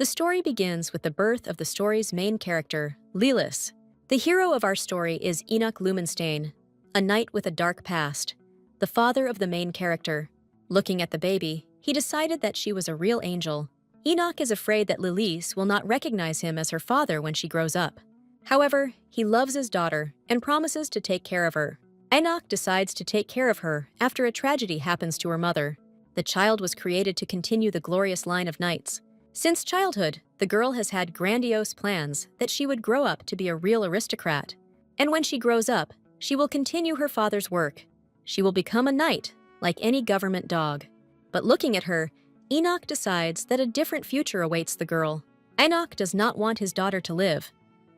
The story begins with the birth of the story's main character, Lelis. The hero of our story is Enoch Lumenstein, a knight with a dark past, the father of the main character. Looking at the baby, he decided that she was a real angel. Enoch is afraid that Lelis will not recognize him as her father when she grows up. However, he loves his daughter and promises to take care of her. Enoch decides to take care of her after a tragedy happens to her mother. The child was created to continue the glorious line of knights. Since childhood, the girl has had grandiose plans that she would grow up to be a real aristocrat. And when she grows up, she will continue her father's work. She will become a knight, like any government dog. But looking at her, Enoch decides that a different future awaits the girl. Enoch does not want his daughter to live,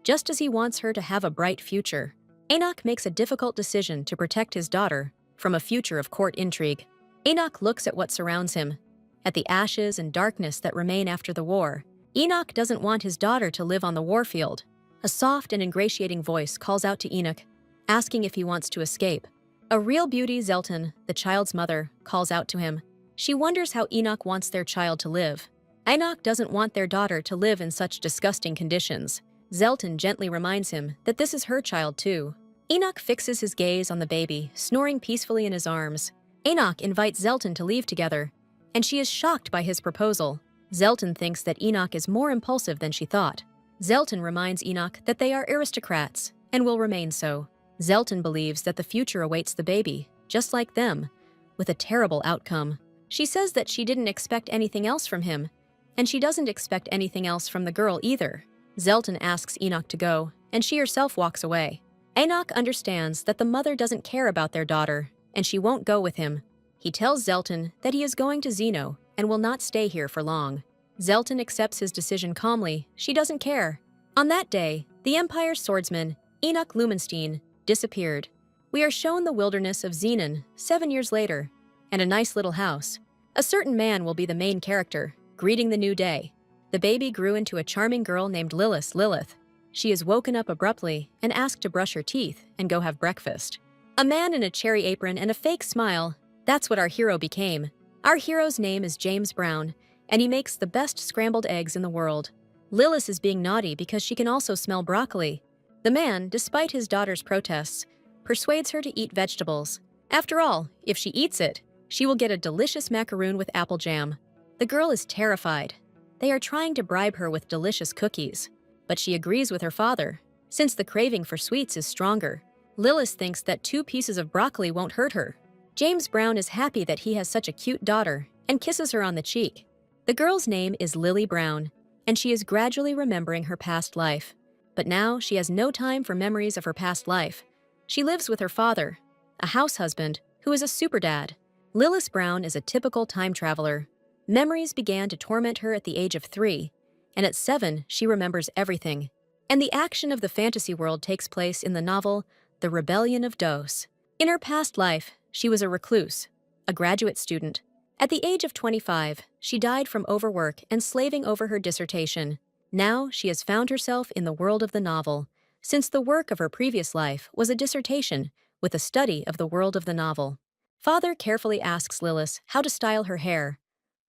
just as he wants her to have a bright future. Enoch makes a difficult decision to protect his daughter from a future of court intrigue. Enoch looks at what surrounds him, at the ashes and darkness that remain after the war. Enoch doesn't want his daughter to live on the warfield. A soft and ingratiating voice calls out to Enoch, asking if he wants to escape. A real beauty, Zelton, the child's mother, calls out to him. She wonders how Enoch wants their child to live. Enoch doesn't want their daughter to live in such disgusting conditions. Zelton gently reminds him that this is her child too. Enoch fixes his gaze on the baby, snoring peacefully in his arms. Enoch invites Zelton to leave together, and she is shocked by his proposal. Zelton thinks that Enoch is more impulsive than she thought. Zelton reminds Enoch that they are aristocrats and will remain so. Zelton believes that the future awaits the baby, just like them, with a terrible outcome. She says that she didn't expect anything else from him, and she doesn't expect anything else from the girl either. Zelton asks Enoch to go, and she herself walks away. Enoch understands that the mother doesn't care about their daughter, and she won't go with him. He tells Zelton that he is going to Zeno and will not stay here for long. Zelton accepts his decision calmly. She doesn't care. On that day, the Empire's swordsman, Enoch Lumenstein, disappeared. We are shown the wilderness of Zenon 7 years later, and a nice little house. A certain man will be the main character, greeting the new day. The baby grew into a charming girl named Lilith. She is woken up abruptly and asked to brush her teeth and go have breakfast. A man in a cherry apron and a fake smile, that's what our hero became. Our hero's name is James Brown, and he makes the best scrambled eggs in the world. Lilith is being naughty because she can also smell broccoli. The man, despite his daughter's protests, persuades her to eat vegetables. After all, if she eats it, she will get a delicious macaroon with apple jam. The girl is terrified. They are trying to bribe her with delicious cookies, but she agrees with her father, since the craving for sweets is stronger. Lilith thinks that 2 pieces of broccoli won't hurt her. James Brown is happy that he has such a cute daughter and kisses her on the cheek. The girl's name is Lily Brown, and she is gradually remembering her past life. But now she has no time for memories of her past life. She lives with her father, a house husband who is a super dad. Lilith Brown is a typical time traveler. Memories began to torment her at the age of 3, and at 7 she remembers everything. And the action of the fantasy world takes place in the novel The Rebellion of Dos. In her past life, she was a recluse, a graduate student. At the age of 25, she died from overwork and slaving over her dissertation. Now she has found herself in the world of the novel, since the work of her previous life was a dissertation with a study of the world of the novel. Father carefully asks Lilith how to style her hair.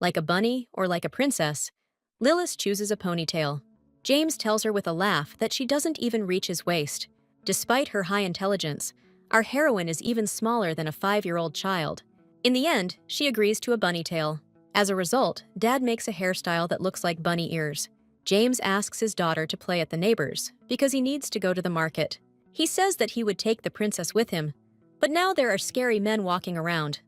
Like a bunny or like a princess, Lilith chooses a ponytail. James tells her with a laugh that she doesn't even reach his waist. Despite her high intelligence, our heroine is even smaller than a 5-year-old child. In the end, she agrees to a bunny tail. As a result, Dad makes a hairstyle that looks like bunny ears. James asks his daughter to play at the neighbors because he needs to go to the market. He says that he would take the princess with him, but now there are scary men walking around.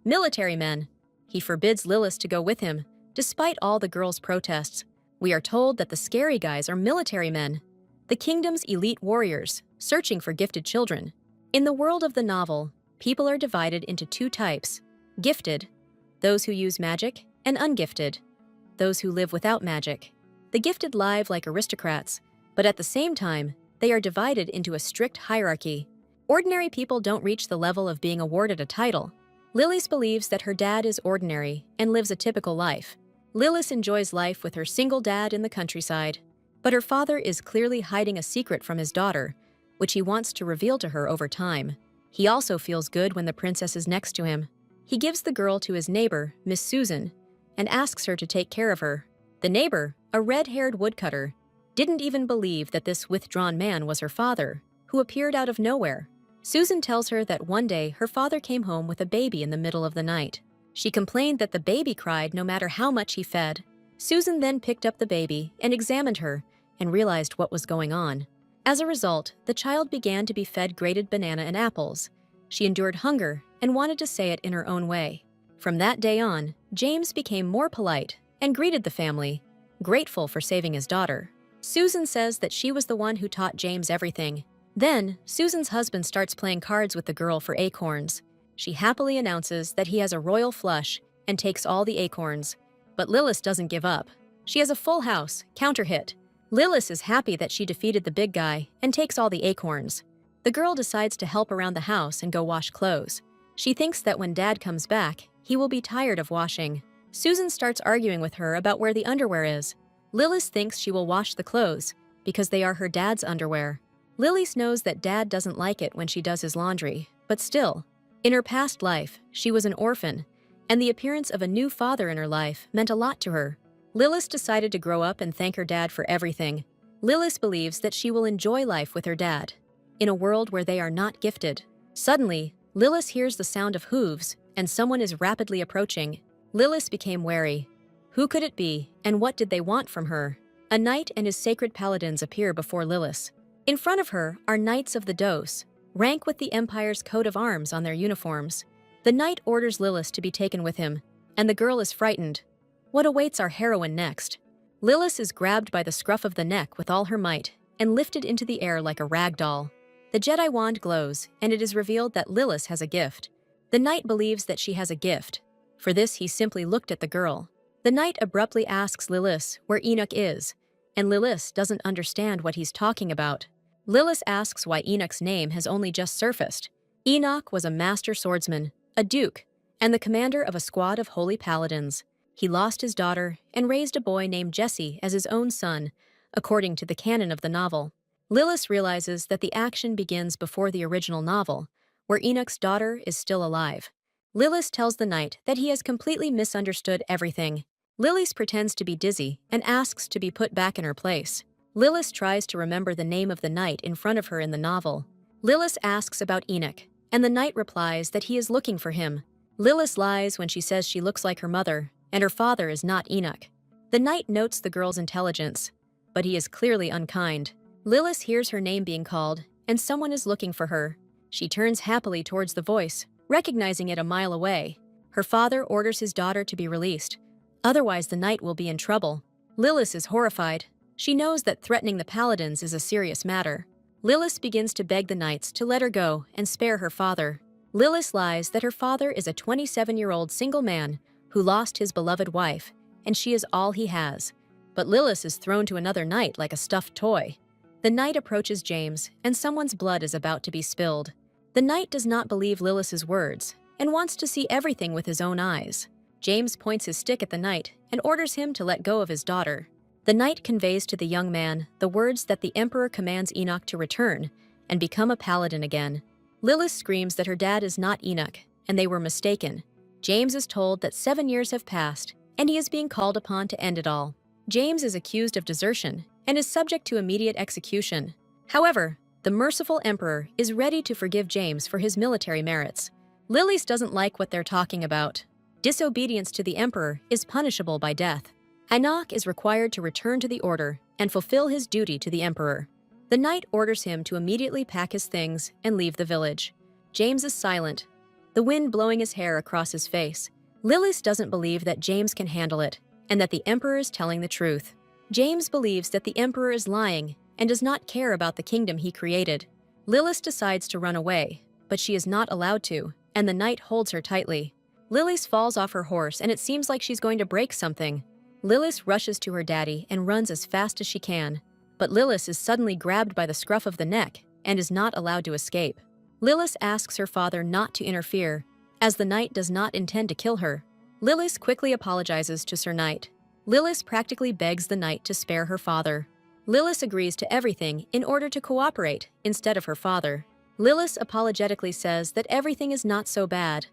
Military men. He forbids Lilith to go with him, despite all the girls' protests. We are told that the scary guys are military men, the kingdom's elite warriors, searching for gifted children. In the world of the novel, people are divided into 2 types: gifted, those who use magic, and ungifted, those who live without magic. The gifted live like aristocrats, but at the same time, they are divided into a strict hierarchy. Ordinary people don't reach the level of being awarded a title. Lilith believes that her dad is ordinary and lives a typical life. Lilith enjoys life with her single dad in the countryside, but her father is clearly hiding a secret from his daughter, which he wants to reveal to her over time. He also feels good when the princess is next to him. He gives the girl to his neighbor, Miss Susan, and asks her to take care of her. The neighbor, a red-haired woodcutter, didn't even believe that this withdrawn man was her father, who appeared out of nowhere. Susan tells her that one day her father came home with a baby in the middle of the night. She complained that the baby cried no matter how much he fed. Susan then picked up the baby and examined her and realized what was going on. As a result, the child began to be fed grated banana and apples. She endured hunger and wanted to say it in her own way. From that day on, James became more polite and greeted the family, grateful for saving his daughter. Susan says that she was the one who taught James everything. Then, Susan's husband starts playing cards with the girl for acorns. She happily announces that he has a royal flush and takes all the acorns. But Lilith doesn't give up. She has a full house, counter hit. Lilith is happy that she defeated the big guy and takes all the acorns. The girl decides to help around the house and go wash clothes. She thinks that when Dad comes back, he will be tired of washing. Susan starts arguing with her about where the underwear is. Lilith thinks she will wash the clothes because they are her dad's underwear. Lilith knows that Dad doesn't like it when she does his laundry, but still, in her past life, she was an orphan, and the appearance of a new father in her life meant a lot to her. Lilith decided to grow up and thank her dad for everything. Lilith believes that she will enjoy life with her dad, in a world where they are not gifted. Suddenly, Lilith hears the sound of hooves, and someone is rapidly approaching. Lilith became wary. Who could it be, and what did they want from her? A knight and his sacred paladins appear before Lilith. In front of her are Knights of the Dose, rank with the Empire's coat of arms on their uniforms. The knight orders Lilith to be taken with him, and the girl is frightened. What awaits our heroine next? Lilith is grabbed by the scruff of the neck with all her might and lifted into the air like a rag doll. The Jedi wand glows, and it is revealed that Lilith has a gift. The knight believes that she has a gift. For this, he simply looked at the girl. The knight abruptly asks Lilith where Enoch is, and Lilith doesn't understand what he's talking about. Lilith asks why Enoch's name has only just surfaced. Enoch was a master swordsman, a duke, and the commander of a squad of holy paladins. He lost his daughter and raised a boy named Jesse as his own son, according to the canon of the novel. Lilith realizes that the action begins before the original novel, where Enoch's daughter is still alive. Lilith tells the knight that he has completely misunderstood everything. Lilith pretends to be dizzy and asks to be put back in her place. Lilith tries to remember the name of the knight in front of her in the novel. Lilith asks about Enoch, and the knight replies that he is looking for him. Lilith lies when she says she looks like her mother, and her father is not Enoch. The knight notes the girl's intelligence, but he is clearly unkind. Lilith hears her name being called, and someone is looking for her. She turns happily towards the voice, recognizing it a mile away. Her father orders his daughter to be released. Otherwise, the knight will be in trouble. Lilith is horrified. She knows that threatening the paladins is a serious matter. Lilith begins to beg the knights to let her go and spare her father. Lilith lies that her father is a 27-year-old single man who lost his beloved wife, and she is all he has. But Lilith is thrown to another knight like a stuffed toy. The knight approaches James, and someone's blood is about to be spilled. The knight does not believe Lilith's words and wants to see everything with his own eyes. James points his stick at the knight and orders him to let go of his daughter. The knight conveys to the young man the words that the Emperor commands Enoch to return and become a paladin again. Lilith screams that her dad is not Enoch, and they were mistaken. James is told that 7 years have passed, and he is being called upon to end it all. James is accused of desertion and is subject to immediate execution. However, the merciful Emperor is ready to forgive James for his military merits. Lilith doesn't like what they're talking about. Disobedience to the Emperor is punishable by death. Enoch is required to return to the Order and fulfill his duty to the Emperor. The knight orders him to immediately pack his things and leave the village. James is silent, the wind blowing his hair across his face. Lilith doesn't believe that James can handle it and that the Emperor is telling the truth. James believes that the Emperor is lying and does not care about the kingdom he created. Lilith decides to run away, but she is not allowed to, and the knight holds her tightly. Lilith falls off her horse, and it seems like she's going to break something. Lilith rushes to her daddy and runs as fast as she can, but Lilith is suddenly grabbed by the scruff of the neck and is not allowed to escape. Lilith asks her father not to interfere, as the knight does not intend to kill her. Lilith quickly apologizes to Sir Knight. Lilith practically begs the knight to spare her father. Lilith agrees to everything in order to cooperate instead of her father. Lilith apologetically says that everything is not so bad,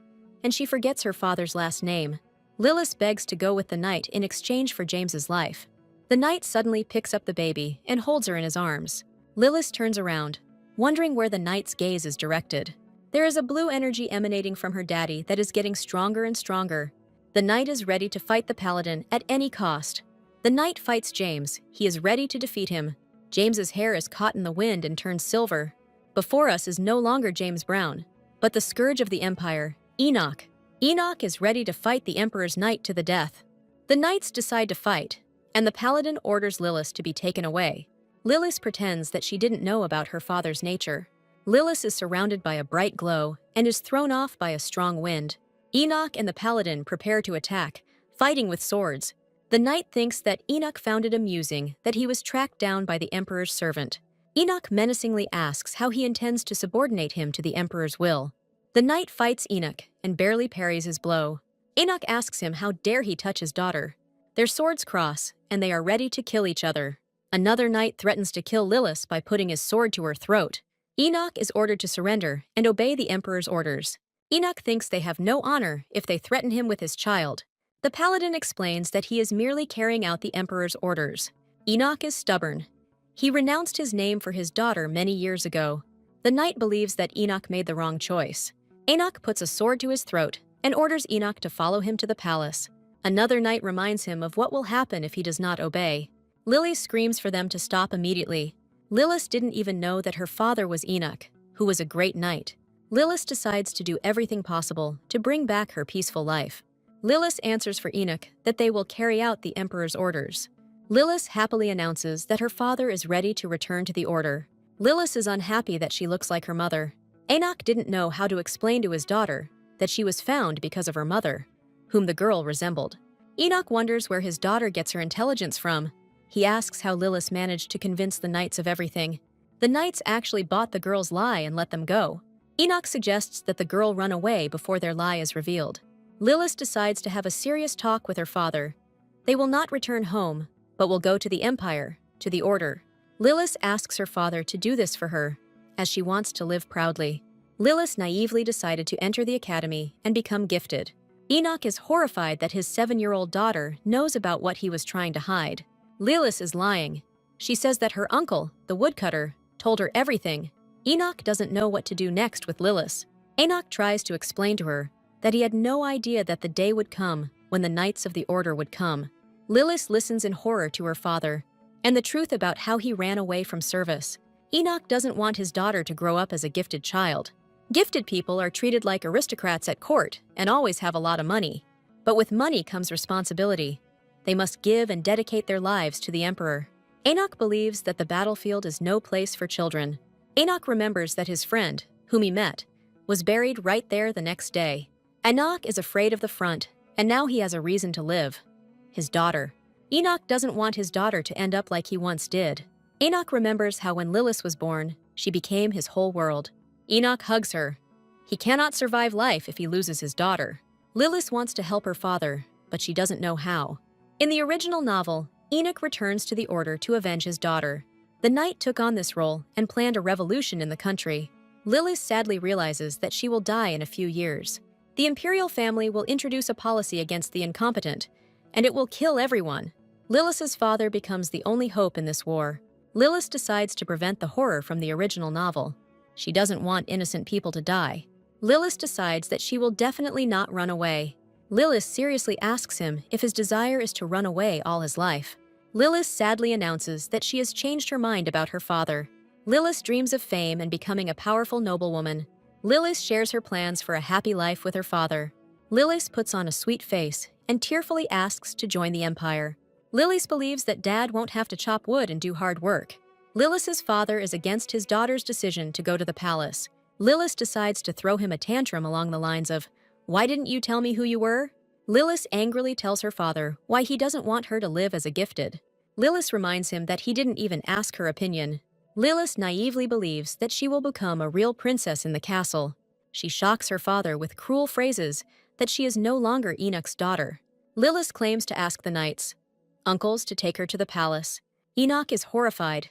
and she forgets her father's last name. Lilith begs to go with the knight in exchange for James's life. The knight suddenly picks up the baby and holds her in his arms. Lilith turns around, wondering where the knight's gaze is directed. There is a blue energy emanating from her daddy that is getting stronger and stronger. The knight is ready to fight the paladin at any cost. The knight fights James. He is ready to defeat him. James's hair is caught in the wind and turns silver. Before us is no longer James Brown, but the scourge of the Empire, Enoch. Enoch is ready to fight the Emperor's knight to the death. The knights decide to fight, and the paladin orders Lilith to be taken away. Lilith pretends that she didn't know about her father's nature. Lilith is surrounded by a bright glow and is thrown off by a strong wind. Enoch and the paladin prepare to attack, fighting with swords. The knight thinks that Enoch found it amusing that he was tracked down by the Emperor's servant. Enoch menacingly asks how he intends to subordinate him to the Emperor's will. The knight fights Enoch and barely parries his blow. Enoch asks him how dare he touch his daughter. Their swords cross, and they are ready to kill each other. Another knight threatens to kill Lilith by putting his sword to her throat. Enoch is ordered to surrender and obey the Emperor's orders. Enoch thinks they have no honor if they threaten him with his child. The paladin explains that he is merely carrying out the Emperor's orders. Enoch is stubborn. He renounced his name for his daughter many years ago. The knight believes that Enoch made the wrong choice. Enoch puts a sword to his throat and orders Enoch to follow him to the palace. Another knight reminds him of what will happen if he does not obey. Lily screams for them to stop immediately. Lilith didn't even know that her father was Enoch, who was a great knight. Lilith decides to do everything possible to bring back her peaceful life. Lilith answers for Enoch that they will carry out the Emperor's orders. Lilith happily announces that her father is ready to return to the order. Lilith is unhappy that she looks like her mother. Enoch didn't know how to explain to his daughter that she was found because of her mother, whom the girl resembled. Enoch wonders where his daughter gets her intelligence from. He asks how Lilith managed to convince the knights of everything. The knights actually bought the girl's lie and let them go. Enoch suggests that the girl run away before their lie is revealed. Lilith decides to have a serious talk with her father. They will not return home, but will go to the Empire, to the Order. Lilith asks her father to do this for her, as she wants to live proudly. Lilith naively decided to enter the academy and become gifted. Enoch is horrified that his 7-year-old daughter knows about what he was trying to hide. Lilith is lying. She says that her uncle, the woodcutter, told her everything. Enoch doesn't know what to do next with Lilith. Enoch tries to explain to her that he had no idea that the day would come when the Knights of the Order would come. Lilith listens in horror to her father and the truth about how he ran away from service. Enoch doesn't want his daughter to grow up as a gifted child. Gifted people are treated like aristocrats at court and always have a lot of money. But with money comes responsibility. They must give and dedicate their lives to the Emperor. Enoch believes that the battlefield is no place for children. Enoch remembers that his friend, whom he met, was buried right there the next day. Enoch is afraid of the front, and now he has a reason to live. His daughter. Enoch doesn't want his daughter to end up like he once did. Enoch remembers how when Lilith was born, she became his whole world. Enoch hugs her. He cannot survive life if he loses his daughter. Lilith wants to help her father, but she doesn't know how. In the original novel, Enoch returns to the Order to avenge his daughter. The knight took on this role and planned a revolution in the country. Lilith sadly realizes that she will die in a few years. The imperial family will introduce a policy against the incompetent, and it will kill everyone. Lilith's father becomes the only hope in this war. Lilith decides to prevent the horror from the original novel. She doesn't want innocent people to die. Lilith decides that she will definitely not run away. Lilith seriously asks him if his desire is to run away all his life. Lilith sadly announces that she has changed her mind about her father. Lilith dreams of fame and becoming a powerful noblewoman. Lilith shares her plans for a happy life with her father. Lilith puts on a sweet face and tearfully asks to join the Empire. Lilith believes that Dad won't have to chop wood and do hard work. Lilith's father is against his daughter's decision to go to the palace. Lilith decides to throw him a tantrum along the lines of, "Why didn't you tell me who you were?" Lilith angrily tells her father why he doesn't want her to live as a gifted. Lilith reminds him that he didn't even ask her opinion. Lilith naively believes that she will become a real princess in the castle. She shocks her father with cruel phrases that she is no longer Enoch's daughter. Lilith claims to ask the knights, uncles, to take her to the palace. Enoch is horrified.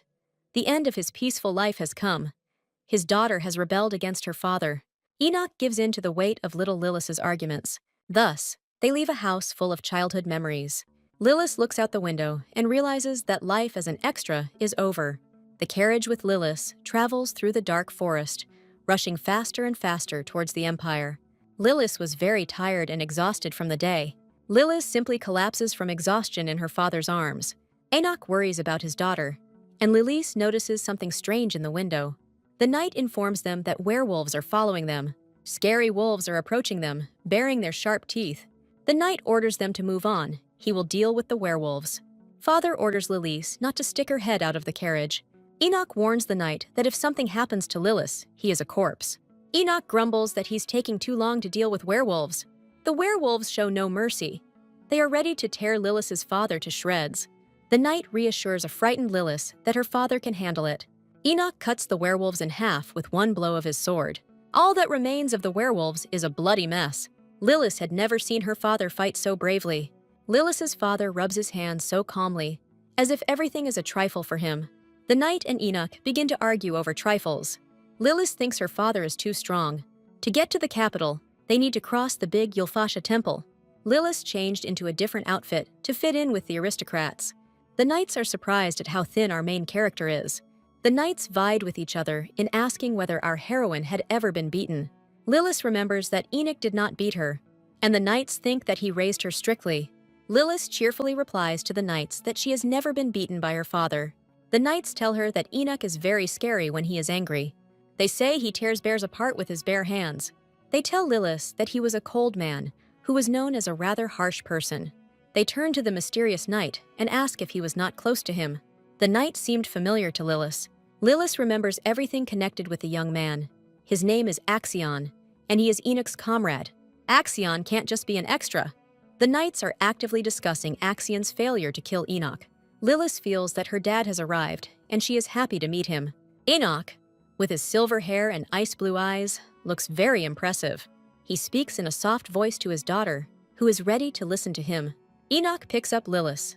The end of his peaceful life has come. His daughter has rebelled against her father. Enoch gives in to the weight of little Lilith's arguments. Thus, they leave a house full of childhood memories. Lilith looks out the window and realizes that life as an extra is over. The carriage with Lilith travels through the dark forest, rushing faster and faster towards the Empire. Lilith was very tired and exhausted from the day. Lilith simply collapses from exhaustion in her father's arms. Enoch worries about his daughter, and Lilith notices something strange in the window. The knight informs them that werewolves are following them. Scary wolves are approaching them, baring their sharp teeth. The knight orders them to move on. He will deal with the werewolves. Father orders Lilith not to stick her head out of the carriage. Enoch warns the knight that if something happens to Lilith, he is a corpse. Enoch grumbles that he's taking too long to deal with werewolves. The werewolves show no mercy. They are ready to tear Lilith's father to shreds. The knight reassures a frightened Lilith that her father can handle it. Enoch cuts the werewolves in half with one blow of his sword. All that remains of the werewolves is a bloody mess. Lilith had never seen her father fight so bravely. Lilith's father rubs his hands so calmly, as if everything is a trifle for him. The knight and Enoch begin to argue over trifles. Lilith thinks her father is too strong. To get to the capital, they need to cross the big Yulfasha temple. Lilith changed into a different outfit to fit in with the aristocrats. The knights are surprised at how thin our main character is. The knights vied with each other in asking whether our heroine had ever been beaten. Lilith remembers that Enoch did not beat her, and the knights think that he raised her strictly. Lilith cheerfully replies to the knights that she has never been beaten by her father. The knights tell her that Enoch is very scary when he is angry. They say he tears bears apart with his bare hands. They tell Lilith that he was a cold man, who was known as a rather harsh person. They turn to the mysterious knight and ask if he was not close to him. The knight seemed familiar to Lilith. Lilith remembers everything connected with the young man. His name is Axion, and he is Enoch's comrade. Axion can't just be an extra. The knights are actively discussing Axion's failure to kill Enoch. Lilith feels that her dad has arrived, and she is happy to meet him. Enoch, with his silver hair and ice-blue eyes, looks very impressive. He speaks in a soft voice to his daughter, who is ready to listen to him. Enoch picks up Lilith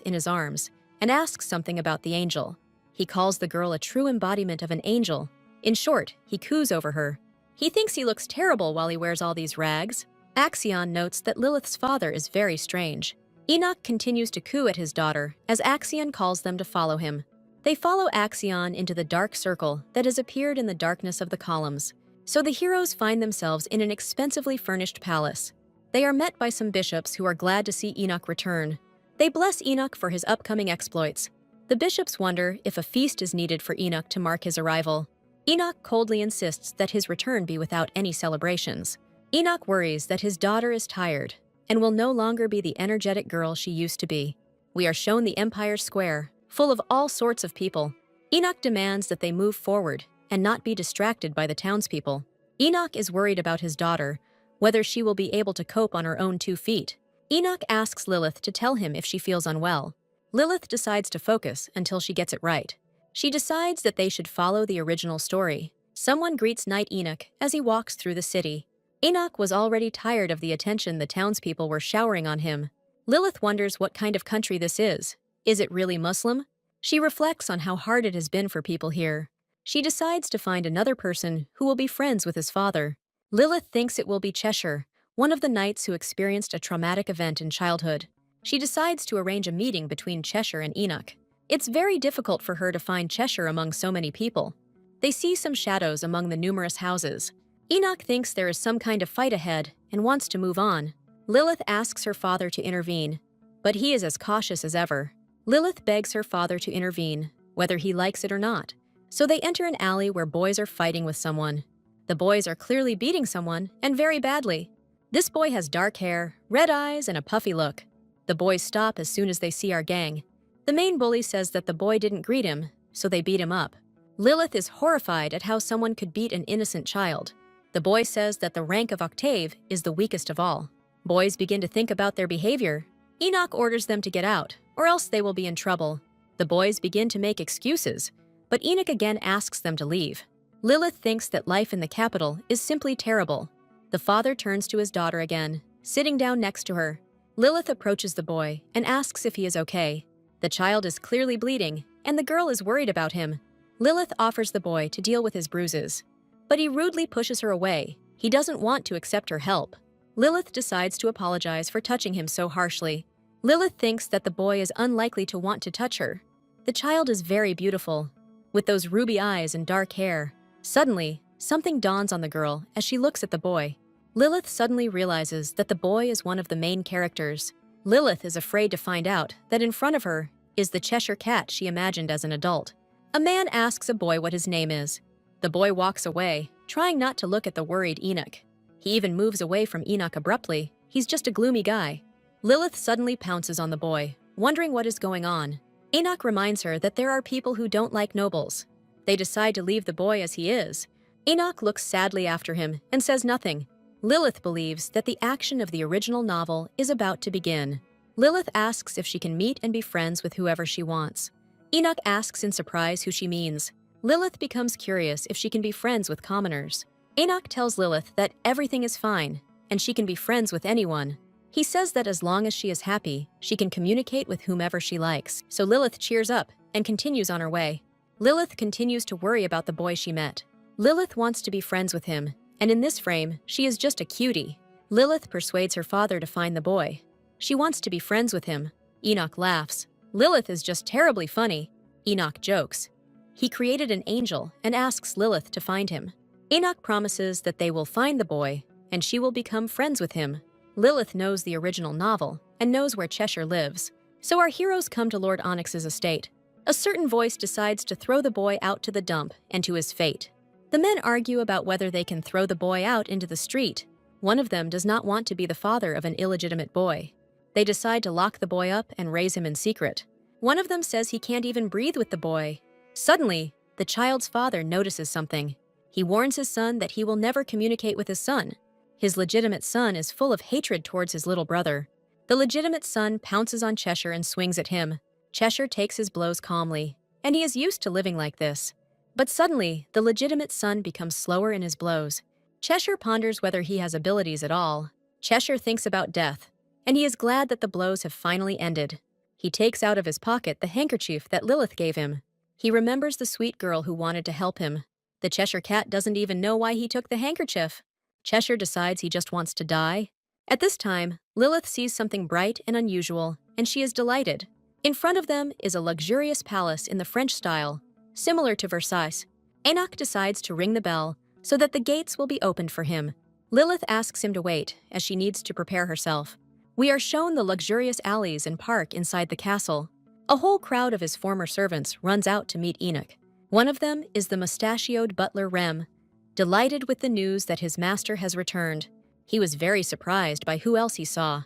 in his arms, and asks something about the angel. He calls the girl a true embodiment of an angel. In short, he coos over her. He thinks he looks terrible while he wears all these rags. Axion notes that Lilith's father is very strange. Enoch continues to coo at his daughter as Axion calls them to follow him. They follow Axion into the dark circle that has appeared in the darkness of the columns. So the heroes find themselves in an expensively furnished palace. They are met by some bishops who are glad to see Enoch return. They bless Enoch for his upcoming exploits. The bishops wonder if a feast is needed for Enoch to mark his arrival. Enoch coldly insists that his return be without any celebrations. Enoch worries that his daughter is tired and will no longer be the energetic girl she used to be. We are shown the Empire Square, full of all sorts of people. Enoch demands that they move forward and not be distracted by the townspeople. Enoch is worried about his daughter, whether she will be able to cope on her own 2 feet. Enoch asks Lilith to tell him if she feels unwell. Lilith decides to focus until she gets it right. She decides that they should follow the original story. Someone greets Knight Enoch as he walks through the city. Enoch was already tired of the attention the townspeople were showering on him. Lilith wonders what kind of country this is. Is it really Muslim? She reflects on how hard it has been for people here. She decides to find another person who will be friends with his father. Lilith thinks it will be Cheshire, one of the knights who experienced a traumatic event in childhood. She decides to arrange a meeting between Cheshire and Enoch. It's very difficult for her to find Cheshire among so many people. They see some shadows among the numerous houses. Enoch thinks there is some kind of fight ahead and wants to move on. Lilith asks her father to intervene, but he is as cautious as ever. Lilith begs her father to intervene, whether he likes it or not. So they enter an alley where boys are fighting with someone. The boys are clearly beating someone, and very badly. This boy has dark hair, red eyes, and a puffy look. The boys stop as soon as they see our gang. The main bully says that the boy didn't greet him, so they beat him up. Lilith is horrified at how someone could beat an innocent child. The boy says that the rank of Octave is the weakest of all. Boys begin to think about their behavior. Enoch orders them to get out, or else they will be in trouble. The boys begin to make excuses, but Enoch again asks them to leave. Lilith thinks that life in the capital is simply terrible. The father turns to his daughter again, sitting down next to her. Lilith approaches the boy and asks if he is okay. The child is clearly bleeding, and the girl is worried about him. Lilith offers the boy to deal with his bruises, but he rudely pushes her away. He doesn't want to accept her help. Lilith decides to apologize for touching him so harshly. Lilith thinks that the boy is unlikely to want to touch her. The child is very beautiful, with those ruby eyes and dark hair. Suddenly, something dawns on the girl as she looks at the boy. Lilith suddenly realizes that the boy is one of the main characters. Lilith is afraid to find out that in front of her is the Cheshire Cat she imagined as an adult. A man asks a boy what his name is. The boy walks away, trying not to look at the worried Enoch. He even moves away from Enoch abruptly. He's just a gloomy guy. Lilith suddenly pounces on the boy, wondering what is going on. Enoch reminds her that there are people who don't like nobles. They decide to leave the boy as he is. Enoch looks sadly after him and says nothing. Lilith believes that the action of the original novel is about to begin. Lilith asks if she can meet and be friends with whoever she wants. Enoch asks in surprise who she means. Lilith becomes curious if she can be friends with commoners. Enoch tells Lilith that everything is fine, and she can be friends with anyone. He says that as long as she is happy, she can communicate with whomever she likes. So Lilith cheers up and continues on her way. Lilith continues to worry about the boy she met. Lilith wants to be friends with him, and in this frame, she is just a cutie. Lilith persuades her father to find the boy. She wants to be friends with him. Enoch laughs. Lilith is just terribly funny. Enoch jokes. He created an angel and asks Lilith to find him. Enoch promises that they will find the boy, and she will become friends with him. Lilith knows the original novel and knows where Cheshire lives. So our heroes come to Lord Onyx's estate. A certain voice decides to throw the boy out to the dump and to his fate. The men argue about whether they can throw the boy out into the street. One of them does not want to be the father of an illegitimate boy. They decide to lock the boy up and raise him in secret. One of them says he can't even breathe with the boy. Suddenly, the child's father notices something. He warns his son that he will never communicate with his son. His legitimate son is full of hatred towards his little brother. The legitimate son pounces on Cheshire and swings at him. Cheshire takes his blows calmly, and he is used to living like this. But suddenly, the legitimate son becomes slower in his blows. Cheshire ponders whether he has abilities at all. Cheshire thinks about death, and he is glad that the blows have finally ended. He takes out of his pocket the handkerchief that Lilith gave him. He remembers the sweet girl who wanted to help him. The Cheshire Cat doesn't even know why he took the handkerchief. Cheshire decides he just wants to die. At this time, Lilith sees something bright and unusual, and she is delighted. In front of them is a luxurious palace in the French style, similar to Versailles. Enoch decides to ring the bell so that the gates will be opened for him. Lilith asks him to wait, as she needs to prepare herself. We are shown the luxurious alleys and park inside the castle. A whole crowd of his former servants runs out to meet Enoch. One of them is the mustachioed butler Rem. Delighted with the news that his master has returned, he was very surprised by who else he saw.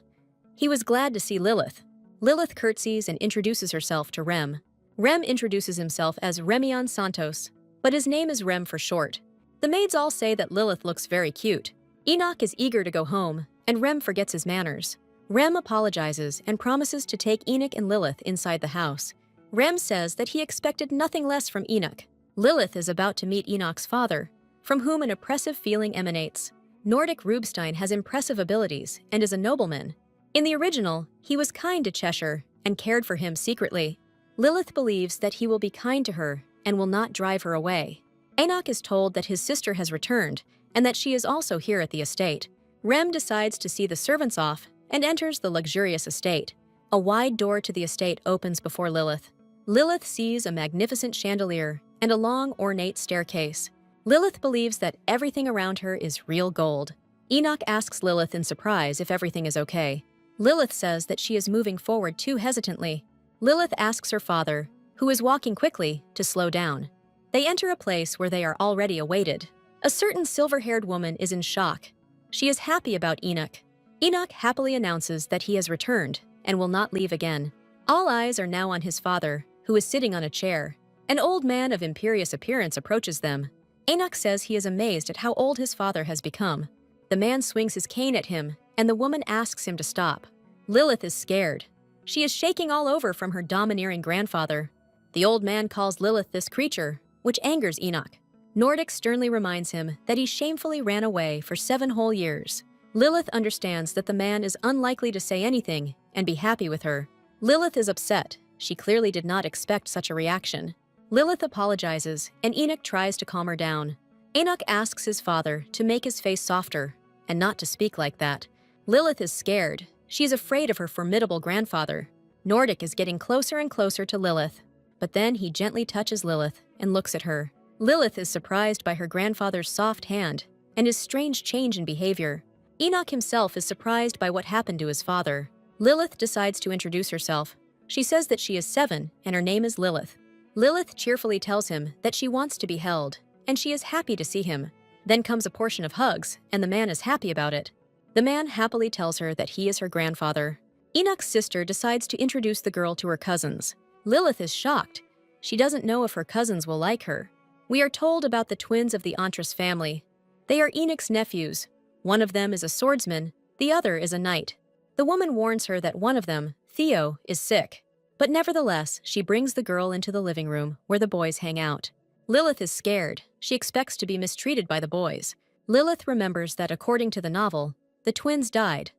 He was glad to see Lilith. Lilith curtsies and introduces herself to Rem. Rem introduces himself as Remion Santos, but his name is Rem for short. The maids all say that Lilith looks very cute. Enoch is eager to go home, and Rem forgets his manners. Rem apologizes and promises to take Enoch and Lilith inside the house. Rem says that he expected nothing less from Enoch. Lilith is about to meet Enoch's father, from whom an oppressive feeling emanates. Nordic Rubinstein has impressive abilities and is a nobleman. In the original, he was kind to Cheshire and cared for him secretly. Lilith believes that he will be kind to her and will not drive her away. Enoch is told that his sister has returned and that she is also here at the estate. Rem decides to see the servants off and enters the luxurious estate. A wide door to the estate opens before Lilith. Lilith sees a magnificent chandelier and a long, ornate staircase. Lilith believes that everything around her is real gold. Enoch asks Lilith in surprise if everything is okay. Lilith says that she is moving forward too hesitantly. Lilith asks her father, who is walking quickly, to slow down. They enter a place where they are already awaited. A certain silver-haired woman is in shock. She is happy about Enoch. Enoch happily announces that he has returned and will not leave again. All eyes are now on his father, who is sitting on a chair. An old man of imperious appearance approaches them. Enoch says he is amazed at how old his father has become. The man swings his cane at him, and the woman asks him to stop. Lilith is scared. She is shaking all over from her domineering grandfather. The old man calls Lilith this creature, which angers Enoch. Nordic sternly reminds him that he shamefully ran away for 7 whole years. Lilith understands that the man is unlikely to say anything and be happy with her. Lilith is upset. She clearly did not expect such a reaction. Lilith apologizes, and Enoch tries to calm her down. Enoch asks his father to make his face softer and not to speak like that. Lilith is scared. She is afraid of her formidable grandfather. Nordic is getting closer and closer to Lilith, but then he gently touches Lilith and looks at her. Lilith is surprised by her grandfather's soft hand and his strange change in behavior. Enoch himself is surprised by what happened to his father. Lilith decides to introduce herself. She says that she is 7 and her name is Lilith. Lilith cheerfully tells him that she wants to be held, and she is happy to see him. Then comes a portion of hugs, and the man is happy about it. The man happily tells her that he is her grandfather. Enoch's sister decides to introduce the girl to her cousins. Lilith is shocked. She doesn't know if her cousins will like her. We are told about the twins of the Antras family. They are Enoch's nephews. One of them is a swordsman, the other is a knight. The woman warns her that one of them, Theo, is sick. But nevertheless, she brings the girl into the living room where the boys hang out. Lilith is scared. She expects to be mistreated by the boys. Lilith remembers that according to the novel, the twins died,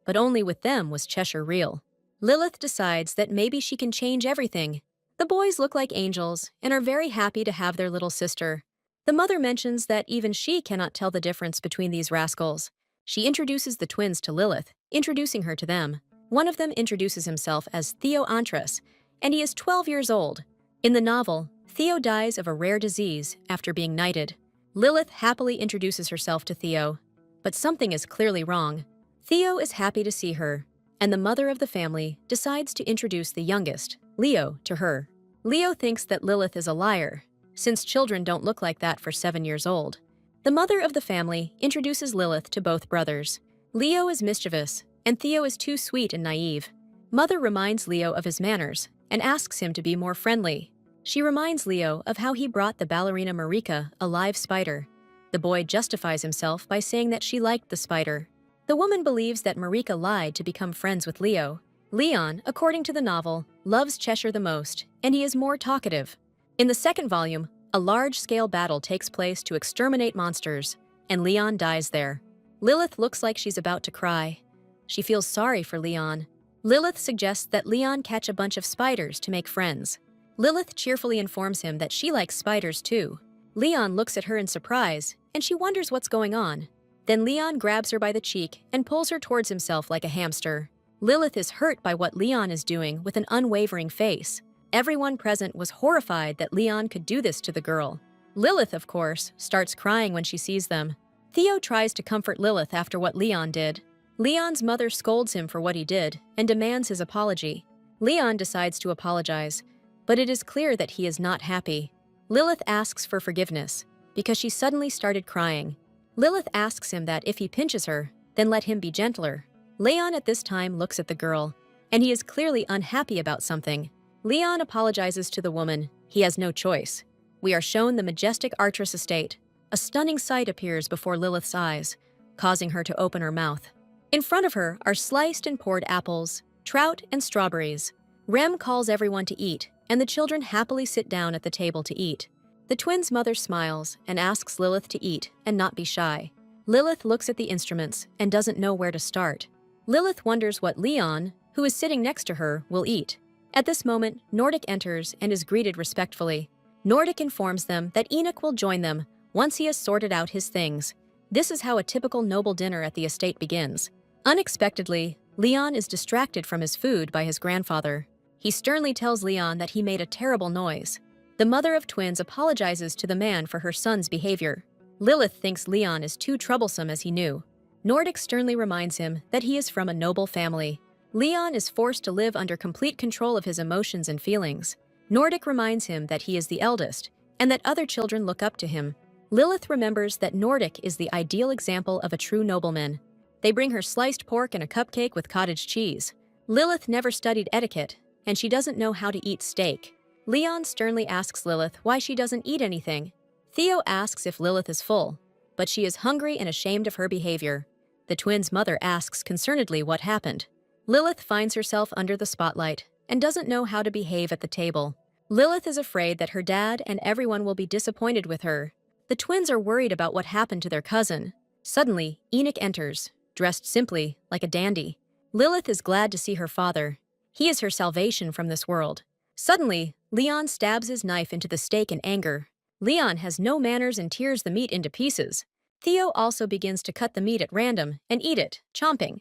but only with them was Cheshire real. Lilith decides that maybe she can change everything. The boys look like angels and are very happy to have their little sister. The mother mentions that even she cannot tell the difference between these rascals. She introduces the twins to Lilith, introducing her to them. One of them introduces himself as Theo Antras, and he is 12 years old. In the novel, Theo dies of a rare disease after being knighted. Lilith happily introduces herself to Theo, but something is clearly wrong. Theo is happy to see her, and the mother of the family decides to introduce the youngest, Leo, to her. Leo thinks that Lilith is a liar, since children don't look like that for 7 years old. The mother of the family introduces Lilith to both brothers. Leo is mischievous, and Theo is too sweet and naive. Mother reminds Leo of his manners and asks him to be more friendly. She reminds Leo of how he brought the ballerina Marika a live spider. The boy justifies himself by saying that she liked the spider. The woman believes that Marika lied to become friends with Leo. Leon, according to the novel, loves Cheshire the most, and he is more talkative. In the second volume, a large-scale battle takes place to exterminate monsters, and Leon dies there. Lilith looks like she's about to cry. She feels sorry for Leon. Lilith suggests that Leon catch a bunch of spiders to make friends. Lilith cheerfully informs him that she likes spiders too. Leon looks at her in surprise, and she wonders what's going on. Then Leon grabs her by the cheek and pulls her towards himself like a hamster. Lilith is hurt by what Leon is doing with an unwavering face. Everyone present was horrified that Leon could do this to the girl. Lilith, of course, starts crying when she sees them. Theo tries to comfort Lilith after what Leon did. Leon's mother scolds him for what he did and demands his apology. Leon decides to apologize, but it is clear that he is not happy. Lilith asks for forgiveness because she suddenly started crying. Lilith asks him that if he pinches her, then let him be gentler. Leon at this time looks at the girl, and he is clearly unhappy about something. Leon apologizes to the woman. He has no choice. We are shown the majestic Artress estate. A stunning sight appears before Lilith's eyes, causing her to open her mouth. In front of her are sliced and poured apples, trout, and strawberries. Rem calls everyone to eat, and the children happily sit down at the table to eat. The twins' mother smiles and asks Lilith to eat and not be shy. Lilith looks at the instruments and doesn't know where to start. Lilith wonders what Leon, who is sitting next to her, will eat. At this moment, Nordic enters and is greeted respectfully. Nordic informs them that Enoch will join them once he has sorted out his things. This is how a typical noble dinner at the estate begins. Unexpectedly, Leon is distracted from his food by his grandfather. He sternly tells Leon that he made a terrible noise. The mother of twins apologizes to the man for her son's behavior. Lilith thinks Leon is too troublesome as he knew. Nordic sternly reminds him that he is from a noble family. Leon is forced to live under complete control of his emotions and feelings. Nordic reminds him that he is the eldest and that other children look up to him. Lilith remembers that Nordic is the ideal example of a true nobleman. They bring her sliced pork and a cupcake with cottage cheese. Lilith never studied etiquette, and she doesn't know how to eat steak. Leon sternly asks Lilith why she doesn't eat anything. Theo asks if Lilith is full, but she is hungry and ashamed of her behavior. The twins' mother asks concernedly what happened. Lilith finds herself under the spotlight and doesn't know how to behave at the table. Lilith is afraid that her dad and everyone will be disappointed with her. The twins are worried about what happened to their cousin. Suddenly, Enoch enters, dressed simply, like a dandy. Lilith is glad to see her father. He is her salvation from this world. Suddenly, Leon stabs his knife into the steak in anger. Leon has no manners and tears the meat into pieces. Theo also begins to cut the meat at random and eat it, chomping.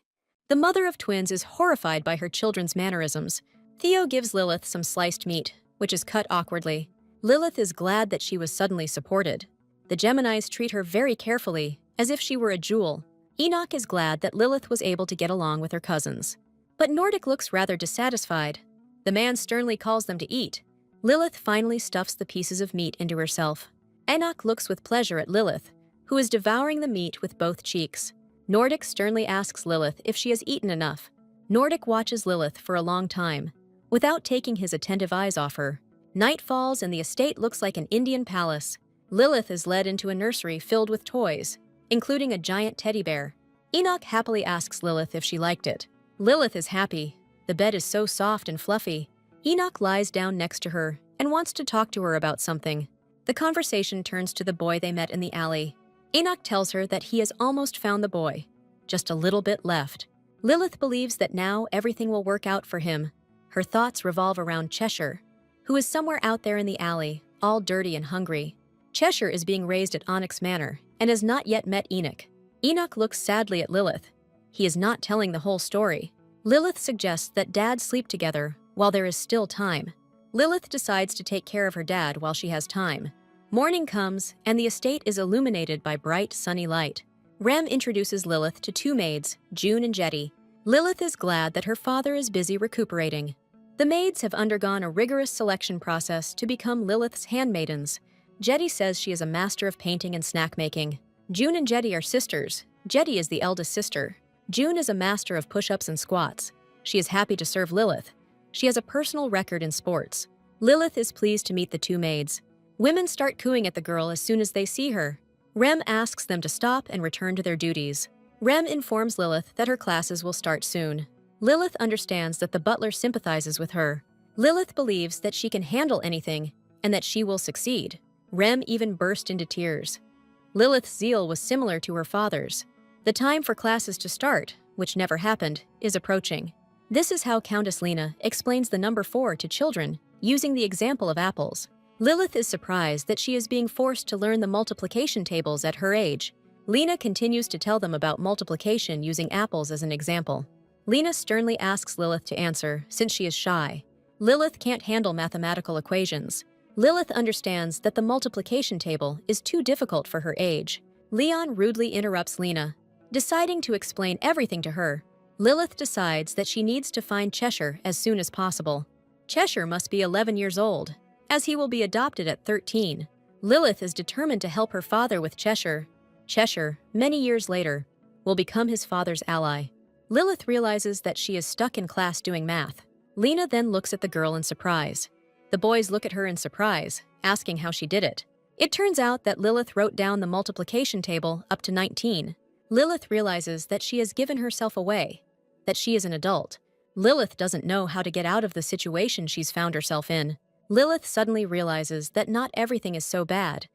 The mother of twins is horrified by her children's mannerisms. Theo gives Lilith some sliced meat, which is cut awkwardly. Lilith is glad that she was suddenly supported. The Geminis treat her very carefully, as if she were a jewel. Enoch is glad that Lilith was able to get along with her cousins. But Nordic looks rather dissatisfied. The man sternly calls them to eat. Lilith finally stuffs the pieces of meat into herself. Enoch looks with pleasure at Lilith, who is devouring the meat with both cheeks. Nordic sternly asks Lilith if she has eaten enough. Nordic watches Lilith for a long time, without taking his attentive eyes off her. Night falls and the estate looks like an Indian palace. Lilith is led into a nursery filled with toys, including a giant teddy bear. Enoch happily asks Lilith if she liked it. Lilith is happy. The bed is so soft and fluffy. Enoch lies down next to her and wants to talk to her about something. The conversation turns to the boy they met in the alley. Enoch tells her that he has almost found the boy. Just a little bit left. Lilith believes that now everything will work out for him. Her thoughts revolve around Cheshire, who is somewhere out there in the alley, all dirty and hungry. Cheshire is being raised at Onyx Manor and has not yet met Enoch. Enoch looks sadly at Lilith. He is not telling the whole story. Lilith suggests that dads sleep together while there is still time. Lilith decides to take care of her dad while she has time. Morning comes, and the estate is illuminated by bright, sunny light. Rem introduces Lilith to two maids, June and Jetty. Lilith is glad that her father is busy recuperating. The maids have undergone a rigorous selection process to become Lilith's handmaidens. Jetty says she is a master of painting and snack making. June and Jetty are sisters. Jetty is the eldest sister. June is a master of push-ups and squats. She is happy to serve Lilith. She has a personal record in sports. Lilith is pleased to meet the two maids. Women start cooing at the girl as soon as they see her. Rem asks them to stop and return to their duties. Rem informs Lilith that her classes will start soon. Lilith understands that the butler sympathizes with her. Lilith believes that she can handle anything and that she will succeed. Rem even burst into tears. Lilith's zeal was similar to her father's. The time for classes to start, which never happened, is approaching. This is how Countess Lena explains the number 4 to children, using the example of apples. Lilith is surprised that she is being forced to learn the multiplication tables at her age. Lena continues to tell them about multiplication using apples as an example. Lena sternly asks Lilith to answer, since she is shy. Lilith can't handle mathematical equations. Lilith understands that the multiplication table is too difficult for her age. Leon rudely interrupts Lena, deciding to explain everything to her. Lilith decides that she needs to find Cheshire as soon as possible. Cheshire must be 11 years old, as he will be adopted at 13. Lilith is determined to help her father with Cheshire. Cheshire, many years later, will become his father's ally. Lilith realizes that she is stuck in class doing math. Lena then looks at the girl in surprise. The boys look at her in surprise, asking how she did it. It turns out that Lilith wrote down the multiplication table up to 19. Lilith realizes that she has given herself away, that she is an adult. Lilith doesn't know how to get out of the situation she's found herself in. Lilith suddenly realizes that not everything is so bad,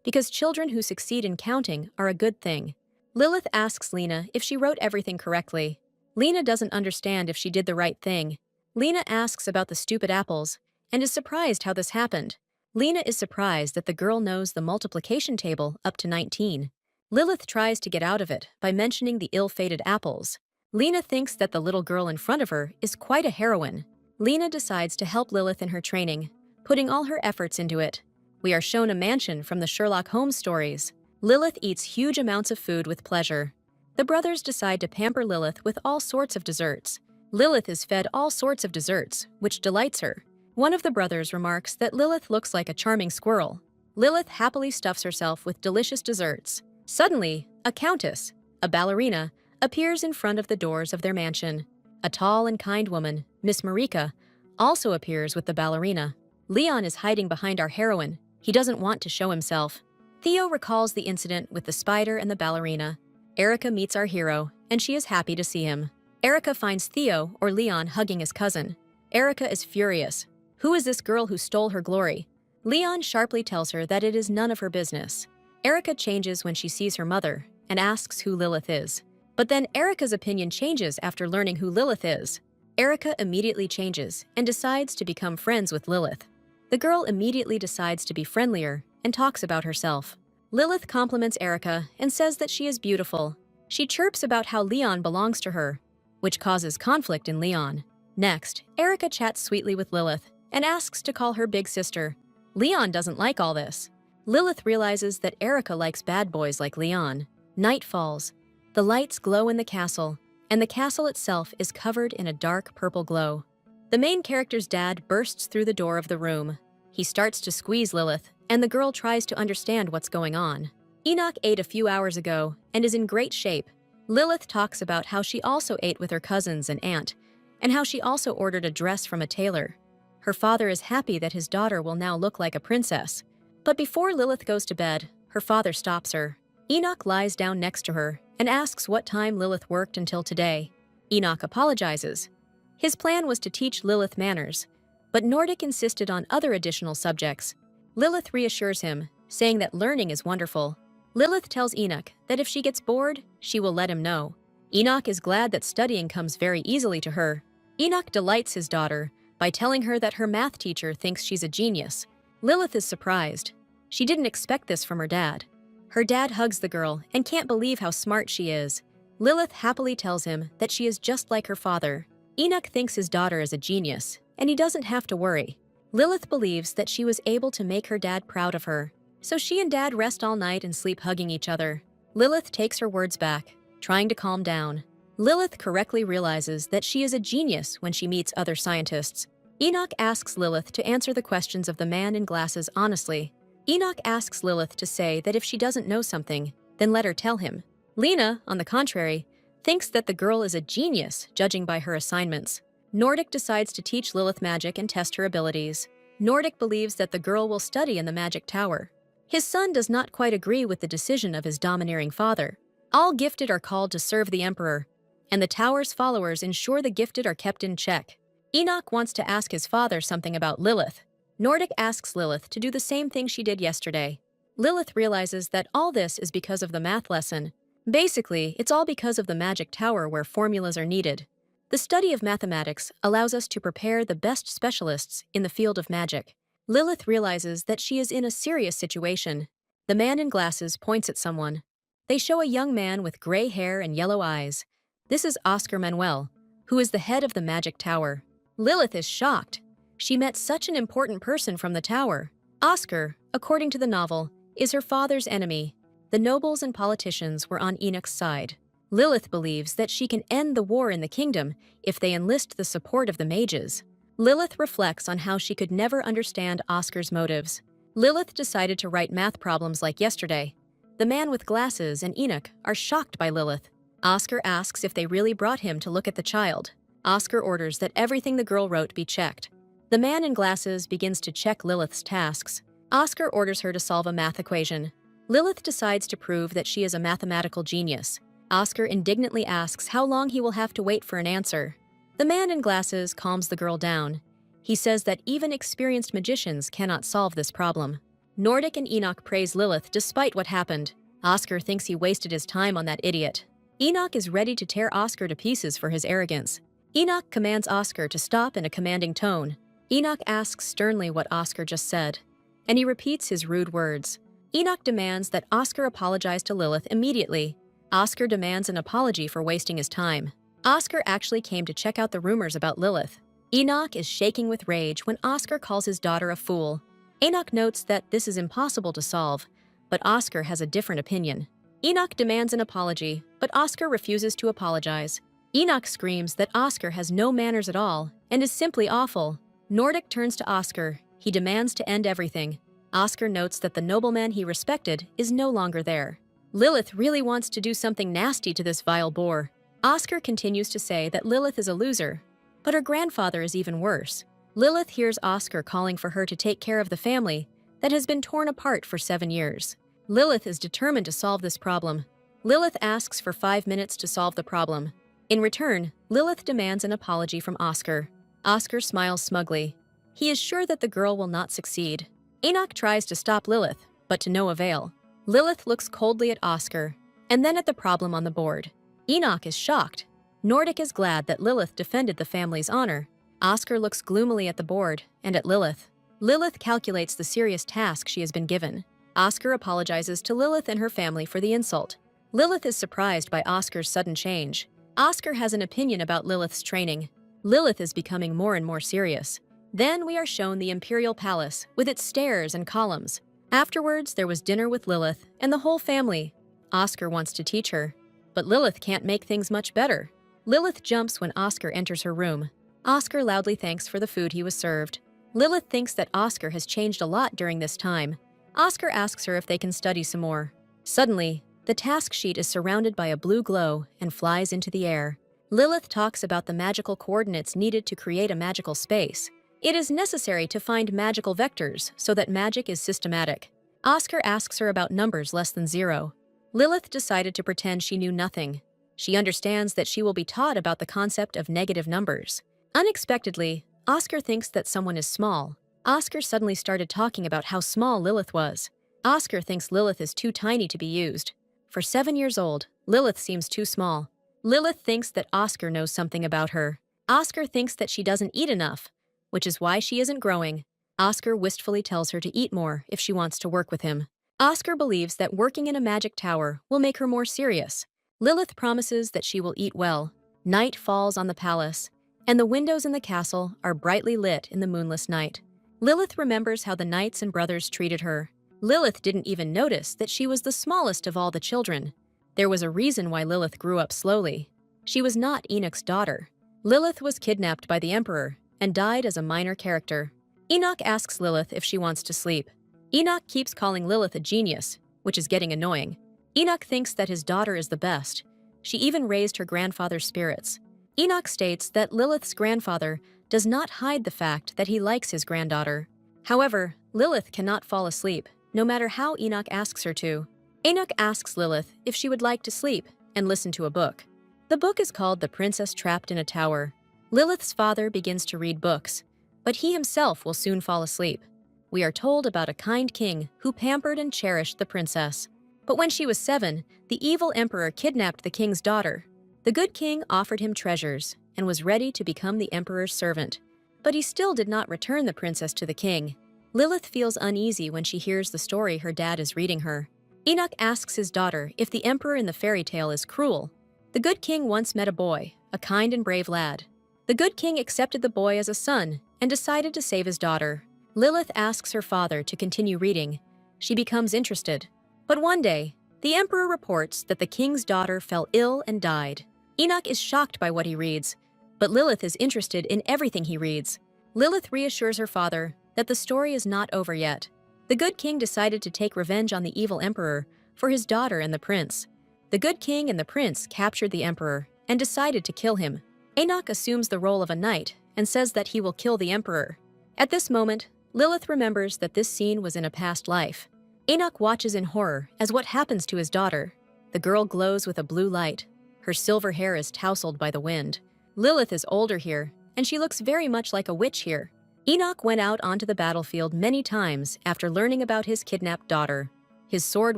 because children who succeed in counting are a good thing. Lilith asks Lena if she wrote everything correctly. Lena doesn't understand if she did the right thing. Lena asks about the stupid apples, and is surprised how this happened. Lena is surprised that the girl knows the multiplication table up to 19. Lilith tries to get out of it by mentioning the ill-fated apples. Lena thinks that the little girl in front of her is quite a heroine. Lena decides to help Lilith in her training, putting all her efforts into it. We are shown a mansion from the Sherlock Holmes stories. Lilith eats huge amounts of food with pleasure. The brothers decide to pamper Lilith with all sorts of desserts. Lilith is fed all sorts of desserts, which delights her. One of the brothers remarks that Lilith looks like a charming squirrel. Lilith happily stuffs herself with delicious desserts. Suddenly, a countess, a ballerina, appears in front of the doors of their mansion. A tall and kind woman, Miss Marika, also appears with the ballerina. Leon is hiding behind our heroine. He doesn't want to show himself. Theo recalls the incident with the spider and the ballerina. Erica meets our hero, and she is happy to see him. Erica finds Theo, or Leon, hugging his cousin. Erica is furious. Who is this girl who stole her glory? Leon sharply tells her that it is none of her business. Erica changes when she sees her mother and asks who Lilith is. But then Erica's opinion changes after learning who Lilith is. Erica immediately changes and decides to become friends with Lilith. The girl immediately decides to be friendlier and talks about herself. Lilith compliments Erica and says that she is beautiful. She chirps about how Leon belongs to her. which causes conflict in Leon. Next, Erica chats sweetly with Lilith and asks to call her big sister. Leon doesn't like all this. Lilith realizes that Erica likes bad boys like Leon. Night falls. The lights glow in the castle, and the castle itself is covered in a dark purple glow. The main character's dad bursts through the door of the room. He starts to squeeze Lilith, and the girl tries to understand what's going on. Enoch ate a few hours ago and is in great shape. Lilith talks about how she also ate with her cousins and aunt, and how she also ordered a dress from a tailor. Her father is happy that his daughter will now look like a princess. But before Lilith goes to bed, her father stops her. Enoch lies down next to her and asks what time Lilith worked until today. Enoch apologizes. His plan was to teach Lilith manners, but Nordic insisted on other additional subjects. Lilith reassures him, saying that learning is wonderful. Lilith tells Enoch that if she gets bored, she will let him know. Enoch is glad that studying comes very easily to her. Enoch delights his daughter by telling her that her math teacher thinks she's a genius. Lilith is surprised. She didn't expect this from her dad. Her dad hugs the girl and can't believe how smart she is. Lilith happily tells him that she is just like her father. Enoch thinks his daughter is a genius, and he doesn't have to worry. Lilith believes that she was able to make her dad proud of her, so she and dad rest all night and sleep hugging each other. Lilith takes her words back, trying to calm down. Lilith correctly realizes that she is a genius when she meets other scientists. Enoch asks Lilith to answer the questions of the man in glasses honestly. Enoch asks Lilith to say that if she doesn't know something, then let her tell him. Lena, on the contrary, thinks that the girl is a genius, judging by her assignments. Nordic decides to teach Lilith magic and test her abilities. Nordic believes that the girl will study in the magic tower. His son does not quite agree with the decision of his domineering father. All gifted are called to serve the emperor, and the tower's followers ensure the gifted are kept in check. Enoch wants to ask his father something about Lilith. Nordic asks Lilith to do the same thing she did yesterday. Lilith realizes that all this is because of the math lesson. Basically, it's all because of the magic tower where formulas are needed. The study of mathematics allows us to prepare the best specialists in the field of magic. Lilith realizes that she is in a serious situation. The man in glasses points at someone. They show a young man with gray hair and yellow eyes. This is Oscar Manuel, who is the head of the magic tower. Lilith is shocked. She met such an important person from the tower. Oscar, according to the novel, is her father's enemy. The nobles and politicians were on Enoch's side. Lilith believes that she can end the war in the kingdom if they enlist the support of the mages. Lilith reflects on how she could never understand Oscar's motives. Lilith decided to write math problems like yesterday. The man with glasses and Enoch are shocked by Lilith. Oscar asks if they really brought him to look at the child. Oscar orders that everything the girl wrote be checked. The man in glasses begins to check Lilith's tasks. Oscar orders her to solve a math equation. Lilith decides to prove that she is a mathematical genius. Oscar indignantly asks how long he will have to wait for an answer. The man in glasses calms the girl down. He says that even experienced magicians cannot solve this problem. Nordic and Enoch praise Lilith despite what happened. Oscar thinks he wasted his time on that idiot. Enoch is ready to tear Oscar to pieces for his arrogance. Enoch commands Oscar to stop in a commanding tone. Enoch asks sternly what Oscar just said, and he repeats his rude words. Enoch demands that Oscar apologize to Lilith immediately. Oscar demands an apology for wasting his time. Oscar actually came to check out the rumors about Lilith. Enoch is shaking with rage when Oscar calls his daughter a fool. Enoch notes that this is impossible to solve, but Oscar has a different opinion. Enoch demands an apology, but Oscar refuses to apologize. Enoch screams that Oscar has no manners at all and is simply awful. Nordic turns to Oscar. He demands to end everything. Oscar notes that the nobleman he respected is no longer there. Lilith really wants to do something nasty to this vile boar. Oscar continues to say that Lilith is a loser, but her grandfather is even worse. Lilith hears Oscar calling for her to take care of the family that has been torn apart for 7 years. Lilith is determined to solve this problem. Lilith asks for 5 minutes to solve the problem. In return, Lilith demands an apology from Oscar. Oscar smiles smugly. He is sure that the girl will not succeed. Enoch tries to stop Lilith, but to no avail. Lilith looks coldly at Oscar, and then at the problem on the board. Enoch is shocked. Nordic is glad that Lilith defended the family's honor. Oscar looks gloomily at the board and at Lilith. Lilith calculates the serious task she has been given. Oscar apologizes to Lilith and her family for the insult. Lilith is surprised by Oscar's sudden change. Oscar has an opinion about Lilith's training. Lilith is becoming more and more serious. Then we are shown the Imperial Palace, with its stairs and columns. Afterwards, there was dinner with Lilith and the whole family. Oscar wants to teach her, but Lilith can't make things much better. Lilith jumps when Oscar enters her room. Oscar loudly thanks for the food he was served. Lilith thinks that Oscar has changed a lot during this time. Oscar asks her if they can study some more. Suddenly, the task sheet is surrounded by a blue glow and flies into the air. Lilith talks about the magical coordinates needed to create a magical space. It is necessary to find magical vectors so that magic is systematic. Oscar asks her about numbers less than 0. Lilith decided to pretend she knew nothing. She understands that she will be taught about the concept of negative numbers. Unexpectedly, Oscar thinks that someone is small. Oscar suddenly started talking about how small Lilith was. Oscar thinks Lilith is too tiny to be used. For 7 years old, Lilith seems too small. Lilith thinks that Oscar knows something about her. Oscar thinks that she doesn't eat enough, which is why she isn't growing. Oscar wistfully tells her to eat more if she wants to work with him. Oscar believes that working in a magic tower will make her more serious. Lilith promises that she will eat well. Night falls on the palace, and the windows in the castle are brightly lit in the moonless night. Lilith remembers how the knights and brothers treated her. Lilith didn't even notice that she was the smallest of all the children. There was a reason why Lilith grew up slowly. She was not Enoch's daughter. Lilith was kidnapped by the Emperor and died as a minor character. Enoch asks Lilith if she wants to sleep. Enoch keeps calling Lilith a genius, which is getting annoying. Enoch thinks that his daughter is the best. She even raised her grandfather's spirits. Enoch states that Lilith's grandfather does not hide the fact that he likes his granddaughter. However, Lilith cannot fall asleep, no matter how Enoch asks her to. Enoch asks Lilith if she would like to sleep and listen to a book. The book is called The Princess Trapped in a Tower. Lilith's father begins to read books, but he himself will soon fall asleep. We are told about a kind king who pampered and cherished the princess. But when she was 7, the evil emperor kidnapped the king's daughter. The good king offered him treasures and was ready to become the emperor's servant. But he still did not return the princess to the king. Lilith feels uneasy when she hears the story her dad is reading her. Enoch asks his daughter if the emperor in the fairy tale is cruel. The good king once met a boy, a kind and brave lad. The good king accepted the boy as a son and decided to save his daughter. Lilith asks her father to continue reading. She becomes interested. But one day, the emperor reports that the king's daughter fell ill and died. Enoch is shocked by what he reads, but Lilith is interested in everything he reads. Lilith reassures her father that the story is not over yet. The good king decided to take revenge on the evil emperor for his daughter and the prince. The good king and the prince captured the emperor and decided to kill him. Enoch assumes the role of a knight and says that he will kill the emperor. At this moment, Lilith remembers that this scene was in a past life. Enoch watches in horror as what happens to his daughter. The girl glows with a blue light. Her silver hair is tousled by the wind. Lilith is older here, and she looks very much like a witch here. Enoch went out onto the battlefield many times after learning about his kidnapped daughter. His sword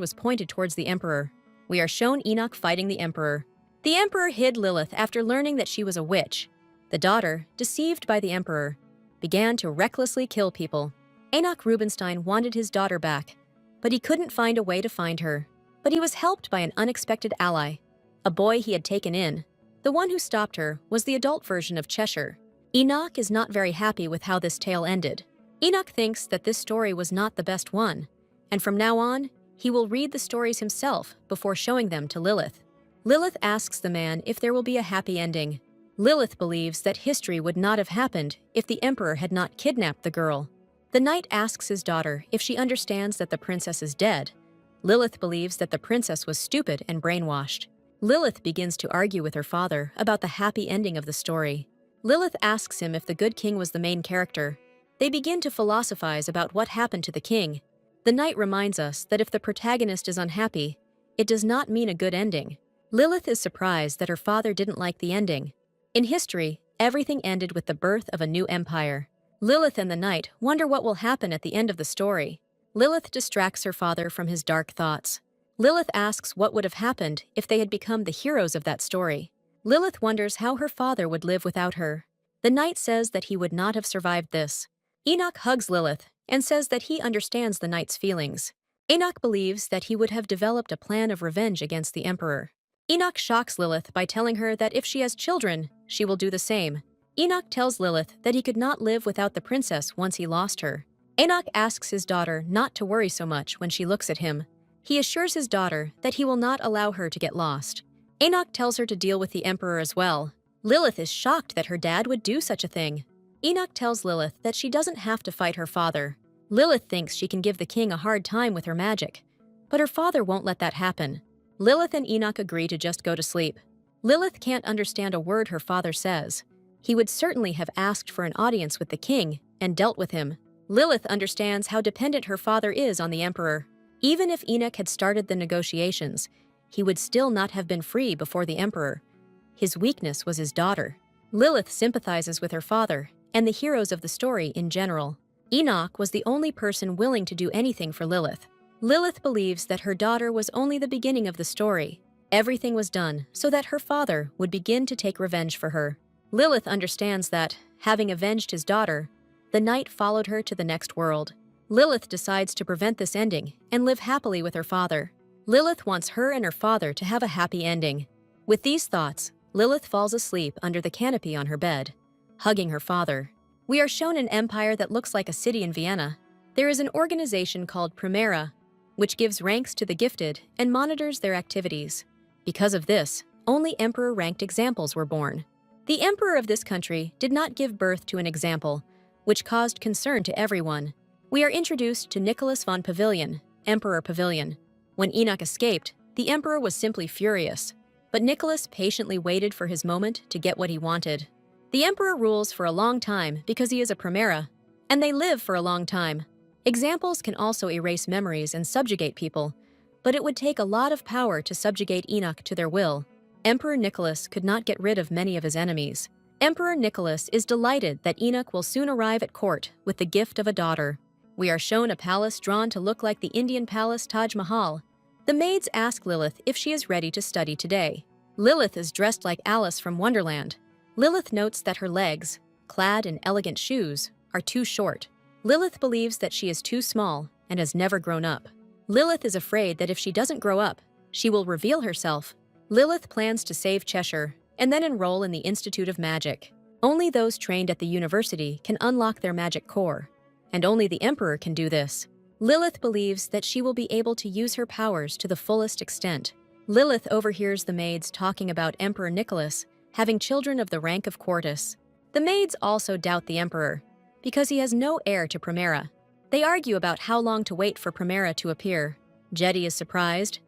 was pointed towards the emperor. We are shown Enoch fighting the emperor. The emperor hid Lilith after learning that she was a witch. The daughter, deceived by the emperor, began to recklessly kill people. Enoch Rubinstein wanted his daughter back, but he couldn't find a way to find her. But he was helped by an unexpected ally, a boy he had taken in. The one who stopped her was the adult version of Cheshire. Enoch is not very happy with how this tale ended. Enoch thinks that this story was not the best one, and from now on, he will read the stories himself before showing them to Lilith. Lilith asks the man if there will be a happy ending. Lilith believes that history would not have happened if the emperor had not kidnapped the girl. The knight asks his daughter if she understands that the princess is dead. Lilith believes that the princess was stupid and brainwashed. Lilith begins to argue with her father about the happy ending of the story. Lilith asks him if the good king was the main character. They begin to philosophize about what happened to the king. The knight reminds us that if the protagonist is unhappy, it does not mean a good ending. Lilith is surprised that her father didn't like the ending. In history, everything ended with the birth of a new empire. Lilith and the knight wonder what will happen at the end of the story. Lilith distracts her father from his dark thoughts. Lilith asks what would have happened if they had become the heroes of that story. Lilith wonders how her father would live without her. The knight says that he would not have survived this. Enoch hugs Lilith and says that he understands the knight's feelings. Enoch believes that he would have developed a plan of revenge against the emperor. Enoch shocks Lilith by telling her that if she has children, she will do the same. Enoch tells Lilith that he could not live without the princess once he lost her. Enoch asks his daughter not to worry so much when she looks at him. He assures his daughter that he will not allow her to get lost. Enoch tells her to deal with the emperor as well. Lilith is shocked that her dad would do such a thing. Enoch tells Lilith that she doesn't have to fight her father. Lilith thinks she can give the king a hard time with her magic, but her father won't let that happen. Lilith and Enoch agree to just go to sleep. Lilith can't understand a word her father says. He would certainly have asked for an audience with the king and dealt with him. Lilith understands how dependent her father is on the emperor. Even if Enoch had started the negotiations, he would still not have been free before the emperor. His weakness was his daughter. Lilith sympathizes with her father and the heroes of the story in general. Enoch was the only person willing to do anything for Lilith. Lilith believes that her daughter was only the beginning of the story. Everything was done so that her father would begin to take revenge for her. Lilith understands that, having avenged his daughter, the night followed her to the next world. Lilith decides to prevent this ending and live happily with her father. Lilith wants her and her father to have a happy ending. With these thoughts, Lilith falls asleep under the canopy on her bed, hugging her father. We are shown an empire that looks like a city in Vienna. There is an organization called Primera, which gives ranks to the gifted and monitors their activities. Because of this, only emperor-ranked examples were born. The emperor of this country did not give birth to an example, which caused concern to everyone. We are introduced to Nicholas von Pavilion, Emperor Pavilion. When Enoch escaped, the emperor was simply furious, but Nicholas patiently waited for his moment to get what he wanted. The emperor rules for a long time because he is a Primera, and they live for a long time. Examples can also erase memories and subjugate people, but it would take a lot of power to subjugate Enoch to their will. Emperor Nicholas could not get rid of many of his enemies. Emperor Nicholas is delighted that Enoch will soon arrive at court with the gift of a daughter. We are shown a palace drawn to look like the Indian palace Taj Mahal. The maids ask Lilith if she is ready to study today. Lilith is dressed like Alice from Wonderland. Lilith notes that her legs, clad in elegant shoes, are too short. Lilith believes that she is too small and has never grown up. Lilith is afraid that if she doesn't grow up, she will reveal herself. Lilith plans to save Cheshire and then enroll in the Institute of Magic. Only those trained at the university can unlock their magic core, and only the Emperor can do this. Lilith believes that she will be able to use her powers to the fullest extent. Lilith overhears the maids talking about Emperor Nicholas having children of the rank of Quartus. The maids also doubt the Emperor, because he has no heir to Primera. They argue about how long to wait for Primera to appear. Jetty is surprised.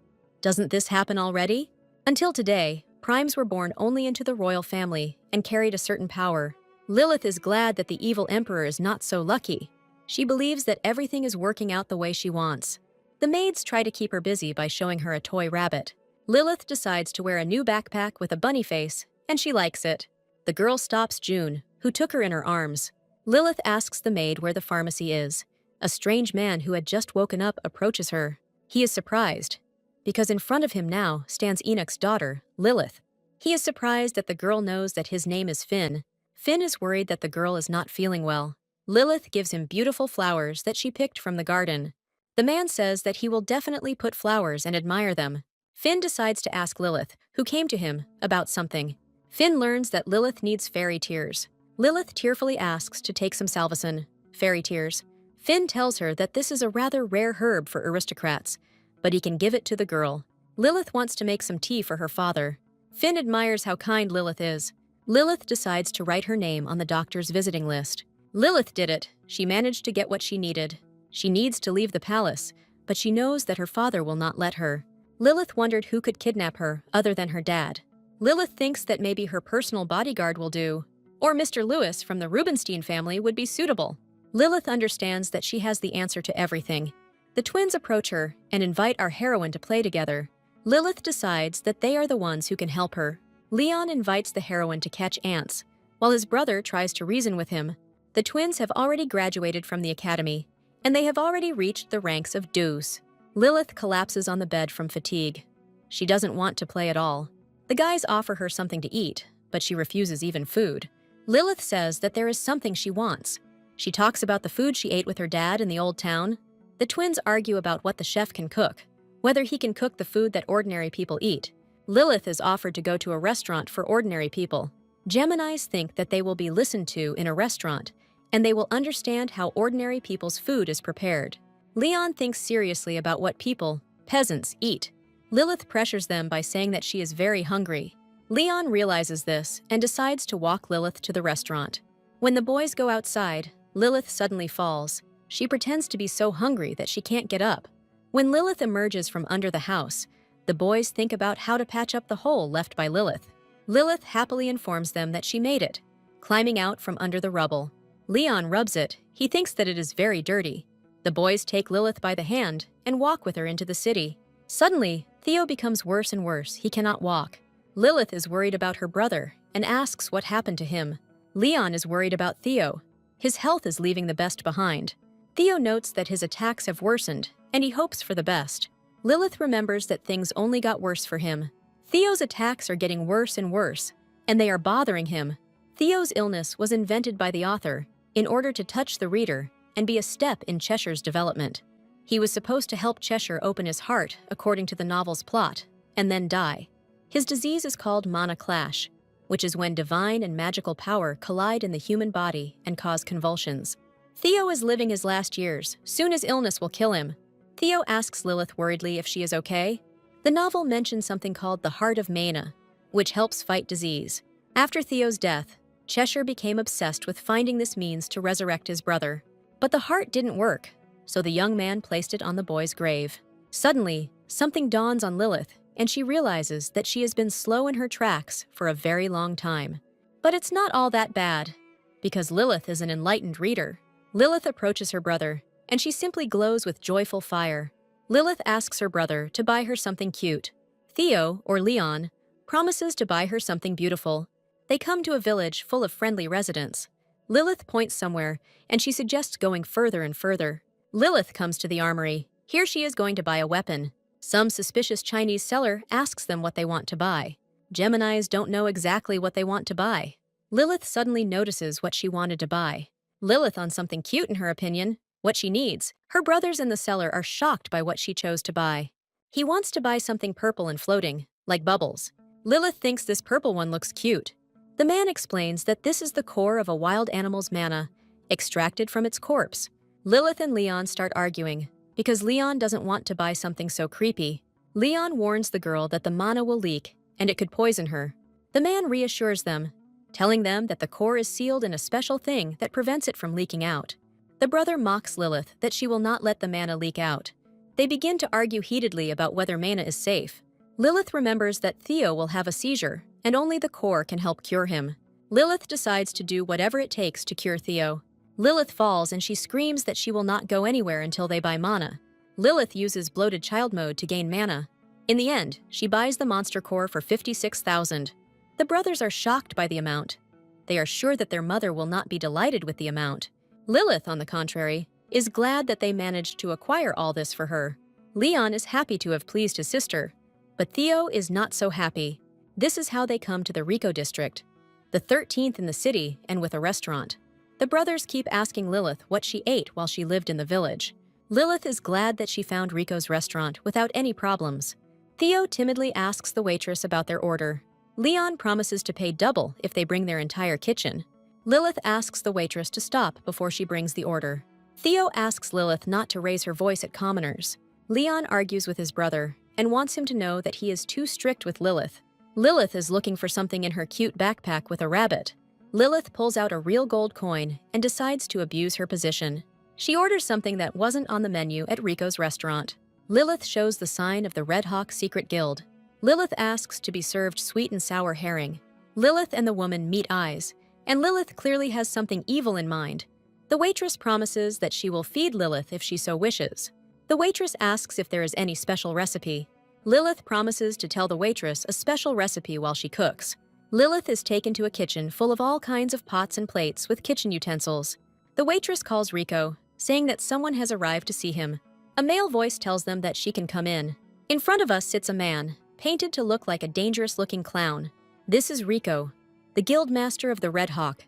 Doesn't this happen already? Until today, primes were born only into the royal family and carried a certain power. Lilith is glad that the evil emperor is not so lucky. She believes that everything is working out the way she wants. The maids try to keep her busy by showing her a toy rabbit. Lilith decides to wear a new backpack with a bunny face, and she likes it. The girl stops June, who took her in her arms. Lilith asks the maid where the pharmacy is. A strange man who had just woken up approaches her. He is surprised, because in front of him now stands Enoch's daughter, Lilith. He is surprised that the girl knows that his name is Finn. Finn is worried that the girl is not feeling well. Lilith gives him beautiful flowers that she picked from the garden. The man says that he will definitely put flowers and admire them. Finn decides to ask Lilith, who came to him, about something. Finn learns that Lilith needs fairy tears. Lilith tearfully asks to take some salvation, fairy tears. Finn tells her that this is a rather rare herb for aristocrats, but he can give it to the girl. Lilith wants to make some tea for her father. Finn admires how kind Lilith is. Lilith decides to write her name on the doctor's visiting list. Lilith did it. She managed to get what she needed. She needs to leave the palace, but she knows that her father will not let her. Lilith wondered who could kidnap her other than her dad. Lilith thinks that maybe her personal bodyguard will do, or Mr. Lewis from the Rubenstein family would be suitable. Lilith understands that she has the answer to everything. The twins approach her and invite our heroine to play together. Lilith decides that they are the ones who can help her. Leon invites the heroine to catch ants, while his brother tries to reason with him. The twins have already graduated from the academy, and they have already reached the ranks of Deuce. Lilith collapses on the bed from fatigue. She doesn't want to play at all. The guys offer her something to eat, but she refuses even food. Lilith says that there is something she wants. She talks about the food she ate with her dad in the old town. The twins argue about what the chef can cook, whether he can cook the food that ordinary people eat. Lilith is offered to go to a restaurant for ordinary people. Geminis think that they will be listened to in a restaurant, and they will understand how ordinary people's food is prepared. Leon thinks seriously about what people, peasants, eat. Lilith pressures them by saying that she is very hungry. Leon realizes this and decides to walk Lilith to the restaurant. When the boys go outside, Lilith suddenly falls. She pretends to be so hungry that she can't get up. When Lilith emerges from under the house, the boys think about how to patch up the hole left by Lilith. Lilith happily informs them that she made it, climbing out from under the rubble. Leon rubs it. He thinks that it is very dirty. The boys take Lilith by the hand and walk with her into the city. Suddenly, Theo becomes worse and worse. He cannot walk. Lilith is worried about her brother and asks what happened to him. Leon is worried about Theo. His health is leaving the best behind. Theo notes that his attacks have worsened, and he hopes for the best. Lilith remembers that things only got worse for him. Theo's attacks are getting worse and worse, and they are bothering him. Theo's illness was invented by the author in order to touch the reader and be a step in Cheshire's development. He was supposed to help Cheshire open his heart according to the novel's plot, and then die. His disease is called mana clash, which is when divine and magical power collide in the human body and cause convulsions. Theo is living his last years. Soon his illness will kill him. Theo asks Lilith worriedly if she is okay. The novel mentions something called the Heart of Mana, which helps fight disease. After Theo's death, Cheshire became obsessed with finding this means to resurrect his brother. But the heart didn't work, so the young man placed it on the boy's grave. Suddenly, something dawns on Lilith, and she realizes that she has been slow in her tracks for a very long time. But it's not all that bad, because Lilith is an enlightened reader. Lilith approaches her brother, and she simply glows with joyful fire. Lilith asks her brother to buy her something cute. Theo, or Leon, promises to buy her something beautiful. They come to a village full of friendly residents. Lilith points somewhere, and she suggests going further and further. Lilith comes to the armory. Here she is going to buy a weapon. Some suspicious Chinese seller asks them what they want to buy. Geminis don't know exactly what they want to buy. Lilith suddenly notices what she wanted to buy. Lilith on something cute in her opinion, what she needs. Her brothers in the seller are shocked by what she chose to buy. He wants to buy something purple and floating, like bubbles. Lilith thinks this purple one looks cute. The man explains that this is the core of a wild animal's mana, extracted from its corpse. Lilith and Leon start arguing, because Leon doesn't want to buy something so creepy. Leon warns the girl that the mana will leak, and it could poison her. The man reassures them, telling them that the core is sealed in a special thing that prevents it from leaking out. The brother mocks Lilith that she will not let the mana leak out. They begin to argue heatedly about whether mana is safe. Lilith remembers that Theo will have a seizure, and only the core can help cure him. Lilith decides to do whatever it takes to cure Theo. Lilith falls and she screams that she will not go anywhere until they buy mana. Lilith uses bloated child mode to gain mana. In the end, she buys the monster core for 56,000. The brothers are shocked by the amount. They are sure that their mother will not be delighted with the amount. Lilith, on the contrary, is glad that they managed to acquire all this for her. Leon is happy to have pleased his sister, but Theo is not so happy. This is how they come to the Rico district, the 13th in the city and with a restaurant. The brothers keep asking Lilith what she ate while she lived in the village. Lilith is glad that she found Rico's restaurant without any problems. Theo timidly asks the waitress about their order. Leon promises to pay double if they bring their entire kitchen. Lilith asks the waitress to stop before she brings the order. Theo asks Lilith not to raise her voice at commoners. Leon argues with his brother and wants him to know that he is too strict with Lilith. Lilith is looking for something in her cute backpack with a rabbit. Lilith pulls out a real gold coin and decides to abuse her position. She orders something that wasn't on the menu at Rico's restaurant. Lilith shows the sign of the Red Hawk Secret Guild. Lilith asks to be served sweet and sour herring. Lilith and the woman meet eyes, and Lilith clearly has something evil in mind. The waitress promises that she will feed Lilith if she so wishes. The waitress asks if there is any special recipe. Lilith promises to tell the waitress a special recipe while she cooks. Lilith is taken to a kitchen full of all kinds of pots and plates with kitchen utensils. The waitress calls Rico, saying that someone has arrived to see him. A male voice tells them that she can come in. In front of us sits a man, painted to look like a dangerous-looking clown. This is Rico, the guild master of the Red Hawk,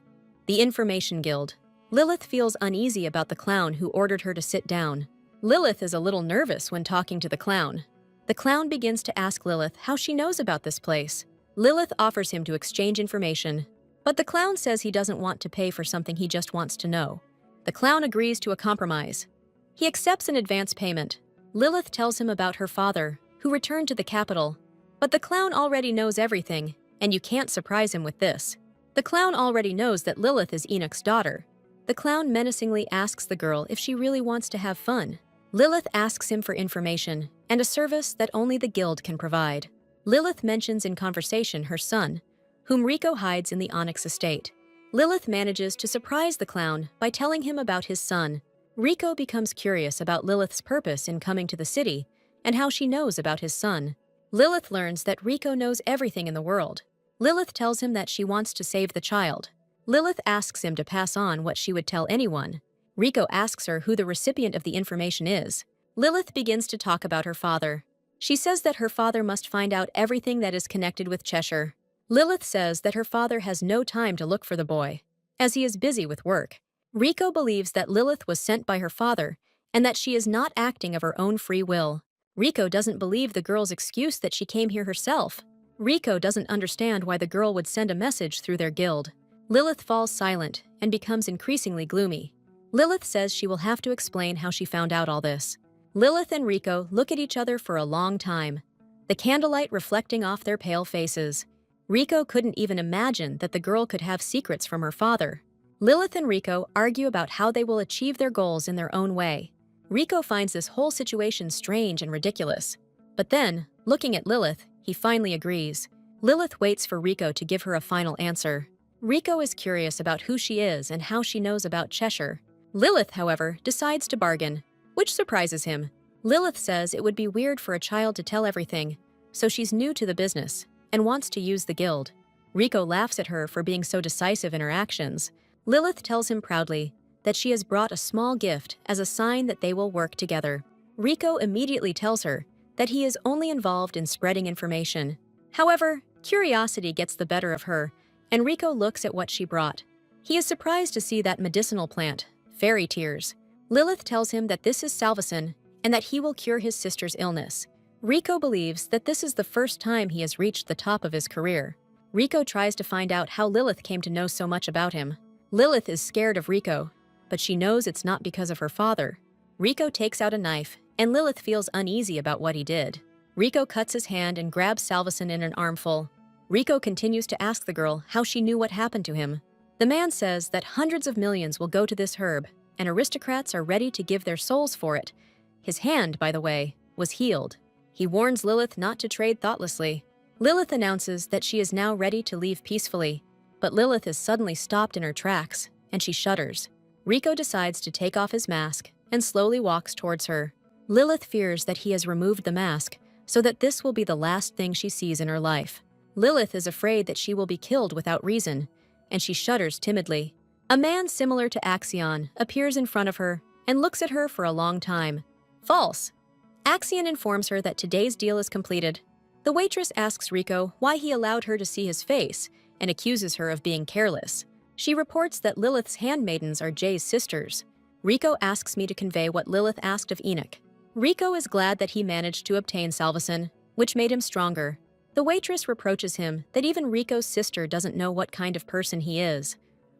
the Information Guild. Lilith feels uneasy about the clown who ordered her to sit down. Lilith is a little nervous when talking to the clown. The clown begins to ask Lilith how she knows about this place. Lilith offers him to exchange information, but the clown says he doesn't want to pay for something, he just wants to know. The clown agrees to a compromise. He accepts an advance payment. Lilith tells him about her father, who returned to the capital. But the clown already knows everything, and you can't surprise him with this. The clown already knows that Lilith is Enoch's daughter. The clown menacingly asks the girl if she really wants to have fun. Lilith asks him for information and a service that only the guild can provide. Lilith mentions in conversation her son, whom Rico hides in the Onyx estate. Lilith manages to surprise the clown by telling him about his son. Rico becomes curious about Lilith's purpose in coming to the city and how she knows about his son. Lilith learns that Rico knows everything in the world. Lilith tells him that she wants to save the child. Lilith asks him to pass on what she would tell anyone. Rico asks her who the recipient of the information is. Lilith begins to talk about her father. She says that her father must find out everything that is connected with Cheshire. Lilith says that her father has no time to look for the boy, as he is busy with work. Rico believes that Lilith was sent by her father and that she is not acting of her own free will. Rico doesn't believe the girl's excuse that she came here herself. Rico doesn't understand why the girl would send a message through their guild. Lilith falls silent and becomes increasingly gloomy. Lilith says she will have to explain how she found out all this. Lilith and Rico look at each other for a long time, the candlelight reflecting off their pale faces. Rico couldn't even imagine that the girl could have secrets from her father. Lilith and Rico argue about how they will achieve their goals in their own way. Rico finds this whole situation strange and ridiculous. But then, looking at Lilith, he finally agrees. Lilith waits for Rico to give her a final answer. Rico is curious about who she is and how she knows about Cheshire. Lilith, however, decides to bargain, which surprises him. Lilith says it would be weird for a child to tell everything, so she's new to the business and wants to use the guild. Rico laughs at her for being so decisive in her actions. Lilith tells him proudly that she has brought a small gift as a sign that they will work together. Rico immediately tells her that he is only involved in spreading information. However, curiosity gets the better of her, and Rico looks at what she brought. He is surprised to see that medicinal plant, fairy tears. Lilith tells him that this is salvacin and that he will cure his sister's illness. Rico believes that this is the first time he has reached the top of his career. Rico tries to find out how Lilith came to know so much about him. Lilith is scared of Rico, but she knows it's not because of her father. Rico takes out a knife, and Lilith feels uneasy about what he did. Rico cuts his hand and grabs salvacin in an armful. Rico continues to ask the girl how she knew what happened to him. The man says that hundreds of millions will go to this herb, and aristocrats are ready to give their souls for it. His hand, by the way, was healed. He warns Lilith not to trade thoughtlessly. Lilith announces that she is now ready to leave peacefully, but Lilith is suddenly stopped in her tracks, and she shudders. Rico decides to take off his mask and slowly walks towards her. Lilith fears that he has removed the mask so that this will be the last thing she sees in her life. Lilith is afraid that she will be killed without reason, and she shudders timidly. A man similar to Axion appears in front of her and looks at her for a long time. False. Axion informs her that today's deal is completed. The waitress asks Rico why he allowed her to see his face and accuses her of being careless. She reports that Lilith's handmaidens are Jay's sisters. Rico asks me to convey what Lilith asked of Enoch. Rico is glad that he managed to obtain salvacin, which made him stronger. The waitress reproaches him that even Rico's sister doesn't know what kind of person he is.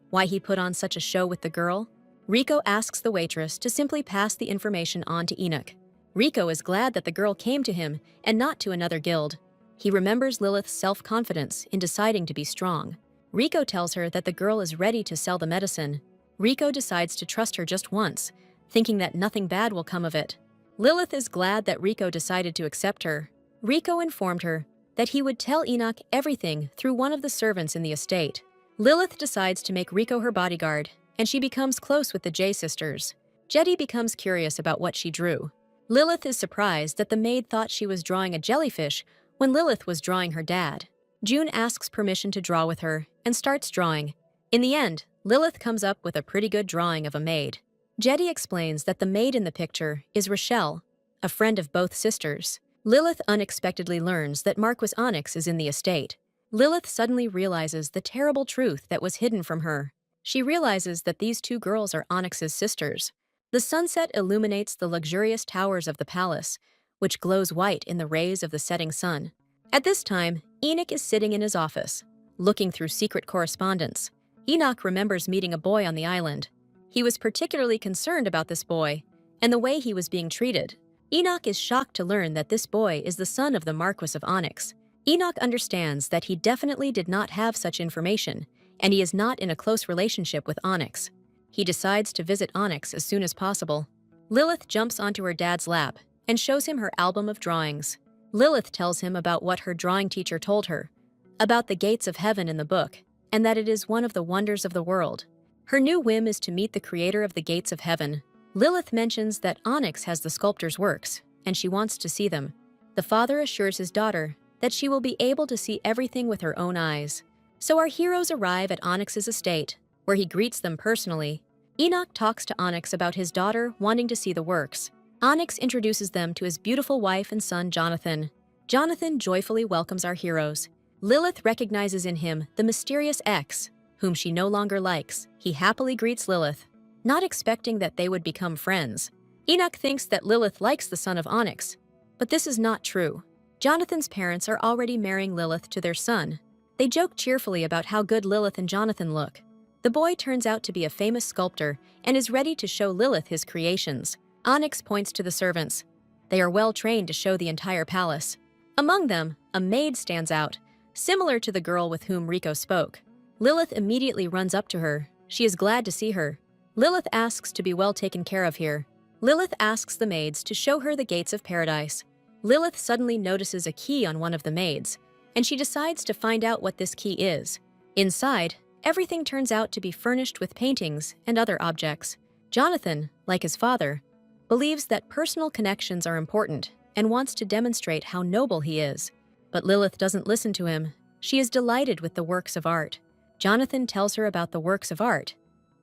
Why he put on such a show with the girl? Rico asks the waitress to simply pass the information on to Enoch. Rico is glad that the girl came to him and not to another guild. He remembers Lilith's self-confidence in deciding to be strong. Rico tells her that the girl is ready to sell the medicine. Rico decides to trust her just once, thinking that nothing bad will come of it. Lilith is glad that Rico decided to accept her. Rico informed her that he would tell Enoch everything through one of the servants in the estate. Lilith decides to make Rico her bodyguard, and she becomes close with the Jay sisters. Jetty becomes curious about what she drew. Lilith is surprised that the maid thought she was drawing a jellyfish when Lilith was drawing her dad. June asks permission to draw with her and starts drawing. In the end, Lilith comes up with a pretty good drawing of a maid. Jetty explains that the maid in the picture is Rochelle, a friend of both sisters. Lilith unexpectedly learns that Marquis Onyx is in the estate. Lilith suddenly realizes the terrible truth that was hidden from her. She realizes that these two girls are Onyx's sisters. The sunset illuminates the luxurious towers of the palace, which glows white in the rays of the setting sun. At this time, Enoch is sitting in his office, looking through secret correspondence. Enoch remembers meeting a boy on the island. He was particularly concerned about this boy and the way he was being treated. Enoch is shocked to learn that this boy is the son of the Marquis of Onyx. Enoch understands that he definitely did not have such information, and he is not in a close relationship with Onyx. He decides to visit Onyx as soon as possible. Lilith jumps onto her dad's lap and shows him her album of drawings. Lilith tells him about what her drawing teacher told her, about the gates of heaven in the book, and that it is one of the wonders of the world. Her new whim is to meet the creator of the gates of heaven. Lilith mentions that Onyx has the sculptor's works, and she wants to see them. The father assures his daughter that she will be able to see everything with her own eyes. So our heroes arrive at Onyx's estate, where he greets them personally. Enoch talks to Onyx about his daughter wanting to see the works. Onyx introduces them to his beautiful wife and son, Jonathan. Jonathan joyfully welcomes our heroes. Lilith recognizes in him the mysterious ex, whom she no longer likes. He happily greets Lilith, not expecting that they would become friends. Enoch thinks that Lilith likes the son of Onyx, but this is not true. Jonathan's parents are already marrying Lilith to their son. They joke cheerfully about how good Lilith and Jonathan look. The boy turns out to be a famous sculptor and is ready to show Lilith his creations. Onyx points to the servants. They are well trained to show the entire palace. Among them, a maid stands out, similar to the girl with whom Rico spoke. Lilith immediately runs up to her. She is glad to see her. Lilith asks to be well taken care of here. Lilith asks the maids to show her the gates of paradise. Lilith suddenly notices a key on one of the maids, and she decides to find out what this key is. Inside, everything turns out to be furnished with paintings and other objects. Jonathan, like his father, believes that personal connections are important and wants to demonstrate how noble he is. But Lilith doesn't listen to him. She is delighted with the works of art. Jonathan tells her about the works of art,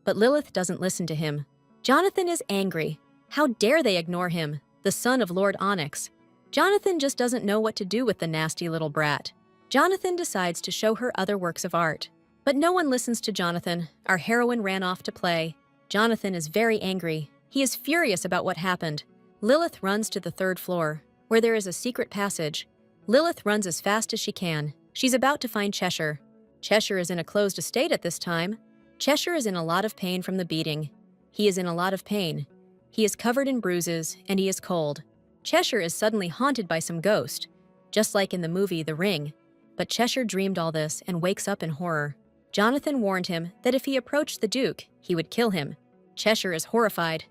but Lilith doesn't listen to him. Jonathan is angry. How dare they ignore him, the son of Lord Onyx? Jonathan just doesn't know what to do with the nasty little brat. Jonathan decides to show her other works of art. But no one listens to Jonathan. Our heroine ran off to play. Jonathan is very angry. He is furious about what happened. Lilith runs to the 3rd floor, where there is a secret passage. Lilith runs as fast as she can. She's about to find Cheshire. Cheshire is in a closed estate at this time. Cheshire is in a lot of pain from the beating. He is in a lot of pain. He is covered in bruises, and he is cold. Cheshire is suddenly haunted by some ghost, just like in the movie The Ring. But Cheshire dreamed all this and wakes up in horror. Jonathan warned him that if he approached the Duke, he would kill him. Cheshire is horrified.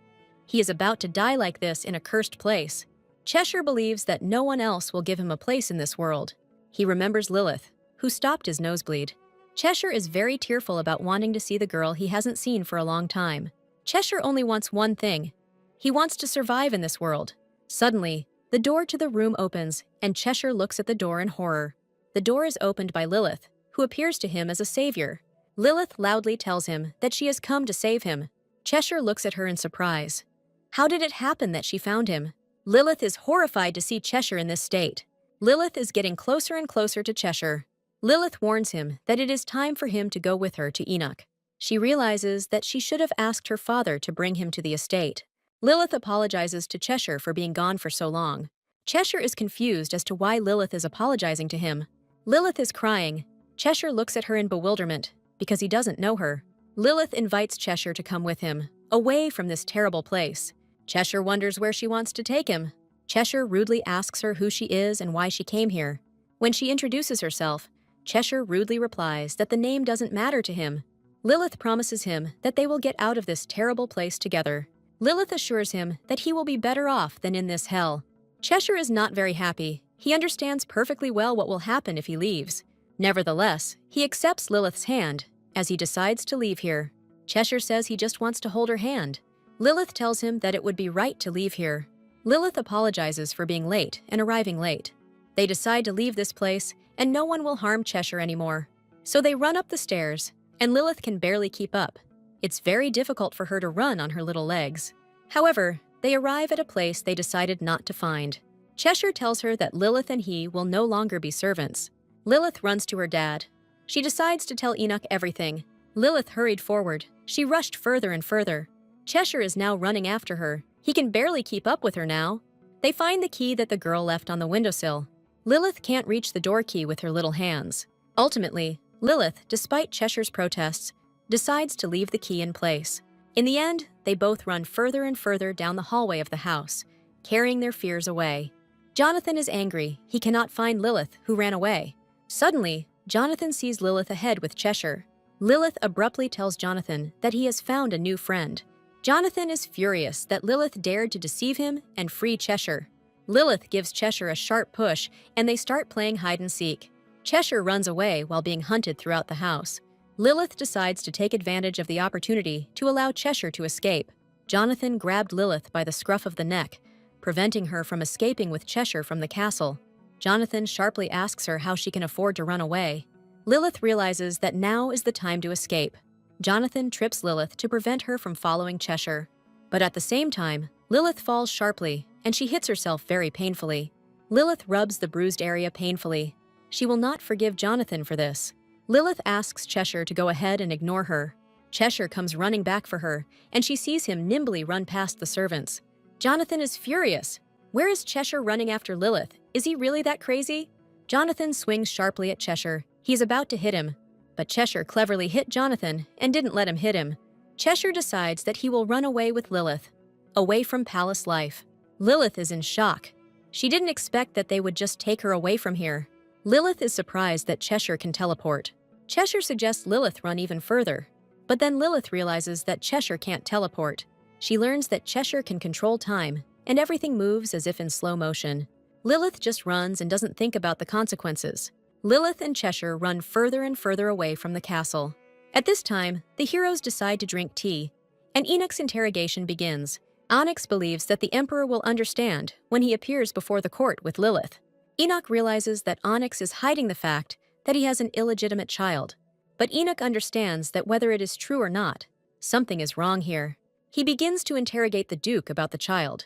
He is about to die like this in a cursed place. Cheshire believes that no one else will give him a place in this world. He remembers Lilith, who stopped his nosebleed. Cheshire is very tearful about wanting to see the girl he hasn't seen for a long time. Cheshire only wants one thing. He wants to survive in this world. Suddenly, the door to the room opens, and Cheshire looks at the door in horror. The door is opened by Lilith, who appears to him as a savior. Lilith loudly tells him that she has come to save him. Cheshire looks at her in surprise. How did it happen that she found him? Lilith is horrified to see Cheshire in this state. Lilith is getting closer and closer to Cheshire. Lilith warns him that it is time for him to go with her to Enoch. She realizes that she should have asked her father to bring him to the estate. Lilith apologizes to Cheshire for being gone for so long. Cheshire is confused as to why Lilith is apologizing to him. Lilith is crying. Cheshire looks at her in bewilderment because he doesn't know her. Lilith invites Cheshire to come with him, away from this terrible place. Cheshire wonders where she wants to take him. Cheshire rudely asks her who she is and why she came here. When she introduces herself, Cheshire rudely replies that the name doesn't matter to him. Lilith promises him that they will get out of this terrible place together. Lilith assures him that he will be better off than in this hell. Cheshire is not very happy. He understands perfectly well what will happen if he leaves. Nevertheless, he accepts Lilith's hand as he decides to leave here. Cheshire says he just wants to hold her hand. Lilith tells him that it would be right to leave here. Lilith apologizes for being late and arriving late. They decide to leave this place, and no one will harm Cheshire anymore. So they run up the stairs, and Lilith can barely keep up. It's very difficult for her to run on her little legs. However, they arrive at a place they decided not to find. Cheshire tells her that Lilith and he will no longer be servants. Lilith runs to her dad. She decides to tell Enoch everything. Lilith hurried forward. She rushed further and further. Cheshire is now running after her. He can barely keep up with her now. They find the key that the girl left on the windowsill. Lilith can't reach the door key with her little hands. Ultimately, Lilith, despite Cheshire's protests, decides to leave the key in place. In the end, they both run further and further down the hallway of the house, carrying their fears away. Jonathan is angry. He cannot find Lilith, who ran away. Suddenly, Jonathan sees Lilith ahead with Cheshire. Lilith abruptly tells Jonathan that he has found a new friend. Jonathan is furious that Lilith dared to deceive him and free Cheshire. Lilith gives Cheshire a sharp push, and they start playing hide-and-seek. Cheshire runs away while being hunted throughout the house. Lilith decides to take advantage of the opportunity to allow Cheshire to escape. Jonathan grabbed Lilith by the scruff of the neck, preventing her from escaping with Cheshire from the castle. Jonathan sharply asks her how she can afford to run away. Lilith realizes that now is the time to escape. Jonathan trips Lilith to prevent her from following Cheshire. But at the same time, Lilith falls sharply, and she hits herself very painfully. Lilith rubs the bruised area painfully. She will not forgive Jonathan for this. Lilith asks Cheshire to go ahead and ignore her. Cheshire comes running back for her, and she sees him nimbly run past the servants. Jonathan is furious. Where is Cheshire running after Lilith? Is he really that crazy? Jonathan swings sharply at Cheshire. He is about to hit him, but Cheshire cleverly hit Jonathan and didn't let him hit him. Cheshire decides that he will run away with Lilith, away from palace life. Lilith is in shock. She didn't expect that they would just take her away from here. Lilith is surprised that Cheshire can teleport. Cheshire suggests Lilith run even further, but then Lilith realizes that Cheshire can't teleport. She learns that Cheshire can control time, and everything moves as if in slow motion. Lilith just runs and doesn't think about the consequences. Lilith and Cheshire run further and further away from the castle. At this time, the heroes decide to drink tea, and Enoch's interrogation begins. Onyx believes that the Emperor will understand when he appears before the court with Lilith. Enoch realizes that Onyx is hiding the fact that he has an illegitimate child. But Enoch understands that whether it is true or not, something is wrong here. He begins to interrogate the Duke about the child,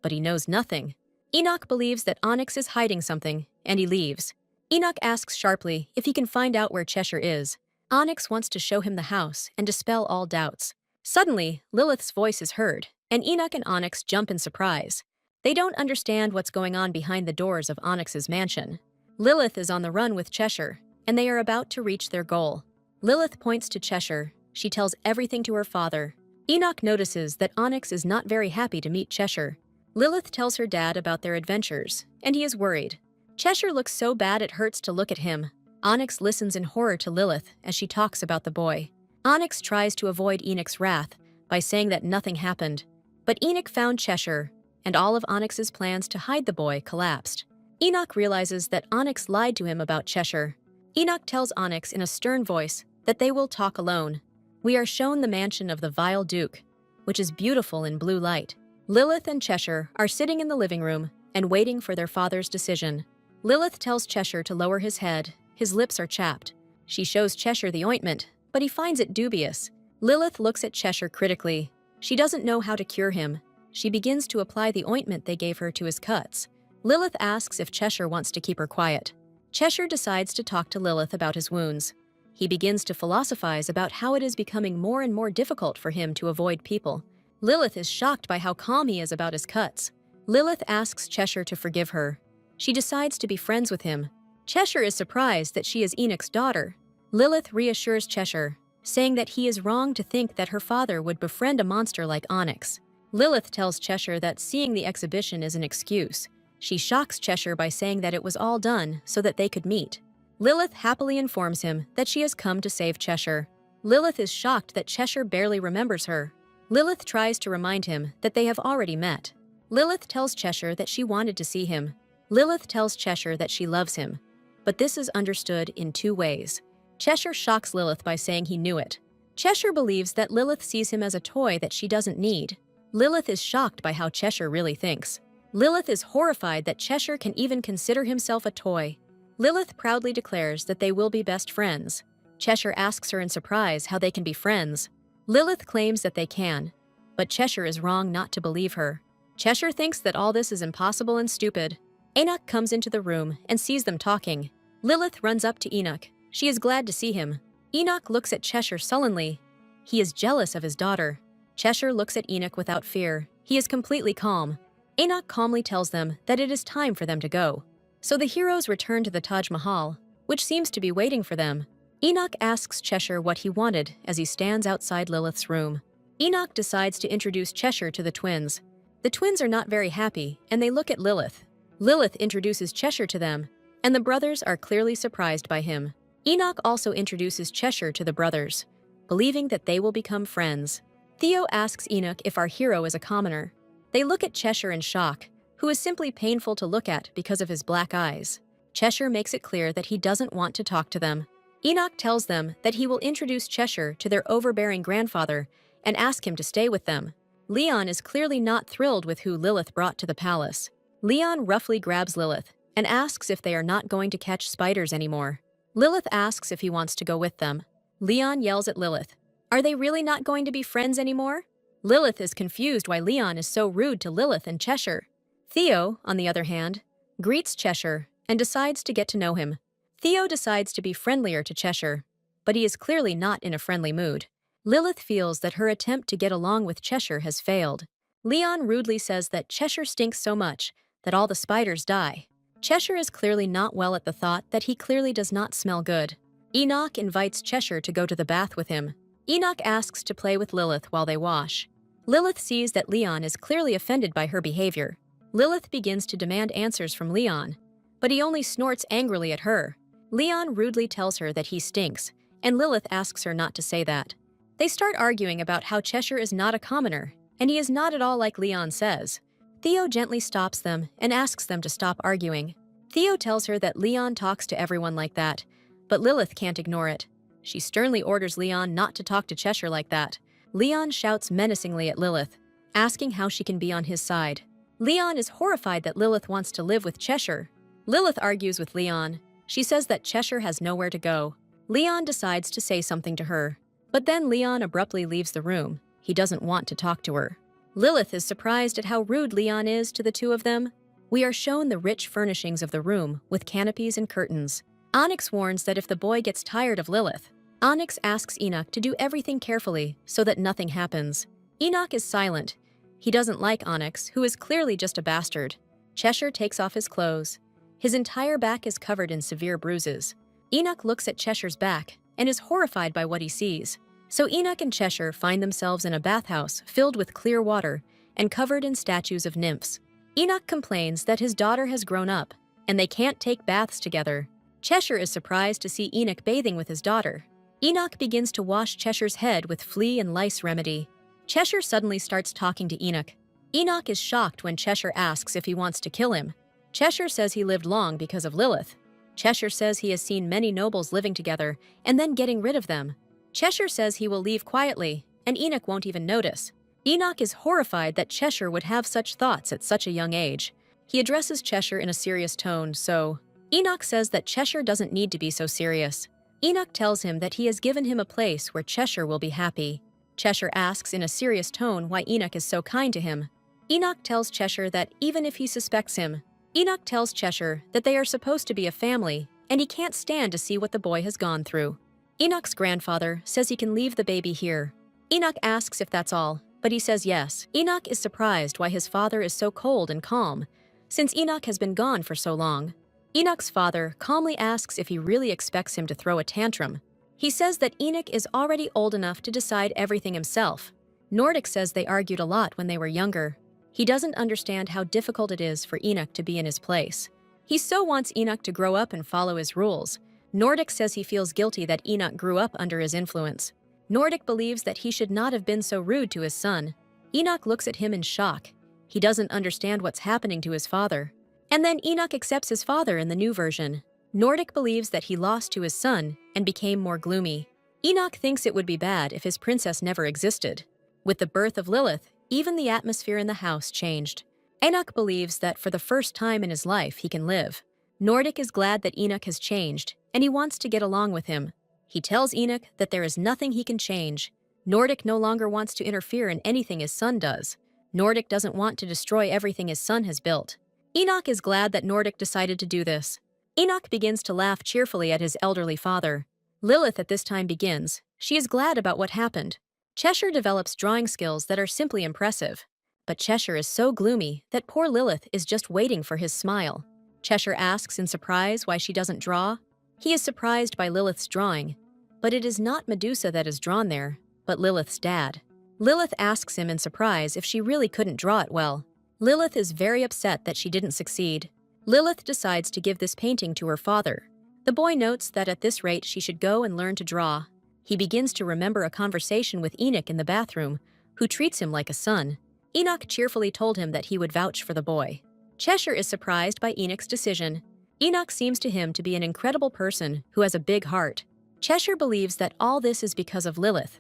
but he knows nothing. Enoch believes that Onyx is hiding something, and he leaves. Enoch asks sharply if he can find out where Cheshire is. Onyx wants to show him the house and dispel all doubts. Suddenly, Lilith's voice is heard, and Enoch and Onyx jump in surprise. They don't understand what's going on behind the doors of Onyx's mansion. Lilith is on the run with Cheshire, and they are about to reach their goal. Lilith points to Cheshire. She tells everything to her father. Enoch notices that Onyx is not very happy to meet Cheshire. Lilith tells her dad about their adventures, and he is worried. Cheshire looks so bad it hurts to look at him. Onyx listens in horror to Lilith as she talks about the boy. Onyx tries to avoid Enoch's wrath by saying that nothing happened. But Enoch found Cheshire, and all of Onyx's plans to hide the boy collapsed. Enoch realizes that Onyx lied to him about Cheshire. Enoch tells Onyx in a stern voice that they will talk alone. We are shown the mansion of the vile Duke, which is beautiful in blue light. Lilith and Cheshire are sitting in the living room and waiting for their father's decision. Lilith tells Cheshire to lower his head. His lips are chapped. She shows Cheshire the ointment, but he finds it dubious. Lilith looks at Cheshire critically. She doesn't know how to cure him. She begins to apply the ointment they gave her to his cuts. Lilith asks if Cheshire wants to keep her quiet. Cheshire decides to talk to Lilith about his wounds. He begins to philosophize about how it is becoming more and more difficult for him to avoid people. Lilith is shocked by how calm he is about his cuts. Lilith asks Cheshire to forgive her. She decides to be friends with him. Cheshire is surprised that she is Enoch's daughter. Lilith reassures Cheshire, saying that he is wrong to think that her father would befriend a monster like Onyx. Lilith tells Cheshire that seeing the exhibition is an excuse. She shocks Cheshire by saying that it was all done so that they could meet. Lilith happily informs him that she has come to save Cheshire. Lilith is shocked that Cheshire barely remembers her. Lilith tries to remind him that they have already met. Lilith tells Cheshire that she wanted to see him. Lilith tells Cheshire that she loves him. But this is understood in two ways. Cheshire shocks Lilith by saying he knew it. Cheshire believes that Lilith sees him as a toy that she doesn't need. Lilith is shocked by how Cheshire really thinks. Lilith is horrified that Cheshire can even consider himself a toy. Lilith proudly declares that they will be best friends. Cheshire asks her in surprise how they can be friends. Lilith claims that they can, but Cheshire is wrong not to believe her. Cheshire thinks that all this is impossible and stupid. Enoch comes into the room and sees them talking. Lilith runs up to Enoch. She is glad to see him. Enoch looks at Cheshire sullenly. He is jealous of his daughter. Cheshire looks at Enoch without fear. He is completely calm. Enoch calmly tells them that it is time for them to go. So the heroes return to the Taj Mahal, which seems to be waiting for them. Enoch asks Cheshire what he wanted as he stands outside Lilith's room. Enoch decides to introduce Cheshire to the twins. The twins are not very happy, and they look at Lilith. Lilith introduces Cheshire to them, and the brothers are clearly surprised by him. Enoch also introduces Cheshire to the brothers, believing that they will become friends. Theo asks Enoch if our hero is a commoner. They look at Cheshire in shock, who is simply painful to look at because of his black eyes. Cheshire makes it clear that he doesn't want to talk to them. Enoch tells them that he will introduce Cheshire to their overbearing grandfather and ask him to stay with them. Leon is clearly not thrilled with who Lilith brought to the palace. Leon roughly grabs Lilith and asks if they are not going to catch spiders anymore. Lilith asks if he wants to go with them. Leon yells at Lilith, "Are they really not going to be friends anymore?" Lilith is confused why Leon is so rude to Lilith and Cheshire. Theo, on the other hand, greets Cheshire and decides to get to know him. Theo decides to be friendlier to Cheshire, but he is clearly not in a friendly mood. Lilith feels that her attempt to get along with Cheshire has failed. Leon rudely says that Cheshire stinks so much that all the spiders die. Cheshire is clearly not well at the thought that he clearly does not smell good. Enoch invites Cheshire to go to the bath with him. Enoch asks to play with Lilith while they wash. Lilith sees that Leon is clearly offended by her behavior. Lilith begins to demand answers from Leon, but he only snorts angrily at her. Leon rudely tells her that he stinks, and Lilith asks her not to say that. They start arguing about how Cheshire is not a commoner, and he is not at all like Leon says. Theo gently stops them and asks them to stop arguing. Theo tells her that Leon talks to everyone like that, but Lilith can't ignore it. She sternly orders Leon not to talk to Cheshire like that. Leon shouts menacingly at Lilith, asking how she can be on his side. Leon is horrified that Lilith wants to live with Cheshire. Lilith argues with Leon. She says that Cheshire has nowhere to go. Leon decides to say something to her, but then Leon abruptly leaves the room. He doesn't want to talk to her. Lilith is surprised at how rude Leon is to the two of them. We are shown the rich furnishings of the room with canopies and curtains. Onyx warns that if the boy gets tired of Lilith, Onyx asks Enoch to do everything carefully so that nothing happens. Enoch is silent. He doesn't like Onyx, who is clearly just a bastard. Cheshire takes off his clothes. His entire back is covered in severe bruises. Enoch looks at Cheshire's back and is horrified by what he sees. So Enoch and Cheshire find themselves in a bathhouse filled with clear water and covered in statues of nymphs. Enoch complains that his daughter has grown up and they can't take baths together. Cheshire is surprised to see Enoch bathing with his daughter. Enoch begins to wash Cheshire's head with flea and lice remedy. Cheshire suddenly starts talking to Enoch. Enoch is shocked when Cheshire asks if he wants to kill him. Cheshire says he lived long because of Lilith. Cheshire says he has seen many nobles living together and then getting rid of them. Cheshire says he will leave quietly, and Enoch won't even notice. Enoch is horrified that Cheshire would have such thoughts at such a young age. He addresses Cheshire in a serious tone, so Enoch says that Cheshire doesn't need to be so serious. Enoch tells him that he has given him a place where Cheshire will be happy. Cheshire asks in a serious tone why Enoch is so kind to him. Enoch tells Cheshire that even if he suspects him, Enoch tells Cheshire that they are supposed to be a family, and he can't stand to see what the boy has gone through. Enoch's grandfather says he can leave the baby here. Enoch asks if that's all, but he says yes. Enoch is surprised why his father is so cold and calm, since Enoch has been gone for so long. Enoch's father calmly asks if he really expects him to throw a tantrum. He says that Enoch is already old enough to decide everything himself. Nordic says they argued a lot when they were younger. He doesn't understand how difficult it is for Enoch to be in his place. He so wants Enoch to grow up and follow his rules. Nordic says he feels guilty that Enoch grew up under his influence. Nordic believes that he should not have been so rude to his son. Enoch looks at him in shock. He doesn't understand what's happening to his father. And then Enoch accepts his father in the new version. Nordic believes that he lost to his son and became more gloomy. Enoch thinks it would be bad if his princess never existed. With the birth of Lilith, even the atmosphere in the house changed. Enoch believes that for the first time in his life he can live. Nordic is glad that Enoch has changed, and he wants to get along with him. He tells Enoch that there is nothing he can change. Nordic no longer wants to interfere in anything his son does. Nordic doesn't want to destroy everything his son has built. Enoch is glad that Nordic decided to do this. Enoch begins to laugh cheerfully at his elderly father. Lilith at this time begins. She is glad about what happened. Cheshire develops drawing skills that are simply impressive. but Cheshire is so gloomy that poor Lilith is just waiting for his smile. Cheshire asks in surprise why she doesn't draw. He is surprised by Lilith's drawing, but it is not Medusa that is drawn there, but Lilith's dad. Lilith asks him in surprise if she really couldn't draw it well. Lilith is very upset that she didn't succeed. Lilith decides to give this painting to her father. The boy notes that at this rate she should go and learn to draw. He begins to remember a conversation with Enoch in the bathroom, who treats him like a son. Enoch cheerfully told him that he would vouch for the boy. Cheshire is surprised by Enoch's decision. Enoch seems to him to be an incredible person who has a big heart. Cheshire believes that all this is because of Lilith,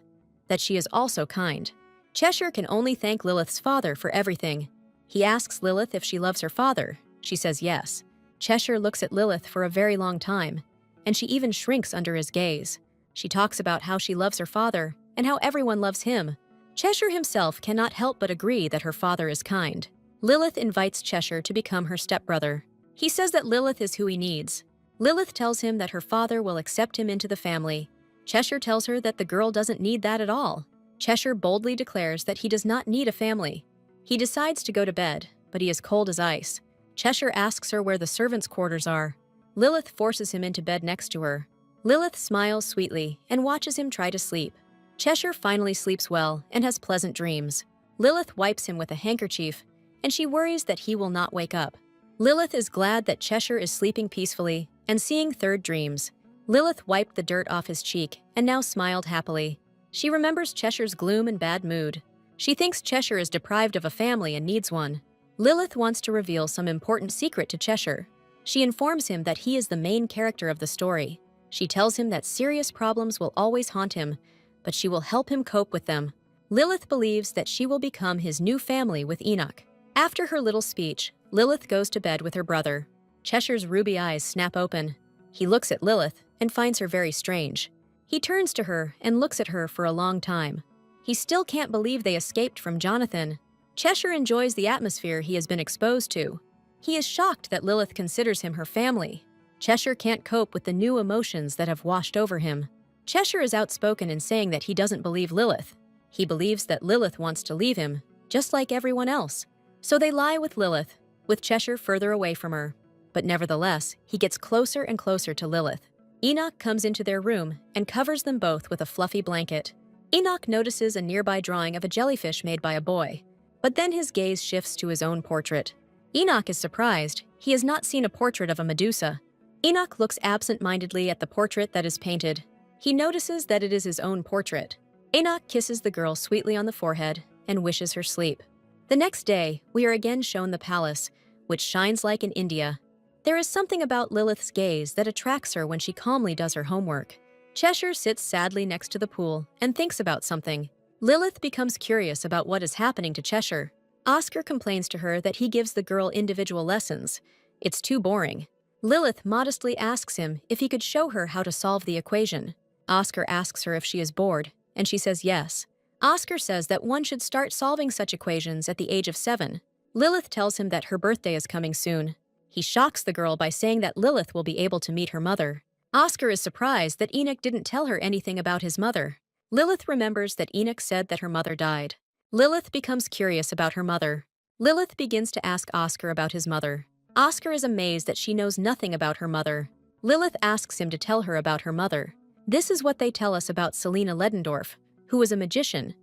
that she is also kind. Cheshire can only thank Lilith's father for everything. He asks Lilith if she loves her father. She says yes. Cheshire looks at Lilith for a very long time, and she even shrinks under his gaze. She talks about how she loves her father and how everyone loves him. Cheshire himself cannot help but agree that her father is kind. Lilith invites Cheshire to become her stepbrother. He says that Lilith is who he needs. Lilith tells him that her father will accept him into the family. Cheshire tells her that the girl doesn't need that at all. Cheshire boldly declares that he does not need a family. He decides to go to bed, but he is cold as ice. Cheshire asks her where the servants' quarters are. Lilith forces him into bed next to her. Lilith smiles sweetly and watches him try to sleep. Cheshire finally sleeps well and has pleasant dreams. Lilith wipes him with a handkerchief, and she worries that he will not wake up. Lilith is glad that Cheshire is sleeping peacefully and seeing third dreams. Lilith wiped the dirt off his cheek and now smiled happily. She remembers Cheshire's gloom and bad mood. She thinks Cheshire is deprived of a family and needs one. Lilith wants to reveal some important secret to Cheshire. She informs him that he is the main character of the story. She tells him that serious problems will always haunt him, but she will help him cope with them. Lilith believes that she will become his new family with Enoch. After her little speech, Lilith goes to bed with her brother. Cheshire's ruby eyes snap open. He looks at Lilith and finds her very strange. He turns to her and looks at her for a long time. He still can't believe they escaped from Jonathan. Cheshire enjoys the atmosphere he has been exposed to. He is shocked that Lilith considers him her family. Cheshire can't cope with the new emotions that have washed over him. Cheshire is outspoken in saying that he doesn't believe Lilith. He believes that Lilith wants to leave him, just like everyone else. So they lie with Lilith, with Cheshire further away from her. But nevertheless, he gets closer and closer to Lilith. Enoch comes into their room and covers them both with a fluffy blanket. Enoch notices a nearby drawing of a jellyfish made by a boy, but then his gaze shifts to his own portrait. Enoch is surprised. He has not seen a portrait of a Medusa. Enoch looks absent-mindedly at the portrait that is painted. He notices that it is his own portrait. Enoch kisses the girl sweetly on the forehead and wishes her sleep. The next day, we are again shown the palace, which shines like in India. There is something about Lilith's gaze that attracts her when she calmly does her homework. Cheshire sits sadly next to the pool and thinks about something. Lilith becomes curious about what is happening to Cheshire. Oscar complains to her that he gives the girl individual lessons. It's too boring. Lilith modestly asks him if he could show her how to solve the equation. Oscar asks her if she is bored, and she says yes. Oscar says that one should start solving such equations at the age of 7. Lilith tells him that her birthday is coming soon. He shocks the girl by saying that Lilith will be able to meet her mother. Oscar is surprised that Enoch didn't tell her anything about his mother. Lilith remembers that Enoch said that her mother died. Lilith becomes curious about her mother. Lilith begins to ask Oscar about his mother. Oscar is amazed that she knows nothing about her mother. Lilith asks him to tell her about her mother. This is what they tell us about Selina Ledendorf, who was a magician,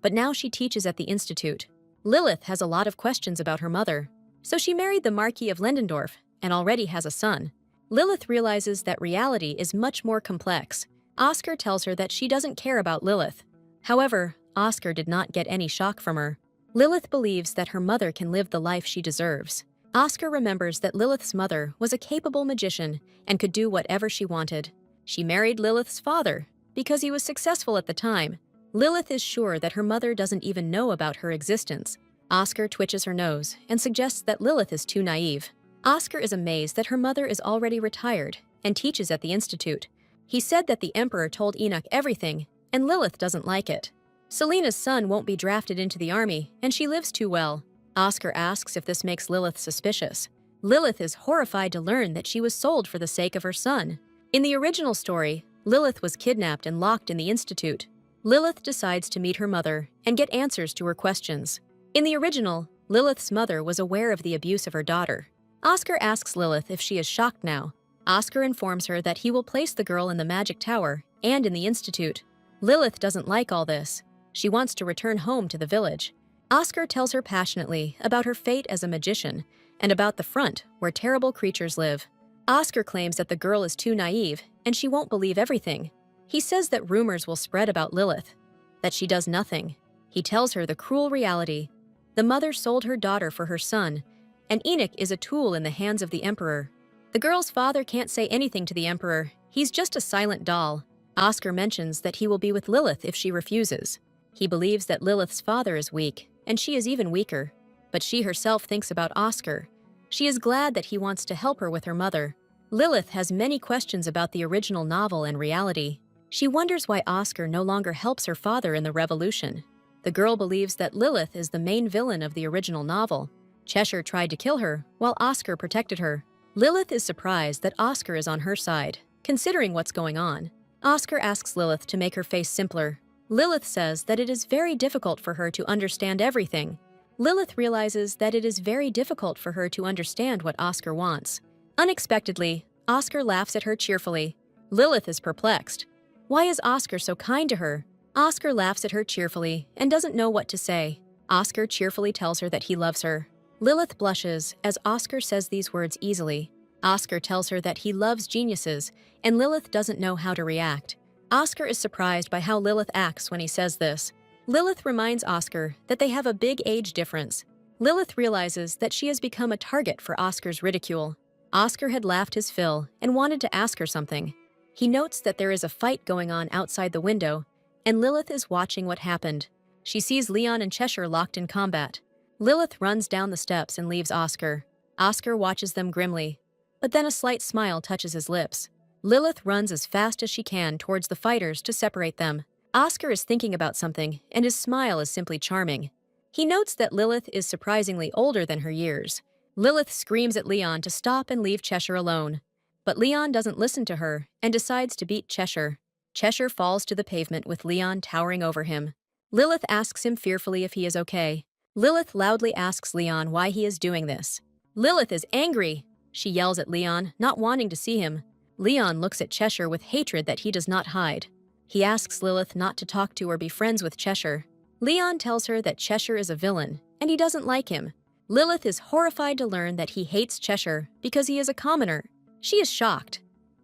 but now she teaches at the Institute. Lilith has a lot of questions about her mother. So she married the Marquis of Lendendorf and already has a son. Lilith realizes that reality is much more complex. Oscar tells her that she doesn't care about Lilith. However, Oscar did not get any shock from her. Lilith believes that her mother can live the life she deserves. Oscar remembers that Lilith's mother was a capable magician and could do whatever she wanted. She married Lilith's father because he was successful at the time. Lilith is sure that her mother doesn't even know about her existence. Oscar twitches her nose and suggests that Lilith is too naive. Oscar is amazed that her mother is already retired and teaches at the Institute. He said that the Emperor told Enoch everything, and Lilith doesn't like it. Selina's son won't be drafted into the army, and she lives too well. Oscar asks if this makes Lilith suspicious. Lilith is horrified to learn that she was sold for the sake of her son. In the original story, Lilith was kidnapped and locked in the Institute. Lilith decides to meet her mother and get answers to her questions. In the original, Lilith's mother was aware of the abuse of her daughter. Oscar asks Lilith if she is shocked now. Oscar informs her that he will place the girl in the magic tower and in the institute. Lilith doesn't like all this. She wants to return home to the village. Oscar tells her passionately about her fate as a magician and about the front where terrible creatures live. Oscar claims that the girl is too naive and she won't believe everything. He says that rumors will spread about Lilith, that she does nothing. He tells her the cruel reality. The mother sold her daughter for her son, and Enoch is a tool in the hands of the Emperor. The girl's father can't say anything to the Emperor. He's just a silent doll. Oscar mentions that he will be with Lilith if she refuses. He believes that Lilith's father is weak, and she is even weaker. But she herself thinks about Oscar. She is glad that he wants to help her with her mother. Lilith has many questions about the original novel and reality. She wonders why Oscar no longer helps her father in the revolution. The girl believes that Lilith is the main villain of the original novel. Cheshire tried to kill her, while Oscar protected her. Lilith is surprised that Oscar is on her side, considering what's going on. Oscar asks Lilith to make her face simpler. Lilith says that it is very difficult for her to understand everything. Lilith realizes that it is very difficult for her to understand what Oscar wants. Unexpectedly, Oscar laughs at her cheerfully. Lilith is perplexed. Why is Oscar so kind to her? Oscar laughs at her cheerfully and doesn't know what to say. Oscar cheerfully tells her that he loves her. Lilith blushes as Oscar says these words easily. Oscar tells her that he loves geniuses, and Lilith doesn't know how to react. Oscar is surprised by how Lilith acts when he says this. Lilith reminds Oscar that they have a big age difference. Lilith realizes that she has become a target for Oscar's ridicule. Oscar had laughed his fill and wanted to ask her something. He notes that there is a fight going on outside the window, and Lilith is watching what happened. She sees Leon and Cheshire locked in combat. Lilith runs down the steps and leaves Oscar. Oscar watches them grimly, but then a slight smile touches his lips. Lilith runs as fast as she can towards the fighters to separate them. Oscar is thinking about something, and his smile is simply charming. He notes that Lilith is surprisingly older than her years. Lilith screams at Leon to stop and leave Cheshire alone. But Leon doesn't listen to her and decides to beat Cheshire. Cheshire falls to the pavement with Leon towering over him. Lilith asks him fearfully if he is okay. Lilith loudly asks Leon why he is doing this. Lilith is angry. She yells at Leon, not wanting to see him. Leon looks at Cheshire with hatred that he does not hide. He asks Lilith not to talk to or be friends with Cheshire. Leon tells her that Cheshire is a villain, and he doesn't like him. Lilith is horrified to learn that he hates Cheshire because he is a commoner. She is shocked.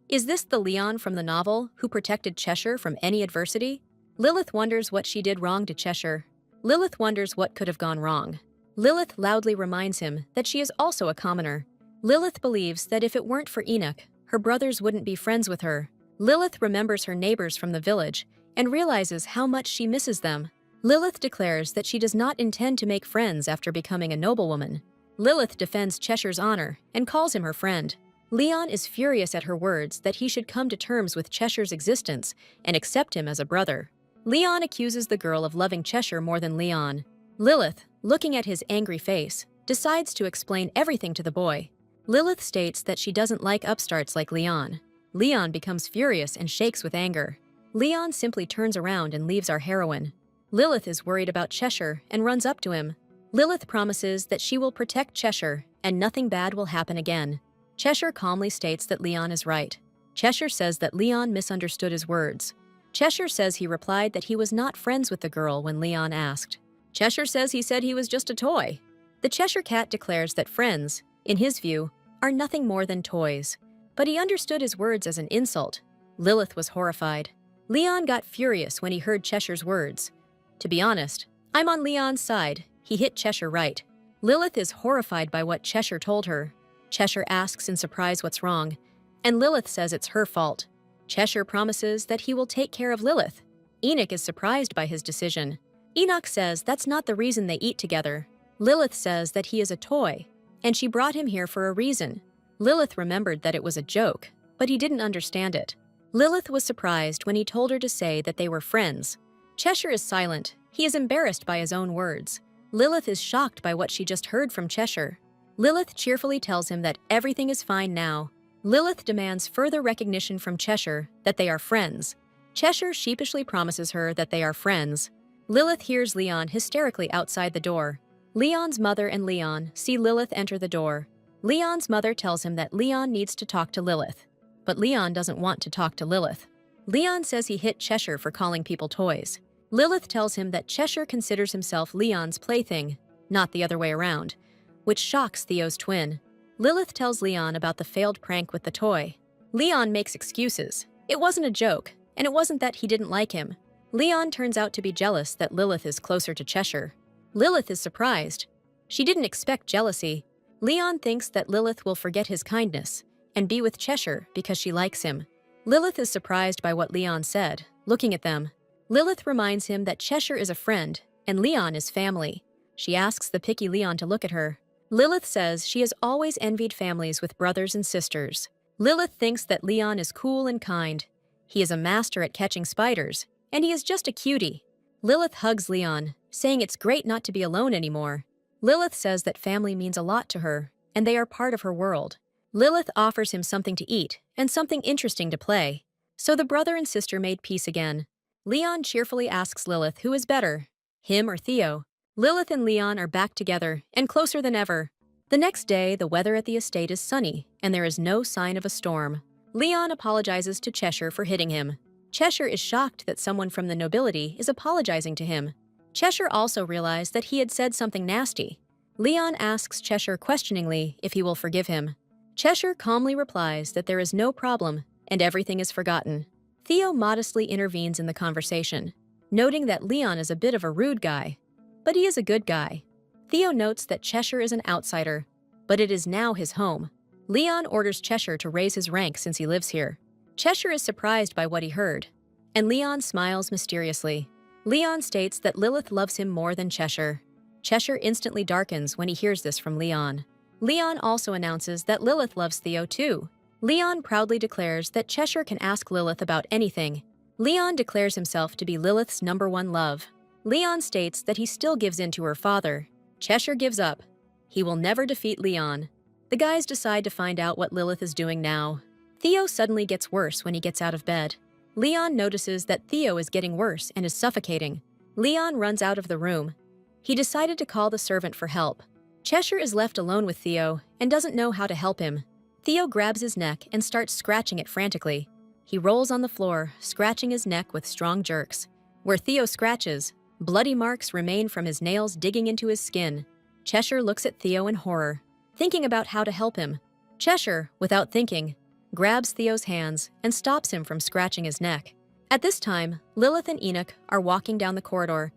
Is this the Leon from the novel who protected Cheshire from any adversity? Lilith wonders what she did wrong to Cheshire. Lilith wonders what could have gone wrong. Lilith loudly reminds him that she is also a commoner. Lilith believes that if it weren't for Enoch, her brothers wouldn't be friends with her. Lilith remembers her neighbors from the village and realizes how much she misses them. Lilith declares that she does not intend to make friends after becoming a noblewoman. Lilith defends Cheshire's honor and calls him her friend. Leon is furious at her words that he should come to terms with Cheshire's existence and accept him as a brother. Leon accuses the girl of loving Cheshire more than Leon. Lilith, looking at his angry face, decides to explain everything to the boy. Lilith states that she doesn't like upstarts like Leon. Leon becomes furious and shakes with anger. Leon simply turns around and leaves our heroine. Lilith is worried about Cheshire and runs up to him. Lilith promises that she will protect Cheshire and nothing bad will happen again. Cheshire calmly states that Leon is right. Cheshire says that Leon misunderstood his words. Cheshire says he replied that he was not friends with the girl when Leon asked. Cheshire says he said he was just a toy. The Cheshire Cat declares that friends, in his view, are nothing more than toys. But he understood his words as an insult. Lilith was horrified. Leon got furious when he heard Cheshire's words. To be honest, I'm on Leon's side. He hit Cheshire right. Lilith is horrified by what Cheshire told her. Cheshire asks in surprise what's wrong, and Lilith says it's her fault. Cheshire promises that he will take care of Lilith. Enoch is surprised by his decision. Enoch says that's not the reason they eat together. Lilith says that he is a toy, and she brought him here for a reason. Lilith remembered that it was a joke, but he didn't understand it. Lilith was surprised when he told her to say that they were friends. Cheshire is silent. He is embarrassed by his own words. Lilith is shocked by what she just heard from Cheshire. Lilith cheerfully tells him that everything is fine now. Lilith demands further recognition from Cheshire that they are friends. Cheshire sheepishly promises her that they are friends. Lilith hears Leon hysterically outside the door. Leon's mother and Leon see Lilith enter the door. Leon's mother tells him that Leon needs to talk to Lilith, but Leon doesn't want to talk to Lilith. Leon says he hit Cheshire for calling people toys. Lilith tells him that Cheshire considers himself Leon's plaything, not the other way around, which shocks Theo's twin. Lilith tells Leon about the failed prank with the toy. Leon makes excuses. It wasn't a joke, and it wasn't that he didn't like him. Leon turns out to be jealous that Lilith is closer to Cheshire. Lilith is surprised. She didn't expect jealousy. Leon thinks that Lilith will forget his kindness and be with Cheshire because she likes him. Lilith is surprised by what Leon said, looking at them. Lilith reminds him that Cheshire is a friend and Leon is family. She asks the picky Leon to look at her. Lilith says she has always envied families with brothers and sisters. Lilith thinks that Leon is cool and kind. He is a master at catching spiders, and he is just a cutie. Lilith hugs Leon, saying it's great not to be alone anymore. Lilith says that family means a lot to her, and they are part of her world. Lilith offers him something to eat and something interesting to play. So the brother and sister made peace again. Leon cheerfully asks Lilith who is better, him or Theo. Lilith and Leon are back together and closer than ever. The next day, the weather at the estate is sunny, and there is no sign of a storm. Leon apologizes to Cheshire for hitting him. Cheshire is shocked that someone from the nobility is apologizing to him. Cheshire also realized that he had said something nasty. Leon asks Cheshire questioningly if he will forgive him. Cheshire calmly replies that there is no problem and everything is forgotten. Theo modestly intervenes in the conversation, noting that Leon is a bit of a rude guy, but he is a good guy. Theo notes that Cheshire is an outsider, but it is now his home. Leon orders Cheshire to raise his rank since he lives here. Cheshire is surprised by what he heard, and Leon smiles mysteriously. Leon states that Lilith loves him more than Cheshire. Cheshire instantly darkens when he hears this from Leon. Leon also announces that Lilith loves Theo too. Leon proudly declares that Cheshire can ask Lilith about anything. Leon declares himself to be Lilith's #1 love. Leon states that he still gives in to her father. Cheshire gives up. He will never defeat Leon. The guys decide to find out what Lilith is doing now. Theo suddenly gets worse when he gets out of bed. Leon notices that Theo is getting worse and is suffocating. Leon runs out of the room. He decided to call the servant for help. Cheshire is left alone with Theo and doesn't know how to help him. Theo grabs his neck and starts scratching it frantically. He rolls on the floor, scratching his neck with strong jerks. Where Theo scratches, bloody marks remain from his nails digging into his skin. Cheshire looks at Theo in horror, thinking about how to help him. Cheshire, without thinking, grabs Theo's hands and stops him from scratching his neck. At this time, Lilith and Enoch are walking down the corridor.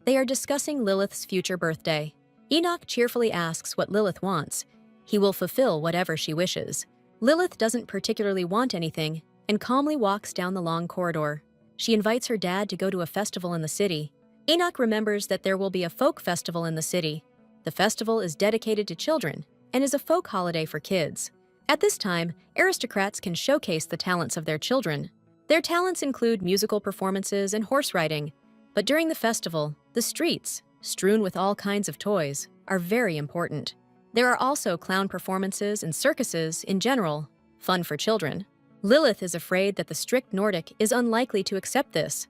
They are discussing Lilith's future birthday. Enoch cheerfully asks what Lilith wants. He will fulfill whatever she wishes. Lilith doesn't particularly want anything and calmly walks down the long corridor. She invites her dad to go to a festival in the city. Enoch remembers that there will be a folk festival in the city. The festival is dedicated to children and is a folk holiday for kids. At this time, aristocrats can showcase the talents of their children. Their talents include musical performances and horse riding. But during the festival, the streets, strewn with all kinds of toys, are very important. There are also clown performances and circuses in general, fun for children. Lilith is afraid that the strict Nordic is unlikely to accept this,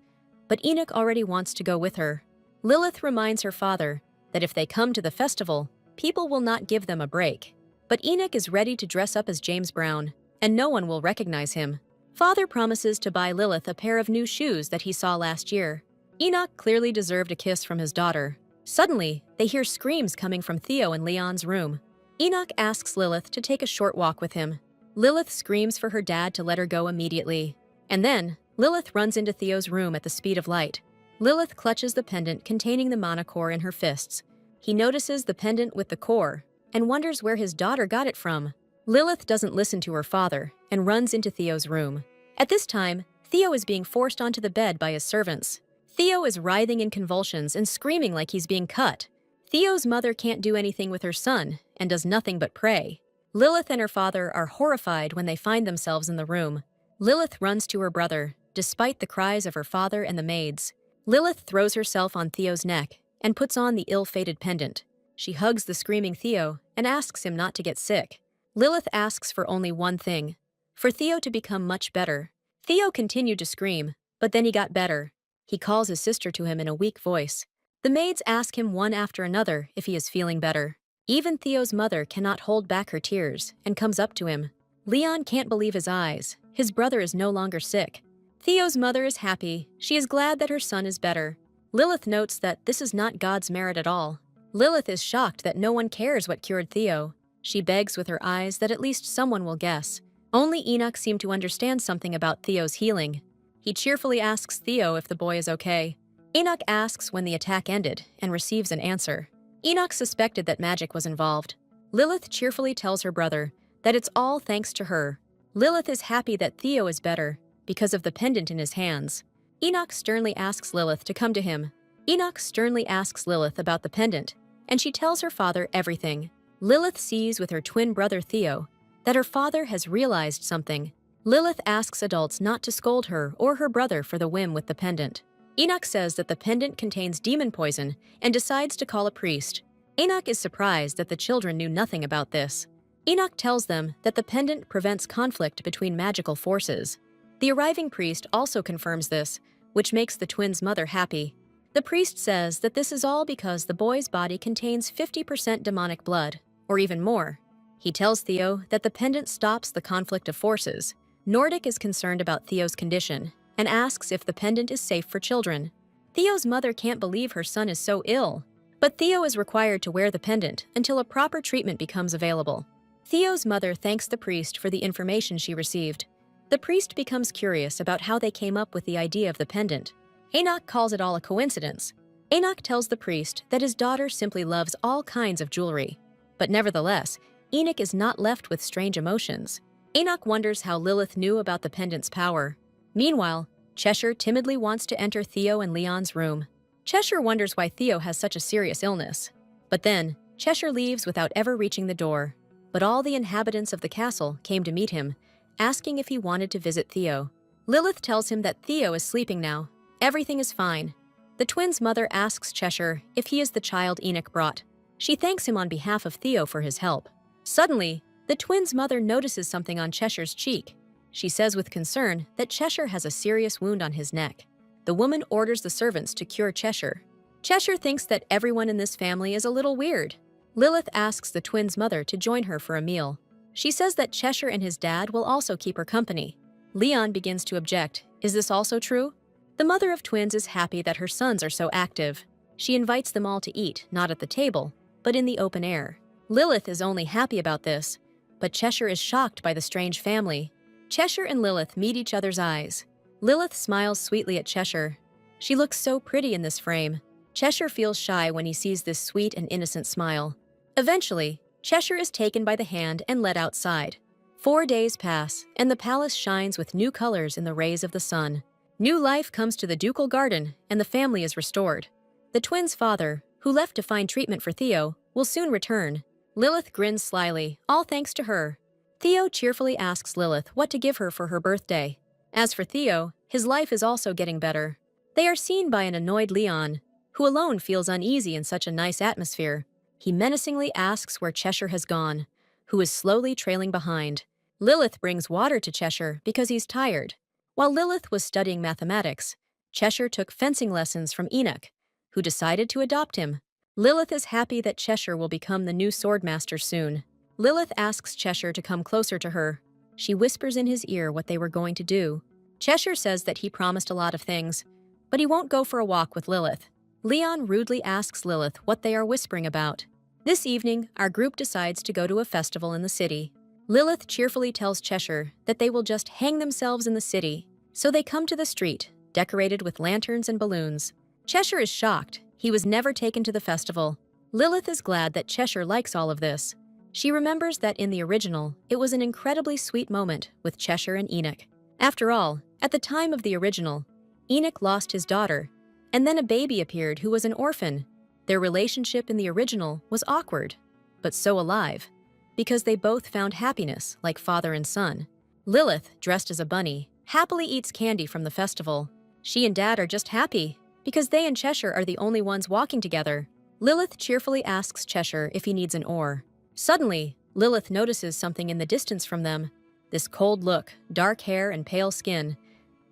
but Enoch already wants to go with her. Lilith reminds her father that if they come to the festival, people will not give them a break. But Enoch is ready to dress up as James Brown, and no one will recognize him. Father promises to buy Lilith a pair of new shoes that he saw last year. Enoch clearly deserved a kiss from his daughter. Suddenly, they hear screams coming from Theo in Leon's room. Enoch asks Lilith to take a short walk with him. Lilith screams for her dad to let her go immediately. And then, Lilith runs into Theo's room at the speed of light. Lilith clutches the pendant containing the mana core in her fists. He notices the pendant with the core and wonders where his daughter got it from. Lilith doesn't listen to her father and runs into Theo's room. At this time, Theo is being forced onto the bed by his servants. Theo is writhing in convulsions and screaming like he's being cut. Theo's mother can't do anything with her son and does nothing but pray. Lilith and her father are horrified when they find themselves in the room. Lilith runs to her brother, despite the cries of her father and the maids. Lilith throws herself on Theo's neck and puts on the ill-fated pendant. She hugs the screaming Theo and asks him not to get sick. Lilith asks for only one thing, for Theo to become much better. Theo continued to scream, but then he got better. He calls his sister to him in a weak voice. The maids ask him one after another if he is feeling better. Even Theo's mother cannot hold back her tears and comes up to him. Leon can't believe his eyes. His brother is no longer sick. Theo's mother is happy. She is glad that her son is better. Lilith notes that this is not God's merit at all. Lilith is shocked that no one cares what cured Theo. She begs with her eyes that at least someone will guess. Only Enoch seemed to understand something about Theo's healing. He cheerfully asks Theo if the boy is okay. Enoch asks when the attack ended and receives an answer. Enoch suspected that magic was involved. Lilith cheerfully tells her brother that it's all thanks to her. Lilith is happy that Theo is better because of the pendant in his hands. Enoch sternly asks Lilith to come to him. Enoch sternly asks Lilith about the pendant, and she tells her father everything. Lilith sees with her twin brother Theo that her father has realized something. Lilith asks adults not to scold her or her brother for the whim with the pendant. Enoch says that the pendant contains demon poison and decides to call a priest. Enoch is surprised that the children knew nothing about this. Enoch tells them that the pendant prevents conflict between magical forces. The arriving priest also confirms this, which makes the twins' mother happy. The priest says that this is all because the boy's body contains 50% demonic blood, or even more. He tells Theo that the pendant stops the conflict of forces. Nordic is concerned about Theo's condition and asks if the pendant is safe for children. Theo's mother can't believe her son is so ill, but Theo is required to wear the pendant until a proper treatment becomes available. Theo's mother thanks the priest for the information she received. The priest becomes curious about how they came up with the idea of the pendant. Enoch calls it all a coincidence. Enoch tells the priest that his daughter simply loves all kinds of jewelry. But nevertheless, Enoch is not left with strange emotions. Enoch wonders how Lilith knew about the pendant's power. Meanwhile, Cheshire timidly wants to enter Theo and Leon's room. Cheshire wonders why Theo has such a serious illness. But then, Cheshire leaves without ever reaching the door. But all the inhabitants of the castle came to meet him, asking if he wanted to visit Theo. Lilith tells him that Theo is sleeping now. Everything is fine. The twins' mother asks Cheshire if he is the child Enoch brought. She thanks him on behalf of Theo for his help. Suddenly, the twins' mother notices something on Cheshire's cheek. She says with concern that Cheshire has a serious wound on his neck. The woman orders the servants to cure Cheshire. Cheshire thinks that everyone in this family is a little weird. Lilith asks the twins' mother to join her for a meal. She says that Cheshire and his dad will also keep her company. Leon begins to object. Is this also true? The mother of twins is happy that her sons are so active. She invites them all to eat, not at the table, but in the open air. Lilith is only happy about this, but Cheshire is shocked by the strange family. Cheshire and Lilith meet each other's eyes. Lilith smiles sweetly at Cheshire. She looks so pretty in this frame. Cheshire feels shy when he sees this sweet and innocent smile. Eventually, Cheshire is taken by the hand and led outside. 4 days pass, and the palace shines with new colors in the rays of the sun. New life comes to the ducal garden, and the family is restored. The twins' father, who left to find treatment for Theo, will soon return. Lilith grins slyly, all thanks to her. Theo cheerfully asks Lilith what to give her for her birthday. As for Theo, his life is also getting better. They are seen by an annoyed Leon, who alone feels uneasy in such a nice atmosphere. He menacingly asks where Cheshire has gone, who is slowly trailing behind. Lilith brings water to Cheshire because he's tired. While Lilith was studying mathematics, Cheshire took fencing lessons from Enoch, who decided to adopt him. Lilith is happy that Cheshire will become the new swordmaster soon. Lilith asks Cheshire to come closer to her. She whispers in his ear what they were going to do. Cheshire says that he promised a lot of things, but he won't go for a walk with Lilith. Leon rudely asks Lilith what they are whispering about. This evening, our group decides to go to a festival in the city. Lilith cheerfully tells Cheshire that they will just hang themselves in the city, so they come to the street, decorated with lanterns and balloons. Cheshire is shocked. He was never taken to the festival. Lilith is glad that Cheshire likes all of this. She remembers that in the original, it was an incredibly sweet moment with Cheshire and Enoch. After all, at the time of the original, Enoch lost his daughter, and then a baby appeared who was an orphan. Their relationship in the original was awkward, but so alive, because they both found happiness like father and son. Lilith, dressed as a bunny, happily eats candy from the festival. She and Dad are just happy, because they and Cheshire are the only ones walking together. Lilith cheerfully asks Cheshire if he needs an oar. Suddenly, Lilith notices something in the distance from them. This cold look, dark hair, and pale skin.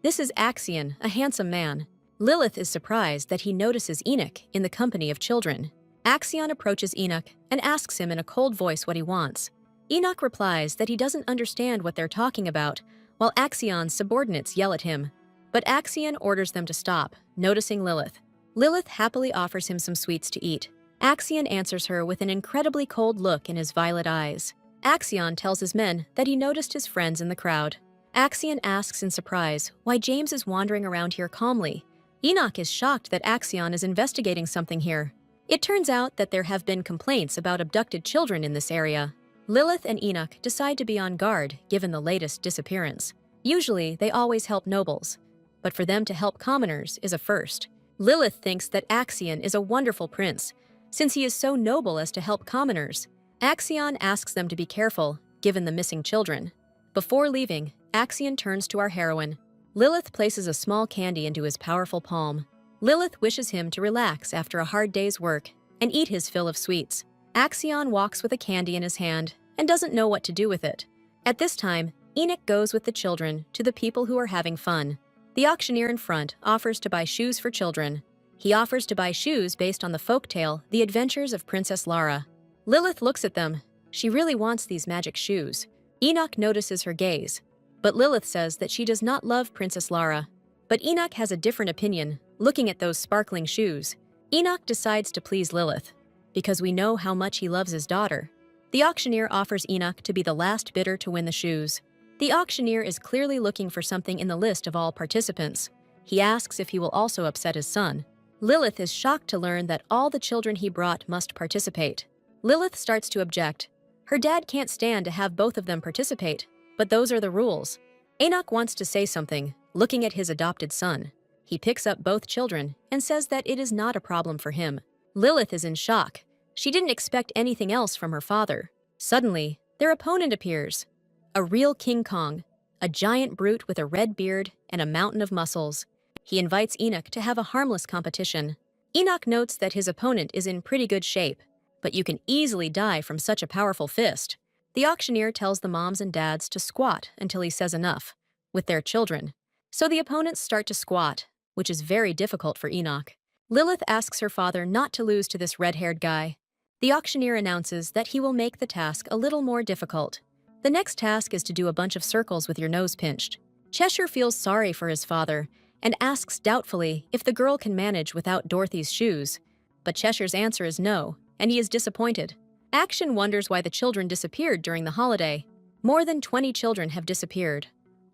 This is Axion, a handsome man. Lilith is surprised that he notices Enoch in the company of children. Axion approaches Enoch and asks him in a cold voice what he wants. Enoch replies that he doesn't understand what they're talking about, while Axion's subordinates yell at him. But Axion orders them to stop, noticing Lilith. Lilith happily offers him some sweets to eat. Axion answers her with an incredibly cold look in his violet eyes. Axion tells his men that he noticed his friends in the crowd. Axion asks in surprise why James is wandering around here calmly. Enoch is shocked that Axion is investigating something here. It turns out that there have been complaints about abducted children in this area. Lilith and Enoch decide to be on guard given the latest disappearance. Usually, they always help nobles, but for them to help commoners is a first. Lilith thinks that Axion is a wonderful prince, since he is so noble as to help commoners. Axion asks them to be careful, given the missing children. Before leaving, Axion turns to our heroine. Lilith places a small candy into his powerful palm. Lilith wishes him to relax after a hard day's work and eat his fill of sweets. Axion walks with a candy in his hand and doesn't know what to do with it. At this time, Enoch goes with the children to the people who are having fun. The auctioneer in front offers to buy shoes for children. He offers to buy shoes based on the folktale The Adventures of Princess Lara. Lilith looks at them. She really wants these magic shoes. Enoch notices her gaze, but Lilith says that she does not love Princess Lara. But Enoch has a different opinion, looking at those sparkling shoes. Enoch decides to please Lilith, because we know how much he loves his daughter. The auctioneer offers Enoch to be the last bidder to win the shoes. The auctioneer is clearly looking for something in the list of all participants. He asks if he will also upset his son. Lilith is shocked to learn that all the children he brought must participate. Lilith starts to object. Her dad can't stand to have both of them participate, but those are the rules. Enoch wants to say something, looking at his adopted son. He picks up both children and says that it is not a problem for him. Lilith is in shock. She didn't expect anything else from her father. Suddenly, their opponent appears. A real King Kong, a giant brute with a red beard and a mountain of muscles. He invites Enoch to have a harmless competition. Enoch notes that his opponent is in pretty good shape, but you can easily die from such a powerful fist. The auctioneer tells the moms and dads to squat until he says enough, with their children. So the opponents start to squat, which is very difficult for Enoch. Lilith asks her father not to lose to this red-haired guy. The auctioneer announces that he will make the task a little more difficult. The next task is to do a bunch of circles with your nose pinched. Cheshire feels sorry for his father and asks doubtfully if the girl can manage without Dorothy's shoes. But Cheshire's answer is no, and he is disappointed. Action wonders why the children disappeared during the holiday. More than 20 children have disappeared,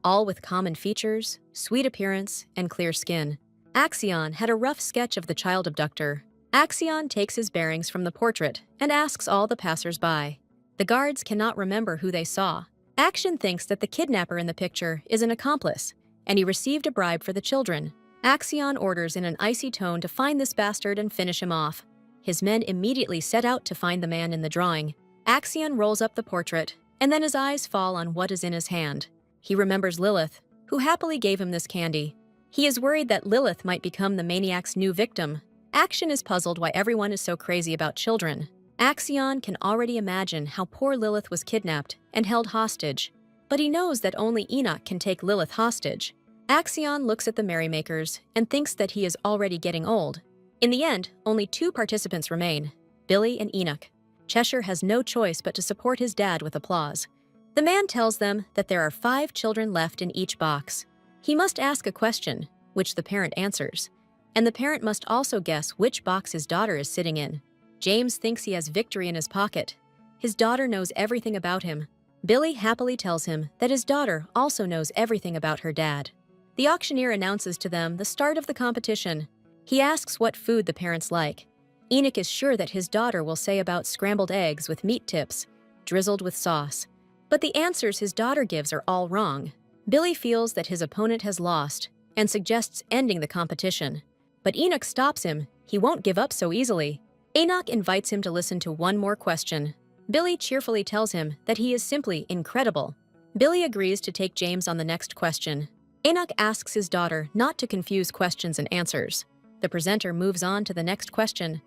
all with common features, sweet appearance, and clear skin. Axion had a rough sketch of the child abductor. Axion takes his bearings from the portrait and asks all the passers-by. The guards cannot remember who they saw. Action thinks that the kidnapper in the picture is an accomplice, and he received a bribe for the children. Axion orders in an icy tone to find this bastard and finish him off. His men immediately set out to find the man in the drawing. Axion rolls up the portrait, and then his eyes fall on what is in his hand. He remembers Lilith, who happily gave him this candy. He is worried that Lilith might become the maniac's new victim. Action is puzzled why everyone is so crazy about children. Axion can already imagine how poor Lilith was kidnapped and held hostage, but he knows that only Enoch can take Lilith hostage. Axion looks at the merrymakers and thinks that he is already getting old. In the end, only 2 participants remain, Billy and Enoch. Cheshire has no choice but to support his dad with applause. The man tells them that there are 5 children left in each box. He must ask a question, which the parent answers, and the parent must also guess which box his daughter is sitting in. James thinks he has victory in his pocket. His daughter knows everything about him. Billy happily tells him that his daughter also knows everything about her dad. The auctioneer announces to them the start of the competition. He asks what food the parents like. Enoch is sure that his daughter will say about scrambled eggs with meat tips, drizzled with sauce. But the answers his daughter gives are all wrong. Billy feels that his opponent has lost and suggests ending the competition. But Enoch stops him. He won't give up so easily. Enoch invites him to listen to one more question. Billy cheerfully tells him that he is simply incredible. Billy agrees to take James on the next question. Enoch asks his daughter not to confuse questions and answers. The presenter moves on to the next question.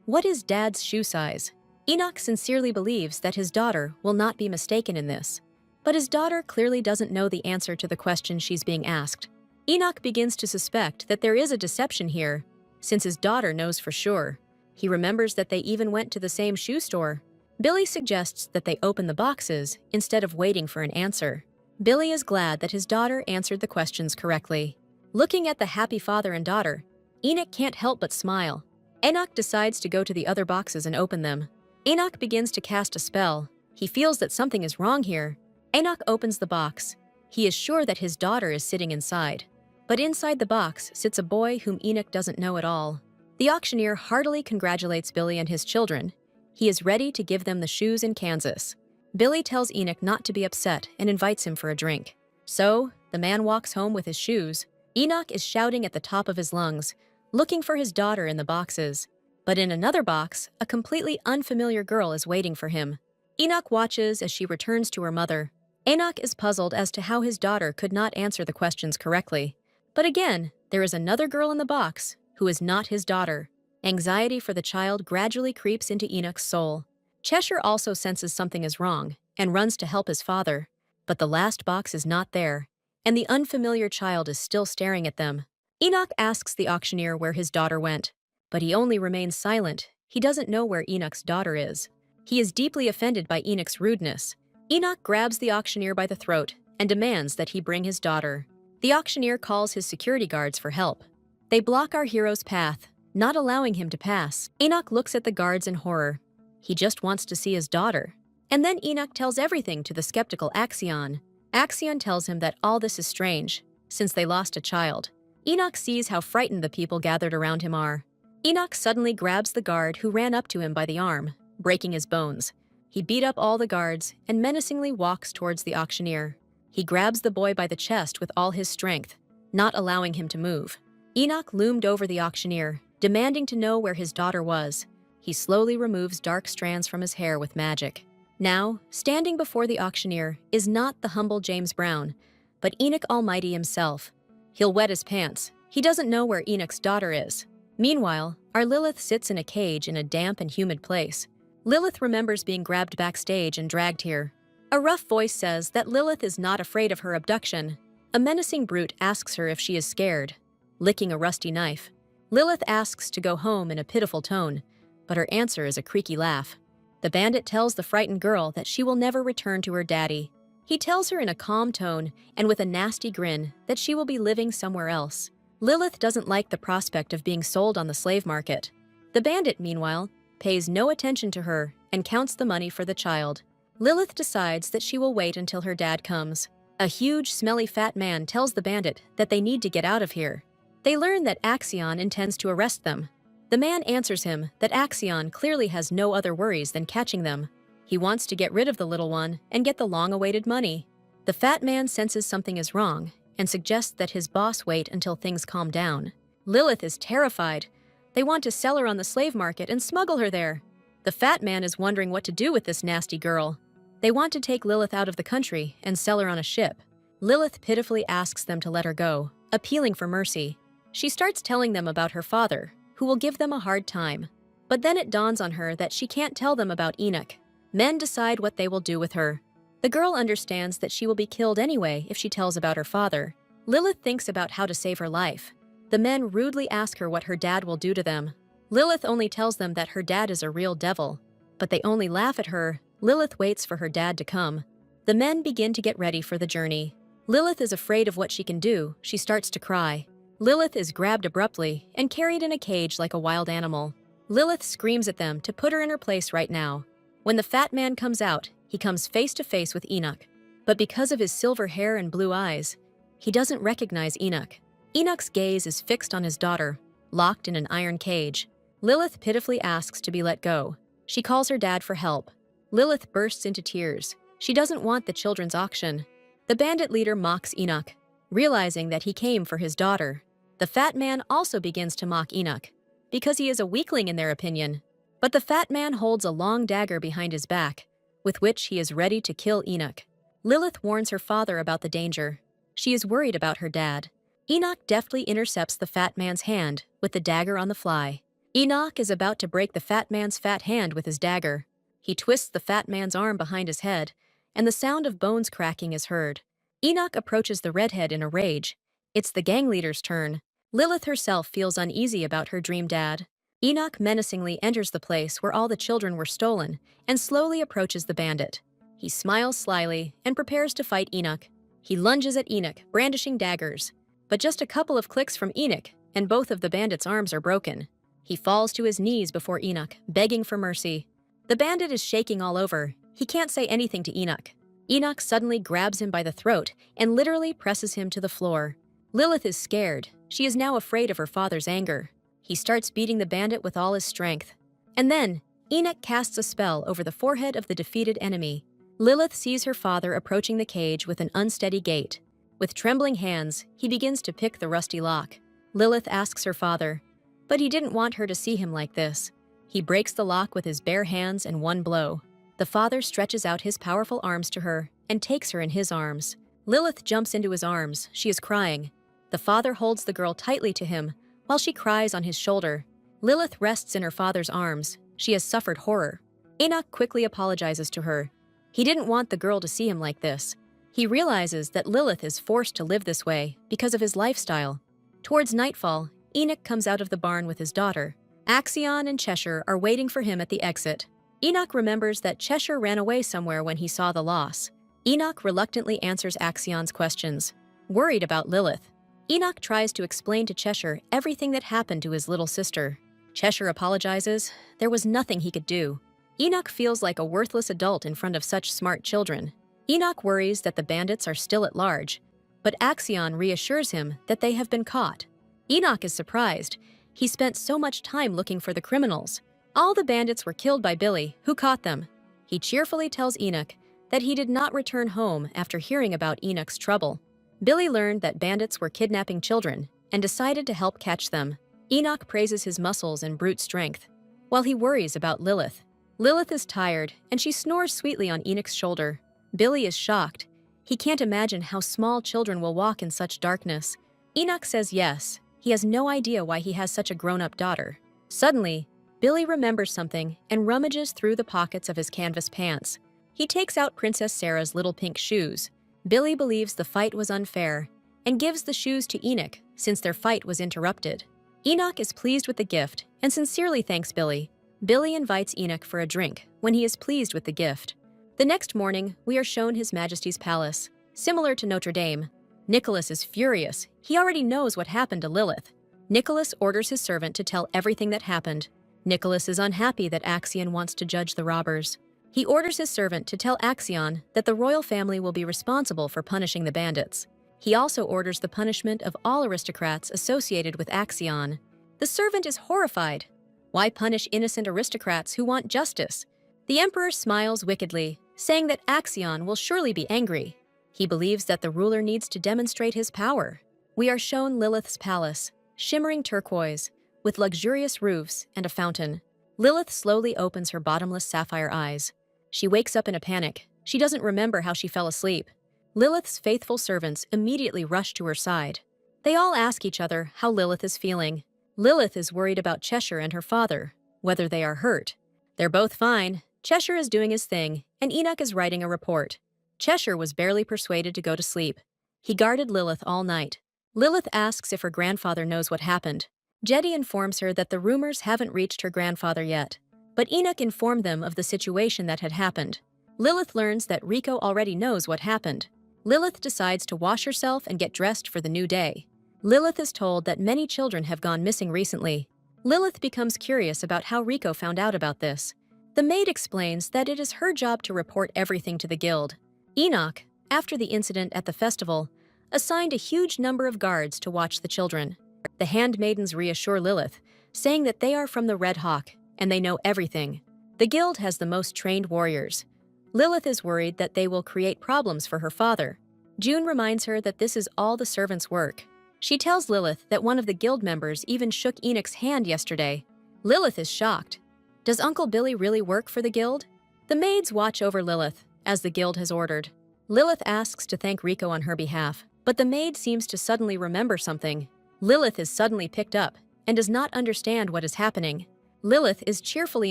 What is Dad's shoe size? Enoch sincerely believes that his daughter will not be mistaken in this. But his daughter clearly doesn't know the answer to the question she's being asked. Enoch begins to suspect that there is a deception here, since his daughter knows for sure. He remembers that they even went to the same shoe store. Billy suggests that they open the boxes instead of waiting for an answer. Billy is glad that his daughter answered the questions correctly. Looking at the happy father and daughter, Enoch can't help but smile. Enoch decides to go to the other boxes and open them. Enoch begins to cast a spell. He feels that something is wrong here. Enoch opens the box. He is sure that his daughter is sitting inside. But inside the box sits a boy whom Enoch doesn't know at all. The auctioneer heartily congratulates Billy and his children. He is ready to give them the shoes in Kansas. Billy tells Enoch not to be upset and invites him for a drink. So, the man walks home with his shoes. Enoch is shouting at the top of his lungs, looking for his daughter in the boxes. But in another box, a completely unfamiliar girl is waiting for him. Enoch watches as she returns to her mother. Enoch is puzzled as to how his daughter could not answer the questions correctly. But again, there is another girl in the box who is not his daughter. Anxiety for the child gradually creeps into Enoch's soul. Cheshire also senses something is wrong and runs to help his father. But the last box is not there, and the unfamiliar child is still staring at them. Enoch asks the auctioneer where his daughter went, but he only remains silent. He doesn't know where Enoch's daughter is. He is deeply offended by Enoch's rudeness. Enoch grabs the auctioneer by the throat and demands that he bring his daughter. The auctioneer calls his security guards for help. They block our hero's path, not allowing him to pass. Enoch looks at the guards in horror. He just wants to see his daughter. And then Enoch tells everything to the skeptical Axion. Axion tells him that all this is strange, since they lost a child. Enoch sees how frightened the people gathered around him are. Enoch suddenly grabs the guard who ran up to him by the arm, breaking his bones. He beat up all the guards and menacingly walks towards the auctioneer. He grabs the boy by the chest with all his strength, not allowing him to move. Enoch loomed over the auctioneer, demanding to know where his daughter was. He slowly removes dark strands from his hair with magic. Now, standing before the auctioneer is not the humble James Brown, but Enoch Almighty himself. He'll wet his pants. He doesn't know where Enoch's daughter is. Meanwhile, our Lilith sits in a cage in a damp and humid place. Lilith remembers being grabbed backstage and dragged here. A rough voice says that Lilith is not afraid of her abduction. A menacing brute asks her if she is scared. Licking a rusty knife, Lilith asks to go home in a pitiful tone, but her answer is a creaky laugh. The bandit tells the frightened girl that she will never return to her daddy. He tells her in a calm tone and with a nasty grin that she will be living somewhere else. Lilith doesn't like the prospect of being sold on the slave market. The bandit, meanwhile, pays no attention to her and counts the money for the child. Lilith decides that she will wait until her dad comes. A huge, smelly fat man tells the bandit that they need to get out of here. They learn that Axion intends to arrest them. The man answers him that Axion clearly has no other worries than catching them. He wants to get rid of the little one and get the long-awaited money. The fat man senses something is wrong and suggests that his boss wait until things calm down. Lilith is terrified. They want to sell her on the slave market and smuggle her there. The fat man is wondering what to do with this nasty girl. They want to take Lilith out of the country and sell her on a ship. Lilith pitifully asks them to let her go, appealing for mercy. She starts telling them about her father, who will give them a hard time. But then it dawns on her that she can't tell them about Enoch. Men decide what they will do with her. The girl understands that she will be killed anyway if she tells about her father. Lilith thinks about how to save her life. The men rudely ask her what her dad will do to them. Lilith only tells them that her dad is a real devil. But they only laugh at her. Lilith waits for her dad to come. The men begin to get ready for the journey. Lilith is afraid of what she can do. She starts to cry. Lilith is grabbed abruptly and carried in a cage like a wild animal. Lilith screams at them to put her in her place right now. When the fat man comes out, he comes face to face with Enoch. But because of his silver hair and blue eyes, he doesn't recognize Enoch. Enoch's gaze is fixed on his daughter, locked in an iron cage. Lilith pitifully asks to be let go. She calls her dad for help. Lilith bursts into tears. She doesn't want the children's auction. The bandit leader mocks Enoch, realizing that he came for his daughter. The fat man also begins to mock Enoch, because he is a weakling in their opinion. But the fat man holds a long dagger behind his back, with which he is ready to kill Enoch. Lilith warns her father about the danger. She is worried about her dad. Enoch deftly intercepts the fat man's hand with the dagger on the fly. Enoch is about to break the fat man's fat hand with his dagger. He twists the fat man's arm behind his head, and the sound of bones cracking is heard. Enoch approaches the redhead in a rage. It's the gang leader's turn. Lilith herself feels uneasy about her dream dad. Enoch menacingly enters the place where all the children were stolen and slowly approaches the bandit. He smiles slyly and prepares to fight Enoch. He lunges at Enoch, brandishing daggers. But just a couple of clicks from Enoch, and both of the bandit's arms are broken. He falls to his knees before Enoch, begging for mercy. The bandit is shaking all over. He can't say anything to Enoch. Enoch suddenly grabs him by the throat and literally presses him to the floor. Lilith is scared. She is now afraid of her father's anger. He starts beating the bandit with all his strength. And then, Enoch casts a spell over the forehead of the defeated enemy. Lilith sees her father approaching the cage with an unsteady gait. With trembling hands, he begins to pick the rusty lock. Lilith asks her father, but he didn't want her to see him like this. He breaks the lock with his bare hands in one blow. The father stretches out his powerful arms to her and takes her in his arms. Lilith jumps into his arms. She is crying. The father holds the girl tightly to him while she cries on his shoulder. Lilith rests in her father's arms. She has suffered horror. Enoch quickly apologizes to her. He didn't want the girl to see him like this. He realizes that Lilith is forced to live this way because of his lifestyle. Towards nightfall, Enoch comes out of the barn with his daughter. Axion and Cheshire are waiting for him at the exit. Enoch remembers that Cheshire ran away somewhere when he saw the loss. Enoch reluctantly answers Axion's questions, worried about Lilith. Enoch tries to explain to Cheshire everything that happened to his little sister. Cheshire apologizes. There was nothing he could do. Enoch feels like a worthless adult in front of such smart children. Enoch worries that the bandits are still at large, but Axion reassures him that they have been caught. Enoch is surprised. He spent so much time looking for the criminals. All the bandits were killed by Billy, who caught them. He cheerfully tells Enoch that he did not return home after hearing about Enoch's trouble. Billy learned that bandits were kidnapping children and decided to help catch them. Enoch praises his muscles and brute strength, while he worries about Lilith. Lilith is tired, and she snores sweetly on Enoch's shoulder. Billy is shocked. He can't imagine how small children will walk in such darkness. Enoch says yes. He has no idea why he has such a grown-up daughter. Suddenly, Billy remembers something and rummages through the pockets of his canvas pants. He takes out Princess Sarah's little pink shoes. Billy believes the fight was unfair and gives the shoes to Enoch since their fight was interrupted. Enoch is pleased with the gift and sincerely thanks Billy. Billy invites Enoch for a drink when he is pleased with the gift. The next morning, we are shown His Majesty's palace. Similar to Notre Dame, Nicholas is furious. He already knows what happened to Lilith. Nicholas orders his servant to tell everything that happened. Nicholas is unhappy that Axion wants to judge the robbers. He orders his servant to tell Axion that the royal family will be responsible for punishing the bandits. He also orders the punishment of all aristocrats associated with Axion. The servant is horrified. Why punish innocent aristocrats who want justice? The emperor smiles wickedly, saying that Axion will surely be angry. He believes that the ruler needs to demonstrate his power. We are shown Lilith's palace, shimmering turquoise, with luxurious roofs and a fountain. Lilith slowly opens her bottomless sapphire eyes. She wakes up in a panic. She doesn't remember how she fell asleep. Lilith's faithful servants immediately rush to her side. They all ask each other how Lilith is feeling. Lilith is worried about Cheshire and her father, whether they are hurt. They're both fine. Cheshire is doing his thing, and Enoch is writing a report. Cheshire was barely persuaded to go to sleep. He guarded Lilith all night. Lilith asks if her grandfather knows what happened. Jetty informs her that the rumors haven't reached her grandfather yet, but Enoch informed them of the situation that had happened. Lilith learns that Rico already knows what happened. Lilith decides to wash herself and get dressed for the new day. Lilith is told that many children have gone missing recently. Lilith becomes curious about how Rico found out about this. The maid explains that it is her job to report everything to the guild. Enoch, after the incident at the festival, assigned a huge number of guards to watch the children. The handmaidens reassure Lilith, saying that they are from the Red Hawk and they know everything. The guild has the most trained warriors. Lilith is worried that they will create problems for her father. June reminds her that this is all the servants' work. She tells Lilith that one of the guild members even shook Enoch's hand yesterday. Lilith is shocked. Does Uncle Billy really work for the guild? The maids watch over Lilith, as the guild has ordered. Lilith asks to thank Rico on her behalf, but the maid seems to suddenly remember something. Lilith is suddenly picked up and does not understand what is happening. Lilith is cheerfully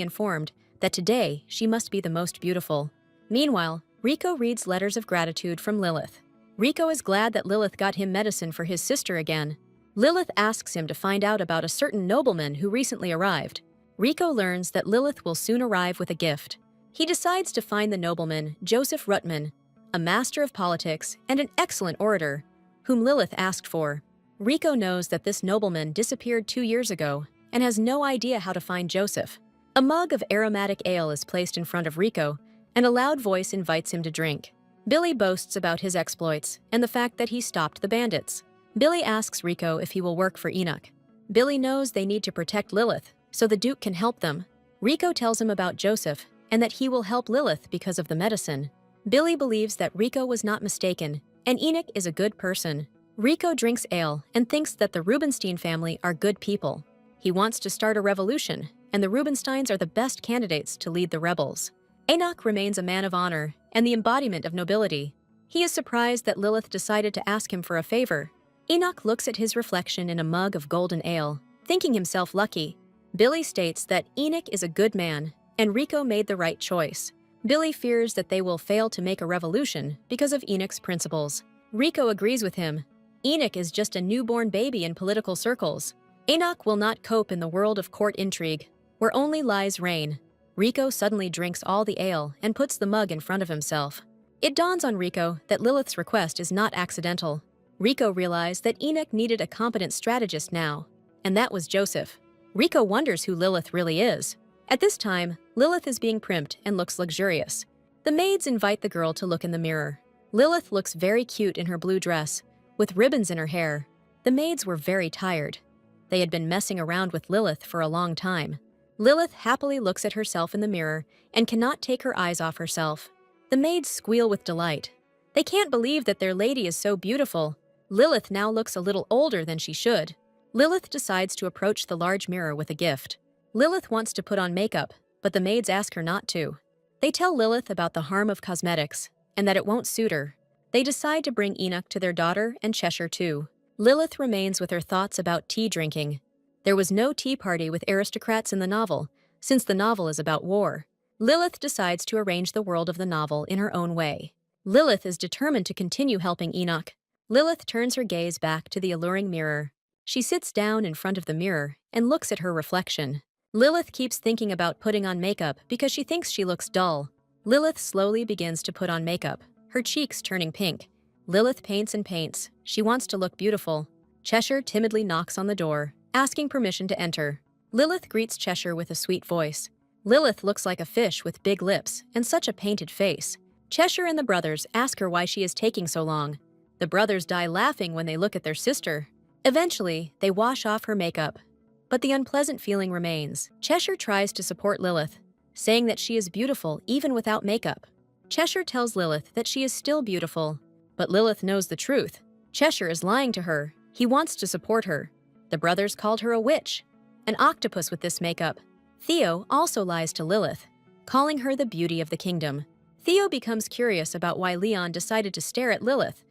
informed that today she must be the most beautiful. Meanwhile, Rico reads letters of gratitude from Lilith. Rico is glad that Lilith got him medicine for his sister again. Lilith asks him to find out about a certain nobleman who recently arrived. Rico learns that Lilith will soon arrive with a gift. He decides to find the nobleman, Joseph Ruttman, a master of politics and an excellent orator, whom Lilith asked for. Rico knows that this nobleman disappeared 2 years ago and has no idea how to find Joseph. A mug of aromatic ale is placed in front of Rico, and a loud voice invites him to drink. Billy boasts about his exploits and the fact that he stopped the bandits. Billy asks Rico if he will work for Enoch. Billy knows they need to protect Lilith, so the Duke can help them. Rico tells him about Joseph and that he will help Lilith because of the medicine. Billy believes that Rico was not mistaken, and Enoch is a good person. Rico drinks ale and thinks that the Rubinstein family are good people. He wants to start a revolution, and the Rubinsteins are the best candidates to lead the rebels. Enoch remains a man of honor and the embodiment of nobility. He is surprised that Lilith decided to ask him for a favor. Enoch looks at his reflection in a mug of golden ale, thinking himself lucky. Billy states that Enoch is a good man, and Rico made the right choice. Billy fears that they will fail to make a revolution because of Enoch's principles. Rico agrees with him. Enoch is just a newborn baby in political circles. Enoch will not cope in the world of court intrigue, where only lies reign. Rico suddenly drinks all the ale and puts the mug in front of himself. It dawns on Rico that Lilith's request is not accidental. Rico realized that Enoch needed a competent strategist now, and that was Joseph. Rico wonders who Lilith really is. At this time, Lilith is being primped and looks luxurious. The maids invite the girl to look in the mirror. Lilith looks very cute in her blue dress, with ribbons in her hair. The maids were very tired. They had been messing around with Lilith for a long time. Lilith happily looks at herself in the mirror and cannot take her eyes off herself. The maids squeal with delight. They can't believe that their lady is so beautiful. Lilith now looks a little older than she should. Lilith decides to approach the large mirror with a gift. Lilith wants to put on makeup, but the maids ask her not to. They tell Lilith about the harm of cosmetics and that it won't suit her. They decide to bring Enoch to their daughter and Cheshire too. Lilith remains with her thoughts about tea drinking. There was no tea party with aristocrats in the novel, since the novel is about war. Lilith decides to arrange the world of the novel in her own way. Lilith is determined to continue helping Enoch. Lilith turns her gaze back to the alluring mirror. She sits down in front of the mirror and looks at her reflection. Lilith keeps thinking about putting on makeup because she thinks she looks dull. Lilith slowly begins to put on makeup, her cheeks turning pink. Lilith paints and paints. She wants to look beautiful. Cheshire timidly knocks on the door, asking permission to enter. Lilith greets Cheshire with a sweet voice. Lilith looks like a fish with big lips and such a painted face. Cheshire and the brothers ask her why she is taking so long. The brothers die laughing when they look at their sister. Eventually, they wash off her makeup. But the unpleasant feeling remains. Cheshire tries to support Lilith, saying that she is beautiful even without makeup. Cheshire tells Lilith that she is still beautiful, but Lilith knows the truth. Cheshire is lying to her. He wants to support her. The brothers called her a witch, an octopus with this makeup. Theo also lies to Lilith, calling her the beauty of the kingdom. Theo becomes curious about why Leon decided to stare at Lilith,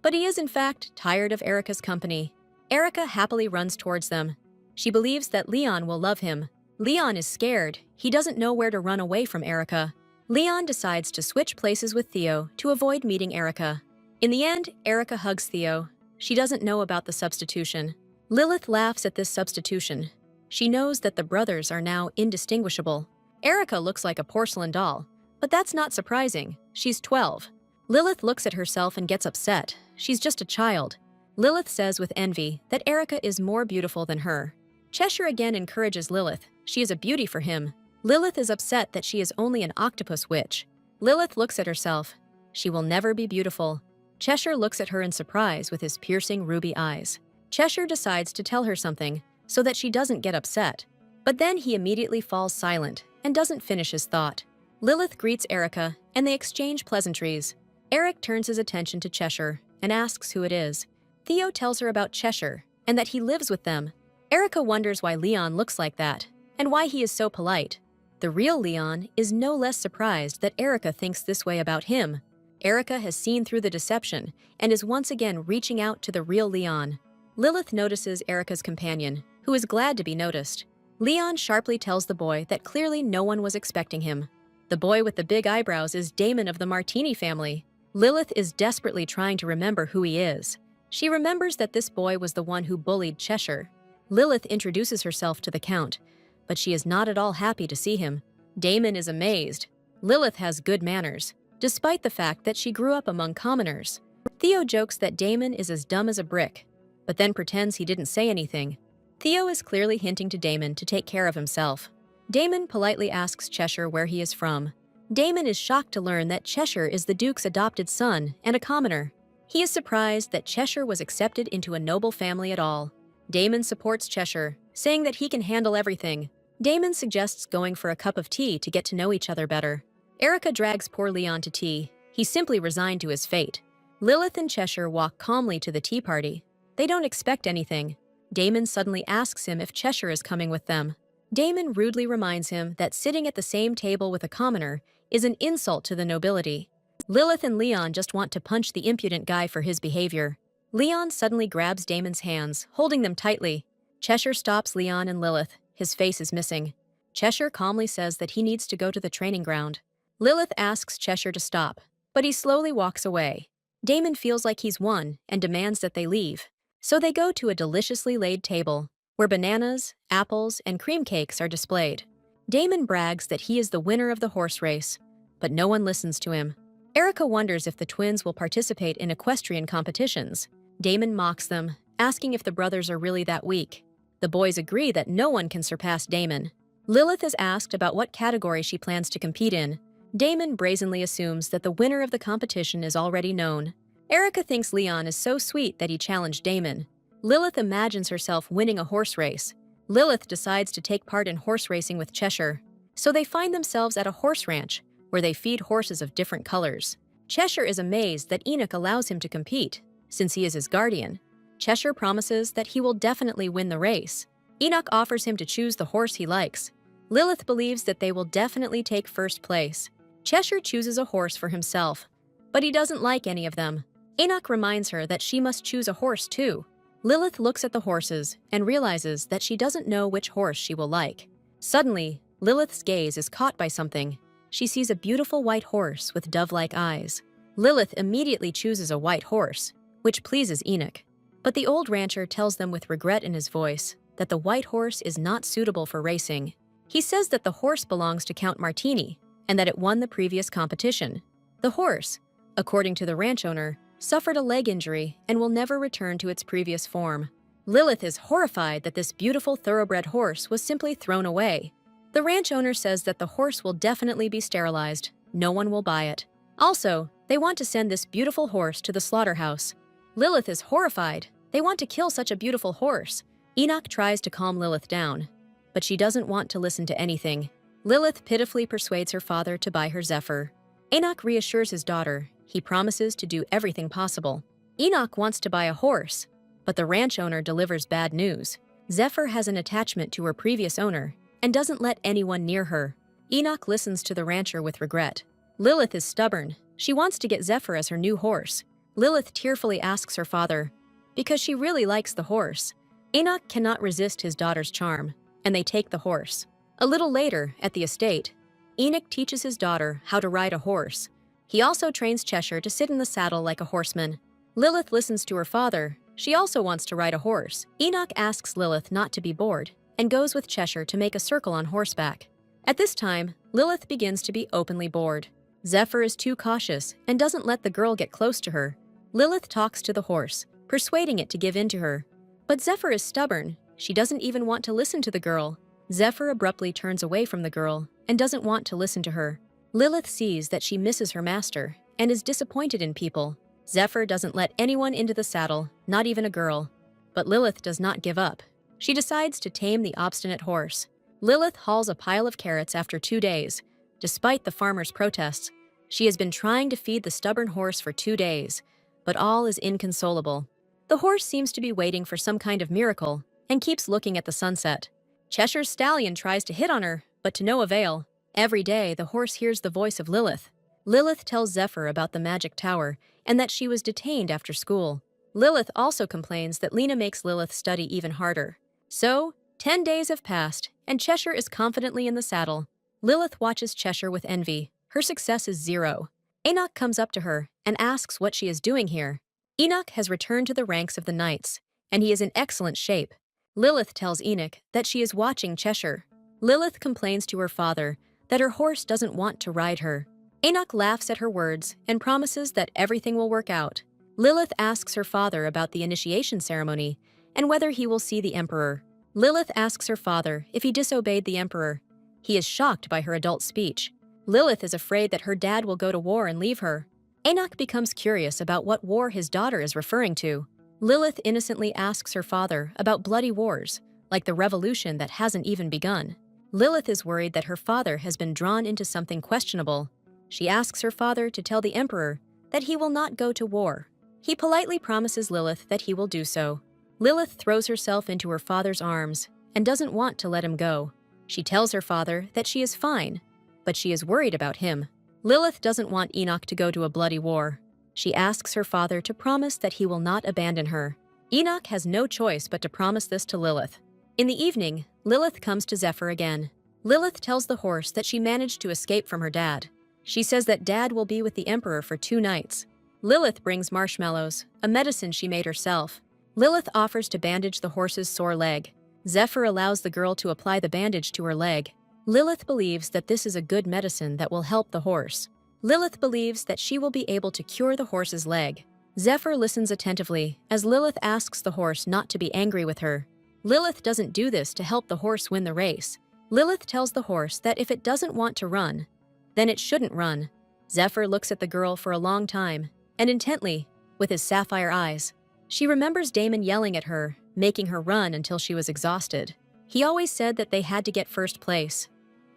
but he is in fact tired of Erica's company. Erica happily runs towards them. She believes that Leon will love him. Leon is scared. He doesn't know where to run away from Erica. Leon decides to switch places with Theo to avoid meeting Erica. In the end, Erica hugs Theo. She doesn't know about the substitution. Lilith laughs at this substitution. She knows that the brothers are now indistinguishable. Erica looks like a porcelain doll, but that's not surprising. She's 12. Lilith looks at herself and gets upset. She's just a child. Lilith says with envy that Erica is more beautiful than her. Cheshire again encourages Lilith. She is a beauty for him. Lilith is upset that she is only an octopus witch. Lilith looks at herself. She will never be beautiful. Cheshire looks at her in surprise with his piercing ruby eyes. Cheshire decides to tell her something so that she doesn't get upset. But then he immediately falls silent and doesn't finish his thought. Lilith greets Erica and they exchange pleasantries. Eric turns his attention to Cheshire and asks who it is. Theo tells her about Cheshire and that he lives with them. Erica wonders why Leon looks like that and why he is so polite. The real Leon is no less surprised that Erica thinks this way about him. Erica has seen through the deception and is once again reaching out to the real Leon. Lilith notices Erica's companion, who is glad to be noticed. Leon sharply tells the boy that clearly no one was expecting him. The boy with the big eyebrows is Damon of the Martini family. Lilith is desperately trying to remember who he is. She remembers that this boy was the one who bullied Cheshire. Lilith introduces herself to the Count, but she is not at all happy to see him. Damon is amazed. Lilith has good manners, despite the fact that she grew up among commoners. Theo jokes that Damon is as dumb as a brick, but then pretends he didn't say anything. Theo is clearly hinting to Damon to take care of himself. Damon politely asks Cheshire where he is from. Damon is shocked to learn that Cheshire is the Duke's adopted son and a commoner. He is surprised that Cheshire was accepted into a noble family at all. Damon supports Cheshire, saying that he can handle everything. Damon suggests going for a cup of tea to get to know each other better. Erica drags poor Leon to tea. He simply resigned to his fate. Lilith and Cheshire walk calmly to the tea party. They don't expect anything. Damon suddenly asks him if Cheshire is coming with them. Damon rudely reminds him that sitting at the same table with a commoner is an insult to the nobility. Lilith and Leon just want to punch the impudent guy for his behavior. Leon suddenly grabs Damon's hands, holding them tightly. Cheshire stops Leon and Lilith. His face is missing. Cheshire calmly says that he needs to go to the training ground. Lilith asks Cheshire to stop, but he slowly walks away. Damon feels like he's won and demands that they leave. So they go to a deliciously laid table, where bananas, apples, and cream cakes are displayed. Damon brags that he is the winner of the horse race, but no one listens to him. Erica wonders if the twins will participate in equestrian competitions. Damon mocks them, asking if the brothers are really that weak. The boys agree that no one can surpass Damon. Lilith is asked about what category she plans to compete in. Damon brazenly assumes that the winner of the competition is already known. Erica thinks Leon is so sweet that he challenged Damon. Lilith imagines herself winning a horse race. Lilith decides to take part in horse racing with Cheshire. So they find themselves at a horse ranch, where they feed horses of different colors. Cheshire is amazed that Enoch allows him to compete, since he is his guardian. Cheshire promises that he will definitely win the race. Enoch offers him to choose the horse he likes. Lilith believes that they will definitely take first place. Cheshire chooses a horse for himself, but he doesn't like any of them. Enoch reminds her that she must choose a horse too. Lilith looks at the horses and realizes that she doesn't know which horse she will like. Suddenly, Lilith's gaze is caught by something. She sees a beautiful white horse with dove-like eyes. Lilith immediately chooses a white horse, which pleases Enoch. But the old rancher tells them with regret in his voice that the white horse is not suitable for racing. He says that the horse belongs to Count Martini and that it won the previous competition. The horse, according to the ranch owner, suffered a leg injury and will never return to its previous form. Lilith is horrified that this beautiful thoroughbred horse was simply thrown away. The ranch owner says that the horse will definitely be sterilized. No one will buy it. Also, they want to send this beautiful horse to the slaughterhouse. Lilith is horrified. They want to kill such a beautiful horse. Enoch tries to calm Lilith down, but she doesn't want to listen to anything. Lilith pitifully persuades her father to buy her Zephyr. Enoch reassures his daughter. He promises to do everything possible. Enoch wants to buy a horse, but the ranch owner delivers bad news. Zephyr has an attachment to her previous owner and doesn't let anyone near her. Enoch listens to the rancher with regret. Lilith is stubborn. She wants to get Zephyr as her new horse. Lilith tearfully asks her father, because she really likes the horse. Enoch cannot resist his daughter's charm, and they take the horse. A little later, at the estate, Enoch teaches his daughter how to ride a horse. He also trains Cheshire to sit in the saddle like a horseman. Lilith listens to her father. She also wants to ride a horse. Enoch asks Lilith not to be bored and goes with Cheshire to make a circle on horseback. At this time, Lilith begins to be openly bored. Zephyr is too cautious and doesn't let the girl get close to her. Lilith talks to the horse, persuading it to give in to her. But Zephyr is stubborn. She doesn't even want to listen to the girl. Zephyr abruptly turns away from the girl and doesn't want to listen to her. Lilith sees that she misses her master and is disappointed in people. Zephyr doesn't let anyone into the saddle, not even a girl. But Lilith does not give up. She decides to tame the obstinate horse. Lilith hauls a pile of carrots after 2 days. Despite the farmer's protests, she has been trying to feed the stubborn horse for 2 days, but all is inconsolable. The horse seems to be waiting for some kind of miracle and keeps looking at the sunset. Cheshire's stallion tries to hit on her, but to no avail. Every day, the horse hears the voice of Lilith. Lilith tells Zephyr about the magic tower and that she was detained after school. Lilith also complains that Lena makes Lilith study even harder. So, 10 days have passed, and Cheshire is confidently in the saddle. Lilith watches Cheshire with envy. Her success is 0. Enoch comes up to her and asks what she is doing here. Enoch has returned to the ranks of the knights, and he is in excellent shape. Lilith tells Enoch that she is watching Cheshire. Lilith complains to her father that her horse doesn't want to ride her. Enoch laughs at her words and promises that everything will work out. Lilith asks her father about the initiation ceremony and whether he will see the emperor. Lilith asks her father if he disobeyed the emperor. He is shocked by her adult speech. Lilith is afraid that her dad will go to war and leave her. Enoch becomes curious about what war his daughter is referring to. Lilith innocently asks her father about bloody wars, like the revolution that hasn't even begun. Lilith is worried that her father has been drawn into something questionable. She asks her father to tell the emperor that he will not go to war. He politely promises Lilith that he will do so. Lilith throws herself into her father's arms and doesn't want to let him go. She tells her father that she is fine, but she is worried about him. Lilith doesn't want Enoch to go to a bloody war. She asks her father to promise that he will not abandon her. Enoch has no choice but to promise this to Lilith. In the evening, Lilith comes to Zephyr again. Lilith tells the horse that she managed to escape from her dad. She says that dad will be with the emperor for 2 nights. Lilith brings marshmallows, a medicine she made herself. Lilith offers to bandage the horse's sore leg. Zephyr allows the girl to apply the bandage to her leg. Lilith believes that this is a good medicine that will help the horse. Lilith believes that she will be able to cure the horse's leg. Zephyr listens attentively as Lilith asks the horse not to be angry with her. Lilith doesn't do this to help the horse win the race. Lilith tells the horse that if it doesn't want to run, then it shouldn't run. Zephyr looks at the girl for a long time, and intently, with his sapphire eyes. She remembers Damon yelling at her, making her run until she was exhausted. He always said that they had to get first place.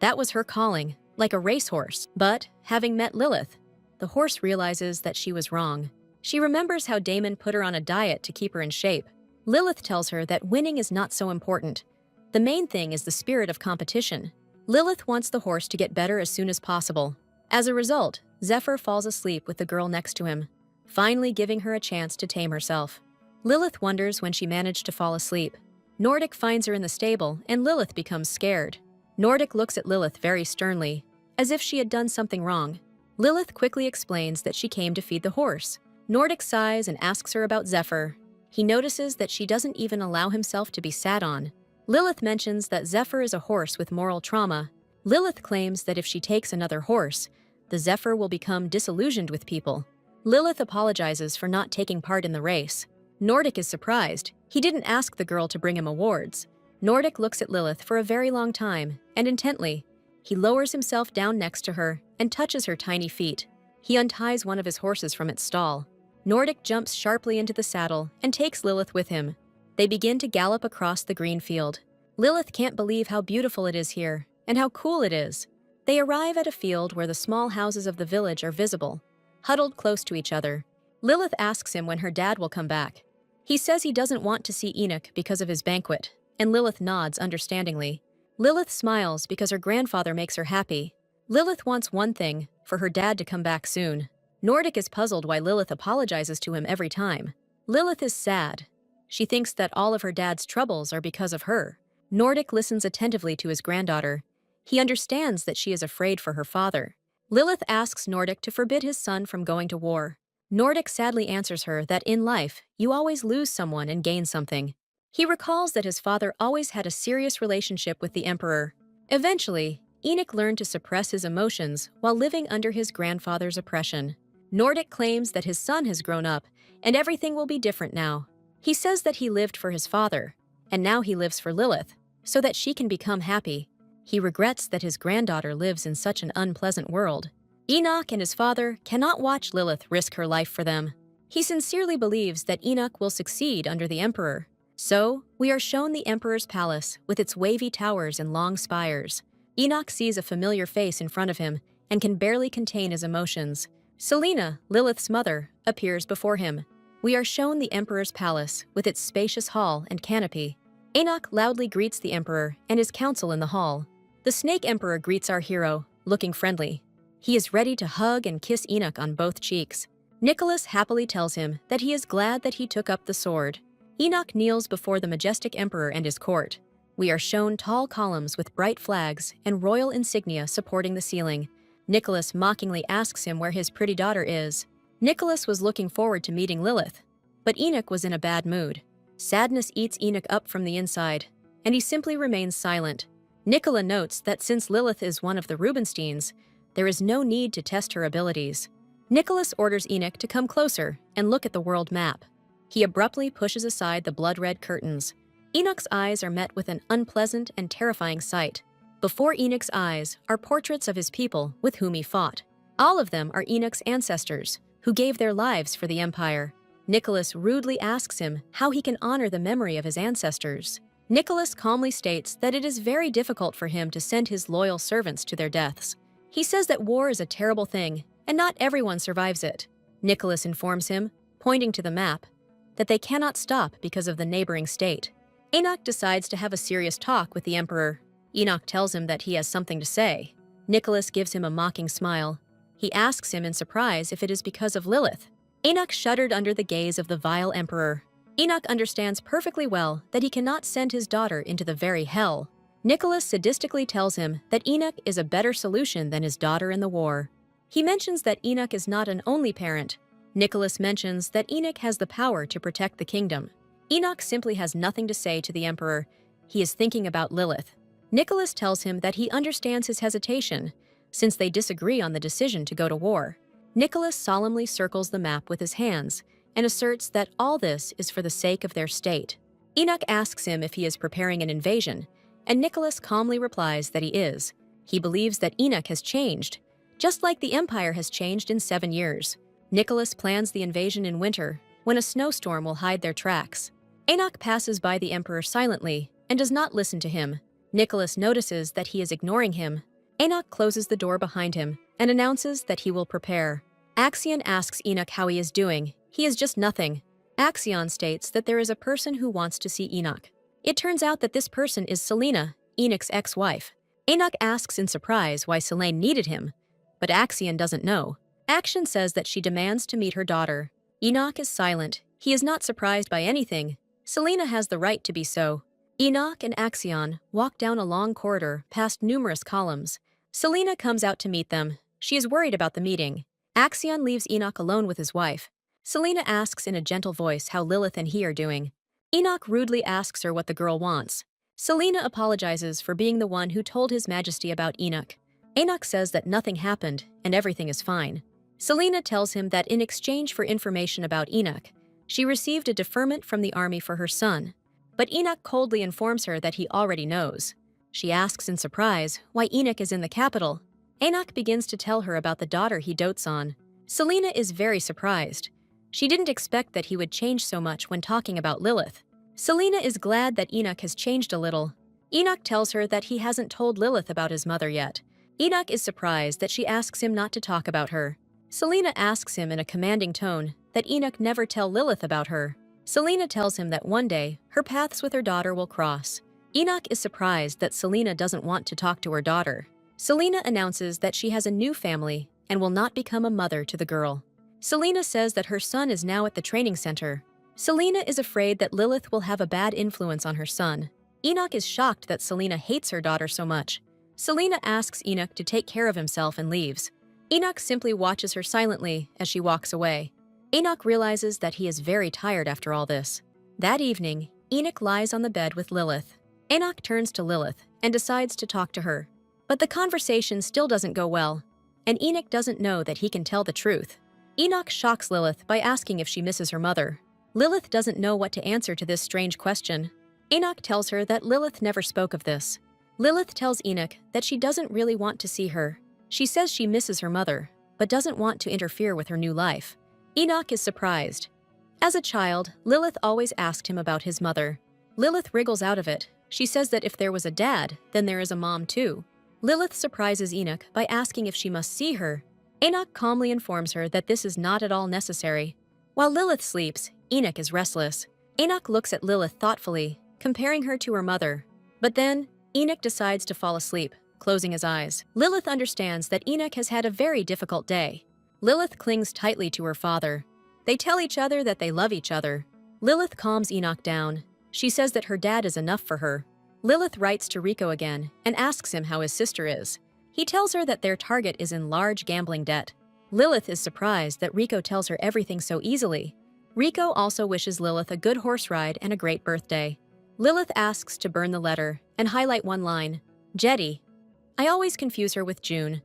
That was her calling, like a racehorse. But, having met Lilith, the horse realizes that she was wrong. She remembers how Damon put her on a diet to keep her in shape. Lilith tells her that winning is not so important. The main thing is the spirit of competition. Lilith wants the horse to get better as soon as possible. As a result, Zephyr falls asleep with the girl next to him, finally giving her a chance to tame herself. Lilith wonders when she managed to fall asleep. Nordic finds her in the stable, and Lilith becomes scared. Nordic looks at Lilith very sternly, as if she had done something wrong. Lilith quickly explains that she came to feed the horse. Nordic sighs and asks her about Zephyr. He notices that she doesn't even allow himself to be sat on. Lilith mentions that Zephyr is a horse with moral trauma. Lilith claims that if she takes another horse, the Zephyr will become disillusioned with people. Lilith apologizes for not taking part in the race. Nordic is surprised. He didn't ask the girl to bring him awards. Nordic looks at Lilith for a very long time, and intently. He lowers himself down next to her and touches her tiny feet. He unties one of his horses from its stall. Nordic jumps sharply into the saddle and takes Lilith with him. They begin to gallop across the green field. Lilith can't believe how beautiful it is here, and how cool it is. They arrive at a field where the small houses of the village are visible, huddled close to each other. Lilith asks him when her dad will come back. He says he doesn't want to see Enoch because of his banquet, and Lilith nods understandingly. Lilith smiles because her grandfather makes her happy. Lilith wants one thing, for her dad to come back soon. Nordic is puzzled why Lilith apologizes to him every time. Lilith is sad. She thinks that all of her dad's troubles are because of her. Nordic listens attentively to his granddaughter. He understands that she is afraid for her father. Lilith asks Nordic to forbid his son from going to war. Nordic sadly answers her that in life, you always lose someone and gain something. He recalls that his father always had a serious relationship with the emperor. Eventually, Enoch learned to suppress his emotions while living under his grandfather's oppression. Nordic claims that his son has grown up and everything will be different now. He says that he lived for his father, and now he lives for Lilith, so that she can become happy. He regrets that his granddaughter lives in such an unpleasant world. Enoch and his father cannot watch Lilith risk her life for them. He sincerely believes that Enoch will succeed under the emperor. So, we are shown the emperor's palace with its wavy towers and long spires. Enoch sees a familiar face in front of him and can barely contain his emotions. Selena, Lilith's mother, appears before him. We are shown the emperor's palace with its spacious hall and canopy. Enoch loudly greets the emperor and his council in the hall. The snake emperor greets our hero, looking friendly. He is ready to hug and kiss Enoch on both cheeks. Nicholas happily tells him that he is glad that he took up the sword. Enoch kneels before the majestic emperor and his court. We are shown tall columns with bright flags and royal insignia supporting the ceiling. Nicholas mockingly asks him where his pretty daughter is. Nicholas was looking forward to meeting Lilith, but Enoch was in a bad mood. Sadness eats Enoch up from the inside, and he simply remains silent. Nicola notes that since Lilith is one of the Rubensteins, there is no need to test her abilities. Nicholas orders Enoch to come closer and look at the world map. He abruptly pushes aside the blood-red curtains. Enoch's eyes are met with an unpleasant and terrifying sight. Before Enoch's eyes are portraits of his people with whom he fought. All of them are Enoch's ancestors, who gave their lives for the Empire. Nicholas rudely asks him how he can honor the memory of his ancestors. Nicholas calmly states that it is very difficult for him to send his loyal servants to their deaths. He says that war is a terrible thing, and not everyone survives it. Nicholas informs him, pointing to the map, that they cannot stop because of the neighboring state. Enoch decides to have a serious talk with the Emperor. Enoch tells him that he has something to say. Nicholas gives him a mocking smile. He asks him in surprise if it is because of Lilith. Enoch shuddered under the gaze of the vile Emperor. Enoch understands perfectly well that he cannot send his daughter into the very hell. Nicholas sadistically tells him that Enoch is a better solution than his daughter in the war. He mentions that Enoch is not an only parent. Nicholas mentions that Enoch has the power to protect the kingdom. Enoch simply has nothing to say to the Emperor. He is thinking about Lilith. Nicholas tells him that he understands his hesitation, since they disagree on the decision to go to war. Nicholas solemnly circles the map with his hands and asserts that all this is for the sake of their state. Enoch asks him if he is preparing an invasion, and Nicholas calmly replies that he is. He believes that Enoch has changed, just like the Empire has changed in 7 years. Nicholas plans the invasion in winter, when a snowstorm will hide their tracks. Enoch passes by the Emperor silently and does not listen to him. Nicholas notices that he is ignoring him. Enoch closes the door behind him and announces that he will prepare. Axion asks Enoch how he is doing. He is just nothing. Axion states that there is a person who wants to see Enoch. It turns out that this person is Selena, Enoch's ex-wife. Enoch asks in surprise why Selene needed him, but Axion doesn't know. Axion says that she demands to meet her daughter. Enoch is silent. He is not surprised by anything. Selena has the right to be so. Enoch and Axion walk down a long corridor past numerous columns. Selena comes out to meet them. She is worried about the meeting. Axion leaves Enoch alone with his wife. Selena asks in a gentle voice how Lilith and he are doing. Enoch rudely asks her what the girl wants. Selena apologizes for being the one who told His Majesty about Enoch. Enoch says that nothing happened and everything is fine. Selena tells him that in exchange for information about Enoch, she received a deferment from the army for her son. But Enoch coldly informs her that he already knows. She asks in surprise why Enoch is in the capital. Enoch begins to tell her about the daughter he dotes on. Selena is very surprised. She didn't expect that he would change so much when talking about Lilith. Selena is glad that Enoch has changed a little. Enoch tells her that he hasn't told Lilith about his mother yet. Enoch is surprised that she asks him not to talk about her. Selena asks him in a commanding tone that Enoch never tell Lilith about her. Selena tells him that one day, her paths with her daughter will cross. Enoch is surprised that Selena doesn't want to talk to her daughter. Selena announces that she has a new family and will not become a mother to the girl. Selena says that her son is now at the training center. Selena is afraid that Lilith will have a bad influence on her son. Enoch is shocked that Selena hates her daughter so much. Selena asks Enoch to take care of himself and leaves. Enoch simply watches her silently as she walks away. Enoch realizes that he is very tired after all this. That evening, Enoch lies on the bed with Lilith. Enoch turns to Lilith and decides to talk to her. But the conversation still doesn't go well, and Enoch doesn't know that he can tell the truth. Enoch shocks Lilith by asking if she misses her mother. Lilith doesn't know what to answer to this strange question. Enoch tells her that Lilith never spoke of this. Lilith tells Enoch that she doesn't really want to see her. She says she misses her mother, but doesn't want to interfere with her new life. Enoch is surprised. As a child, Lilith always asked him about his mother. Lilith wriggles out of it. She says that if there was a dad, then there is a mom too. Lilith surprises Enoch by asking if she must see her. Enoch calmly informs her that this is not at all necessary. While Lilith sleeps, Enoch is restless. Enoch looks at Lilith thoughtfully, comparing her to her mother. But then, Enoch decides to fall asleep, closing his eyes. Lilith understands that Enoch has had a very difficult day. Lilith clings tightly to her father. They tell each other that they love each other. Lilith calms Enoch down. She says that her dad is enough for her. Lilith writes to Rico again and asks him how his sister is. He tells her that their target is in large gambling debt. Lilith is surprised that Rico tells her everything so easily. Rico also wishes Lilith a good horse ride and a great birthday. Lilith asks to burn the letter and highlight one line, Jetty. I always confuse her with June.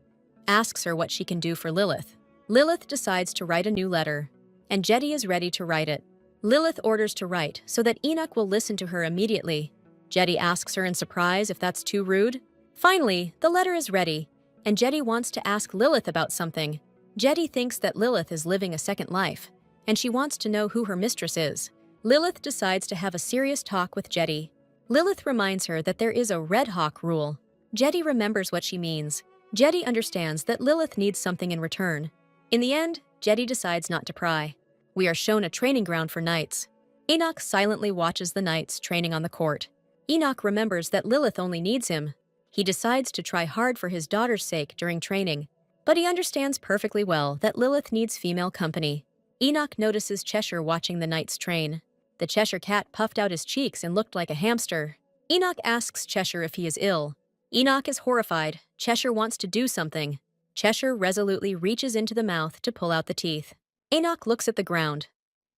Asks her what she can do for Lilith. Lilith decides to write a new letter, and Jetty is ready to write it. Lilith orders to write so that Enoch will listen to her immediately. Jetty asks her in surprise if that's too rude. Finally, the letter is ready, and Jetty wants to ask Lilith about something. Jetty thinks that Lilith is living a second life, and she wants to know who her mistress is. Lilith decides to have a serious talk with Jetty. Lilith reminds her that there is a Red Hawk rule. Jetty remembers what she means. Jetty understands that Lilith needs something in return. In the end, Jetty decides not to pry. We are shown a training ground for knights. Enoch silently watches the knights training on the court. Enoch remembers that Lilith only needs him. He decides to try hard for his daughter's sake during training, but he understands perfectly well that Lilith needs female company. Enoch notices Cheshire watching the knights train. The Cheshire cat puffed out his cheeks and looked like a hamster. Enoch asks Cheshire if he is ill. Enoch is horrified. Cheshire wants to do something. Cheshire resolutely reaches into the mouth to pull out the teeth. Enoch looks at the ground.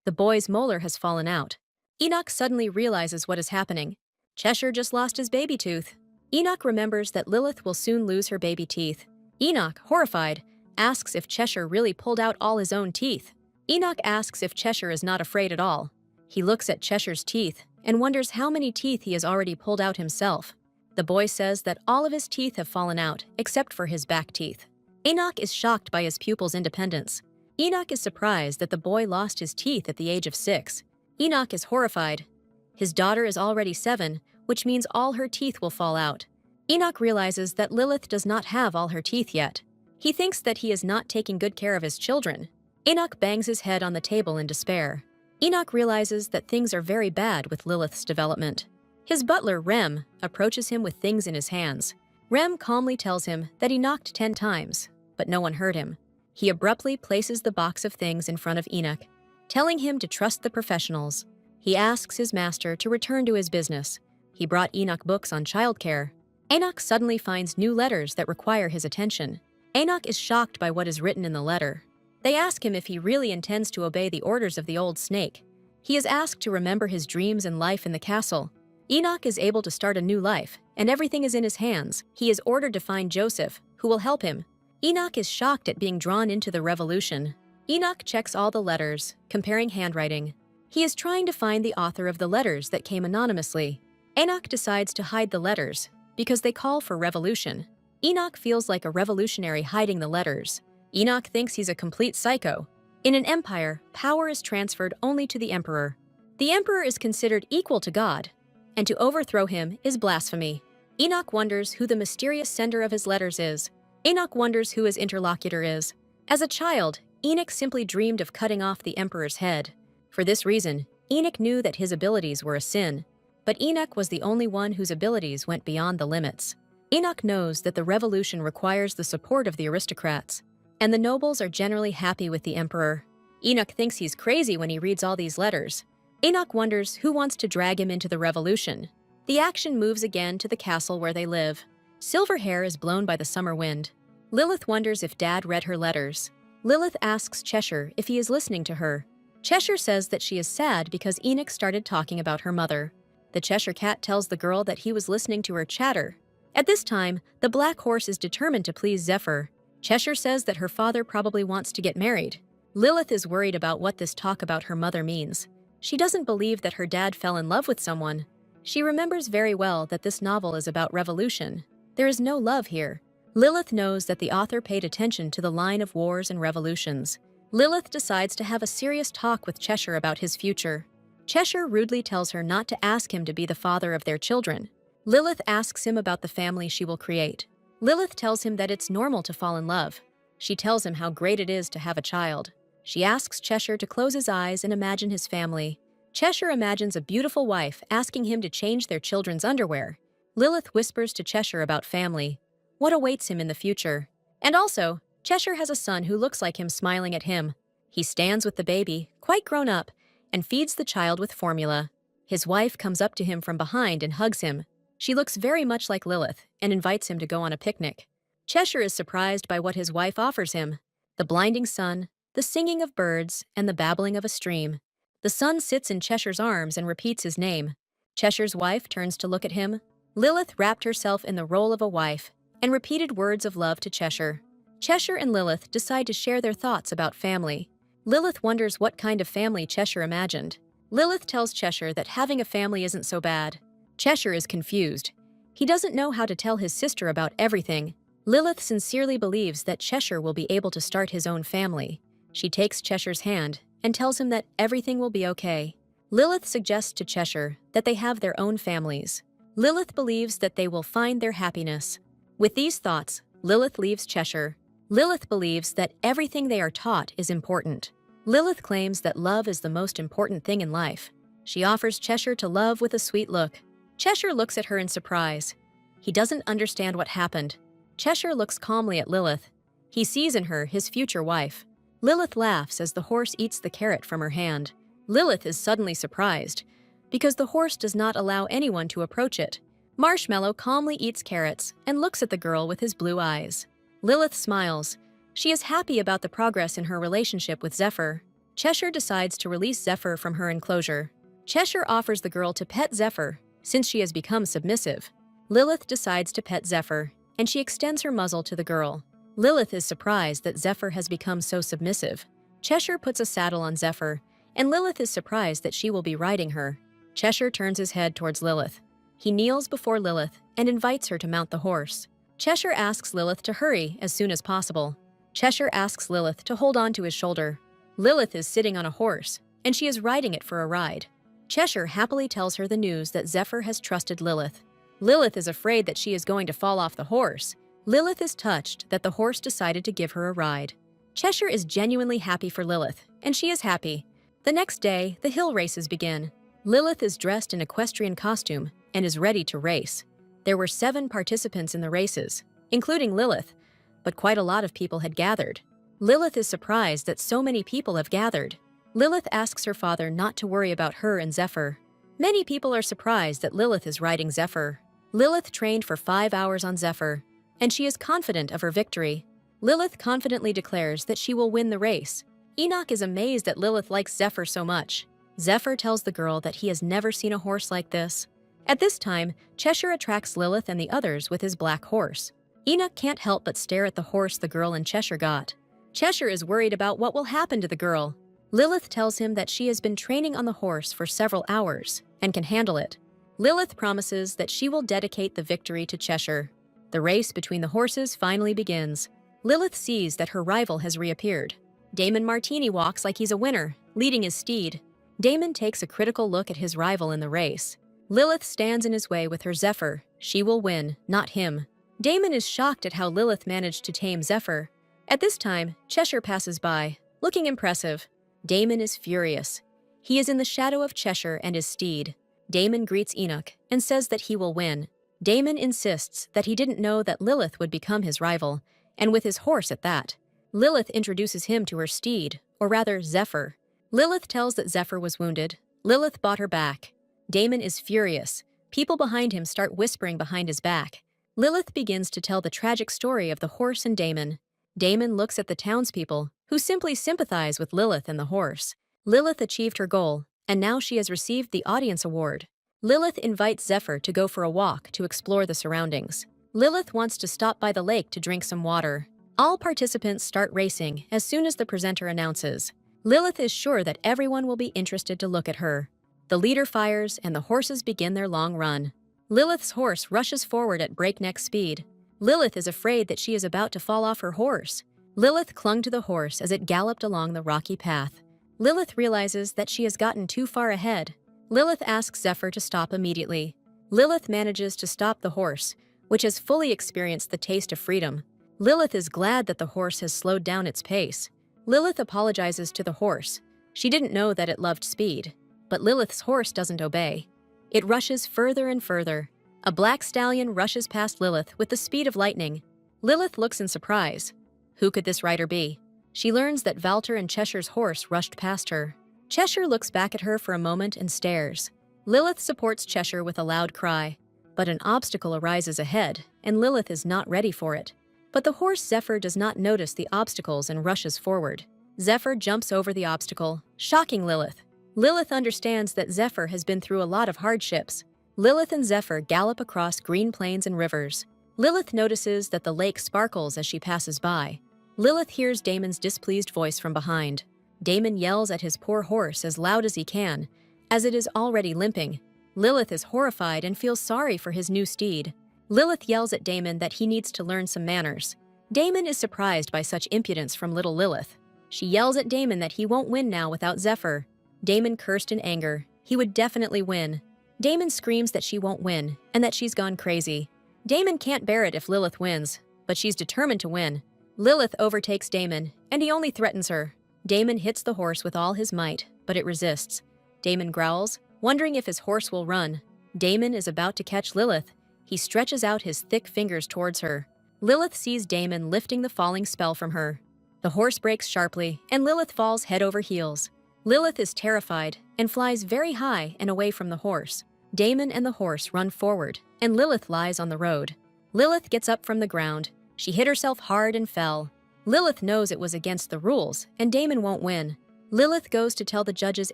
The boy's molar has fallen out. Enoch suddenly realizes what is happening. Cheshire just lost his baby tooth. Enoch remembers that Lilith will soon lose her baby teeth. Enoch, horrified, asks if Cheshire really pulled out all his own teeth. Enoch asks if Cheshire is not afraid at all. He looks at Cheshire's teeth and wonders how many teeth he has already pulled out himself. The boy says that all of his teeth have fallen out except for his back teeth. Enoch is shocked by his pupil's independence. Enoch is surprised that the boy lost his teeth at the age of 6. Enoch is horrified. His daughter is already 7, which means all her teeth will fall out. Enoch realizes that Lilith does not have all her teeth yet. He thinks that he is not taking good care of his children. Enoch bangs his head on the table in despair. Enoch realizes that things are very bad with Lilith's development. His butler, Rem, approaches him with things in his hands. Rem calmly tells him that he knocked 10 times, but no one heard him. He abruptly places the box of things in front of Enoch, telling him to trust the professionals. He asks his master to return to his business. He brought Enoch books on childcare. Enoch suddenly finds new letters that require his attention. Enoch is shocked by what is written in the letter. They ask him if he really intends to obey the orders of the old snake. He is asked to remember his dreams and life in the castle. Enoch is able to start a new life, and everything is in his hands. He is ordered to find Joseph, who will help him. Enoch is shocked at being drawn into the revolution. Enoch checks all the letters, comparing handwriting. He is trying to find the author of the letters that came anonymously. Enoch decides to hide the letters, because they call for revolution. Enoch feels like a revolutionary hiding the letters. Enoch thinks he's a complete psycho. In an empire, power is transferred only to the emperor. The emperor is considered equal to God, and to overthrow him is blasphemy. Enoch wonders who the mysterious sender of his letters is. Enoch wonders who his interlocutor is. As a child, Enoch simply dreamed of cutting off the emperor's head. For this reason, Enoch knew that his abilities were a sin. But Enoch was the only one whose abilities went beyond the limits. Enoch knows that the revolution requires the support of the aristocrats, and the nobles are generally happy with the emperor. Enoch thinks he's crazy when he reads all these letters. Enoch wonders who wants to drag him into the revolution. The action moves again to the castle where they live. Silver hair is blown by the summer wind. Lilith wonders if Dad read her letters. Lilith asks Cheshire if he is listening to her. Cheshire says that she is sad because Enoch started talking about her mother. The Cheshire cat tells the girl that he was listening to her chatter. At this time, the black horse is determined to please Zephyr. Cheshire says that her father probably wants to get married. Lilith is worried about what this talk about her mother means. She doesn't believe that her dad fell in love with someone. She remembers very well that this novel is about revolution. There is no love here. Lilith knows that the author paid attention to the line of wars and revolutions. Lilith decides to have a serious talk with Cheshire about his future. Cheshire rudely tells her not to ask him to be the father of their children. Lilith asks him about the family she will create. Lilith tells him that it's normal to fall in love. She tells him how great it is to have a child. She asks Cheshire to close his eyes and imagine his family. Cheshire imagines a beautiful wife asking him to change their children's underwear. Lilith whispers to Cheshire about family, what awaits him in the future. And also, Cheshire has a son who looks like him smiling at him. He stands with the baby, quite grown up, and feeds the child with formula. His wife comes up to him from behind and hugs him. She looks very much like Lilith and invites him to go on a picnic. Cheshire is surprised by what his wife offers him: the blinding sun, the singing of birds, and the babbling of a stream. The sun sits in Cheshire's arms and repeats his name. Cheshire's wife turns to look at him. Lilith wrapped herself in the role of a wife and repeated words of love to Cheshire. Cheshire and Lilith decide to share their thoughts about family. Lilith wonders what kind of family Cheshire imagined. Lilith tells Cheshire that having a family isn't so bad. Cheshire is confused. He doesn't know how to tell his sister about everything. Lilith sincerely believes that Cheshire will be able to start his own family. She takes Cheshire's hand and tells him that everything will be okay. Lilith suggests to Cheshire that they have their own families. Lilith believes that they will find their happiness. With these thoughts, Lilith leaves Cheshire. Lilith believes that everything they are taught is important. Lilith claims that love is the most important thing in life. She offers Cheshire to love with a sweet look. Cheshire looks at her in surprise. He doesn't understand what happened. Cheshire looks calmly at Lilith. He sees in her his future wife. Lilith laughs as the horse eats the carrot from her hand. Lilith is suddenly surprised because the horse does not allow anyone to approach it. Marshmallow calmly eats carrots and looks at the girl with his blue eyes. Lilith smiles. She is happy about the progress in her relationship with Zephyr. Cheshire decides to release Zephyr from her enclosure. Cheshire offers the girl to pet Zephyr since she has become submissive. Lilith decides to pet Zephyr, and she extends her muzzle to the girl. Lilith is surprised that Zephyr has become so submissive. Cheshire puts a saddle on Zephyr, and Lilith is surprised that she will be riding her. Cheshire turns his head towards Lilith. He kneels before Lilith and invites her to mount the horse. Cheshire asks Lilith to hurry as soon as possible. Cheshire asks Lilith to hold on to his shoulder. Lilith is sitting on a horse, and she is riding it for a ride. Cheshire happily tells her the news that Zephyr has trusted Lilith. Lilith is afraid that she is going to fall off the horse. Lilith is touched that the horse decided to give her a ride. Cheshire is genuinely happy for Lilith, and she is happy. The next day, the hill races begin. Lilith is dressed in equestrian costume and is ready to race. There were 7 participants in the races, including Lilith, but quite a lot of people had gathered. Lilith is surprised that so many people have gathered. Lilith asks her father not to worry about her and Zephyr. Many people are surprised that Lilith is riding Zephyr. Lilith trained for 5 hours on Zephyr, and she is confident of her victory. Lilith confidently declares that she will win the race. Enoch is amazed that Lilith likes Zephyr so much. Zephyr tells the girl that he has never seen a horse like this. At this time, Cheshire attracts Lilith and the others with his black horse. Enoch can't help but stare at the horse the girl and Cheshire got. Cheshire is worried about what will happen to the girl. Lilith tells him that she has been training on the horse for several hours and can handle it. Lilith promises that she will dedicate the victory to Cheshire. The race between the horses finally begins. Lilith sees that her rival has reappeared. Damon Martini walks like he's a winner, leading his steed. Damon takes a critical look at his rival in the race. Lilith stands in his way with her Zephyr. She will win, not him. Damon is shocked at how Lilith managed to tame Zephyr. At this time, Cheshire passes by, looking impressive. Damon is furious. He is in the shadow of Cheshire and his steed. Damon greets Enoch and says that he will win. Damon insists that he didn't know that Lilith would become his rival, and with his horse at that. Lilith introduces him to her steed, or rather Zephyr. Lilith tells that Zephyr was wounded. Lilith bought her back. Damon is furious. People behind him start whispering behind his back. Lilith begins to tell the tragic story of the horse and Damon. Damon looks at the townspeople, who simply sympathize with Lilith and the horse. Lilith achieved her goal, and now she has received the audience award. Lilith invites Zephyr to go for a walk to explore the surroundings. Lilith wants to stop by the lake to drink some water. All participants start racing as soon as the presenter announces. Lilith is sure that everyone will be interested to look at her. The leader fires and the horses begin their long run. Lilith's horse rushes forward at breakneck speed. Lilith is afraid that she is about to fall off her horse. Lilith clung to the horse as it galloped along the rocky path. Lilith realizes that she has gotten too far ahead. Lilith asks Zephyr to stop immediately. Lilith manages to stop the horse, which has fully experienced the taste of freedom. Lilith is glad that the horse has slowed down its pace. Lilith apologizes to the horse. She didn't know that it loved speed. But Lilith's horse doesn't obey. It rushes further and further. A black stallion rushes past Lilith with the speed of lightning. Lilith looks in surprise. Who could this rider be? She learns that Valter and Cheshire's horse rushed past her. Cheshire looks back at her for a moment and stares. Lilith supports Cheshire with a loud cry. But an obstacle arises ahead, and Lilith is not ready for it. But the horse Zephyr does not notice the obstacles and rushes forward. Zephyr jumps over the obstacle, shocking Lilith. Lilith understands that Zephyr has been through a lot of hardships. Lilith and Zephyr gallop across green plains and rivers. Lilith notices that the lake sparkles as she passes by. Lilith hears Damon's displeased voice from behind. Damon yells at his poor horse as loud as he can, as it is already limping. Lilith is horrified and feels sorry for his new steed. Lilith yells at Damon that he needs to learn some manners. Damon is surprised by such impudence from little Lilith. She yells at Damon that he won't win now without Zephyr. Damon cursed in anger. He would definitely win. Damon screams that she won't win and that she's gone crazy. Damon can't bear it if Lilith wins, but she's determined to win. Lilith overtakes Damon, and he only threatens her. Damon hits the horse with all his might, but it resists. Damon growls, wondering if his horse will run. Damon is about to catch Lilith. He stretches out his thick fingers towards her. Lilith sees Damon lifting the falling spell from her. The horse brakes sharply, and Lilith falls head over heels. Lilith is terrified and flies very high and away from the horse. Damon and the horse run forward, and Lilith lies on the road. Lilith gets up from the ground. She hit herself hard and fell. Lilith knows it was against the rules, and Damon won't win. Lilith goes to tell the judges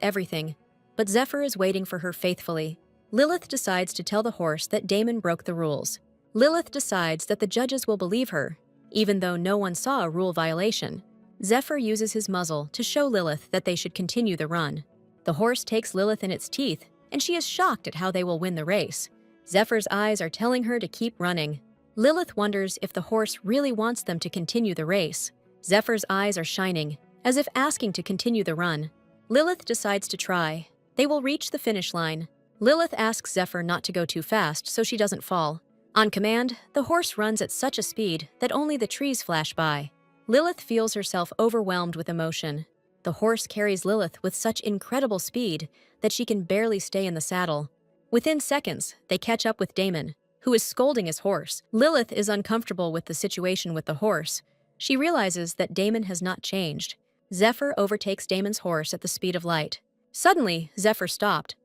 everything, but Zephyr is waiting for her faithfully. Lilith decides to tell the horse that Damon broke the rules. Lilith decides that the judges will believe her, even though no one saw a rule violation. Zephyr uses his muzzle to show Lilith that they should continue the run. The horse takes Lilith in its teeth, and she is shocked at how they will win the race. Zephyr's eyes are telling her to keep running. Lilith wonders if the horse really wants them to continue the race. Zephyr's eyes are shining, as if asking to continue the run. Lilith decides to try. They will reach the finish line. Lilith asks Zephyr not to go too fast so she doesn't fall. On command, the horse runs at such a speed that only the trees flash by. Lilith feels herself overwhelmed with emotion. The horse carries Lilith with such incredible speed that she can barely stay in the saddle. Within seconds, they catch up with Damon, who is scolding his horse. Lilith is uncomfortable with the situation with the horse. She realizes that Damon has not changed. Zephyr overtakes Damon's horse at the speed of light. Suddenly, Zephyr stopped.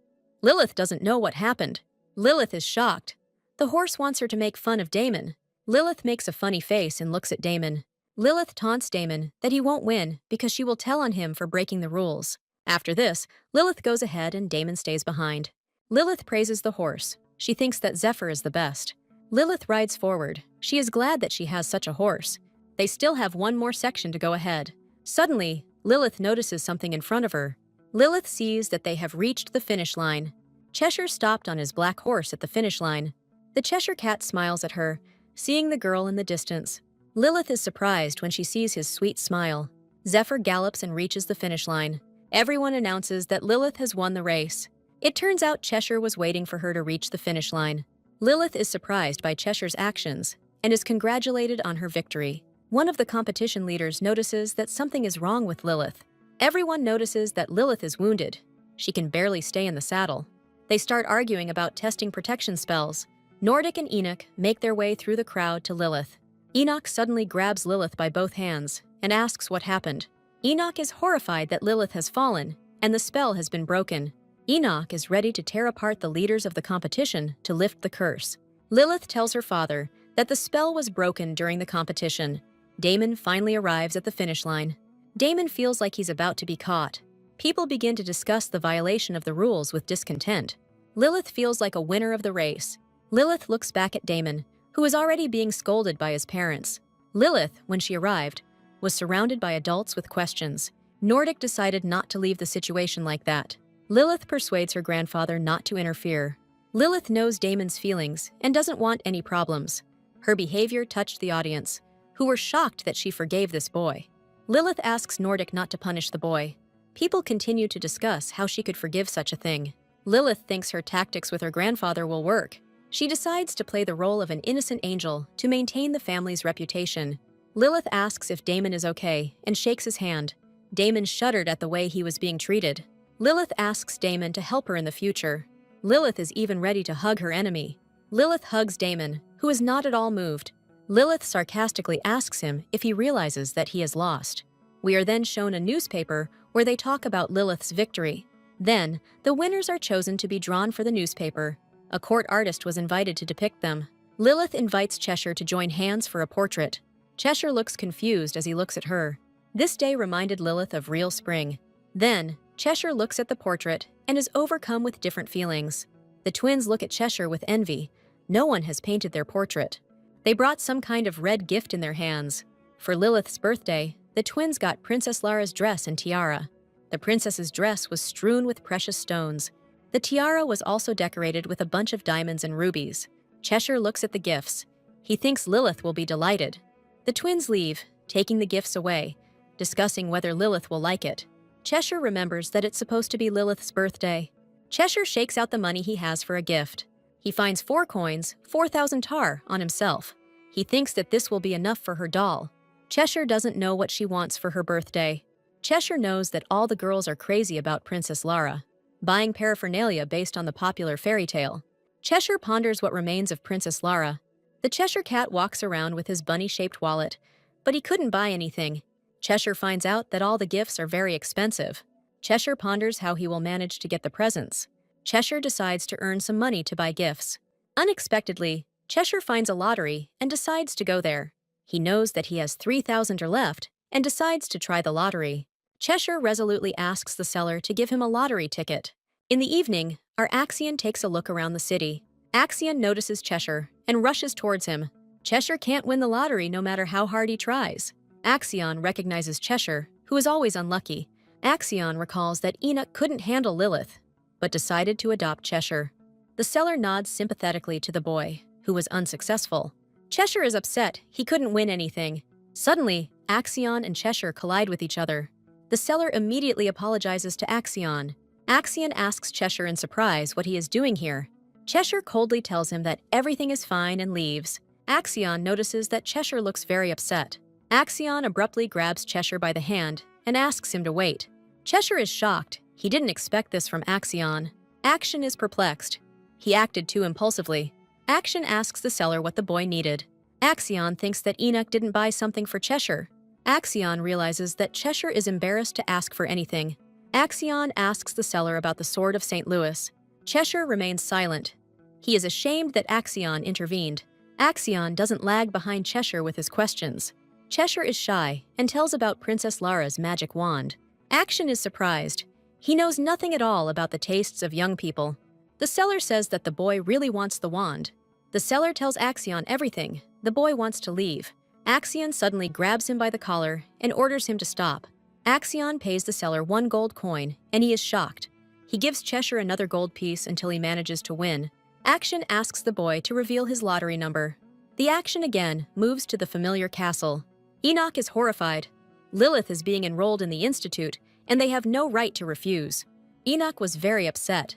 Lilith doesn't know what happened. Lilith is shocked. The horse wants her to make fun of Damon. Lilith makes a funny face and looks at Damon. Lilith taunts Damon that he won't win because she will tell on him for breaking the rules. After this, Lilith goes ahead and Damon stays behind. Lilith praises the horse. She thinks that Zephyr is the best. Lilith rides forward. She is glad that she has such a horse. They still have one more section to go ahead. Suddenly, Lilith notices something in front of her. Lilith sees that they have reached the finish line. Cheshire stopped on his black horse at the finish line. The Cheshire Cat smiles at her, seeing the girl in the distance. Lilith is surprised when she sees his sweet smile. Zephyr gallops and reaches the finish line. Everyone announces that Lilith has won the race. It turns out Cheshire was waiting for her to reach the finish line. Lilith is surprised by Cheshire's actions and is congratulated on her victory. One of the competition leaders notices that something is wrong with Lilith. Everyone notices that Lilith is wounded. She can barely stay in the saddle. They start arguing about testing protection spells. Nordic and Enoch make their way through the crowd to Lilith. Enoch suddenly grabs Lilith by both hands and asks what happened. Enoch is horrified that Lilith has fallen and the spell has been broken. Enoch is ready to tear apart the leaders of the competition to lift the curse. Lilith tells her father that the spell was broken during the competition. Damon finally arrives at the finish line. Damon feels like he's about to be caught. People begin to discuss the violation of the rules with discontent. Lilith feels like a winner of the race. Lilith looks back at Damon, who is already being scolded by his parents. Lilith, when she arrived, was surrounded by adults with questions. Nordic decided not to leave the situation like that. Lilith persuades her grandfather not to interfere. Lilith knows Damon's feelings and doesn't want any problems. Her behavior touched the audience, who were shocked that she forgave this boy. Lilith asks Nordic not to punish the boy. People continue to discuss how she could forgive such a thing. Lilith thinks her tactics with her grandfather will work. She decides to play the role of an innocent angel to maintain the family's reputation. Lilith asks if Damon is okay and shakes his hand. Damon shuddered at the way he was being treated. Lilith asks Damon to help her in the future. Lilith is even ready to hug her enemy. Lilith hugs Damon, who is not at all moved. Lilith sarcastically asks him if he realizes that he has lost. We are then shown a newspaper where they talk about Lilith's victory. Then, the winners are chosen to be drawn for the newspaper. A court artist was invited to depict them. Lilith invites Cheshire to join hands for a portrait. Cheshire looks confused as he looks at her. This day reminded Lilith of real spring. Then, Cheshire looks at the portrait and is overcome with different feelings. The twins look at Cheshire with envy. No one has painted their portrait. They brought some kind of red gift in their hands. For Lilith's birthday, the twins got Princess Lara's dress and tiara. The princess's dress was strewn with precious stones. The tiara was also decorated with a bunch of diamonds and rubies. Cheshire looks at the gifts. He thinks Lilith will be delighted. The twins leave, taking the gifts away, discussing whether Lilith will like it. Cheshire remembers that it's supposed to be Lilith's birthday. Cheshire shakes out the money he has for a gift. He finds 4 coins, 4,000 tar, on himself. He thinks that this will be enough for her doll. Cheshire doesn't know what she wants for her birthday. Cheshire knows that all the girls are crazy about Princess Lara, buying paraphernalia based on the popular fairy tale. Cheshire ponders what remains of Princess Lara. The Cheshire Cat walks around with his bunny-shaped wallet, but he couldn't buy anything. Cheshire finds out that all the gifts are very expensive. Cheshire ponders how he will manage to get the presents. Cheshire decides to earn some money to buy gifts. Unexpectedly, Cheshire finds a lottery and decides to go there. He knows that he has 3,000 left and decides to try the lottery. Cheshire resolutely asks the seller to give him a lottery ticket. In the evening, our Axion takes a look around the city. Axion notices Cheshire and rushes towards him. Cheshire can't win the lottery no matter how hard he tries. Axion recognizes Cheshire, who is always unlucky. Axion recalls that Enoch couldn't handle Lilith, but decided to adopt Cheshire. The seller nods sympathetically to the boy, who was unsuccessful. Cheshire is upset he couldn't win anything. Suddenly, Axion and Cheshire collide with each other. The seller immediately apologizes to Axion. Axion asks Cheshire in surprise what he is doing here. Cheshire coldly tells him that everything is fine and leaves. Axion notices that Cheshire looks very upset. Axion abruptly grabs Cheshire by the hand and asks him to wait. Cheshire is shocked. He didn't expect this from Axion. Action is perplexed. He acted too impulsively. Action asks the seller what the boy needed. Axion thinks that Enoch didn't buy something for Cheshire. Axion realizes that Cheshire is embarrassed to ask for anything. Axion asks the seller about the Sword of St. Louis. Cheshire remains silent. He is ashamed that Axion intervened. Axion doesn't lag behind Cheshire with his questions. Cheshire is shy and tells about Princess Lara's magic wand. Action is surprised. He knows nothing at all about the tastes of young people. The seller says that the boy really wants the wand. The seller tells Axion everything. The boy wants to leave. Axion suddenly grabs him by the collar and orders him to stop. Axion pays the seller 1 gold coin, and he is shocked. He gives Cheshire another gold piece until he manages to win. Action asks the boy to reveal his lottery number. The action again moves to the familiar castle. Enoch is horrified. Lilith is being enrolled in the institute, and they have no right to refuse. Enoch was very upset.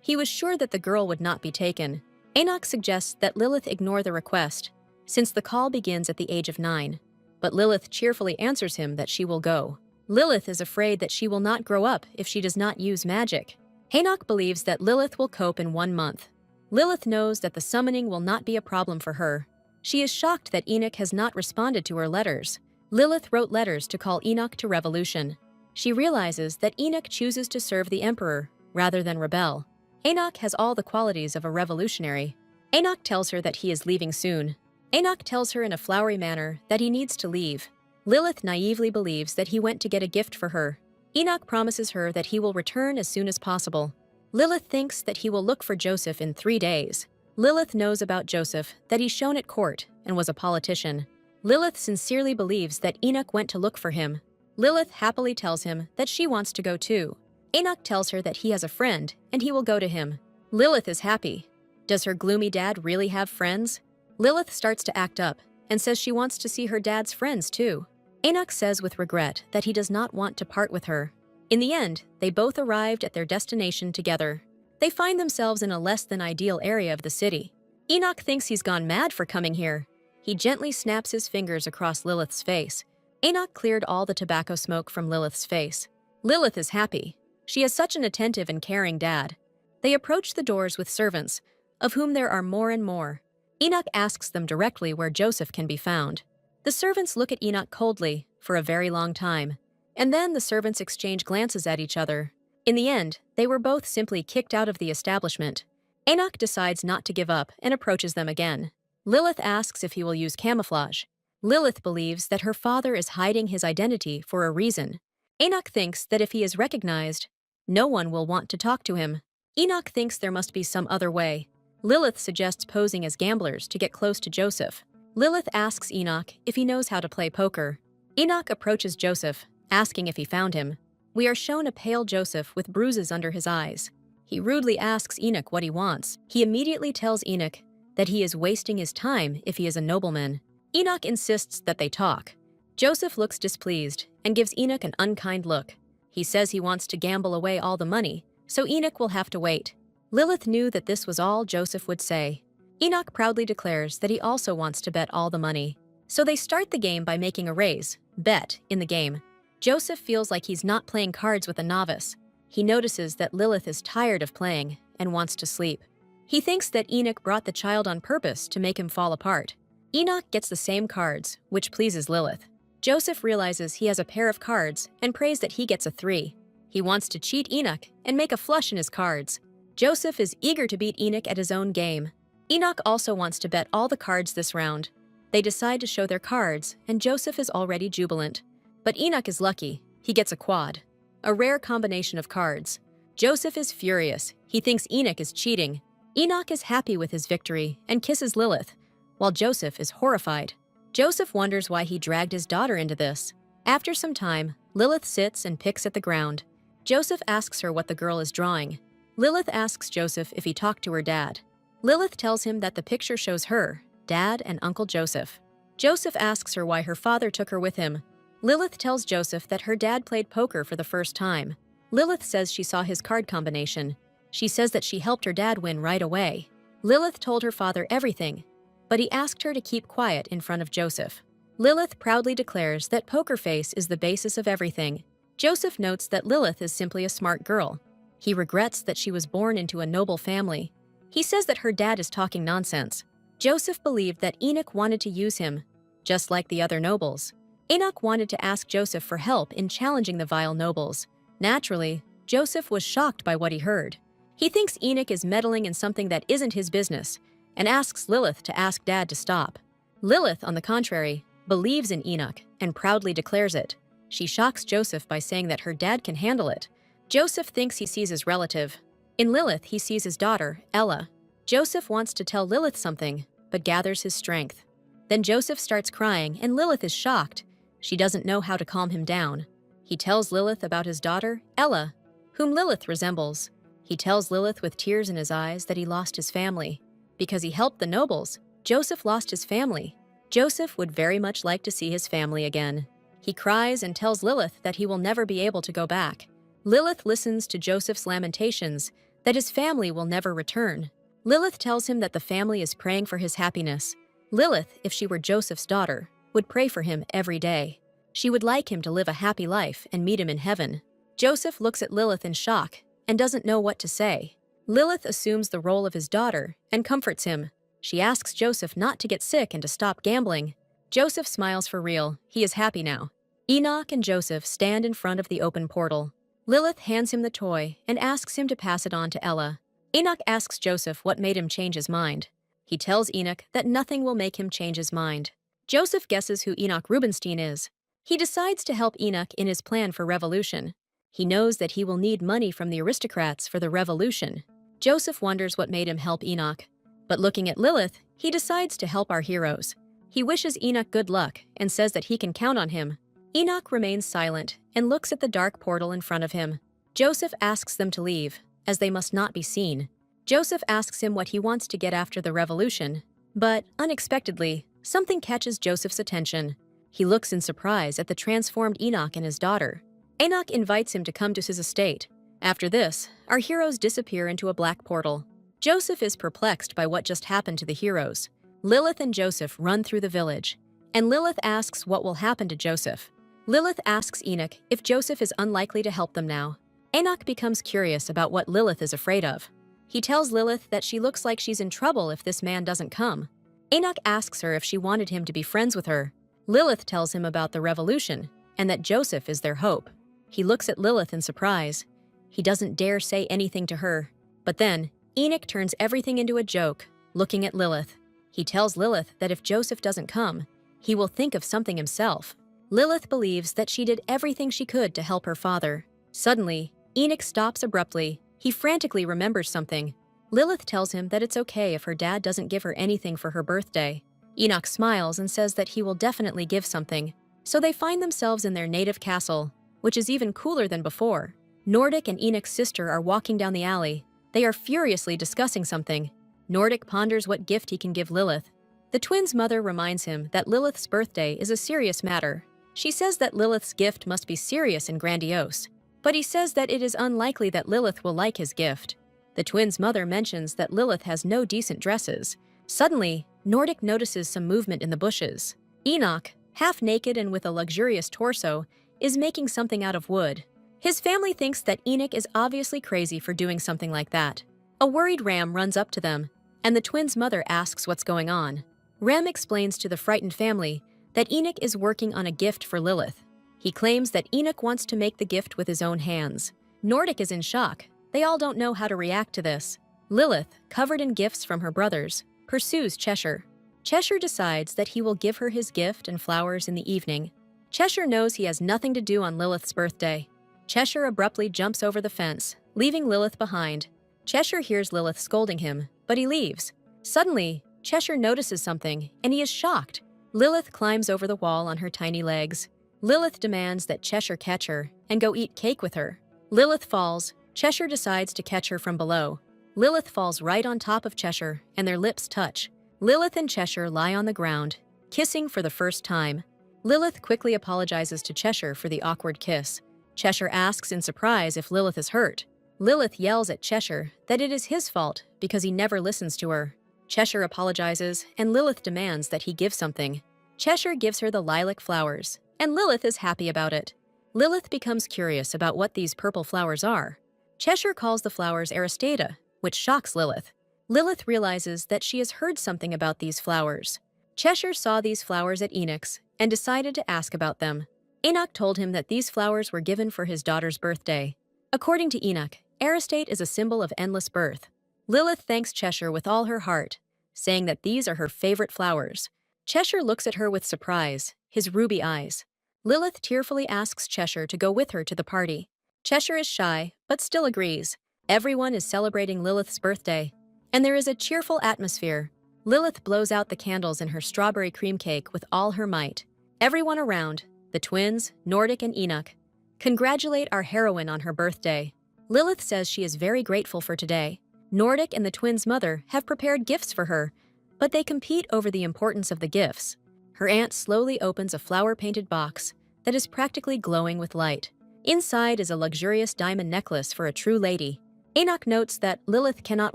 He was sure that the girl would not be taken. Enoch suggests that Lilith ignore the request, since the call begins at the age of 9. But Lilith cheerfully answers him that she will go. Lilith is afraid that she will not grow up if she does not use magic. Enoch believes that Lilith will cope in 1 month. Lilith knows that the summoning will not be a problem for her. She is shocked that Enoch has not responded to her letters. Lilith wrote letters to call Enoch to revolution. She realizes that Enoch chooses to serve the emperor rather than rebel. Enoch has all the qualities of a revolutionary. Enoch tells her that he is leaving soon. Enoch tells her in a flowery manner that he needs to leave. Lilith naively believes that he went to get a gift for her. Enoch promises her that he will return as soon as possible. Lilith thinks that he will look for Joseph in 3 days. Lilith knows about Joseph, that he's shown at court and was a politician. Lilith sincerely believes that Enoch went to look for him. Lilith happily tells him that she wants to go too. Enoch tells her that he has a friend and he will go to him. Lilith is happy. Does her gloomy dad really have friends? Lilith starts to act up and says she wants to see her dad's friends too. Enoch says with regret that he does not want to part with her. In the end, they both arrived at their destination together. They find themselves in a less than ideal area of the city. Enoch thinks he's gone mad for coming here. He gently snaps his fingers across Lilith's face. Enoch cleared all the tobacco smoke from Lilith's face. Lilith is happy. She has such an attentive and caring dad. They approach the doors with servants, of whom there are more and more. Enoch asks them directly where Joseph can be found. The servants look at Enoch coldly for a very long time, and then the servants exchange glances at each other. In the end, they were both simply kicked out of the establishment. Enoch decides not to give up and approaches them again. Lilith asks if he will use camouflage. Lilith believes that her father is hiding his identity for a reason. Enoch thinks that if he is recognized, no one will want to talk to him. Enoch thinks there must be some other way. Lilith suggests posing as gamblers to get close to Joseph. Lilith asks Enoch if he knows how to play poker. Enoch approaches Joseph, asking if he found him. We are shown a pale Joseph with bruises under his eyes. He rudely asks Enoch what he wants. He immediately tells Enoch that he is wasting his time if he is a nobleman. Enoch insists that they talk. Joseph looks displeased and gives Enoch an unkind look. He says he wants to gamble away all the money, so Enoch will have to wait. Lilith knew that this was all Joseph would say. Enoch proudly declares that he also wants to bet all the money. So they start the game by making a raise, bet, in the game. Joseph feels like he's not playing cards with a novice. He notices that Lilith is tired of playing and wants to sleep. He thinks that Enoch brought the child on purpose to make him fall apart. Enoch gets the same cards, which pleases Lilith. Joseph realizes he has a pair of cards and prays that he gets a 3. He wants to cheat Enoch and make a flush in his cards. Joseph is eager to beat Enoch at his own game. Enoch also wants to bet all the cards this round. They decide to show their cards, and Joseph is already jubilant. But Enoch is lucky. He gets a quad, a rare combination of cards. Joseph is furious. He thinks Enoch is cheating. Enoch is happy with his victory and kisses Lilith, while Joseph is horrified. Joseph wonders why he dragged his daughter into this. After some time, Lilith sits and picks at the ground. Joseph asks her what the girl is drawing. Lilith asks Joseph if he talked to her dad. Lilith tells him that the picture shows her, Dad, and Uncle Joseph. Joseph asks her why her father took her with him. Lilith tells Joseph that her dad played poker for the first time. Lilith says she saw his card combination. She says that she helped her dad win right away. Lilith told her father everything, but he asked her to keep quiet in front of Joseph. Lilith proudly declares that poker face is the basis of everything. Joseph notes that Lilith is simply a smart girl. He regrets that she was born into a noble family. He says that her dad is talking nonsense. Joseph believed that Enoch wanted to use him, just like the other nobles. Enoch wanted to ask Joseph for help in challenging the vile nobles. Naturally, Joseph was shocked by what he heard. He thinks Enoch is meddling in something that isn't his business, and asks Lilith to ask Dad to stop. Lilith, on the contrary, believes in Enoch and proudly declares it. She shocks Joseph by saying that her dad can handle it. Joseph thinks he sees his relative. In Lilith, he sees his daughter, Ella. Joseph wants to tell Lilith something, but gathers his strength. Then Joseph starts crying, and Lilith is shocked. She doesn't know how to calm him down. He tells Lilith about his daughter, Ella, whom Lilith resembles. He tells Lilith with tears in his eyes that he lost his family. Because he helped the nobles, Joseph lost his family. Joseph would very much like to see his family again. He cries and tells Lilith that he will never be able to go back. Lilith listens to Joseph's lamentations that his family will never return. Lilith tells him that the family is praying for his happiness. Lilith, if she were Joseph's daughter, would pray for him every day. She would like him to live a happy life and meet him in heaven. Joseph looks at Lilith in shock and doesn't know what to say. Lilith assumes the role of his daughter and comforts him. She asks Joseph not to get sick and to stop gambling. Joseph smiles for real. He is happy now. Enoch and Joseph stand in front of the open portal. Lilith hands him the toy and asks him to pass it on to Ella. Enoch asks Joseph what made him change his mind. He tells Enoch that nothing will make him change his mind. Joseph guesses who Enoch Rubinstein is. He decides to help Enoch in his plan for revolution. He knows that he will need money from the aristocrats for the revolution. Joseph wonders what made him help Enoch. But looking at Lilith, he decides to help our heroes. He wishes Enoch good luck and says that he can count on him. Enoch remains silent and looks at the dark portal in front of him. Joseph asks them to leave, as they must not be seen. Joseph asks him what he wants to get after the revolution, but, unexpectedly, something catches Joseph's attention. He looks in surprise at the transformed Enoch and his daughter. Enoch invites him to come to his estate. After this, our heroes disappear into a black portal. Joseph is perplexed by what just happened to the heroes. Lilith and Joseph run through the village, and Lilith asks what will happen to Joseph. Lilith asks Enoch if Joseph is unlikely to help them now. Enoch becomes curious about what Lilith is afraid of. He tells Lilith that she looks like she's in trouble if this man doesn't come. Enoch asks her if she wanted him to be friends with her. Lilith tells him about the revolution and that Joseph is their hope. He looks at Lilith in surprise. He doesn't dare say anything to her. But then, Enoch turns everything into a joke, looking at Lilith. He tells Lilith that if Joseph doesn't come, he will think of something himself. Lilith believes that she did everything she could to help her father. Suddenly, Enoch stops abruptly. He frantically remembers something. Lilith tells him that it's okay if her dad doesn't give her anything for her birthday. Enoch smiles and says that he will definitely give something. So they find themselves in their native castle, which is even cooler than before. Nordic and Enoch's sister are walking down the alley. They are furiously discussing something. Nordic ponders what gift he can give Lilith. The twins' mother reminds him that Lilith's birthday is a serious matter. She says that Lilith's gift must be serious and grandiose, but he says that it is unlikely that Lilith will like his gift. The twins' mother mentions that Lilith has no decent dresses. Suddenly, Nordic notices some movement in the bushes. Enoch, half naked and with a luxurious torso, is making something out of wood. His family thinks that Enoch is obviously crazy for doing something like that. A worried Ram runs up to them, and the twins' mother asks what's going on. Ram explains to the frightened family that Enoch is working on a gift for Lilith. He claims that Enoch wants to make the gift with his own hands. Nordic is in shock. They all don't know how to react to this. Lilith, covered in gifts from her brothers, pursues Cheshire. Cheshire decides that he will give her his gift and flowers in the evening. Cheshire knows he has nothing to do on Lilith's birthday. Cheshire abruptly jumps over the fence, leaving Lilith behind. Cheshire hears Lilith scolding him, but he leaves. Suddenly, Cheshire notices something, and he is shocked. Lilith climbs over the wall on her tiny legs. Lilith demands that Cheshire catch her and go eat cake with her. Lilith falls. Cheshire decides to catch her from below. Lilith falls right on top of Cheshire, and their lips touch. Lilith and Cheshire lie on the ground, kissing for the first time. Lilith quickly apologizes to Cheshire for the awkward kiss. Cheshire asks in surprise if Lilith is hurt. Lilith yells at Cheshire that it is his fault because he never listens to her. Cheshire apologizes, and Lilith demands that he give something. Cheshire gives her the lilac flowers, and Lilith is happy about it. Lilith becomes curious about what these purple flowers are. Cheshire calls the flowers Aristida, which shocks Lilith. Lilith realizes that she has heard something about these flowers. Cheshire saw these flowers at Enoch's and decided to ask about them. Enoch told him that these flowers were given for his daughter's birthday. According to Enoch, Aristide is a symbol of endless birth. Lilith thanks Cheshire with all her heart, saying that these are her favorite flowers. Cheshire looks at her with surprise, his ruby eyes. Lilith tearfully asks Cheshire to go with her to the party. Cheshire is shy, but still agrees. Everyone is celebrating Lilith's birthday, and there is a cheerful atmosphere. Lilith blows out the candles in her strawberry cream cake with all her might. Everyone around, the twins, Nordic and Enoch, congratulate our heroine on her birthday. Lilith says she is very grateful for today. Nordic and the twins' mother have prepared gifts for her, but they compete over the importance of the gifts. Her aunt slowly opens a flower-painted box that is practically glowing with light. Inside is a luxurious diamond necklace for a true lady. Enoch notes that Lilith cannot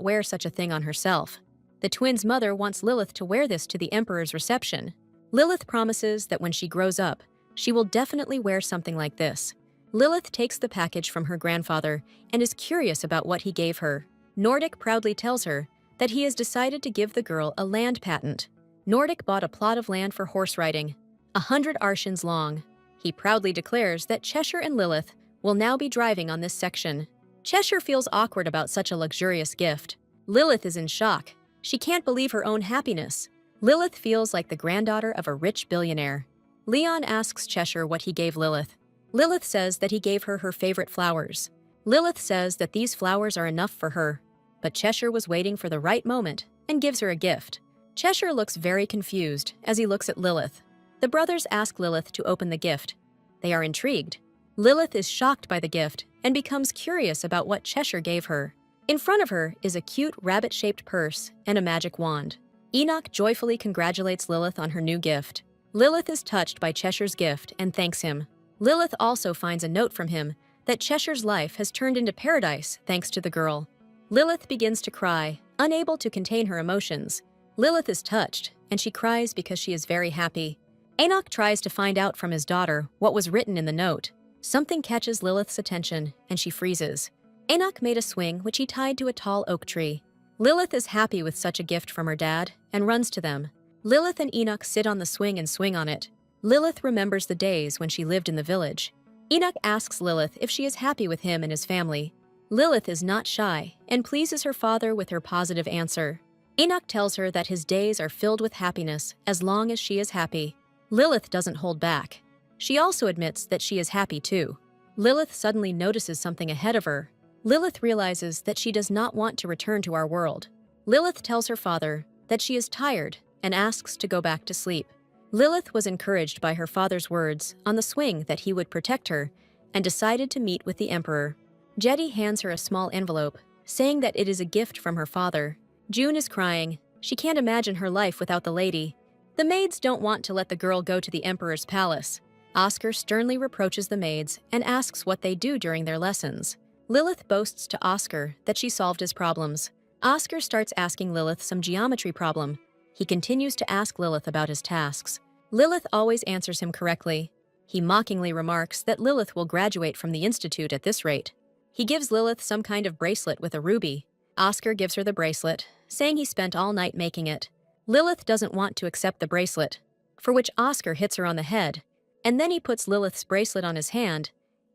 wear such a thing on herself. The twins' mother wants Lilith to wear this to the emperor's reception. Lilith promises that when she grows up, she will definitely wear something like this. Lilith takes the package from her grandfather and is curious about what he gave her. Nordic proudly tells her that he has decided to give the girl a land patent. Nordic bought a plot of land for horse riding, 100 arshins long. He proudly declares that Cheshire and Lilith will now be driving on this section. Cheshire feels awkward about such a luxurious gift. Lilith is in shock. She can't believe her own happiness. Lilith feels like the granddaughter of a rich billionaire. Leon asks Cheshire what he gave Lilith. Lilith says that he gave her her favorite flowers. Lilith says that these flowers are enough for her, but Cheshire was waiting for the right moment and gives her a gift. Cheshire looks very confused as he looks at Lilith. The brothers ask Lilith to open the gift. They are intrigued. Lilith is shocked by the gift and becomes curious about what Cheshire gave her. In front of her is a cute rabbit-shaped purse and a magic wand. Enoch joyfully congratulates Lilith on her new gift. Lilith is touched by Cheshire's gift and thanks him. Lilith also finds a note from him that Cheshire's life has turned into paradise thanks to the girl. Lilith begins to cry, unable to contain her emotions. Lilith is touched, and she cries because she is very happy. Enoch tries to find out from his daughter what was written in the note. Something catches Lilith's attention, and she freezes. Enoch made a swing which he tied to a tall oak tree. Lilith is happy with such a gift from her dad and runs to them. Lilith and Enoch sit on the swing and swing on it. Lilith remembers the days when she lived in the village. Enoch asks Lilith if she is happy with him and his family. Lilith is not shy and pleases her father with her positive answer. Enoch tells her that his days are filled with happiness as long as she is happy. Lilith doesn't hold back. She also admits that she is happy too. Lilith suddenly notices something ahead of her. Lilith realizes that she does not want to return to our world. Lilith tells her father that she is tired and asks to go back to sleep. Lilith was encouraged by her father's words on the swing that he would protect her and decided to meet with the Emperor. Jetty hands her a small envelope, saying that it is a gift from her father. June is crying. She can't imagine her life without the lady. The maids don't want to let the girl go to the Emperor's palace. Oscar sternly reproaches the maids and asks what they do during their lessons. Lilith boasts to Oscar that she solved his problems. Oscar starts asking Lilith some geometry problem. He continues to ask Lilith about his tasks. Lilith always answers him correctly. He mockingly remarks that Lilith will graduate from the institute at this rate. He gives Lilith some kind of bracelet with a ruby. Oscar gives her the bracelet, saying he spent all night making it. Lilith doesn't want to accept the bracelet, for which Oscar hits her on the head, and then he puts Lilith's bracelet on his hand.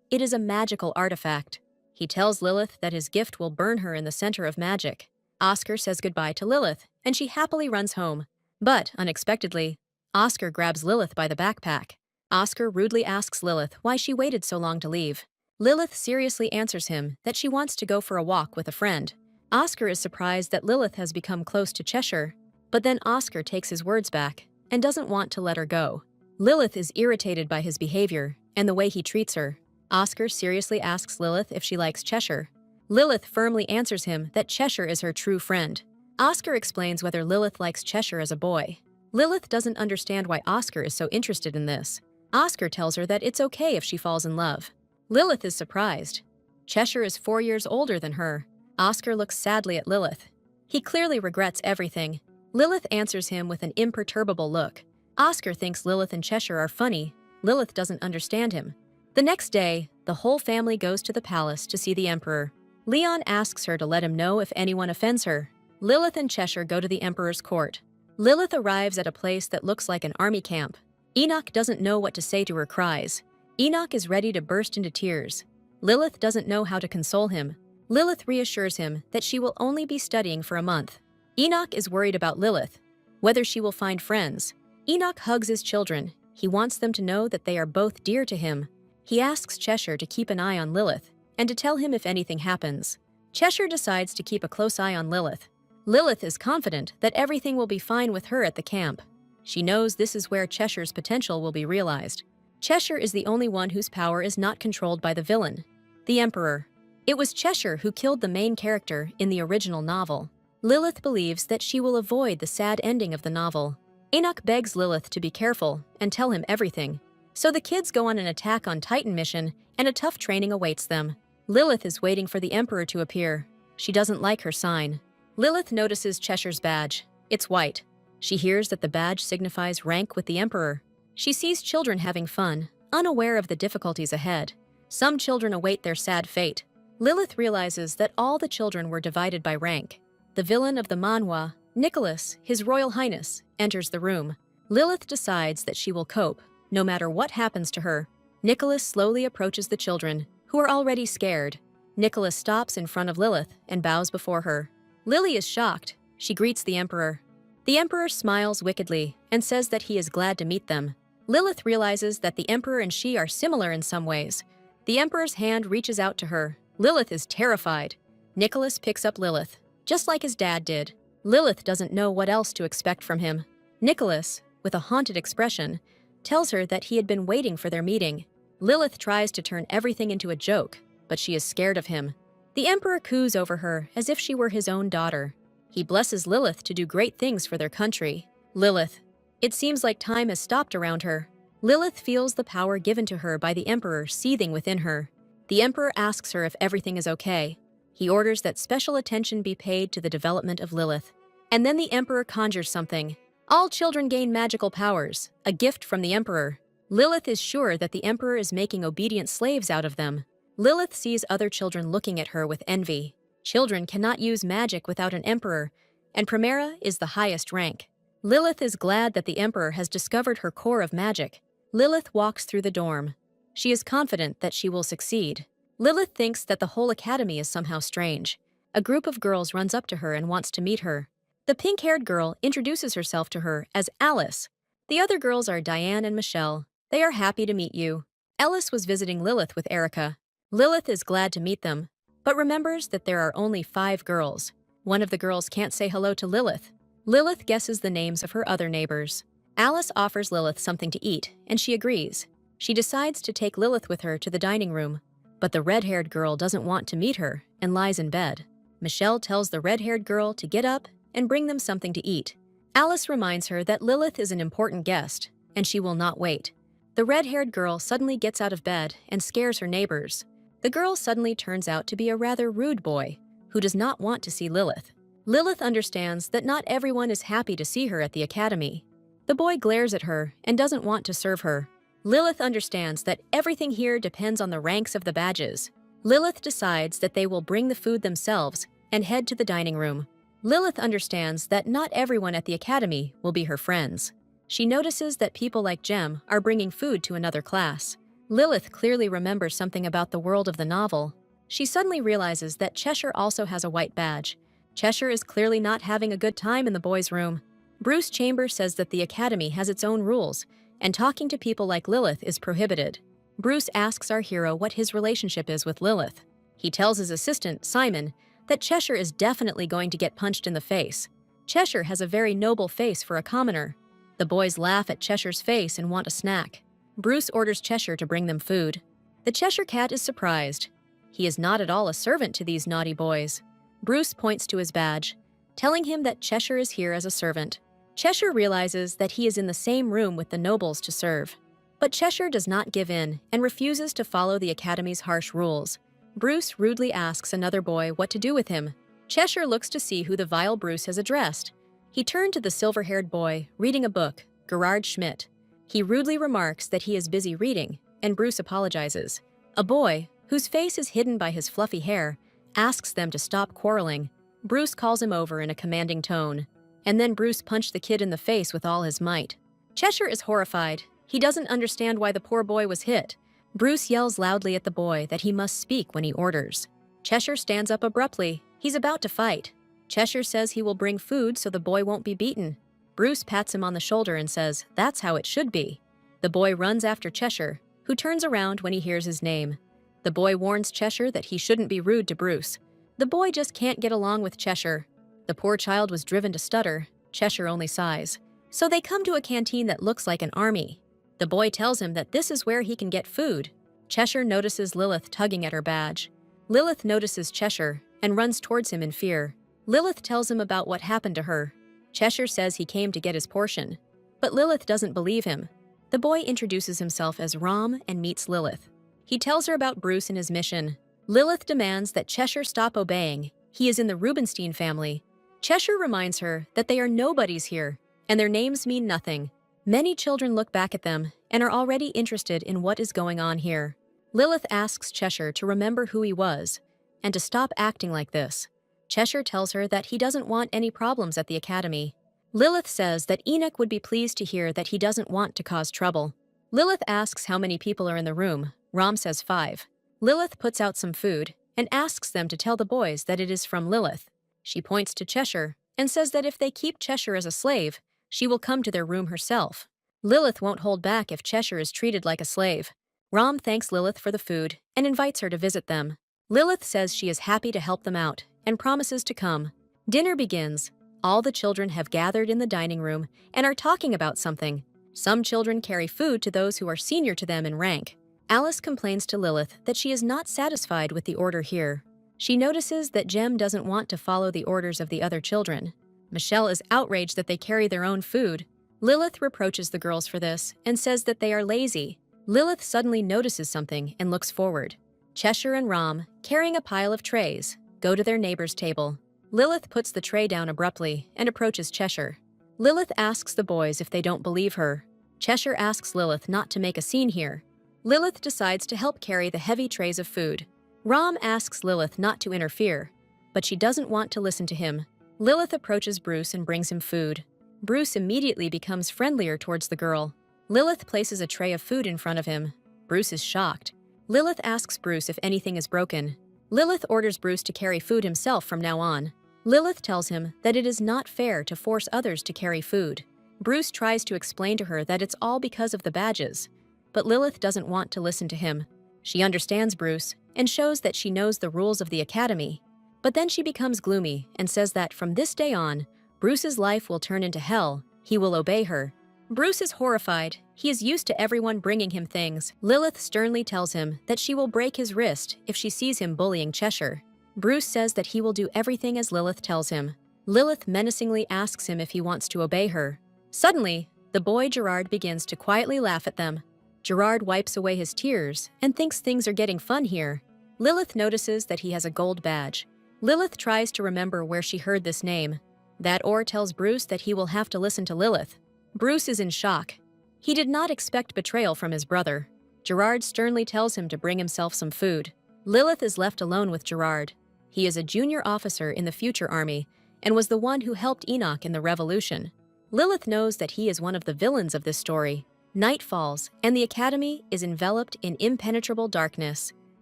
It is a magical artifact. He tells Lilith that his gift will burn her in the center of magic. Oscar says goodbye to Lilith, and she happily runs home. But, unexpectedly, Oscar grabs Lilith by the backpack. Oscar rudely asks Lilith why she waited so long to leave. Lilith seriously answers him that she wants to go for a walk with a friend. Oscar is surprised that Lilith has become close to Cheshire, but then Oscar takes his words back and doesn't want to let her go. Lilith is irritated by his behavior and the way he treats her. Oscar seriously asks Lilith if she likes Cheshire. Lilith firmly answers him that Cheshire is her true friend. Oscar explains whether Lilith likes Cheshire as a boy. Lilith doesn't understand why Oscar is so interested in this. Oscar tells her that it's okay if she falls in love. Lilith is surprised. Cheshire is 4 years older than her. Oscar looks sadly at Lilith. He clearly regrets everything. Lilith answers him with an imperturbable look. Oscar thinks Lilith and Cheshire are funny. Lilith doesn't understand him. The next day, the whole family goes to the palace to see the Emperor. Leon asks her to let him know if anyone offends her. Lilith and Cheshire go to the Emperor's court. Lilith arrives at a place that looks like an army camp. Enoch doesn't know what to say to her cries. Enoch is ready to burst into tears. Lilith doesn't know how to console him. Lilith reassures him that she will only be studying for a month. Enoch is worried about Lilith, whether she will find friends. Enoch hugs his children. He wants them to know that they are both dear to him. He asks Cheshire to keep an eye on Lilith and to tell him if anything happens. Cheshire decides to keep a close eye on Lilith. Lilith is confident that everything will be fine with her at the camp. She knows this is where Cheshire's potential will be realized. Cheshire is the only one whose power is not controlled by the villain, the Emperor. It was Cheshire who killed the main character in the original novel. Lilith believes that she will avoid the sad ending of the novel. Enoch begs Lilith to be careful and tell him everything. So the kids go on an attack on Titan mission, and a tough training awaits them. Lilith is waiting for the Emperor to appear. She doesn't like her sign. Lilith notices Cheshire's badge. It's white. She hears that the badge signifies rank with the Emperor. She sees children having fun, unaware of the difficulties ahead. Some children await their sad fate. Lilith realizes that all the children were divided by rank. The villain of the Manhwa, Nicholas, His Royal Highness, enters the room. Lilith decides that she will cope, no matter what happens to her. Nicholas slowly approaches the children, who are already scared. Nicholas stops in front of Lilith and bows before her. Lily is shocked. She greets the Emperor. The Emperor smiles wickedly and says that he is glad to meet them. Lilith realizes that the Emperor and she are similar in some ways. The Emperor's hand reaches out to her. Lilith is terrified. Nicholas picks up Lilith, just like his dad did. Lilith doesn't know what else to expect from him. Nicholas, with a haunted expression, tells her that he had been waiting for their meeting. Lilith tries to turn everything into a joke, but she is scared of him. The Emperor coos over her as if she were his own daughter. He blesses Lilith to do great things for their country. Lilith. It seems like time has stopped around her. Lilith feels the power given to her by the Emperor seething within her. The Emperor asks her if everything is okay. He orders that special attention be paid to the development of Lilith. And then the Emperor conjures something. All children gain magical powers, a gift from the Emperor. Lilith is sure that the Emperor is making obedient slaves out of them. Lilith sees other children looking at her with envy. Children cannot use magic without an Emperor, and Primera is the highest rank. Lilith is glad that the Emperor has discovered her core of magic. Lilith walks through the dorm. She is confident that she will succeed. Lilith thinks that the whole academy is somehow strange. A group of girls runs up to her and wants to meet her. The pink-haired girl introduces herself to her as Alice. The other girls are Diane and Michelle. They are happy to meet you. Ellis was visiting Lilith with Erica. Lilith is glad to meet them, but remembers that there are only 5 girls. One of the girls can't say hello to Lilith. Lilith guesses the names of her other neighbors. Alice offers Lilith something to eat, and she agrees. She decides to take Lilith with her to the dining room, but the red-haired girl doesn't want to meet her and lies in bed. Michelle tells the red-haired girl to get up and bring them something to eat. Alice reminds her that Lilith is an important guest, and she will not wait. The red-haired girl suddenly gets out of bed and scares her neighbors. The girl suddenly turns out to be a rather rude boy who does not want to see Lilith. Lilith understands that not everyone is happy to see her at the academy. The boy glares at her and doesn't want to serve her. Lilith understands that everything here depends on the ranks of the badges. Lilith decides that they will bring the food themselves and head to the dining room. Lilith understands that not everyone at the academy will be her friends. She notices that people like Jem are bringing food to another class. Lilith clearly remembers something about the world of the novel. She suddenly realizes that Cheshire also has a white badge. Cheshire is clearly not having a good time in the boys' room. Bruce Chambers says that the academy has its own rules, and talking to people like Lilith is prohibited. Bruce asks our hero what his relationship is with Lilith. He tells his assistant, Simon, that Cheshire is definitely going to get punched in the face. Cheshire has a very noble face for a commoner. The boys laugh at Cheshire's face and want a snack. Bruce orders Cheshire to bring them food. The Cheshire Cat is surprised. He is not at all a servant to these naughty boys. Bruce points to his badge, telling him that Cheshire is here as a servant. Cheshire realizes that he is in the same room with the nobles to serve. But Cheshire does not give in and refuses to follow the academy's harsh rules. Bruce rudely asks another boy what to do with him. Cheshire looks to see who the vile Bruce has addressed. He turned to the silver-haired boy, reading a book, Gerard Schmidt. He rudely remarks that he is busy reading, and Bruce apologizes. A boy, whose face is hidden by his fluffy hair, asks them to stop quarreling. Bruce calls him over in a commanding tone, and then Bruce punched the kid in the face with all his might. Cheshire is horrified. He doesn't understand why the poor boy was hit. Bruce yells loudly at the boy that he must speak when he orders. Cheshire stands up abruptly. He's about to fight. Cheshire says he will bring food so the boy won't be beaten. Bruce pats him on the shoulder and says, "That's how it should be." The boy runs after Cheshire, who turns around when he hears his name. The boy warns Cheshire that he shouldn't be rude to Bruce. The boy just can't get along with Cheshire. The poor child was driven to stutter. Cheshire only sighs. So they come to a canteen that looks like an army. The boy tells him that this is where he can get food. Cheshire notices Lilith tugging at her badge. Lilith notices Cheshire and runs towards him in fear. Lilith tells him about what happened to her. Cheshire says he came to get his portion, but Lilith doesn't believe him. The boy introduces himself as Rom and meets Lilith. He tells her about Bruce and his mission. Lilith demands that Cheshire stop obeying. He is in the Rubenstein family. Cheshire reminds her that they are nobodies here, and their names mean nothing. Many children look back at them and are already interested in what is going on here. Lilith asks Cheshire to remember who he was and to stop acting like this. Cheshire tells her that he doesn't want any problems at the academy. Lilith says that Enoch would be pleased to hear that he doesn't want to cause trouble. Lilith asks how many people are in the room. Rom says 5. Lilith puts out some food and asks them to tell the boys that it is from Lilith. She points to Cheshire and says that if they keep Cheshire as a slave, she will come to their room herself. Lilith won't hold back if Cheshire is treated like a slave. Rom thanks Lilith for the food and invites her to visit them. Lilith says she is happy to help them out and promises to come. Dinner begins. All the children have gathered in the dining room and are talking about something. Some children carry food to those who are senior to them in rank. Alice complains to Lilith that she is not satisfied with the order here. She notices that Jem doesn't want to follow the orders of the other children. Michelle is outraged that they carry their own food. Lilith reproaches the girls for this and says that they are lazy. Lilith suddenly notices something and looks forward. Cheshire and Rom, carrying a pile of trays, go to their neighbor's table. Lilith puts the tray down abruptly and approaches Cheshire. Lilith asks the boys if they don't believe her. Cheshire asks Lilith not to make a scene here. Lilith decides to help carry the heavy trays of food. Rom asks Lilith not to interfere, but she doesn't want to listen to him. Lilith approaches Bruce and brings him food. Bruce immediately becomes friendlier towards the girl. Lilith places a tray of food in front of him. Bruce is shocked. Lilith asks Bruce if anything is broken. Lilith orders Bruce to carry food himself from now on. Lilith tells him that it is not fair to force others to carry food. Bruce tries to explain to her that it's all because of the badges, but Lilith doesn't want to listen to him. She understands Bruce and shows that she knows the rules of the academy. But then she becomes gloomy and says that from this day on, Bruce's life will turn into hell. He will obey her. Bruce is horrified. He is used to everyone bringing him things. Lilith sternly tells him that she will break his wrist if she sees him bullying Cheshire. Bruce says that he will do everything as Lilith tells him. Lilith menacingly asks him if he wants to obey her. Suddenly, the boy Gerard begins to quietly laugh at them. Gerard wipes away his tears and thinks things are getting fun here. Lilith notices that he has a gold badge. Lilith tries to remember where she heard this name. That oar tells Bruce that he will have to listen to Lilith. Bruce is in shock. He did not expect betrayal from his brother. Gerard sternly tells him to bring himself some food. Lilith is left alone with Gerard. He is a junior officer in the future army and was the one who helped Enoch in the revolution. Lilith knows that he is one of the villains of this story. Night falls, and the academy is enveloped in impenetrable darkness.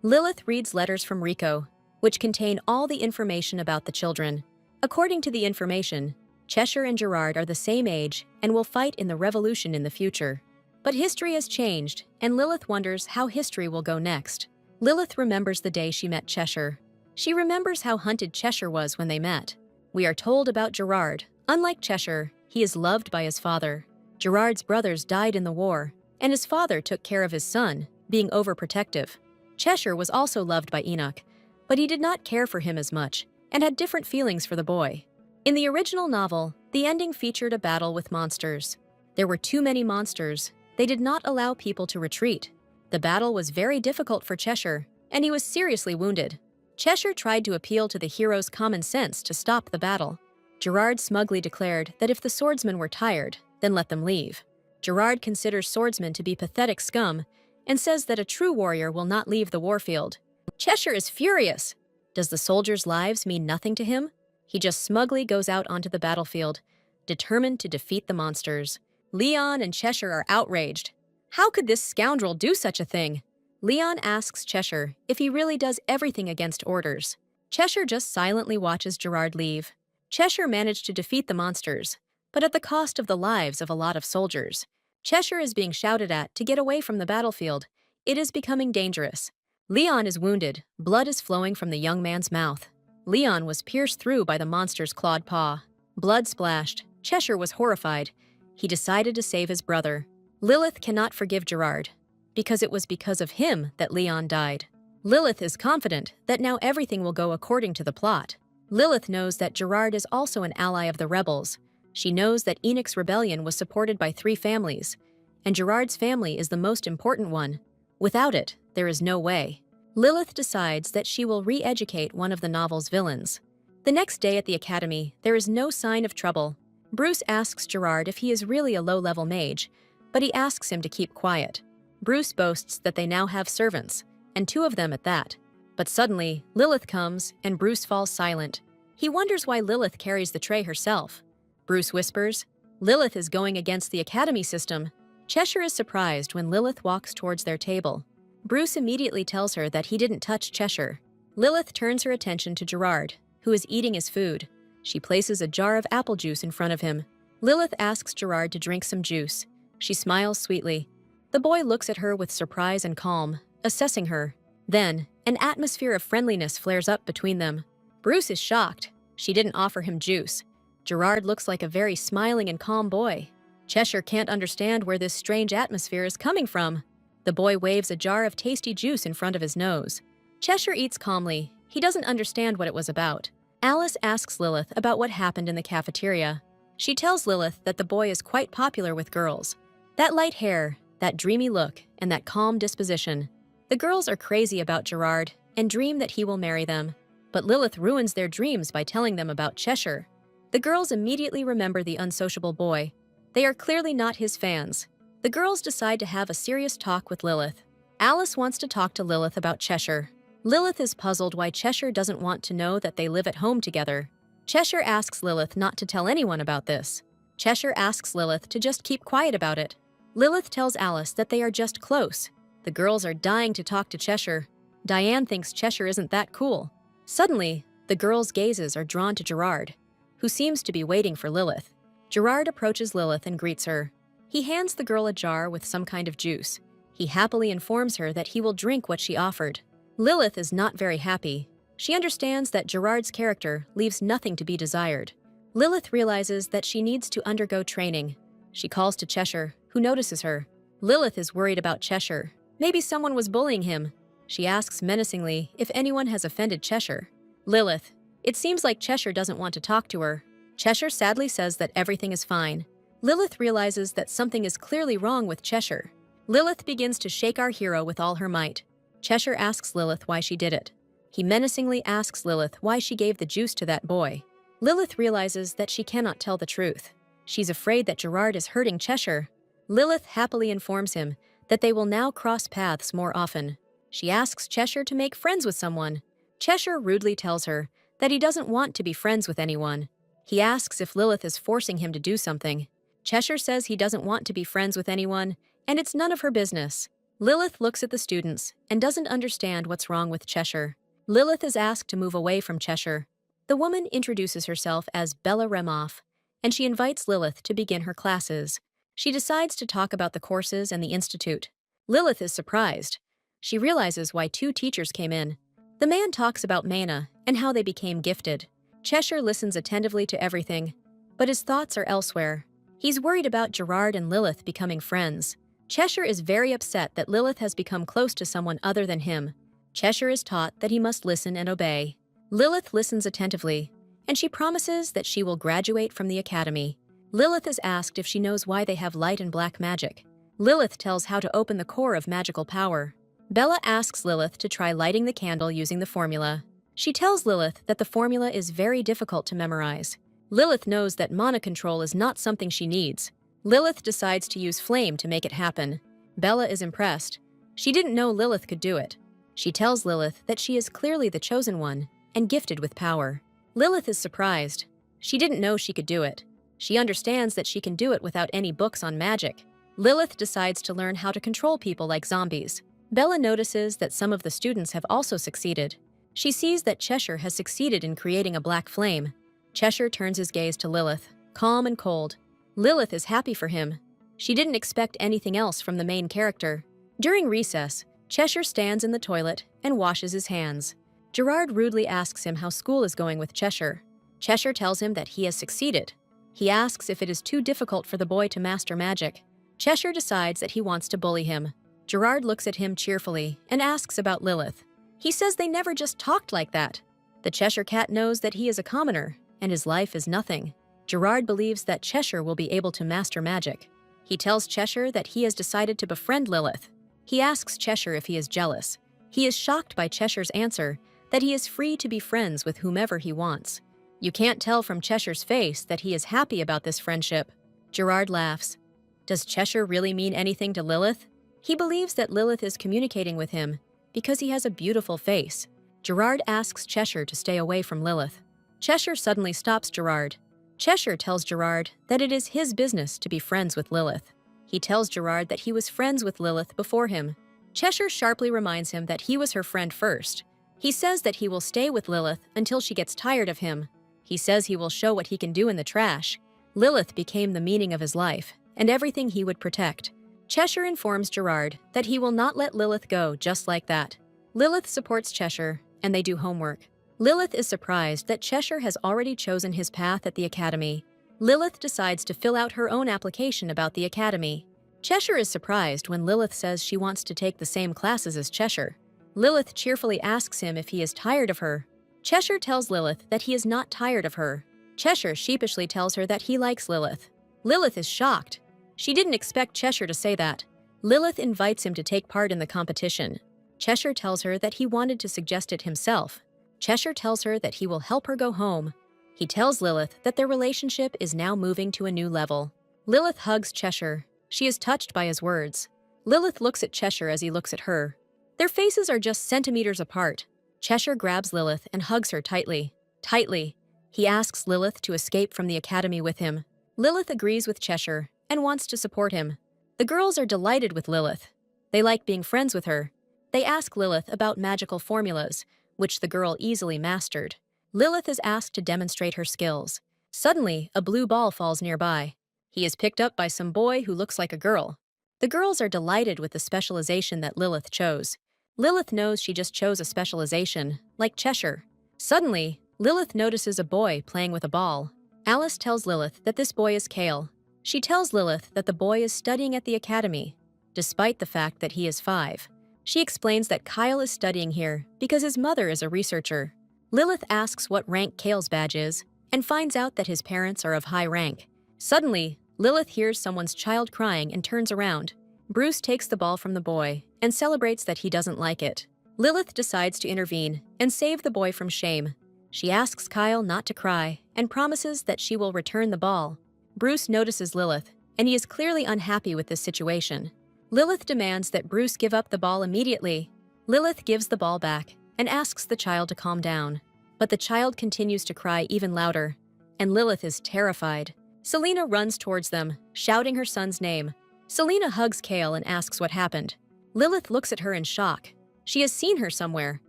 Lilith reads letters from Rico, which contain all the information about the children. According to the information, Cheshire and Gerard are the same age and will fight in the revolution in the future. But history has changed, and Lilith wonders how history will go next. Lilith remembers the day she met Cheshire. She remembers how hunted Cheshire was when they met. We are told about Gerard. Unlike Cheshire, he is loved by his father. Gerard's brothers died in the war, and his father took care of his son, being overprotective. Cheshire was also loved by Enoch, but he did not care for him as much, and had different feelings for the boy. In the original novel, the ending featured a battle with monsters. There were too many monsters. They did not allow people to retreat. The battle was very difficult for Cheshire, and he was seriously wounded. Cheshire tried to appeal to the hero's common sense to stop the battle. Gerard smugly declared that if the swordsmen were tired, then let them leave. Gerard considers swordsmen to be pathetic scum and says that a true warrior will not leave the warfield. Cheshire is furious. Does the soldiers' lives mean nothing to him? He just smugly goes out onto the battlefield, determined to defeat the monsters. Leon and Cheshire are outraged. How could this scoundrel do such a thing? Leon asks Cheshire if he really does everything against orders. Cheshire just silently watches Gerard leave. Cheshire managed to defeat the monsters, but at the cost of the lives of a lot of soldiers. Cheshire is being shouted at to get away from the battlefield. It is becoming dangerous. Leon is wounded. Blood is flowing from the young man's mouth. Leon was pierced through by the monster's clawed paw. Blood splashed. Cheshire was horrified. He decided to save his brother. Lilith cannot forgive Gerard, because it was because of him that Leon died. Lilith is confident that now everything will go according to the plot. Lilith knows that Gerard is also an ally of the rebels. She knows that Enoch's rebellion was supported by 3 families, and Gerard's family is the most important one. Without it, there is no way. Lilith decides that she will re-educate one of the novel's villains. The next day at the academy, there is no sign of trouble. Bruce asks Gerard if he is really a low-level mage, but he asks him to keep quiet. Bruce boasts that they now have servants, and 2 of them at that. But suddenly, Lilith comes, and Bruce falls silent. He wonders why Lilith carries the tray herself. Bruce whispers, "Lilith is going against the academy system." Cheshire is surprised when Lilith walks towards their table. Bruce immediately tells her that he didn't touch Cheshire. Lilith turns her attention to Gerard, who is eating his food. She places a jar of apple juice in front of him. Lilith asks Gerard to drink some juice. She smiles sweetly. The boy looks at her with surprise and calm, assessing her. Then, an atmosphere of friendliness flares up between them. Bruce is shocked. She didn't offer him juice. Gerard looks like a very smiling and calm boy. Cheshire can't understand where this strange atmosphere is coming from. The boy waves a jar of tasty juice in front of his nose. Cheshire eats calmly. He doesn't understand what it was about. Alice asks Lilith about what happened in the cafeteria. She tells Lilith that the boy is quite popular with girls. That light hair, that dreamy look, and that calm disposition. The girls are crazy about Gerard and dream that he will marry them. But Lilith ruins their dreams by telling them about Cheshire. The girls immediately remember the unsociable boy. They are clearly not his fans. The girls decide to have a serious talk with Lilith. Alice wants to talk to Lilith about Cheshire. Lilith is puzzled why Cheshire doesn't want to know that they live at home together. Cheshire asks Lilith not to tell anyone about this. Cheshire asks Lilith to just keep quiet about it. Lilith tells Alice that they are just close. The girls are dying to talk to Cheshire. Diane thinks Cheshire isn't that cool. Suddenly, the girls' gazes are drawn to Gerard, who seems to be waiting for Lilith. Gerard approaches Lilith and greets her. He hands the girl a jar with some kind of juice. He happily informs her that he will drink what she offered. Lilith is not very happy. She understands that Gerard's character leaves nothing to be desired. Lilith realizes that she needs to undergo training. She calls to Cheshire, who notices her. Lilith is worried about Cheshire. Maybe someone was bullying him. She asks menacingly if anyone has offended Cheshire. Lilith. It seems like Cheshire doesn't want to talk to her. Cheshire sadly says that everything is fine. Lilith realizes that something is clearly wrong with Cheshire. Lilith begins to shake our hero with all her might. Cheshire asks Lilith why she did it. He menacingly asks Lilith why she gave the juice to that boy. Lilith realizes that she cannot tell the truth. She's afraid that Gerard is hurting Cheshire. Lilith happily informs him that they will now cross paths more often. She asks Cheshire to make friends with someone. Cheshire rudely tells her that he doesn't want to be friends with anyone. He asks if Lilith is forcing him to do something. Cheshire says he doesn't want to be friends with anyone, and it's none of her business. Lilith looks at the students and doesn't understand what's wrong with Cheshire. Lilith is asked to move away from Cheshire. The woman introduces herself as Bella Remoff, and she invites Lilith to begin her classes. She decides to talk about the courses and the institute. Lilith is surprised. She realizes why 2 teachers came in. The man talks about Manhwa and how they became gifted. Cheshire listens attentively to everything, but his thoughts are elsewhere. He's worried about Gerard and Lilith becoming friends. Cheshire is very upset that Lilith has become close to someone other than him. Cheshire is taught that he must listen and obey. Lilith listens attentively, and she promises that she will graduate from the academy. Lilith is asked if she knows why they have light and black magic. Lilith tells how to open the core of magical power. Bella asks Lilith to try lighting the candle using the formula. She tells Lilith that the formula is very difficult to memorize. Lilith knows that mana control is not something she needs. Lilith decides to use flame to make it happen. Bella is impressed. She didn't know Lilith could do it. She tells Lilith that she is clearly the chosen one and gifted with power. Lilith is surprised. She didn't know she could do it. She understands that she can do it without any books on magic. Lilith decides to learn how to control people like zombies. Bella notices that some of the students have also succeeded. She sees that Cheshire has succeeded in creating a black flame. Cheshire turns his gaze to Lilith, calm and cold. Lilith is happy for him. She didn't expect anything else from the main character. During recess, Cheshire stands in the toilet and washes his hands. Gerard rudely asks him how school is going with Cheshire. Cheshire tells him that he has succeeded. He asks if it is too difficult for the boy to master magic. Cheshire decides that he wants to bully him. Gerard looks at him cheerfully and asks about Lilith. He says they never just talked like that. The Cheshire Cat knows that he is a commoner, and his life is nothing. Gerard believes that Cheshire will be able to master magic. He tells Cheshire that he has decided to befriend Lilith. He asks Cheshire if he is jealous. He is shocked by Cheshire's answer that he is free to be friends with whomever he wants. You can't tell from Cheshire's face that he is happy about this friendship. Gerard laughs. Does Cheshire really mean anything to Lilith? He believes that Lilith is communicating with him because he has a beautiful face. Gerard asks Cheshire to stay away from Lilith. Cheshire suddenly stops Gerard. Cheshire tells Gerard that it is his business to be friends with Lilith. He tells Gerard that he was friends with Lilith before him. Cheshire sharply reminds him that he was her friend first. He says that he will stay with Lilith until she gets tired of him. He says he will show what he can do in the trash. Lilith became the meaning of his life and everything he would protect. Cheshire informs Gerard that he will not let Lilith go just like that. Lilith supports Cheshire, and they do homework. Lilith is surprised that Cheshire has already chosen his path at the academy. Lilith decides to fill out her own application about the academy. Cheshire is surprised when Lilith says she wants to take the same classes as Cheshire. Lilith cheerfully asks him if he is tired of her. Cheshire tells Lilith that he is not tired of her. Cheshire sheepishly tells her that he likes Lilith. Lilith is shocked. She didn't expect Cheshire to say that. Lilith invites him to take part in the competition. Cheshire tells her that he wanted to suggest it himself. Cheshire tells her that he will help her go home. He tells Lilith that their relationship is now moving to a new level. Lilith hugs Cheshire. She is touched by his words. Lilith looks at Cheshire as he looks at her. Their faces are just centimeters apart. Cheshire grabs Lilith and hugs her tightly. Tightly. He asks Lilith to escape from the academy with him. Lilith agrees with Cheshire and wants to support him. The girls are delighted with Lilith. They like being friends with her. They ask Lilith about magical formulas, which the girl easily mastered. Lilith is asked to demonstrate her skills. Suddenly, a blue ball falls nearby. He is picked up by some boy who looks like a girl. The girls are delighted with the specialization that Lilith chose. Lilith knows she just chose a specialization, like Cheshire. Suddenly, Lilith notices a boy playing with a ball. Alice tells Lilith that this boy is Kale. She tells Lilith that the boy is studying at the academy, despite the fact that he is 5. She explains that Kyle is studying here because his mother is a researcher. Lilith asks what rank Kale's badge is, and finds out that his parents are of high rank. Suddenly, Lilith hears someone's child crying and turns around. Bruce takes the ball from the boy and celebrates that he doesn't like it. Lilith decides to intervene and save the boy from shame. She asks Kyle not to cry and promises that she will return the ball. Bruce notices Lilith, and he is clearly unhappy with this situation. Lilith demands that Bruce give up the ball immediately. Lilith gives the ball back and asks the child to calm down. But the child continues to cry even louder, and Lilith is terrified. Selena runs towards them, shouting her son's name. Selena hugs Kale and asks what happened. Lilith looks at her in shock. She has seen her somewhere.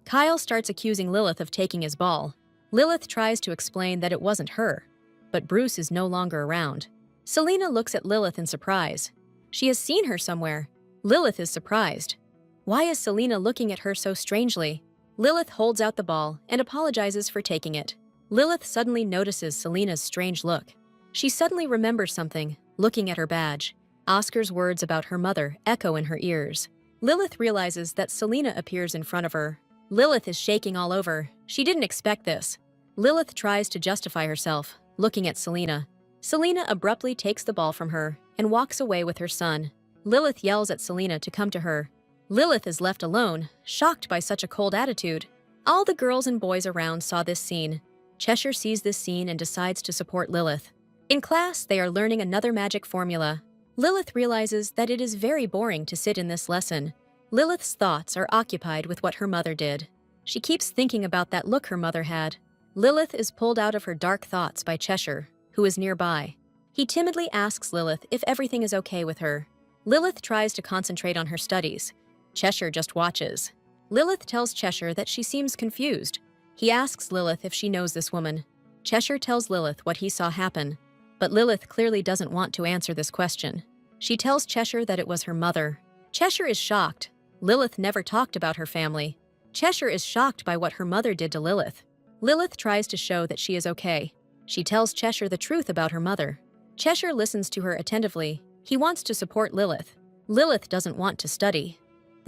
Kyle starts accusing Lilith of taking his ball. Lilith tries to explain that it wasn't her, but Bruce is no longer around. Selena looks at Lilith in surprise. She has seen her somewhere. Lilith is surprised. Why is Selena looking at her so strangely? Lilith holds out the ball and apologizes for taking it. Lilith suddenly notices Selena's strange look. She suddenly remembers something, looking at her badge. Oscar's words about her mother echo in her ears. Lilith realizes that Selena appears in front of her. Lilith is shaking all over. She didn't expect this. Lilith tries to justify herself, looking at Selena. Selena abruptly takes the ball from her and walks away with her son. Lilith yells at Selena to come to her. Lilith is left alone, shocked by such a cold attitude. All the girls and boys around saw this scene. Cheshire sees this scene and decides to support Lilith. In class, they are learning another magic formula. Lilith realizes that it is very boring to sit in this lesson. Lilith's thoughts are occupied with what her mother did. She keeps thinking about that look her mother had. Lilith is pulled out of her dark thoughts by Cheshire, who is nearby. He timidly asks Lilith if everything is okay with her. Lilith tries to concentrate on her studies. Cheshire just watches. Lilith tells Cheshire that she seems confused. He asks Lilith if she knows this woman. Cheshire tells Lilith what he saw happen, but Lilith clearly doesn't want to answer this question. She tells Cheshire that it was her mother. Cheshire is shocked. Lilith never talked about her family. Cheshire is shocked by what her mother did to Lilith. Lilith tries to show that she is okay. She tells Cheshire the truth about her mother. Cheshire listens to her attentively. He wants to support Lilith. Lilith doesn't want to study.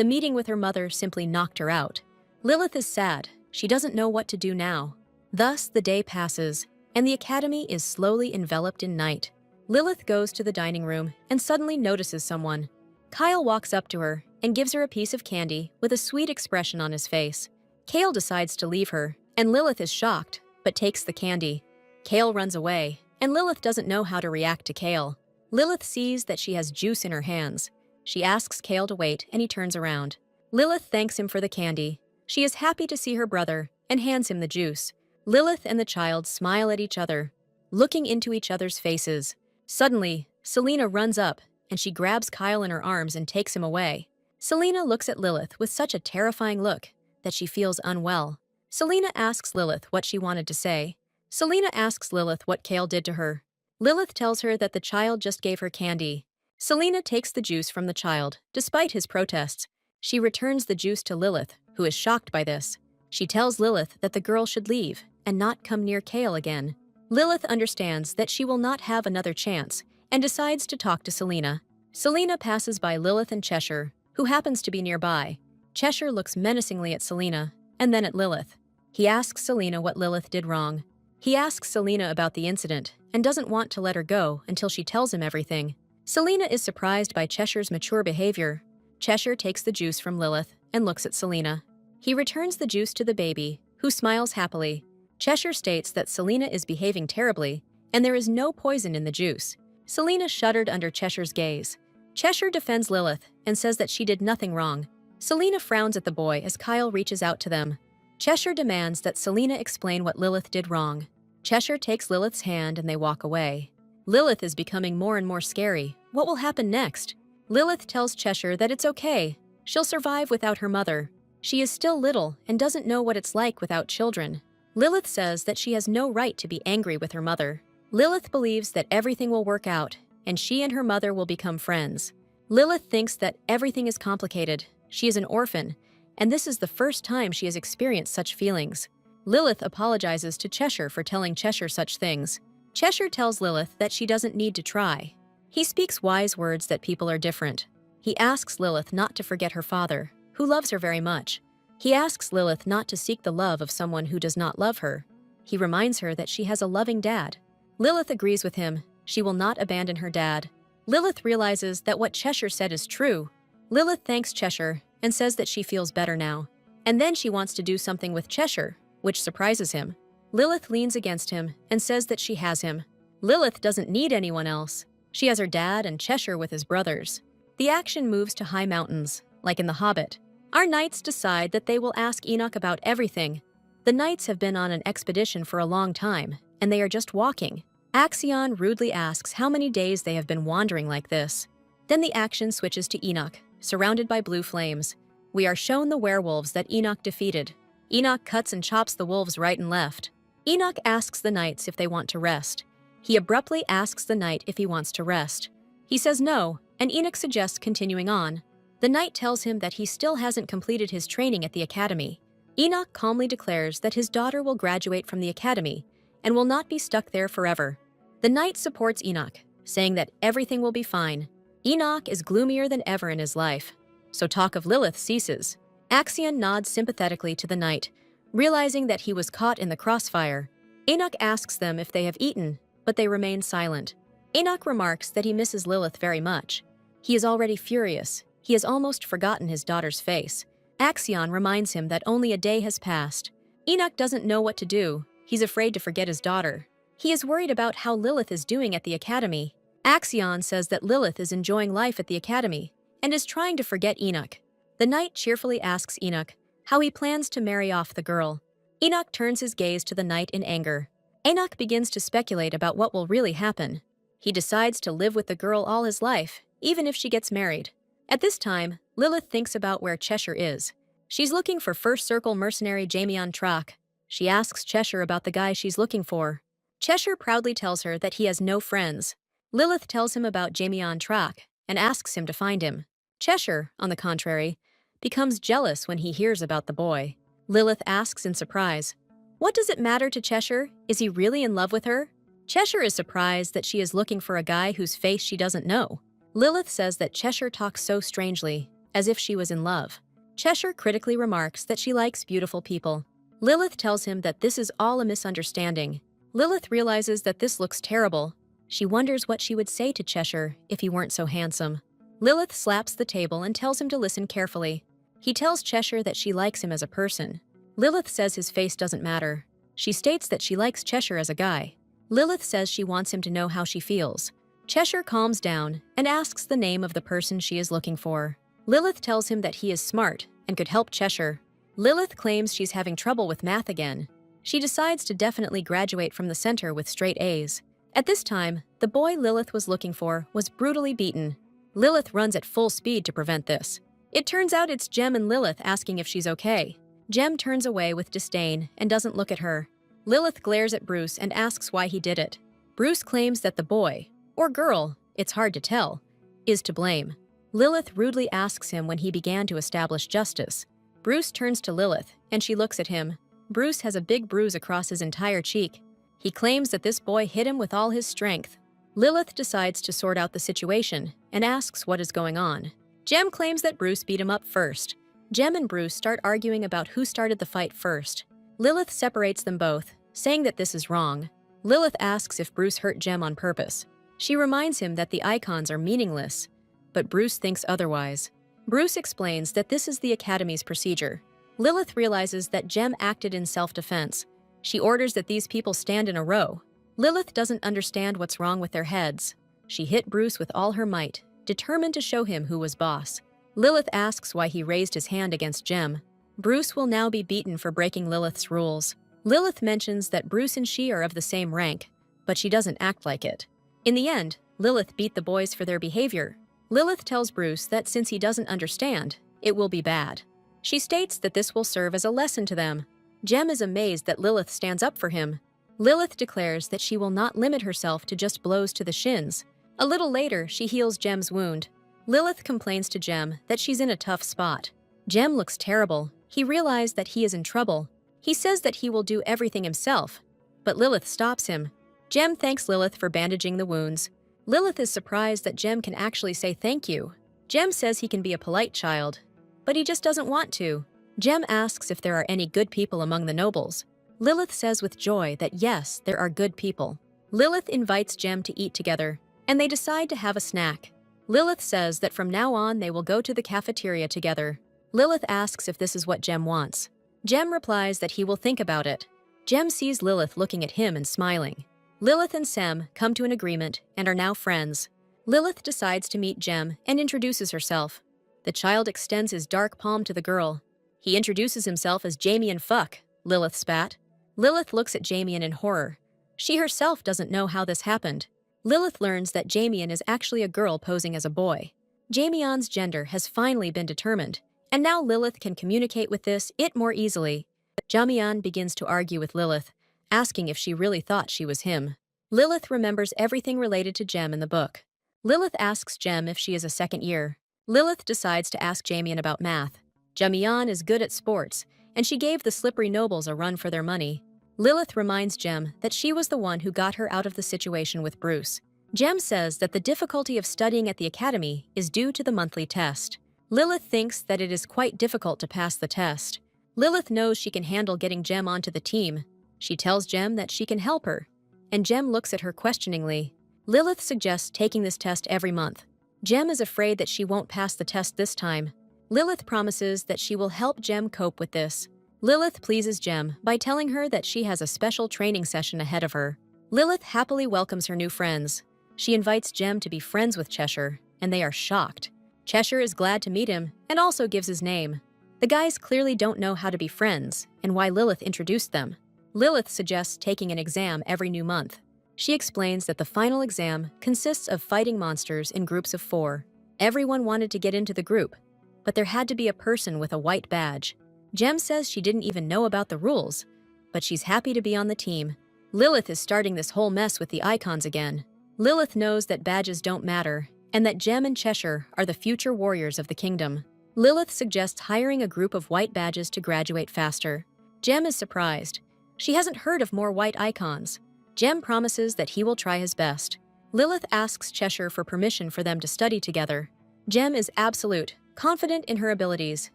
The meeting with her mother simply knocked her out. Lilith is sad. She doesn't know what to do now. Thus, the day passes, and the academy is slowly enveloped in night. Lilith goes to the dining room and suddenly notices someone. Kyle walks up to her and gives her a piece of candy with a sweet expression on his face. Kale decides to leave her, and Lilith is shocked, but takes the candy. Kale runs away, and Lilith doesn't know how to react to Kale. Lilith sees that she has juice in her hands. She asks Kale to wait, and he turns around. Lilith thanks him for the candy. She is happy to see her brother and hands him the juice. Lilith and the child smile at each other, looking into each other's faces. Suddenly, Selena runs up, and she grabs Kyle in her arms and takes him away. Selena looks at Lilith with such a terrifying look that she feels unwell. Selena asks Lilith what she wanted to say. Selena asks Lilith what Kale did to her. Lilith tells her that the child just gave her candy. Selena takes the juice from the child, despite his protests. She returns the juice to Lilith, who is shocked by this. She tells Lilith that the girl should leave and not come near Kale again. Lilith understands that she will not have another chance and decides to talk to Selena. Selena passes by Lilith and Cheshire, who happens to be nearby. Cheshire looks menacingly at Selena and then at Lilith. He asks Selena what Lilith did wrong. He asks Selena about the incident and doesn't want to let her go until she tells him everything. Selena is surprised by Cheshire's mature behavior. Cheshire takes the juice from Lilith and looks at Selena. He returns the juice to the baby, who smiles happily. Cheshire states that Selena is behaving terribly and there is no poison in the juice. Selena shuddered under Cheshire's gaze. Cheshire defends Lilith and says that she did nothing wrong. Selena frowns at the boy as Kyle reaches out to them. Cheshire demands that Selena explain what Lilith did wrong. Cheshire takes Lilith's hand and they walk away. Lilith is becoming more and more scary. What will happen next? Lilith tells Cheshire that it's okay. She'll survive without her mother. She is still little and doesn't know what it's like without children. Lilith says that she has no right to be angry with her mother. Lilith believes that everything will work out, and she and her mother will become friends. Lilith thinks that everything is complicated. She is an orphan, and this is the first time she has experienced such feelings. Lilith apologizes to Cheshire for telling Cheshire such things. Cheshire tells Lilith that she doesn't need to try. He speaks wise words that people are different. He asks Lilith not to forget her father, who loves her very much. He asks Lilith not to seek the love of someone who does not love her. He reminds her that she has a loving dad. Lilith agrees with him. She will not abandon her dad. Lilith realizes that what Cheshire said is true. Lilith thanks Cheshire and says that she feels better now. And then she wants to do something with Cheshire, which surprises him. Lilith leans against him and says that she has him. Lilith doesn't need anyone else. She has her dad and Cheshire with his brothers. The action moves to high mountains, like in The Hobbit. Our knights decide that they will ask Enoch about everything. The knights have been on an expedition for a long time, and they are just walking. Axion rudely asks how many days they have been wandering like this. Then the action switches to Enoch, surrounded by blue flames. We are shown the werewolves that Enoch defeated. Enoch cuts and chops the wolves right and left. Enoch asks the knights if they want to rest. He abruptly asks the knight if he wants to rest. He says no, and Enoch suggests continuing on. The knight tells him that he still hasn't completed his training at the academy. Enoch calmly declares that his daughter will graduate from the academy and will not be stuck there forever. The knight supports Enoch, saying that everything will be fine. Enoch is gloomier than ever in his life, so talk of Lilith ceases. Axion nods sympathetically to the knight, realizing that he was caught in the crossfire. Enoch asks them if they have eaten, but they remain silent. Enoch remarks that he misses Lilith very much. He is already furious. He has almost forgotten his daughter's face. Axion reminds him that only a day has passed. Enoch doesn't know what to do. He's afraid to forget his daughter. He is worried about how Lilith is doing at the academy. Axion says that Lilith is enjoying life at the academy and is trying to forget Enoch. The knight cheerfully asks Enoch how he plans to marry off the girl. Enoch turns his gaze to the knight in anger. Enoch begins to speculate about what will really happen. He decides to live with the girl all his life, even if she gets married. At this time, Lilith thinks about where Cheshire is. She's looking for First Circle mercenary Jamion Trock. She asks Cheshire about the guy she's looking for. Cheshire proudly tells her that he has no friends. Lilith tells him about Jamion Trock and asks him to find him. Cheshire, on the contrary, becomes jealous when he hears about the boy. Lilith asks in surprise, "What does it matter to Cheshire? Is he really in love with her?" Cheshire is surprised that she is looking for a guy whose face she doesn't know. Lilith says that Cheshire talks so strangely, as if she was in love. Cheshire critically remarks that she likes beautiful people. Lilith tells him that this is all a misunderstanding. Lilith realizes that this looks terrible. She wonders what she would say to Cheshire if he weren't so handsome. Lilith slaps the table and tells him to listen carefully. He tells Cheshire that she likes him as a person. Lilith says his face doesn't matter. She states that she likes Cheshire as a guy. Lilith says she wants him to know how she feels. Cheshire calms down and asks the name of the person she is looking for. Lilith tells him that he is smart and could help Cheshire. Lilith claims she's having trouble with math again. She decides to definitely graduate from the center with straight A's. At this time, the boy Lilith was looking for was brutally beaten. Lilith runs at full speed to prevent this. It turns out it's Jem and Lilith asking if she's okay. Jem turns away with disdain and doesn't look at her. Lilith glares at Bruce and asks why he did it. Bruce claims that the boy, or girl, it's hard to tell, is to blame. Lilith rudely asks him when he began to establish justice. Bruce turns to Lilith, and she looks at him. Bruce has a big bruise across his entire cheek. He claims that this boy hit him with all his strength. Lilith decides to sort out the situation and asks what is going on. Jem claims that Bruce beat him up first. Jem and Bruce start arguing about who started the fight first. Lilith separates them both, saying that this is wrong. Lilith asks if Bruce hurt Jem on purpose. She reminds him that the icons are meaningless, but Bruce thinks otherwise. Bruce explains that this is the Academy's procedure. Lilith realizes that Jem acted in self-defense. She orders that these people stand in a row. Lilith doesn't understand what's wrong with their heads. She hit Bruce with all her might, determined to show him who was boss. Lilith asks why he raised his hand against Jem. Bruce will now be beaten for breaking Lilith's rules. Lilith mentions that Bruce and she are of the same rank, but she doesn't act like it. In the end, Lilith beat the boys for their behavior. Lilith tells Bruce that since he doesn't understand, it will be bad. She states that this will serve as a lesson to them. Jem is amazed that Lilith stands up for him. Lilith declares that she will not limit herself to just blows to the shins. A little later, she heals Jem's wound. Lilith complains to Jem that she's in a tough spot. Jem looks terrible. He realizes that he is in trouble. He says that he will do everything himself, but Lilith stops him. Jem thanks Lilith for bandaging the wounds. Lilith is surprised that Jem can actually say thank you. Jem says he can be a polite child, but he just doesn't want to. Jem asks if there are any good people among the nobles. Lilith says with joy that yes, there are good people. Lilith invites Jem to eat together, and they decide to have a snack. Lilith says that from now on they will go to the cafeteria together. Lilith asks if this is what Jem wants. Jem replies that he will think about it. Jem sees Lilith looking at him and smiling. Lilith and Sem come to an agreement and are now friends. Lilith decides to meet Jem and introduces herself. The child extends his dark palm to the girl. He introduces himself as Jamian Fuck, Lilith spat. Lilith looks at Jamian in horror. She herself doesn't know how this happened. Lilith learns that Jamian is actually a girl posing as a boy. Jamian's gender has finally been determined, and now Lilith can communicate with it more easily. Jamian begins to argue with Lilith, asking if she really thought she was him. Lilith remembers everything related to Jem in the book. Lilith asks Jem if she is a second year. Lilith decides to ask Jamian about math. Jamian is good at sports, and she gave the slippery nobles a run for their money. Lilith reminds Jem that she was the one who got her out of the situation with Bruce. Jem says that the difficulty of studying at the academy is due to the monthly test. Lilith thinks that it is quite difficult to pass the test. Lilith knows she can handle getting Jem onto the team. She tells Jem that she can help her, and Jem looks at her questioningly. Lilith suggests taking this test every month. Jem is afraid that she won't pass the test this time. Lilith promises that she will help Jem cope with this. Lilith pleases Jem by telling her that she has a special training session ahead of her. Lilith happily welcomes her new friends. She invites Jem to be friends with Cheshire, and they are shocked. Cheshire is glad to meet him and also gives his name. The guys clearly don't know how to be friends and why Lilith introduced them. Lilith suggests taking an exam every new month. She explains that the final exam consists of fighting monsters in groups of 4. Everyone wanted to get into the group, but there had to be a person with a white badge. Jem says she didn't even know about the rules, but she's happy to be on the team. Lilith is starting this whole mess with the icons again. Lilith knows that badges don't matter, and that Jem and Cheshire are the future warriors of the kingdom. Lilith suggests hiring a group of white badges to graduate faster. Jem is surprised. She hasn't heard of more white icons. Jem promises that he will try his best. Lilith asks Cheshire for permission for them to study together. Jem is absolute, confident in her abilities,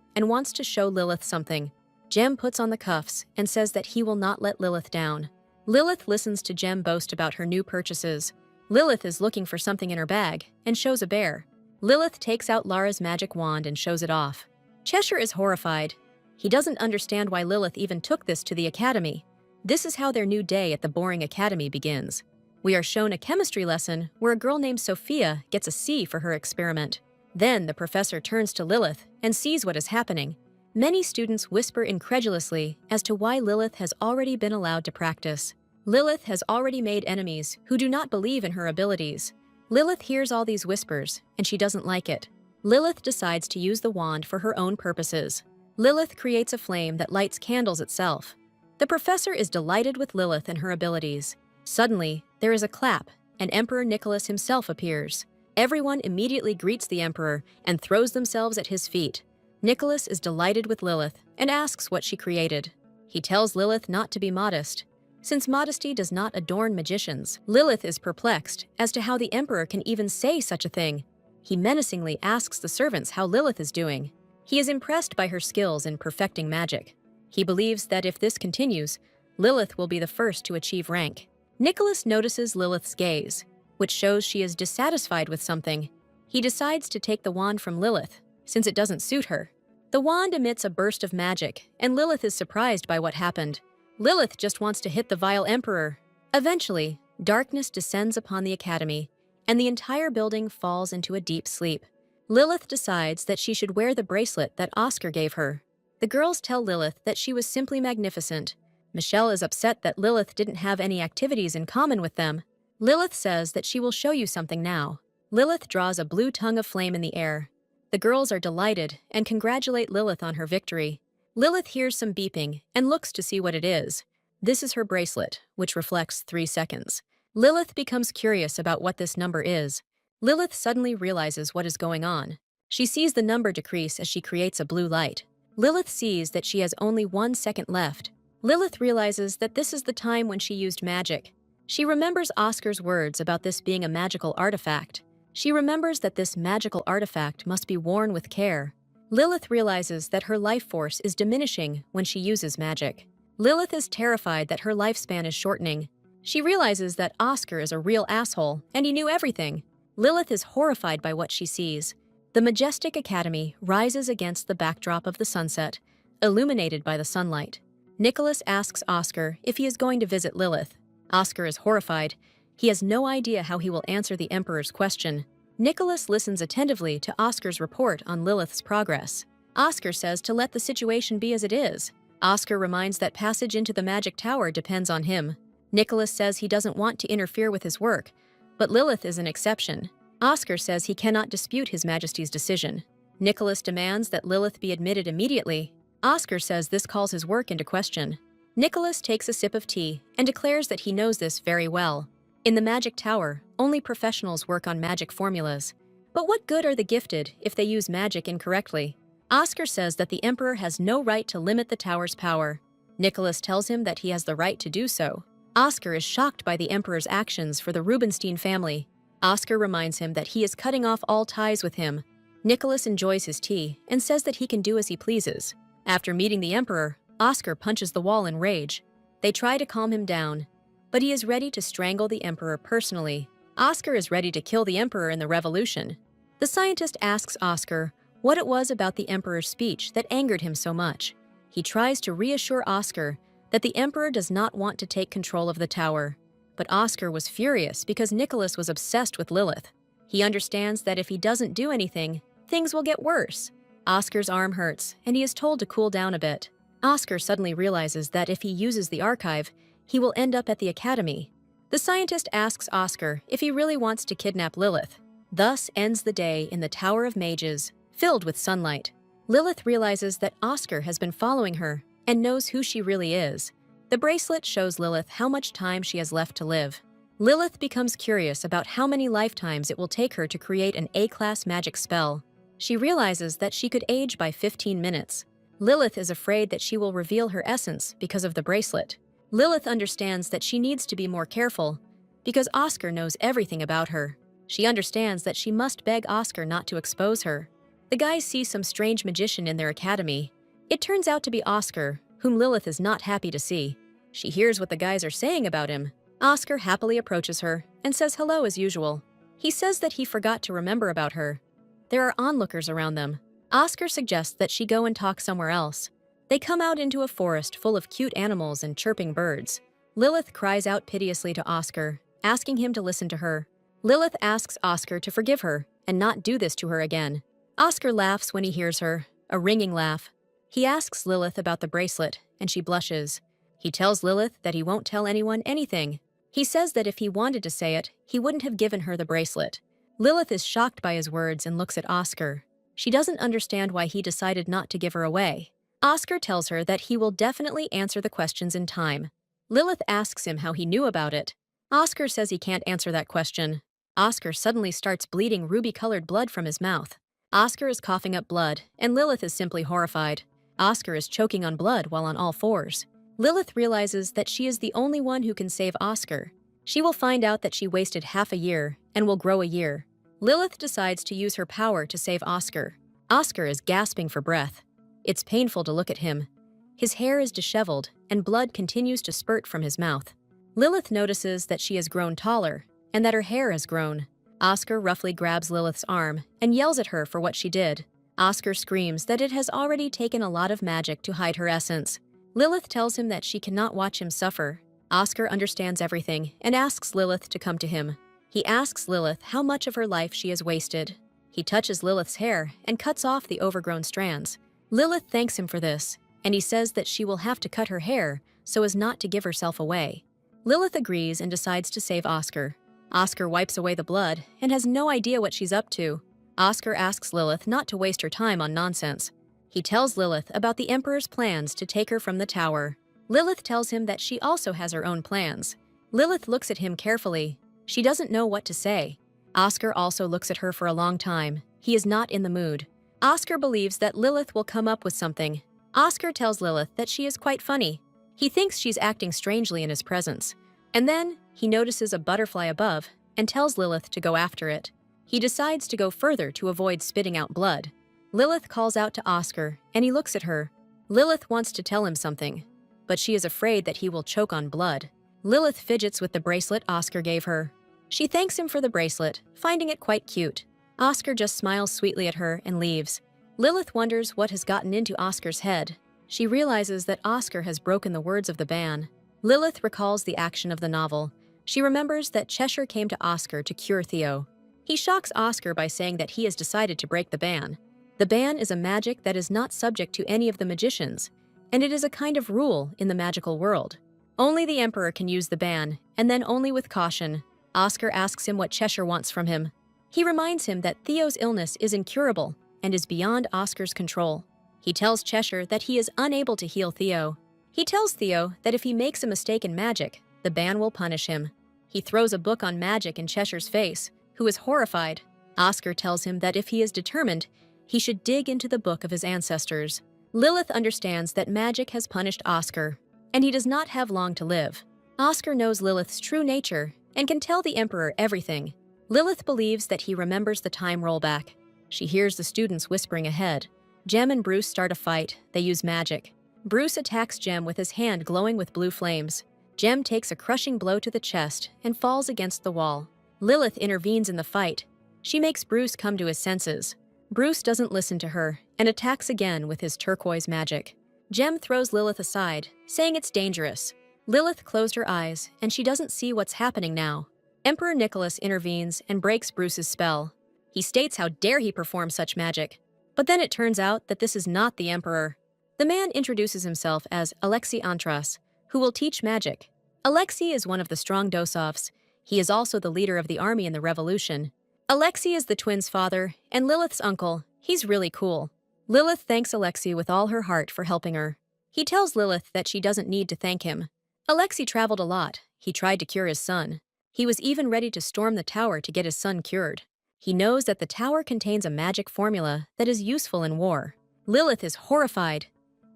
and wants to show Lilith something. Jem puts on the cuffs and says that he will not let Lilith down. Lilith listens to Jem boast about her new purchases. Lilith is looking for something in her bag and shows a bear. Lilith takes out Lara's magic wand and shows it off. Cheshire is horrified. He doesn't understand why Lilith even took this to the academy. This is how their new day at the boring academy begins. We are shown a chemistry lesson where a girl named Sophia gets a C for her experiment. Then the professor turns to Lilith and sees what is happening. Many students whisper incredulously as to why Lilith has already been allowed to practice. Lilith has already made enemies who do not believe in her abilities. Lilith hears all these whispers, and she doesn't like it. Lilith decides to use the wand for her own purposes. Lilith creates a flame that lights candles itself. The professor is delighted with Lilith and her abilities. Suddenly, there is a clap, and Emperor Nicholas himself appears. Everyone immediately greets the emperor and throws themselves at his feet. Nicholas is delighted with Lilith and asks what she created. He tells Lilith not to be modest. Since modesty does not adorn magicians, Lilith is perplexed as to how the emperor can even say such a thing. He menacingly asks the servants how Lilith is doing. He is impressed by her skills in perfecting magic. He believes that if this continues, Lilith will be the first to achieve rank. Nicholas notices Lilith's gaze, which shows she is dissatisfied with something. He decides to take the wand from Lilith, since it doesn't suit her. The wand emits a burst of magic, and Lilith is surprised by what happened. Lilith just wants to hit the vile emperor. Eventually, darkness descends upon the academy, and the entire building falls into a deep sleep. Lilith decides that she should wear the bracelet that Oscar gave her. The girls tell Lilith that she was simply magnificent. Michelle is upset that Lilith didn't have any activities in common with them. Lilith says that she will show you something now. Lilith draws a blue tongue of flame in the air. The girls are delighted and congratulate Lilith on her victory. Lilith hears some beeping and looks to see what it is. This is her bracelet, which reflects 3 seconds. Lilith becomes curious about what this number is. Lilith suddenly realizes what is going on. She sees the number decrease as she creates a blue light. Lilith sees that she has only 1 second left. Lilith realizes that this is the time when she used magic. She remembers Oscar's words about this being a magical artifact. She remembers that this magical artifact must be worn with care. Lilith realizes that her life force is diminishing when she uses magic. Lilith is terrified that her lifespan is shortening. She realizes that Oscar is a real asshole, and he knew everything. Lilith is horrified by what she sees. The majestic academy rises against the backdrop of the sunset, illuminated by the sunlight. Nicholas asks Oscar if he is going to visit Lilith. Oscar is horrified. He has no idea how he will answer the Emperor's question. Nicholas listens attentively to Oscar's report on Lilith's progress. Oscar says to let the situation be as it is. Oscar reminds that passage into the magic tower depends on him. Nicholas says he doesn't want to interfere with his work, but Lilith is an exception. Oscar says he cannot dispute His Majesty's decision. Nicholas demands that Lilith be admitted immediately. Oscar says this calls his work into question. Nicholas takes a sip of tea and declares that he knows this very well. In the magic tower, only professionals work on magic formulas. But what good are the gifted if they use magic incorrectly? Oscar says that the Emperor has no right to limit the tower's power. Nicholas tells him that he has the right to do so. Oscar is shocked by the Emperor's actions for the Rubinstein family. Oscar reminds him that he is cutting off all ties with him. Nicholas enjoys his tea and says that he can do as he pleases. After meeting the Emperor, Oscar punches the wall in rage. They try to calm him down, but he is ready to strangle the Emperor personally. Oscar is ready to kill the Emperor in the revolution. The scientist asks Oscar what it was about the Emperor's speech that angered him so much. He tries to reassure Oscar that the Emperor does not want to take control of the tower. But Oscar was furious because Nicholas was obsessed with Lilith. He understands that if he doesn't do anything, things will get worse. Oscar's arm hurts, and he is told to cool down a bit. Oscar suddenly realizes that if he uses the archive, he will end up at the academy. The scientist asks Oscar if he really wants to kidnap Lilith. Thus ends the day in the Tower of Mages, filled with sunlight. Lilith realizes that Oscar has been following her and knows who she really is. The bracelet shows Lilith how much time she has left to live. Lilith becomes curious about how many lifetimes it will take her to create an A-class magic spell. She realizes that she could age by 15 minutes. Lilith is afraid that she will reveal her essence because of the bracelet. Lilith understands that she needs to be more careful because Oscar knows everything about her. She understands that she must beg Oscar not to expose her. The guys see some strange magician in their academy. It turns out to be Oscar, whom Lilith is not happy to see. She hears what the guys are saying about him. Oscar happily approaches her and says hello as usual. He says that he forgot to remember about her. There are onlookers around them. Oscar suggests that she go and talk somewhere else. They come out into a forest full of cute animals and chirping birds. Lilith cries out piteously to Oscar, asking him to listen to her. Lilith asks Oscar to forgive her and not do this to her again. Oscar laughs when he hears her, a ringing laugh. He asks Lilith about the bracelet, and she blushes. He tells Lilith that he won't tell anyone anything. He says that if he wanted to say it, he wouldn't have given her the bracelet. Lilith is shocked by his words and looks at Oscar. She doesn't understand why he decided not to give her away. Oscar tells her that he will definitely answer the questions in time. Lilith asks him how he knew about it. Oscar says he can't answer that question. Oscar suddenly starts bleeding ruby-colored blood from his mouth. Oscar is coughing up blood, and Lilith is simply horrified. Oscar is choking on blood while on all fours. Lilith realizes that she is the only one who can save Oscar. She will find out that she wasted half a year and will grow a year. Lilith decides to use her power to save Oscar. Oscar is gasping for breath. It's painful to look at him. His hair is disheveled, and blood continues to spurt from his mouth. Lilith notices that she has grown taller and that her hair has grown. Oscar roughly grabs Lilith's arm and yells at her for what she did. Oscar screams that it has already taken a lot of magic to hide her essence. Lilith tells him that she cannot watch him suffer. Oscar understands everything and asks Lilith to come to him. He asks Lilith how much of her life she has wasted. He touches Lilith's hair and cuts off the overgrown strands. Lilith thanks him for this, and he says that she will have to cut her hair so as not to give herself away. Lilith agrees and decides to save Oscar. Oscar wipes away the blood and has no idea what she's up to. Oscar asks Lilith not to waste her time on nonsense. He tells Lilith about the Emperor's plans to take her from the tower. Lilith tells him that she also has her own plans. Lilith looks at him carefully. She doesn't know what to say. Oscar also looks at her for a long time. He is not in the mood. Oscar believes that Lilith will come up with something. Oscar tells Lilith that she is quite funny. He thinks she's acting strangely in his presence. And then, he notices a butterfly above and tells Lilith to go after it. He decides to go further to avoid spitting out blood. Lilith calls out to Oscar, and he looks at her. Lilith wants to tell him something, but she is afraid that he will choke on blood. Lilith fidgets with the bracelet Oscar gave her. She thanks him for the bracelet, finding it quite cute. Oscar just smiles sweetly at her and leaves. Lilith wonders what has gotten into Oscar's head. She realizes that Oscar has broken the words of the ban. Lilith recalls the action of the novel. She remembers that Cheshire came to Oscar to cure Theo. He shocks Oscar by saying that he has decided to break the ban. The ban is a magic that is not subject to any of the magicians, and it is a kind of rule in the magical world. Only the Emperor can use the ban, and then only with caution. Oscar asks him what Cheshire wants from him. He reminds him that Theo's illness is incurable and is beyond Oscar's control. He tells Cheshire that he is unable to heal Theo. He tells Theo that if he makes a mistake in magic, the ban will punish him. He throws a book on magic in Cheshire's face, who is horrified. Oscar tells him that if he is determined, he should dig into the book of his ancestors. Lilith understands that magic has punished Oscar, and he does not have long to live. Oscar knows Lilith's true nature and can tell the Emperor everything. Lilith believes that he remembers the time rollback. She hears the students whispering ahead. Jem and Bruce start a fight. They use magic. Bruce attacks Jem with his hand glowing with blue flames. Jem takes a crushing blow to the chest and falls against the wall. Lilith intervenes in the fight. She makes Bruce come to his senses. Bruce doesn't listen to her and attacks again with his turquoise magic. Jem throws Lilith aside, saying it's dangerous. Lilith closed her eyes, and she doesn't see what's happening now. Emperor Nicholas intervenes and breaks Bruce's spell. He states how dare he perform such magic. But then it turns out that this is not the Emperor. The man introduces himself as Alexei Antras, who will teach magic. Alexei is one of the strong Dosovs. He is also the leader of the army in the revolution. Alexei is the twins' father and Lilith's uncle. He's really cool. Lilith thanks Alexei with all her heart for helping her. He tells Lilith that she doesn't need to thank him. Alexei traveled a lot. He tried to cure his son. He was even ready to storm the tower to get his son cured. He knows that the tower contains a magic formula that is useful in war. Lilith is horrified.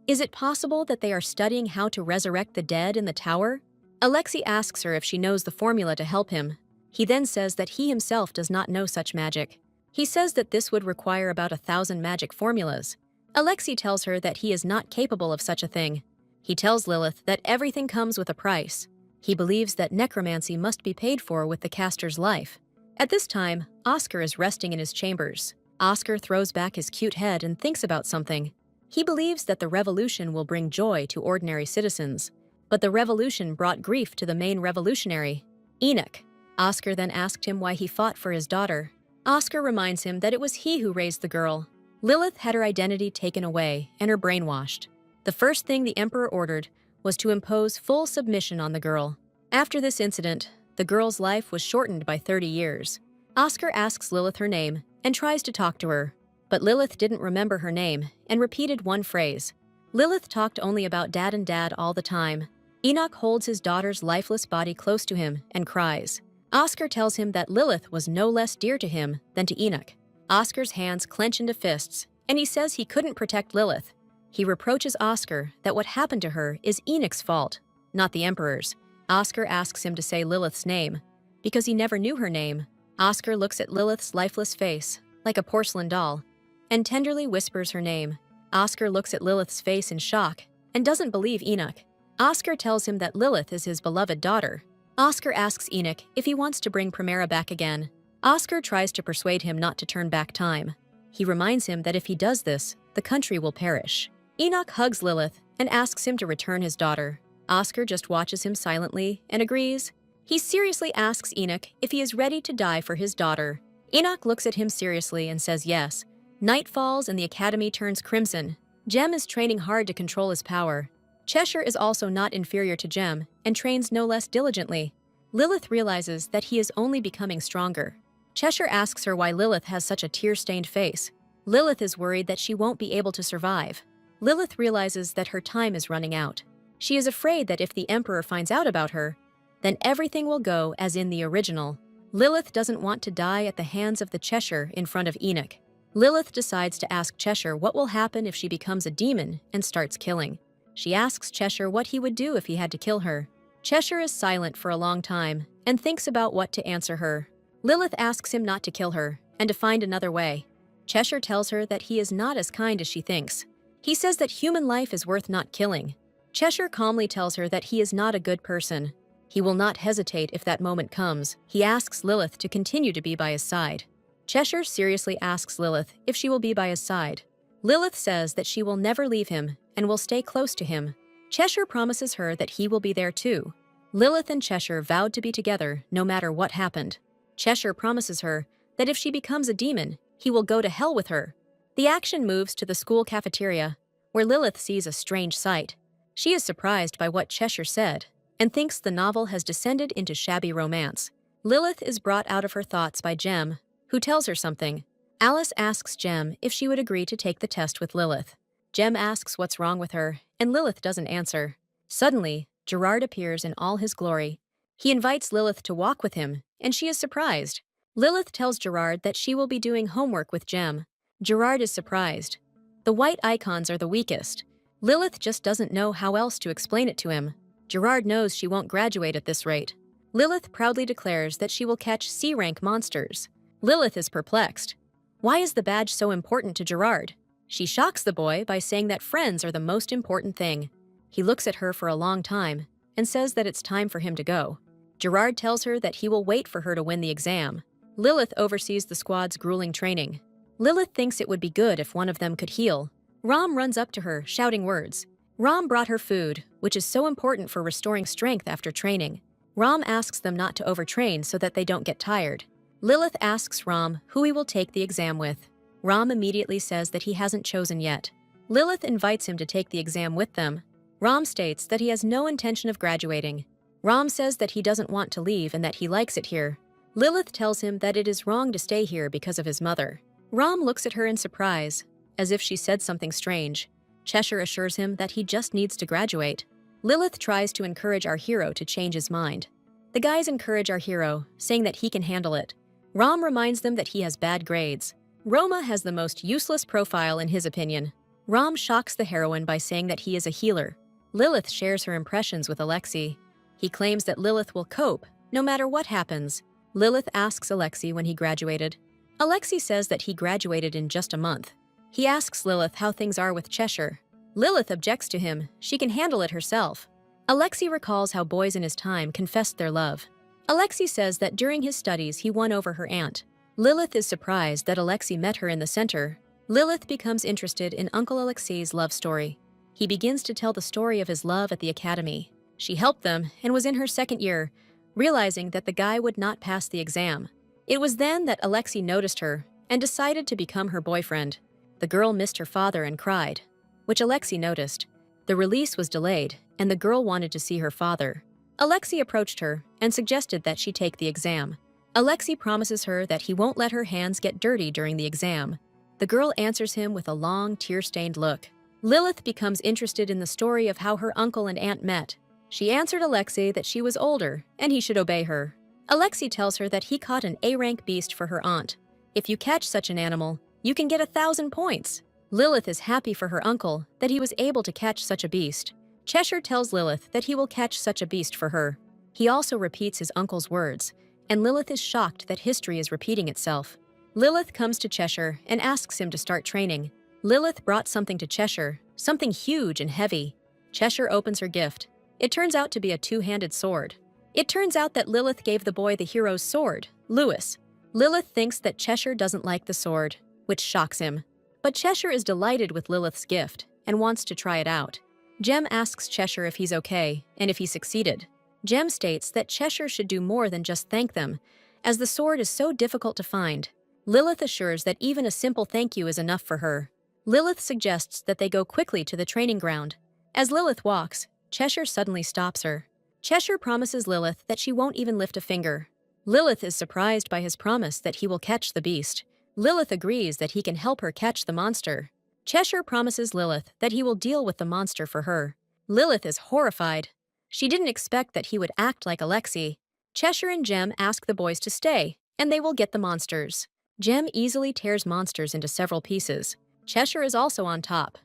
Is it possible that they are studying how to resurrect the dead in the tower? Alexei asks her if she knows the formula to help him. He then says that he himself does not know such magic. He says that this would require about 1,000 magic formulas. Alexei tells her that he is not capable of such a thing. He tells Lilith that everything comes with a price. He believes that necromancy must be paid for with the caster's life. At this time, Oscar is resting in his chambers. Oscar throws back his cute head and thinks about something. He believes that the revolution will bring joy to ordinary citizens. But the revolution brought grief to the main revolutionary, Enoch. Oscar then asked him why he fought for his daughter. Oscar reminds him that it was he who raised the girl. Lilith had her identity taken away and her brainwashed. The first thing the Emperor ordered was to impose full submission on the girl. After this incident, the girl's life was shortened by 30 years. Oscar asks Lilith her name and tries to talk to her, but Lilith didn't remember her name and repeated one phrase. Lilith talked only about Dad and Dad all the time. Enoch holds his daughter's lifeless body close to him and cries. Oscar tells him that Lilith was no less dear to him than to Enoch. Oscar's hands clench into fists, and he says he couldn't protect Lilith. He reproaches Oscar that what happened to her is Enoch's fault, not the Emperor's. Oscar asks him to say Lilith's name, because he never knew her name. Oscar looks at Lilith's lifeless face, like a porcelain doll, and tenderly whispers her name. Oscar looks at Lilith's face in shock and doesn't believe Enoch. Oscar tells him that Lilith is his beloved daughter. Oscar asks Enoch if he wants to bring Primera back again. Oscar tries to persuade him not to turn back time. He reminds him that if he does this, the country will perish. Enoch hugs Lilith and asks him to return his daughter. Oscar just watches him silently and agrees. He seriously asks Enoch if he is ready to die for his daughter. Enoch looks at him seriously and says yes. Night falls and the academy turns crimson. Jem is training hard to control his power. Cheshire is also not inferior to Jem and trains no less diligently. Lilith realizes that he is only becoming stronger. Cheshire asks her why Lilith has such a tear-stained face. Lilith is worried that she won't be able to survive. Lilith realizes that her time is running out. She is afraid that if the Emperor finds out about her, then everything will go as in the original. Lilith doesn't want to die at the hands of the Cheshire in front of Enoch. Lilith decides to ask Cheshire what will happen if she becomes a demon and starts killing. She asks Cheshire what he would do if he had to kill her. Cheshire is silent for a long time and thinks about what to answer her. Lilith asks him not to kill her and to find another way. Cheshire tells her that he is not as kind as she thinks. He says that human life is worth not killing. Cheshire calmly tells her that he is not a good person. He will not hesitate if that moment comes. He asks Lilith to continue to be by his side. Cheshire seriously asks Lilith if she will be by his side. Lilith says that she will never leave him and will stay close to him. Cheshire promises her that he will be there too. Lilith and Cheshire vowed to be together no matter what happened. Cheshire promises her that if she becomes a demon, he will go to hell with her. The action moves to the school cafeteria, where Lilith sees a strange sight. She is surprised by what Cheshire said and thinks the novel has descended into shabby romance. Lilith is brought out of her thoughts by Jem, who tells her something. Alice asks Jem if she would agree to take the test with Lilith. Jem asks what's wrong with her, and Lilith doesn't answer. Suddenly, Gerard appears in all his glory. He invites Lilith to walk with him, and she is surprised. Lilith tells Gerard that she will be doing homework with Jem. Gerard is surprised. The white icons are the weakest. Lilith just doesn't know how else to explain it to him. Gerard knows she won't graduate at this rate. Lilith proudly declares that she will catch C-rank monsters. Lilith is perplexed. Why is the badge so important to Gerard? She shocks the boy by saying that friends are the most important thing. He looks at her for a long time and says that it's time for him to go. Gerard tells her that he will wait for her to win the exam. Lilith oversees the squad's grueling training. Lilith thinks it would be good if one of them could heal. Ram runs up to her, shouting words. Ram brought her food, which is so important for restoring strength after training. Ram asks them not to overtrain so that they don't get tired. Lilith asks Ram who he will take the exam with. Ram immediately says that he hasn't chosen yet. Lilith invites him to take the exam with them. Ram states that he has no intention of graduating. Ram says that he doesn't want to leave and that he likes it here. Lilith tells him that it is wrong to stay here because of his mother. Ram looks at her in surprise, as if she said something strange. Cheshire assures him that he just needs to graduate. Lilith tries to encourage our hero to change his mind. The guys encourage our hero, saying that he can handle it. Ram reminds them that he has bad grades. Roma has the most useless profile in his opinion. Ram shocks the heroine by saying that he is a healer. Lilith shares her impressions with Alexei. He claims that Lilith will cope, no matter what happens. Lilith asks Alexei when he graduated. Alexei says that he graduated in just a month. He asks Lilith how things are with Cheshire. Lilith objects to him. She can handle it herself. Alexei recalls how boys in his time confessed their love. Alexei says that during his studies he won over her aunt. Lilith is surprised that Alexei met her in the center. Lilith becomes interested in Uncle Alexei's love story. He begins to tell the story of his love at the academy. She helped them and was in her second year, realizing that the guy would not pass the exam. It was then that Alexei noticed her and decided to become her boyfriend. The girl missed her father and cried, which Alexei noticed. The release was delayed, and the girl wanted to see her father. Alexei approached her and suggested that she take the exam. Alexei promises her that he won't let her hands get dirty during the exam. The girl answers him with a long, tear-stained look. Lilith becomes interested in the story of how her uncle and aunt met. She answered Alexei that she was older and he should obey her. Alexei tells her that he caught an A-rank beast for her aunt. If you catch such an animal, you can get 1,000 points. Lilith is happy for her uncle that he was able to catch such a beast. Cheshire tells Lilith that he will catch such a beast for her. He also repeats his uncle's words, and Lilith is shocked that history is repeating itself. Lilith comes to Cheshire and asks him to start training. Lilith brought something to Cheshire, something huge and heavy. Cheshire opens her gift. It turns out to be a two-handed sword. It turns out that Lilith gave the boy the hero's sword, Lewis. Lilith thinks that Cheshire doesn't like the sword, which shocks him. But Cheshire is delighted with Lilith's gift and wants to try it out. Jem asks Cheshire if he's okay and if he succeeded. Jem states that Cheshire should do more than just thank them, as the sword is so difficult to find. Lilith assures that even a simple thank you is enough for her. Lilith suggests that they go quickly to the training ground. As Lilith walks, Cheshire suddenly stops her. Cheshire promises Lilith that she won't even lift a finger. Lilith is surprised by his promise that he will catch the beast. Lilith agrees that he can help her catch the monster. Cheshire promises Lilith that he will deal with the monster for her. Lilith is horrified. She didn't expect that he would act like Alexei. Cheshire and Jem ask the boys to stay, and they will get the monsters. Jem easily tears monsters into several pieces. Cheshire is also on top.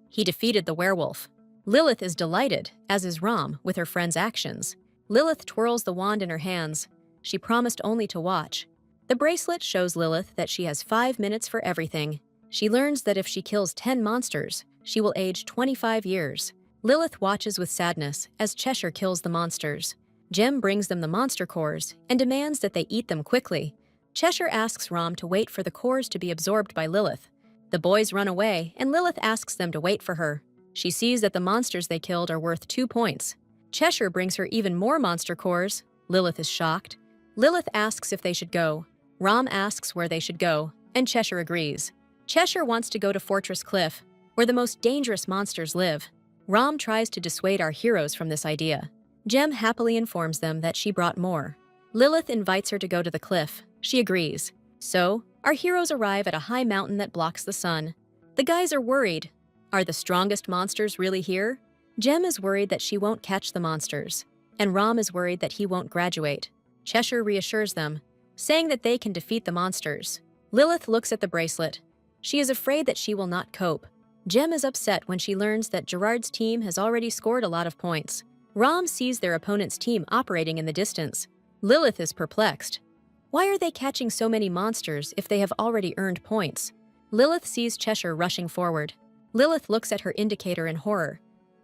He defeated the werewolf. Lilith is delighted, as is Ram, with her friend's actions. Lilith twirls the wand in her hands. She promised only to watch. The bracelet shows Lilith that she has 5 minutes for everything. She learns that if she kills 10 monsters, she will age 25 years. Lilith watches with sadness as Cheshire kills the monsters. Jem brings them the monster cores and demands that they eat them quickly. Cheshire asks Ram to wait for the cores to be absorbed by Lilith. The boys run away, and Lilith asks them to wait for her. She sees that the monsters they killed are worth 2 points. Cheshire brings her even more monster cores. Lilith is shocked. Lilith asks if they should go. Ram asks where they should go, and Cheshire agrees. Cheshire wants to go to Fortress Cliff, where the most dangerous monsters live. Ram tries to dissuade our heroes from this idea. Jem happily informs them that she brought more. Lilith invites her to go to the cliff. She agrees. So, our heroes arrive at a high mountain that blocks the sun. The guys are worried. Are the strongest monsters really here? Jem is worried that she won't catch the monsters, and Ram is worried that he won't graduate. Cheshire reassures them, saying that they can defeat the monsters. Lilith looks at the bracelet. She is afraid that she will not cope. Jem is upset when she learns that Gerard's team has already scored a lot of points. Ram sees their opponent's team operating in the distance. Lilith is perplexed. Why are they catching so many monsters if they have already earned points? Lilith sees Cheshire rushing forward. Lilith looks at her indicator in horror.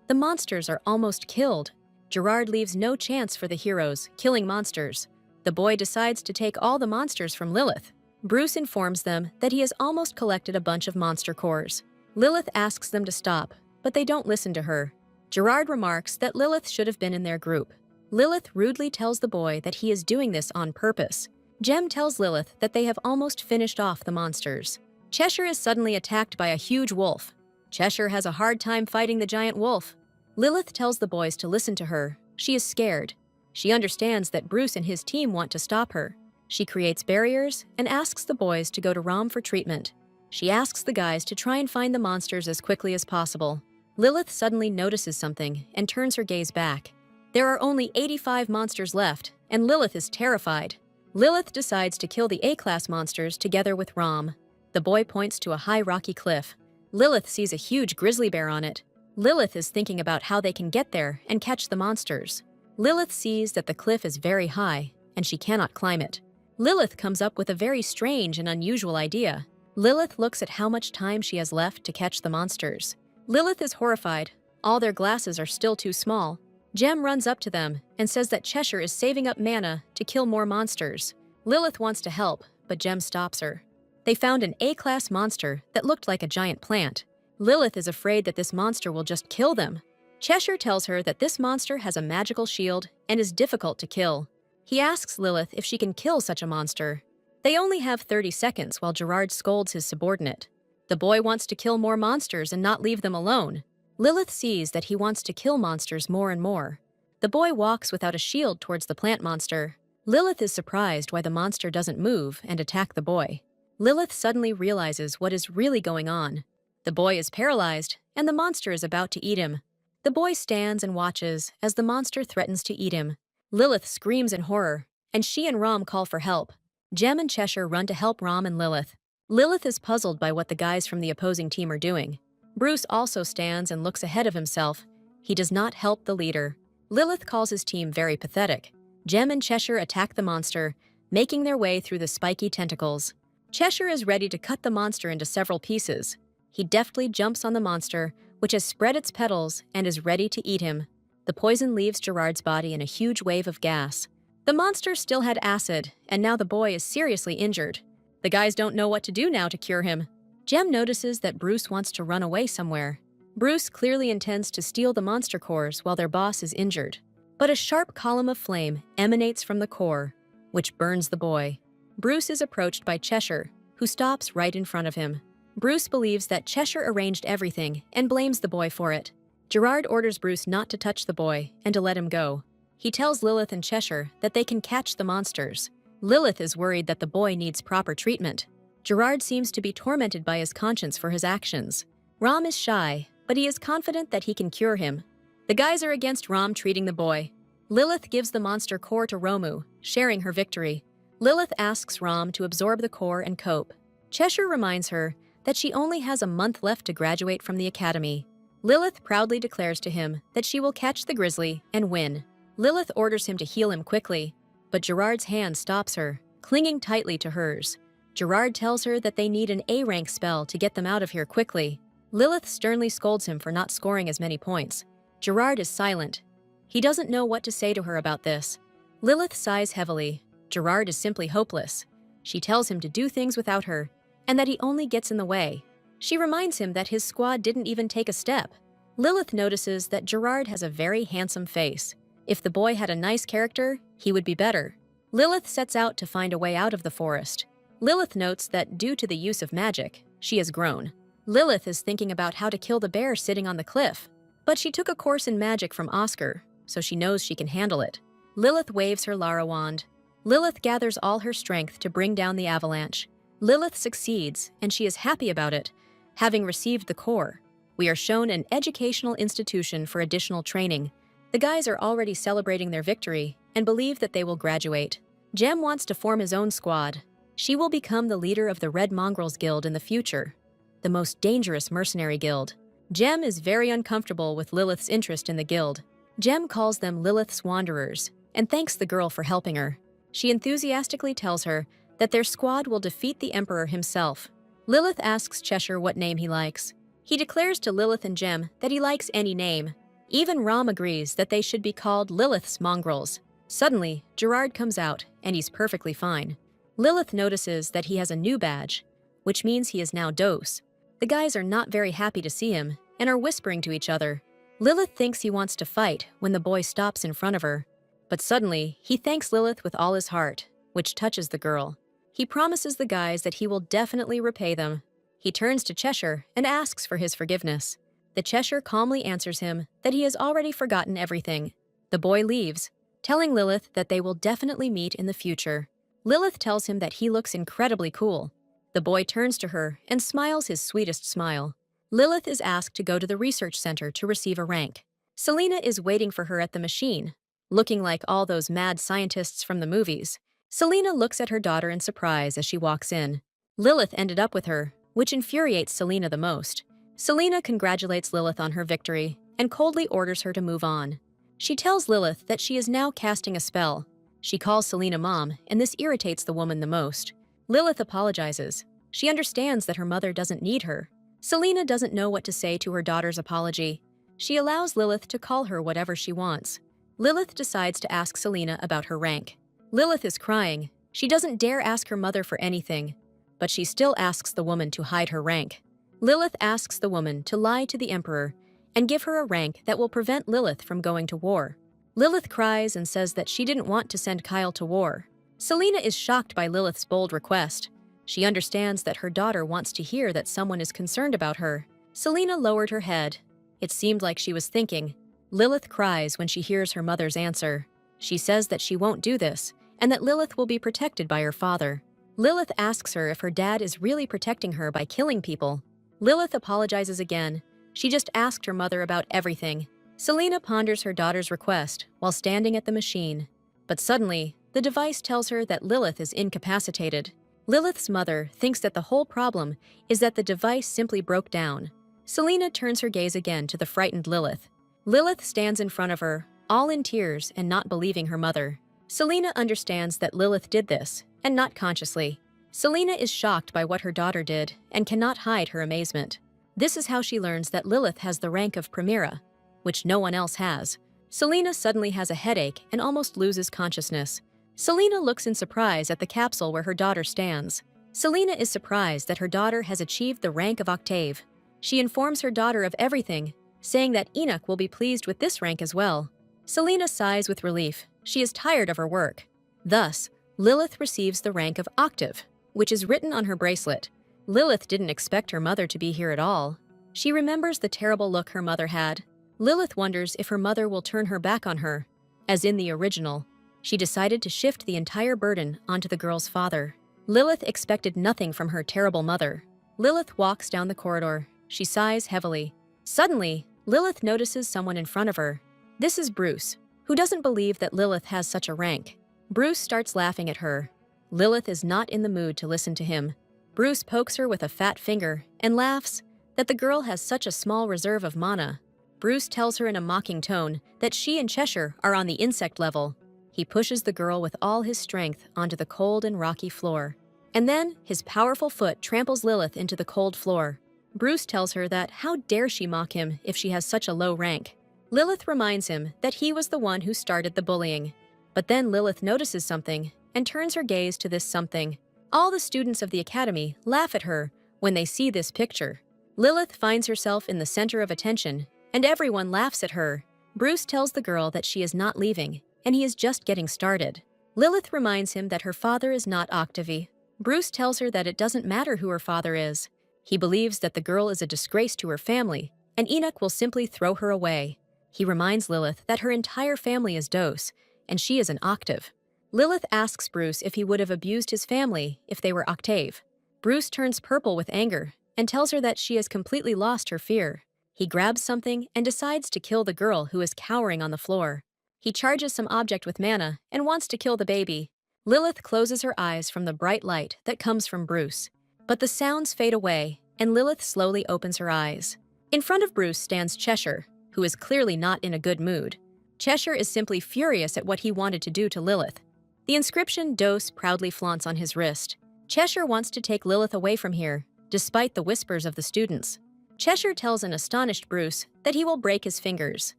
The monsters are almost killed. Gerard leaves no chance for the heroes, killing monsters. The boy decides to take all the monsters from Lilith. Bruce informs them that he has almost collected a bunch of monster cores. Lilith asks them to stop, but they don't listen to her. Gerard remarks that Lilith should have been in their group. Lilith rudely tells the boy that he is doing this on purpose. Jem tells Lilith that they have almost finished off the monsters. Cheshire is suddenly attacked by a huge wolf. Cheshire has a hard time fighting the giant wolf. Lilith tells the boys to listen to her. She is scared. She understands that Bruce and his team want to stop her. She creates barriers and asks the boys to go to Ram for treatment. She asks the guys to try and find the monsters as quickly as possible. Lilith suddenly notices something and turns her gaze back. There are only 85 monsters left, and Lilith is terrified. Lilith decides to kill the A-class monsters together with Ram. The boy points to a high rocky cliff. Lilith sees a huge grizzly bear on it. Lilith is thinking about how they can get there and catch the monsters. Lilith sees that the cliff is very high, and she cannot climb it. Lilith comes up with a very strange and unusual idea. Lilith looks at how much time she has left to catch the monsters. Lilith is horrified. All their glasses are still too small. Jem runs up to them and says that Cheshire is saving up mana to kill more monsters. Lilith wants to help, but Jem stops her. They found an A-class monster that looked like a giant plant. Lilith is afraid that this monster will just kill them. Cheshire tells her that this monster has a magical shield and is difficult to kill. He asks Lilith if she can kill such a monster. They only have 30 seconds while Gerard scolds his subordinate. The boy wants to kill more monsters and not leave them alone. Lilith sees that he wants to kill monsters more and more. The boy walks without a shield towards the plant monster. Lilith is surprised why the monster doesn't move and attack the boy. Lilith suddenly realizes what is really going on. The boy is paralyzed, and the monster is about to eat him. The boy stands and watches as the monster threatens to eat him. Lilith screams in horror, and she and Ram call for help. Jem and Cheshire run to help Ram and Lilith. Lilith is puzzled by what the guys from the opposing team are doing. Bruce also stands and looks ahead of himself. He does not help the leader. Lilith calls his team very pathetic. Jem and Cheshire attack the monster, making their way through the spiky tentacles. Cheshire is ready to cut the monster into several pieces. He deftly jumps on the monster, which has spread its petals and is ready to eat him. The poison leaves Gerard's body in a huge wave of gas. The monster still had acid, and now the boy is seriously injured. The guys don't know what to do now to cure him. Jem notices that Bruce wants to run away somewhere. Bruce clearly intends to steal the monster cores while their boss is injured. But a sharp column of flame emanates from the core, which burns the boy. Bruce is approached by Cheshire, who stops right in front of him. Bruce believes that Cheshire arranged everything and blames the boy for it. Gerard orders Bruce not to touch the boy and to let him go. He tells Lilith and Cheshire that they can catch the monsters. Lilith is worried that the boy needs proper treatment. Gerard seems to be tormented by his conscience for his actions. Ram is shy, but he is confident that he can cure him. The guys are against Ram treating the boy. Lilith gives the monster core to Romu, sharing her victory. Lilith asks Ram to absorb the core and cope. Cheshire reminds her that she only has a month left to graduate from the academy. Lilith proudly declares to him that she will catch the grizzly and win. Lilith orders him to heal him quickly, but Gerard's hand stops her, clinging tightly to hers. Gerard tells her that they need an A-rank spell to get them out of here quickly. Lilith sternly scolds him for not scoring as many points. Gerard is silent. He doesn't know what to say to her about this. Lilith sighs heavily. Gerard is simply hopeless. She tells him to do things without her, and that he only gets in the way. She reminds him that his squad didn't even take a step. Lilith notices that Gerard has a very handsome face. If the boy had a nice character, he would be better. Lilith sets out to find a way out of the forest. Lilith notes that due to the use of magic, she has grown. Lilith is thinking about how to kill the bear sitting on the cliff, but she took a course in magic from Oscar, so she knows she can handle it. Lilith waves her Lara wand. Lilith gathers all her strength to bring down the avalanche. Lilith succeeds, and she is happy about it, having received the core. We are shown an educational institution for additional training. The guys are already celebrating their victory and believe that they will graduate. Jem wants to form his own squad. She will become the leader of the Red Mongrels Guild in the future, the most dangerous mercenary guild. Jem is very uncomfortable with Lilith's interest in the guild. Jem calls them Lilith's Wanderers and thanks the girl for helping her. She enthusiastically tells her that their squad will defeat the Emperor himself. Lilith asks Cheshire what name he likes. He declares to Lilith and Jem that he likes any name. Even Ram agrees that they should be called Lilith's Mongrels. Suddenly, Gerard comes out, and he's perfectly fine. Lilith notices that he has a new badge, which means he is now Dose. The guys are not very happy to see him and are whispering to each other. Lilith thinks he wants to fight when the boy stops in front of her. But suddenly, he thanks Lilith with all his heart, which touches the girl. He promises the guys that he will definitely repay them. He turns to Cheshire and asks for his forgiveness. The Cheshire calmly answers him that he has already forgotten everything. The boy leaves, telling Lilith that they will definitely meet in the future. Lilith tells him that he looks incredibly cool. The boy turns to her and smiles his sweetest smile. Lilith is asked to go to the research center to receive a rank. Selena is waiting for her at the machine, looking like all those mad scientists from the movies. Selena looks at her daughter in surprise as she walks in. Lilith ended up with her, which infuriates Selena the most. Selena congratulates Lilith on her victory and coldly orders her to move on. She tells Lilith that she is now casting a spell. She calls Selena Mom, and this irritates the woman the most. Lilith apologizes. She understands that her mother doesn't need her. Selena doesn't know what to say to her daughter's apology. She allows Lilith to call her whatever she wants. Lilith decides to ask Selena about her rank. Lilith is crying. She doesn't dare ask her mother for anything, but she still asks the woman to hide her rank. Lilith asks the woman to lie to the Emperor and give her a rank that will prevent Lilith from going to war. Lilith cries and says that she didn't want to send Kyle to war. Selena is shocked by Lilith's bold request. She understands that her daughter wants to hear that someone is concerned about her. Selena lowered her head. It seemed like she was thinking. Lilith cries when she hears her mother's answer. She says that she won't do this, and that Lilith will be protected by her father. Lilith asks her if her dad is really protecting her by killing people. Lilith apologizes again. She just asked her mother about everything. Selena ponders her daughter's request while standing at the machine. But suddenly, the device tells her that Lilith is incapacitated. Lilith's mother thinks that the whole problem is that the device simply broke down. Selena turns her gaze again to the frightened Lilith. Lilith stands in front of her, all in tears and not believing her mother. Selena understands that Lilith did this, and not consciously. Selena is shocked by what her daughter did and cannot hide her amazement. This is how she learns that Lilith has the rank of Primera, which no one else has. Selena suddenly has a headache and almost loses consciousness. Selena looks in surprise at the capsule where her daughter stands. Selena is surprised that her daughter has achieved the rank of Octave. She informs her daughter of everything, saying that Enoch will be pleased with this rank as well. Selena sighs with relief. She is tired of her work. Thus, Lilith receives the rank of Octave, which is written on her bracelet. Lilith didn't expect her mother to be here at all. She remembers the terrible look her mother had. Lilith wonders if her mother will turn her back on her. As in the original, she decided to shift the entire burden onto the girl's father. Lilith expected nothing from her terrible mother. Lilith walks down the corridor. She sighs heavily. Suddenly, Lilith notices someone in front of her. This is Bruce, who doesn't believe that Lilith has such a rank. Bruce starts laughing at her. Lilith is not in the mood to listen to him. Bruce pokes her with a fat finger and laughs that the girl has such a small reserve of mana. Bruce tells her in a mocking tone that she and Cheshire are on the insect level. He pushes the girl with all his strength onto the cold and rocky floor. And then his powerful foot tramples Lilith into the cold floor. Bruce tells her that how dare she mock him if she has such a low rank. Lilith reminds him that he was the one who started the bullying. But then Lilith notices something and turns her gaze to this something. All the students of the academy laugh at her when they see this picture. Lilith finds herself in the center of attention, and everyone laughs at her. Bruce tells the girl that she is not leaving, and he is just getting started. Lilith reminds him that her father is not Octavie. Bruce tells her that it doesn't matter who her father is. He believes that the girl is a disgrace to her family, and Enoch will simply throw her away. He reminds Lilith that her entire family is Dose, and she is an Octave. Lilith asks Bruce if he would have abused his family if they were Octave. Bruce turns purple with anger and tells her that she has completely lost her fear. He grabs something and decides to kill the girl who is cowering on the floor. He charges some object with mana and wants to kill the baby. Lilith closes her eyes from the bright light that comes from Bruce. But the sounds fade away, and Lilith slowly opens her eyes. In front of Bruce stands Cheshire, who is clearly not in a good mood. Cheshire is simply furious at what he wanted to do to Lilith. The inscription Dose proudly flaunts on his wrist. Cheshire wants to take Lilith away from here, despite the whispers of the students. Cheshire tells an astonished Bruce that he will break his fingers.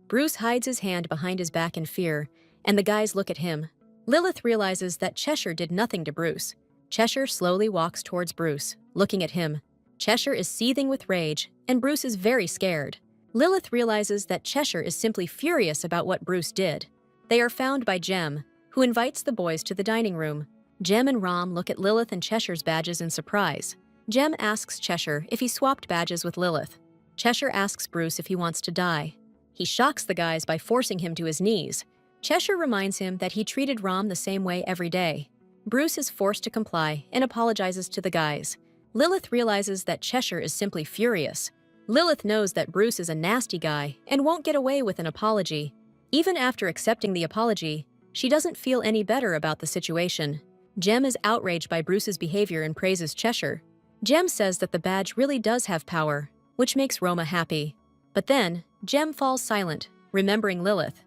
Bruce hides his hand behind his back in fear, and the guys look at him. Lilith realizes that Cheshire did nothing to Bruce. Cheshire slowly walks towards Bruce, looking at him. Cheshire is seething with rage, and Bruce is very scared. Lilith realizes that Cheshire is simply furious about what Bruce did. They are found by Jem, who invites the boys to the dining room. Jem and Rom look at Lilith and Cheshire's badges in surprise. Jem asks Cheshire if he swapped badges with Lilith. Cheshire asks Bruce if he wants to die. He shocks the guys by forcing him to his knees. Cheshire reminds him that he treated Rom the same way every day. Bruce is forced to comply and apologizes to the guys. Lilith realizes that Cheshire is simply furious. Lilith knows that Bruce is a nasty guy and won't get away with an apology. Even after accepting the apology, she doesn't feel any better about the situation. Jem is outraged by Bruce's behavior and praises Cheshire. Jem says that the badge really does have power, which makes Roma happy. But then, Jem falls silent, remembering Lilith.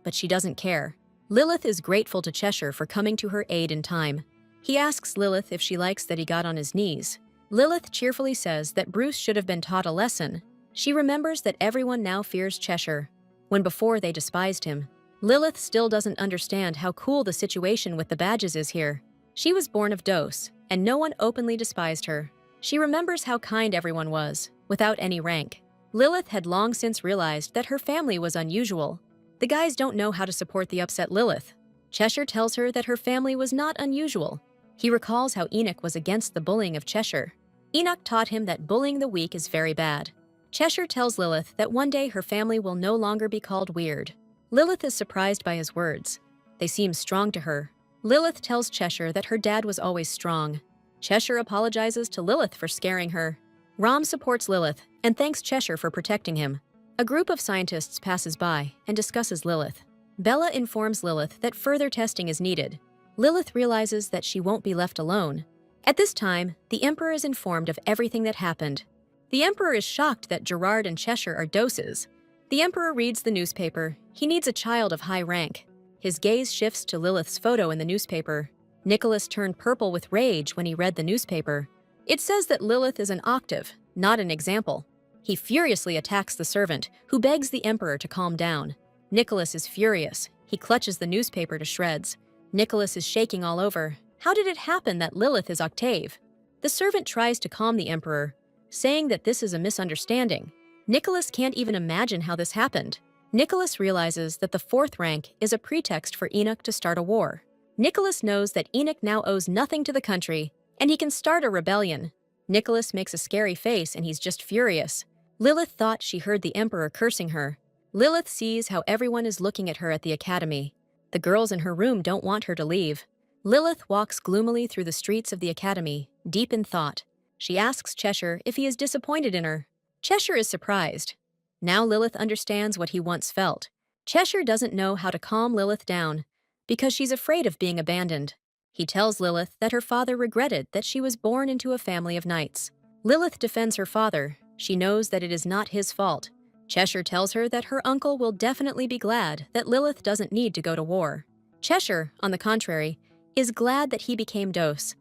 But she doesn't care. Lilith is grateful to Cheshire for coming to her aid in time. He asks Lilith if she likes that he got on his knees. Lilith cheerfully says that Bruce should have been taught a lesson. She remembers that everyone now fears Cheshire, when before they despised him. Lilith still doesn't understand how cool the situation with the badges is here. She was born of Dose, and no one openly despised her. She remembers how kind everyone was, without any rank. Lilith had long since realized that her family was unusual. The guys don't know how to support the upset Lilith. Cheshire tells her that her family was not unusual. He recalls how Enoch was against the bullying of Cheshire. Enoch taught him that bullying the weak is very bad. Cheshire tells Lilith that one day her family will no longer be called weird. Lilith is surprised by his words. They seem strong to her. Lilith tells Cheshire that her dad was always strong. Cheshire apologizes to Lilith for scaring her. Rom supports Lilith and thanks Cheshire for protecting him. A group of scientists passes by and discusses Lilith. Bella informs Lilith that further testing is needed. Lilith realizes that she won't be left alone. At this time, the Emperor is informed of everything that happened. The Emperor is shocked that Gerard and Cheshire are Doses. The Emperor reads the newspaper. He needs a child of high rank. His gaze shifts to Lilith's photo in the newspaper. Nicholas turned purple with rage when he read the newspaper. It says that Lilith is an octave, not an example. He furiously attacks the servant, who begs the Emperor to calm down. Nicholas is furious. He clutches the newspaper to shreds. Nicholas is shaking all over. How did it happen that Lilith is octave? The servant tries to calm the Emperor, saying that this is a misunderstanding. Nicholas can't even imagine how this happened. Nicholas realizes that the fourth rank is a pretext for Enoch to start a war. Nicholas knows that Enoch now owes nothing to the country, and he can start a rebellion. Nicholas makes a scary face and he's just furious. Lilith thought she heard the Emperor cursing her. Lilith sees how everyone is looking at her at the academy. The girls in her room don't want her to leave. Lilith walks gloomily through the streets of the academy, deep in thought. She asks Cheshire if he is disappointed in her. Cheshire is surprised. Now Lilith understands what he once felt. Cheshire doesn't know how to calm Lilith down because she's afraid of being abandoned. He tells Lilith that her father regretted that she was born into a family of knights. Lilith defends her father. She knows that it is not his fault. Cheshire tells her that her uncle will definitely be glad that Lilith doesn't need to go to war. Cheshire, on the contrary, is glad that he became Dose.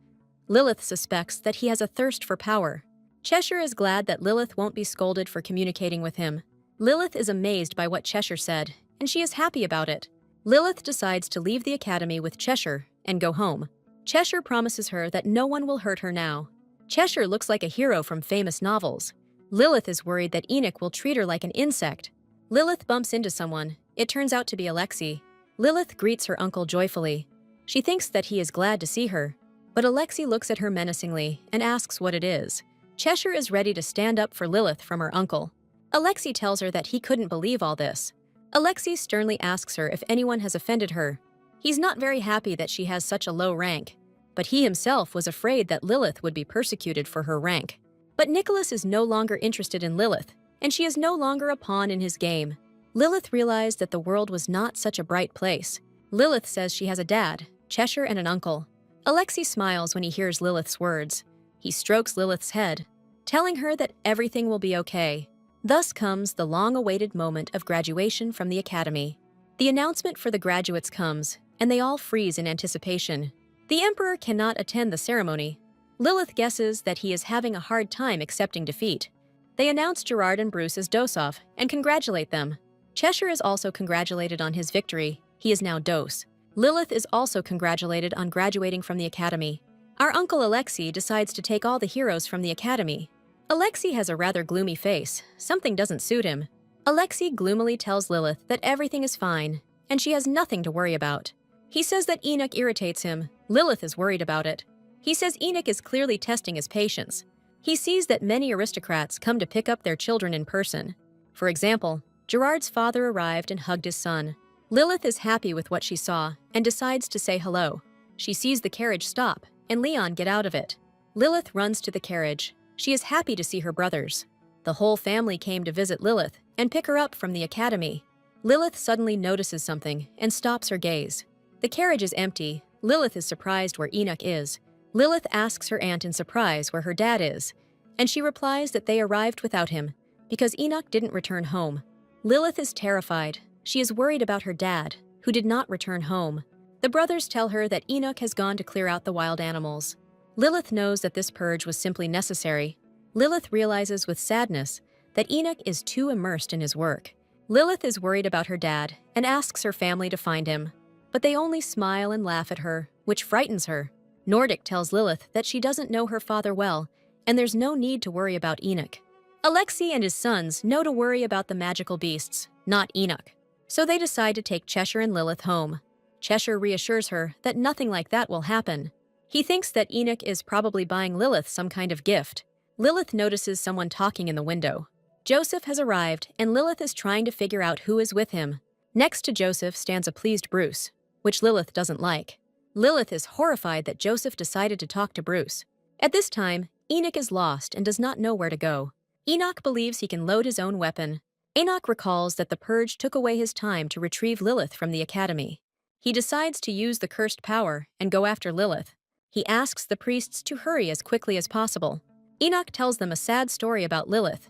Lilith suspects that he has a thirst for power. Cheshire is glad that Lilith won't be scolded for communicating with him. Lilith is amazed by what Cheshire said, and she is happy about it. Lilith decides to leave the academy with Cheshire and go home. Cheshire promises her that no one will hurt her now. Cheshire looks like a hero from famous novels. Lilith is worried that Enoch will treat her like an insect. Lilith bumps into someone. It turns out to be Alexei. Lilith greets her uncle joyfully. She thinks that he is glad to see her, but Alexei looks at her menacingly and asks what it is. Cheshire is ready to stand up for Lilith from her uncle. Alexei tells her that he couldn't believe all this. Alexei sternly asks her if anyone has offended her. He's not very happy that she has such a low rank, but he himself was afraid that Lilith would be persecuted for her rank. But Nicholas is no longer interested in Lilith, and she is no longer a pawn in his game. Lilith realized that the world was not such a bright place. Lilith says she has a dad, Cheshire, and an uncle. Alexei smiles when he hears Lilith's words. He strokes Lilith's head, telling her that everything will be okay. Thus comes the long-awaited moment of graduation from the academy. The announcement for the graduates comes, and they all freeze in anticipation. The emperor cannot attend the ceremony. Lilith guesses that he is having a hard time accepting defeat. They announce Gerard and Bruce as Dosov and congratulate them. Cheshire is also congratulated on his victory. He is now Dose. Lilith is also congratulated on graduating from the academy. Our uncle Alexei decides to take all the heroes from the academy. Alexei has a rather gloomy face. Something doesn't suit him. Alexei gloomily tells Lilith that everything is fine, and she has nothing to worry about. He says that Enoch irritates him. Lilith is worried about it. He says Enoch is clearly testing his patience. He sees that many aristocrats come to pick up their children in person. For example, Gerard's father arrived and hugged his son. Lilith is happy with what she saw and decides to say hello. She sees the carriage stop and Leon get out of it. Lilith runs to the carriage. She is happy to see her brothers. The whole family came to visit Lilith and pick her up from the academy. Lilith suddenly notices something and stops her gaze. The carriage is empty. Lilith is surprised where Enoch is. Lilith asks her aunt in surprise where her dad is, and she replies that they arrived without him because Enoch didn't return home. Lilith is terrified. She is worried about her dad, who did not return home. The brothers tell her that Enoch has gone to clear out the wild animals. Lilith knows that this purge was simply necessary. Lilith realizes with sadness that Enoch is too immersed in his work. Lilith is worried about her dad and asks her family to find him, but they only smile and laugh at her, which frightens her. Nordic tells Lilith that she doesn't know her father well, and there's no need to worry about Enoch. Alexei and his sons know to worry about the magical beasts, not Enoch. So they decide to take Cheshire and Lilith home. Cheshire reassures her that nothing like that will happen. He thinks that Enoch is probably buying Lilith some kind of gift. Lilith notices someone talking in the window. Joseph has arrived, and Lilith is trying to figure out who is with him. Next to Joseph stands a pleased Bruce, which Lilith doesn't like. Lilith is horrified that Joseph decided to talk to Bruce. At this time, Enoch is lost and does not know where to go. Enoch believes he can load his own weapon. Enoch recalls that the purge took away his time to retrieve Lilith from the academy. He decides to use the cursed power and go after Lilith. He asks the priests to hurry as quickly as possible. Enoch tells them a sad story about Lilith,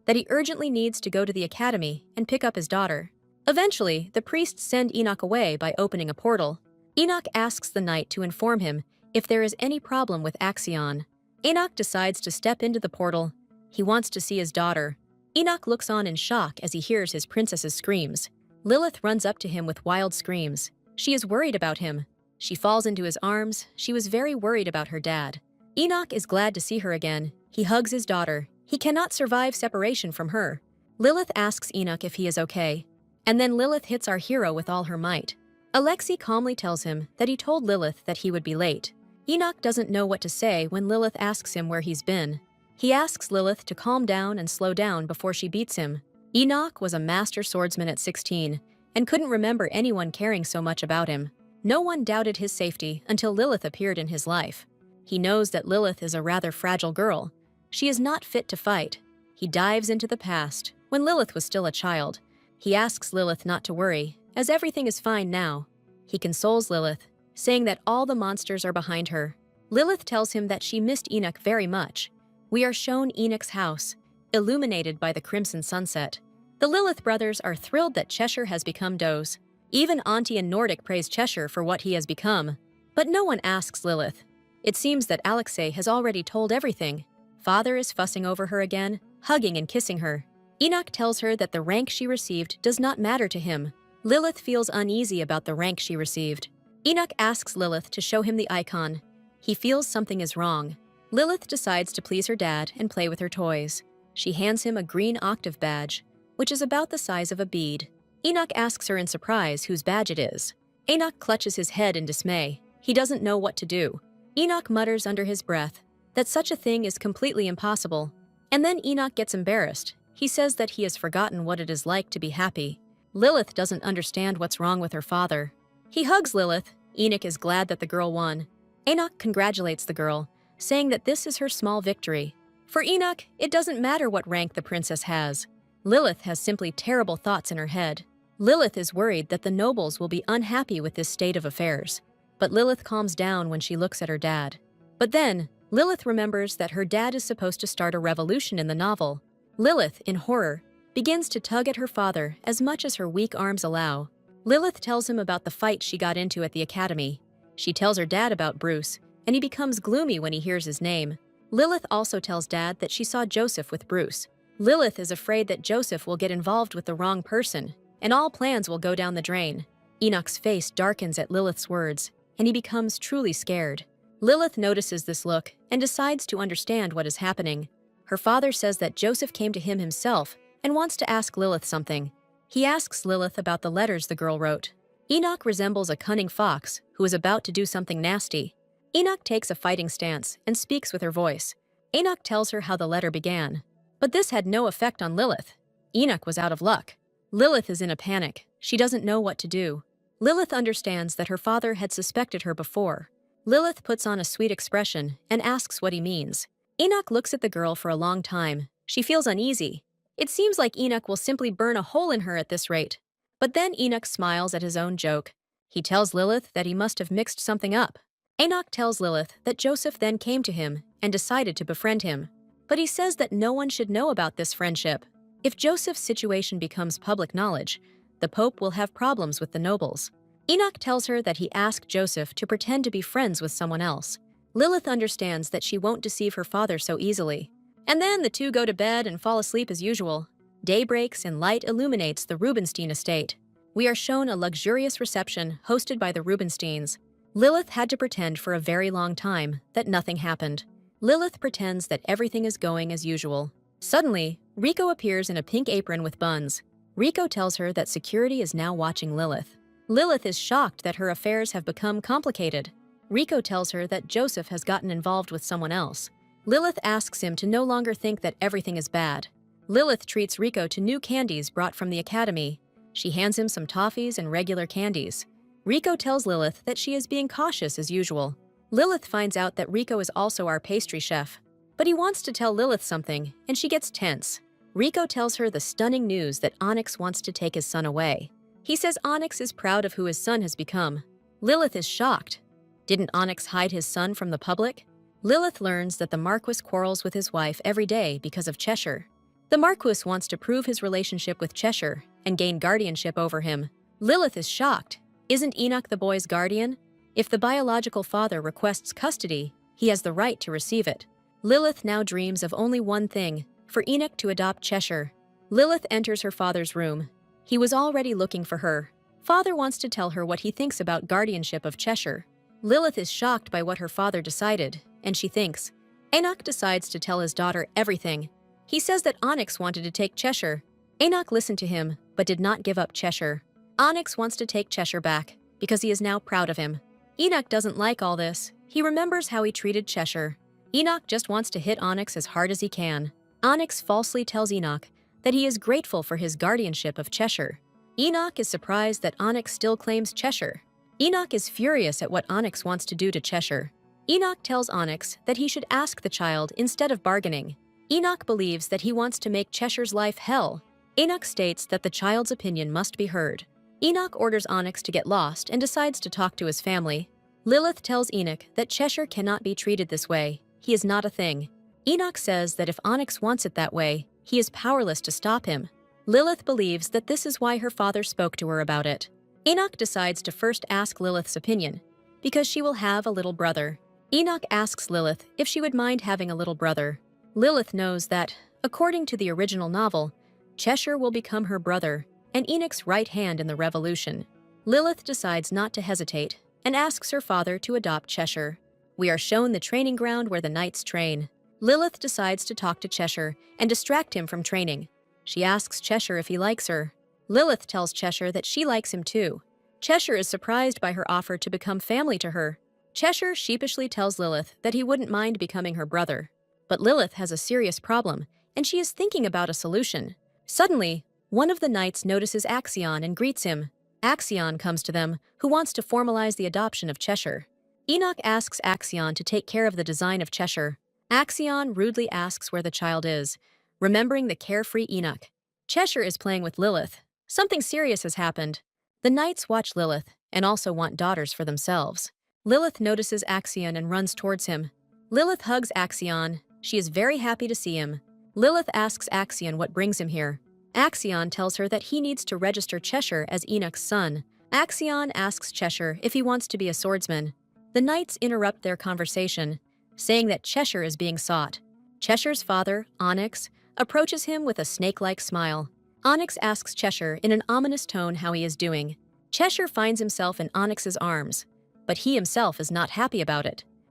that he urgently needs to go to the academy and pick up his daughter. Eventually, the priests send Enoch away by opening a portal. Enoch asks the knight to inform him if there is any problem with Axion. Enoch decides to step into the portal. He wants to see his daughter. Enoch looks on in shock as he hears his princess's screams. Lilith runs up to him with wild screams. She is worried about him. She falls into his arms. She was very worried about her dad. Enoch is glad to see her again. He hugs his daughter. He cannot survive separation from her. Lilith asks Enoch if he is okay. And then Lilith hits our hero with all her might. Alexei calmly tells him that he told Lilith that he would be late. Enoch doesn't know what to say when Lilith asks him where he's been. He asks Lilith to calm down and slow down before she beats him. Enoch was a master swordsman at 16 and couldn't remember anyone caring so much about him. No one doubted his safety until Lilith appeared in his life. He knows that Lilith is a rather fragile girl. She is not fit to fight. He dives into the past, when Lilith was still a child. He asks Lilith not to worry, as everything is fine now. He consoles Lilith, saying that all the monsters are behind her. Lilith tells him that she missed Enoch very much. We are shown Enoch's house, illuminated by the crimson sunset. The Lilith brothers are thrilled that Cheshire has become Doe's. Even Auntie and Nordic praise Cheshire for what he has become. But no one asks Lilith. It seems that Alexei has already told everything. Father is fussing over her again, hugging and kissing her. Enoch tells her that the rank she received does not matter to him. Lilith feels uneasy about the rank she received. Enoch asks Lilith to show him the icon. He feels something is wrong. Lilith decides to please her dad and play with her toys. She hands him a green octave badge, which is about the size of a bead. Enoch asks her in surprise whose badge it is. Enoch clutches his head in dismay. He doesn't know what to do. Enoch mutters under his breath that such a thing is completely impossible. And then Enoch gets embarrassed. He says that he has forgotten what it is like to be happy. Lilith doesn't understand what's wrong with her father. He hugs Lilith. Enoch is glad that the girl won. Enoch congratulates the girl, saying that this is her small victory. For Enoch, it doesn't matter what rank the princess has. Lilith has simply terrible thoughts in her head. Lilith is worried that the nobles will be unhappy with this state of affairs. But Lilith calms down when she looks at her dad. But then, Lilith remembers that her dad is supposed to start a revolution in the novel. Lilith, in horror, begins to tug at her father as much as her weak arms allow. Lilith tells him about the fight she got into at the academy. She tells her dad about Bruce, and he becomes gloomy when he hears his name. Lilith also tells Dad that she saw Joseph with Bruce. Lilith is afraid that Joseph will get involved with the wrong person, and all plans will go down the drain. Enoch's face darkens at Lilith's words, and he becomes truly scared. Lilith notices this look and decides to understand what is happening. Her father says that Joseph came to him himself and wants to ask Lilith something. He asks Lilith about the letters the girl wrote. Enoch resembles a cunning fox who is about to do something nasty. Enoch takes a fighting stance and speaks with her voice. Enoch tells her how the letter began. But this had no effect on Lilith. Enoch was out of luck. Lilith is in a panic. She doesn't know what to do. Lilith understands that her father had suspected her before. Lilith puts on a sweet expression and asks what he means. Enoch looks at the girl for a long time. She feels uneasy. It seems like Enoch will simply burn a hole in her at this rate. But then Enoch smiles at his own joke. He tells Lilith that he must have mixed something up. Enoch tells Lilith that Joseph then came to him and decided to befriend him. But he says that no one should know about this friendship. If Joseph's situation becomes public knowledge, the Pope will have problems with the nobles. Enoch tells her that he asked Joseph to pretend to be friends with someone else. Lilith understands that she won't deceive her father so easily. And then the two go to bed and fall asleep as usual. Day breaks and light illuminates the Rubinstein estate. We are shown a luxurious reception hosted by the Rubinsteins. Lilith had to pretend for a very long time that nothing happened. Lilith pretends that everything is going as usual. Suddenly, Rico appears in a pink apron with buns. Rico tells her that security is now watching Lilith. Lilith is shocked that her affairs have become complicated. Rico tells her that Joseph has gotten involved with someone else. Lilith asks him to no longer think that everything is bad. Lilith treats Rico to new candies brought from the academy. She hands him some toffees and regular candies. Rico tells Lilith that she is being cautious as usual. Lilith finds out that Rico is also our pastry chef. But he wants to tell Lilith something, and she gets tense. Rico tells her the stunning news that Onyx wants to take his son away. He says Onyx is proud of who his son has become. Lilith is shocked. Didn't Onyx hide his son from the public? Lilith learns that the Marquis quarrels with his wife every day because of Cheshire. The Marquis wants to prove his relationship with Cheshire and gain guardianship over him. Lilith is shocked. Isn't Enoch the boy's guardian? If the biological father requests custody, he has the right to receive it. Lilith now dreams of only one thing, for Enoch to adopt Cheshire. Lilith enters her father's room. He was already looking for her. Father wants to tell her what he thinks about guardianship of Cheshire. Lilith is shocked by what her father decided, and she thinks. Enoch decides to tell his daughter everything. He says that Onyx wanted to take Cheshire. Enoch listened to him, but did not give up Cheshire. Onyx wants to take Cheshire back, because he is now proud of him. Enoch doesn't like all this. He remembers how he treated Cheshire. Enoch just wants to hit Onyx as hard as he can. Onyx falsely tells Enoch that he is grateful for his guardianship of Cheshire. Enoch is surprised that Onyx still claims Cheshire. Enoch is furious at what Onyx wants to do to Cheshire. Enoch tells Onyx that he should ask the child instead of bargaining. Enoch believes that he wants to make Cheshire's life hell. Enoch states that the child's opinion must be heard. Enoch orders Onyx to get lost and decides to talk to his family. Lilith tells Enoch that Cheshire cannot be treated this way. He is not a thing. Enoch says that if Onyx wants it that way, he is powerless to stop him. Lilith believes that this is why her father spoke to her about it. Enoch decides to first ask Lilith's opinion, because she will have a little brother. Enoch asks Lilith if she would mind having a little brother. Lilith knows that, according to the original novel, Cheshire will become her brother and Enoch's right hand in the revolution. Lilith decides not to hesitate and asks her father to adopt Cheshire. We are shown the training ground where the knights train. Lilith decides to talk to Cheshire and distract him from training. She asks Cheshire if he likes her. Lilith tells Cheshire that she likes him too. Cheshire is surprised by her offer to become family to her. Cheshire sheepishly tells Lilith that he wouldn't mind becoming her brother. But Lilith has a serious problem, and she is thinking about a solution. Suddenly, one of the knights notices Axion and greets him. Axion comes to them, who wants to formalize the adoption of Cheshire. Enoch asks Axion to take care of the design of Cheshire. Axion rudely asks where the child is, remembering the carefree Enoch. Cheshire is playing with Lilith. Something serious has happened. The knights watch Lilith and also want daughters for themselves. Lilith notices Axion and runs towards him. Lilith hugs Axion. She is very happy to see him. Lilith asks Axion what brings him here. Axion tells her that he needs to register Cheshire as Enoch's son. Axion asks Cheshire if he wants to be a swordsman. The knights interrupt their conversation, saying that Cheshire is being sought. Cheshire's father, Onyx, approaches him with a snake-like smile. Onyx asks Cheshire in an ominous tone how he is doing. Cheshire finds himself in Onyx's arms, but he himself is not happy about it.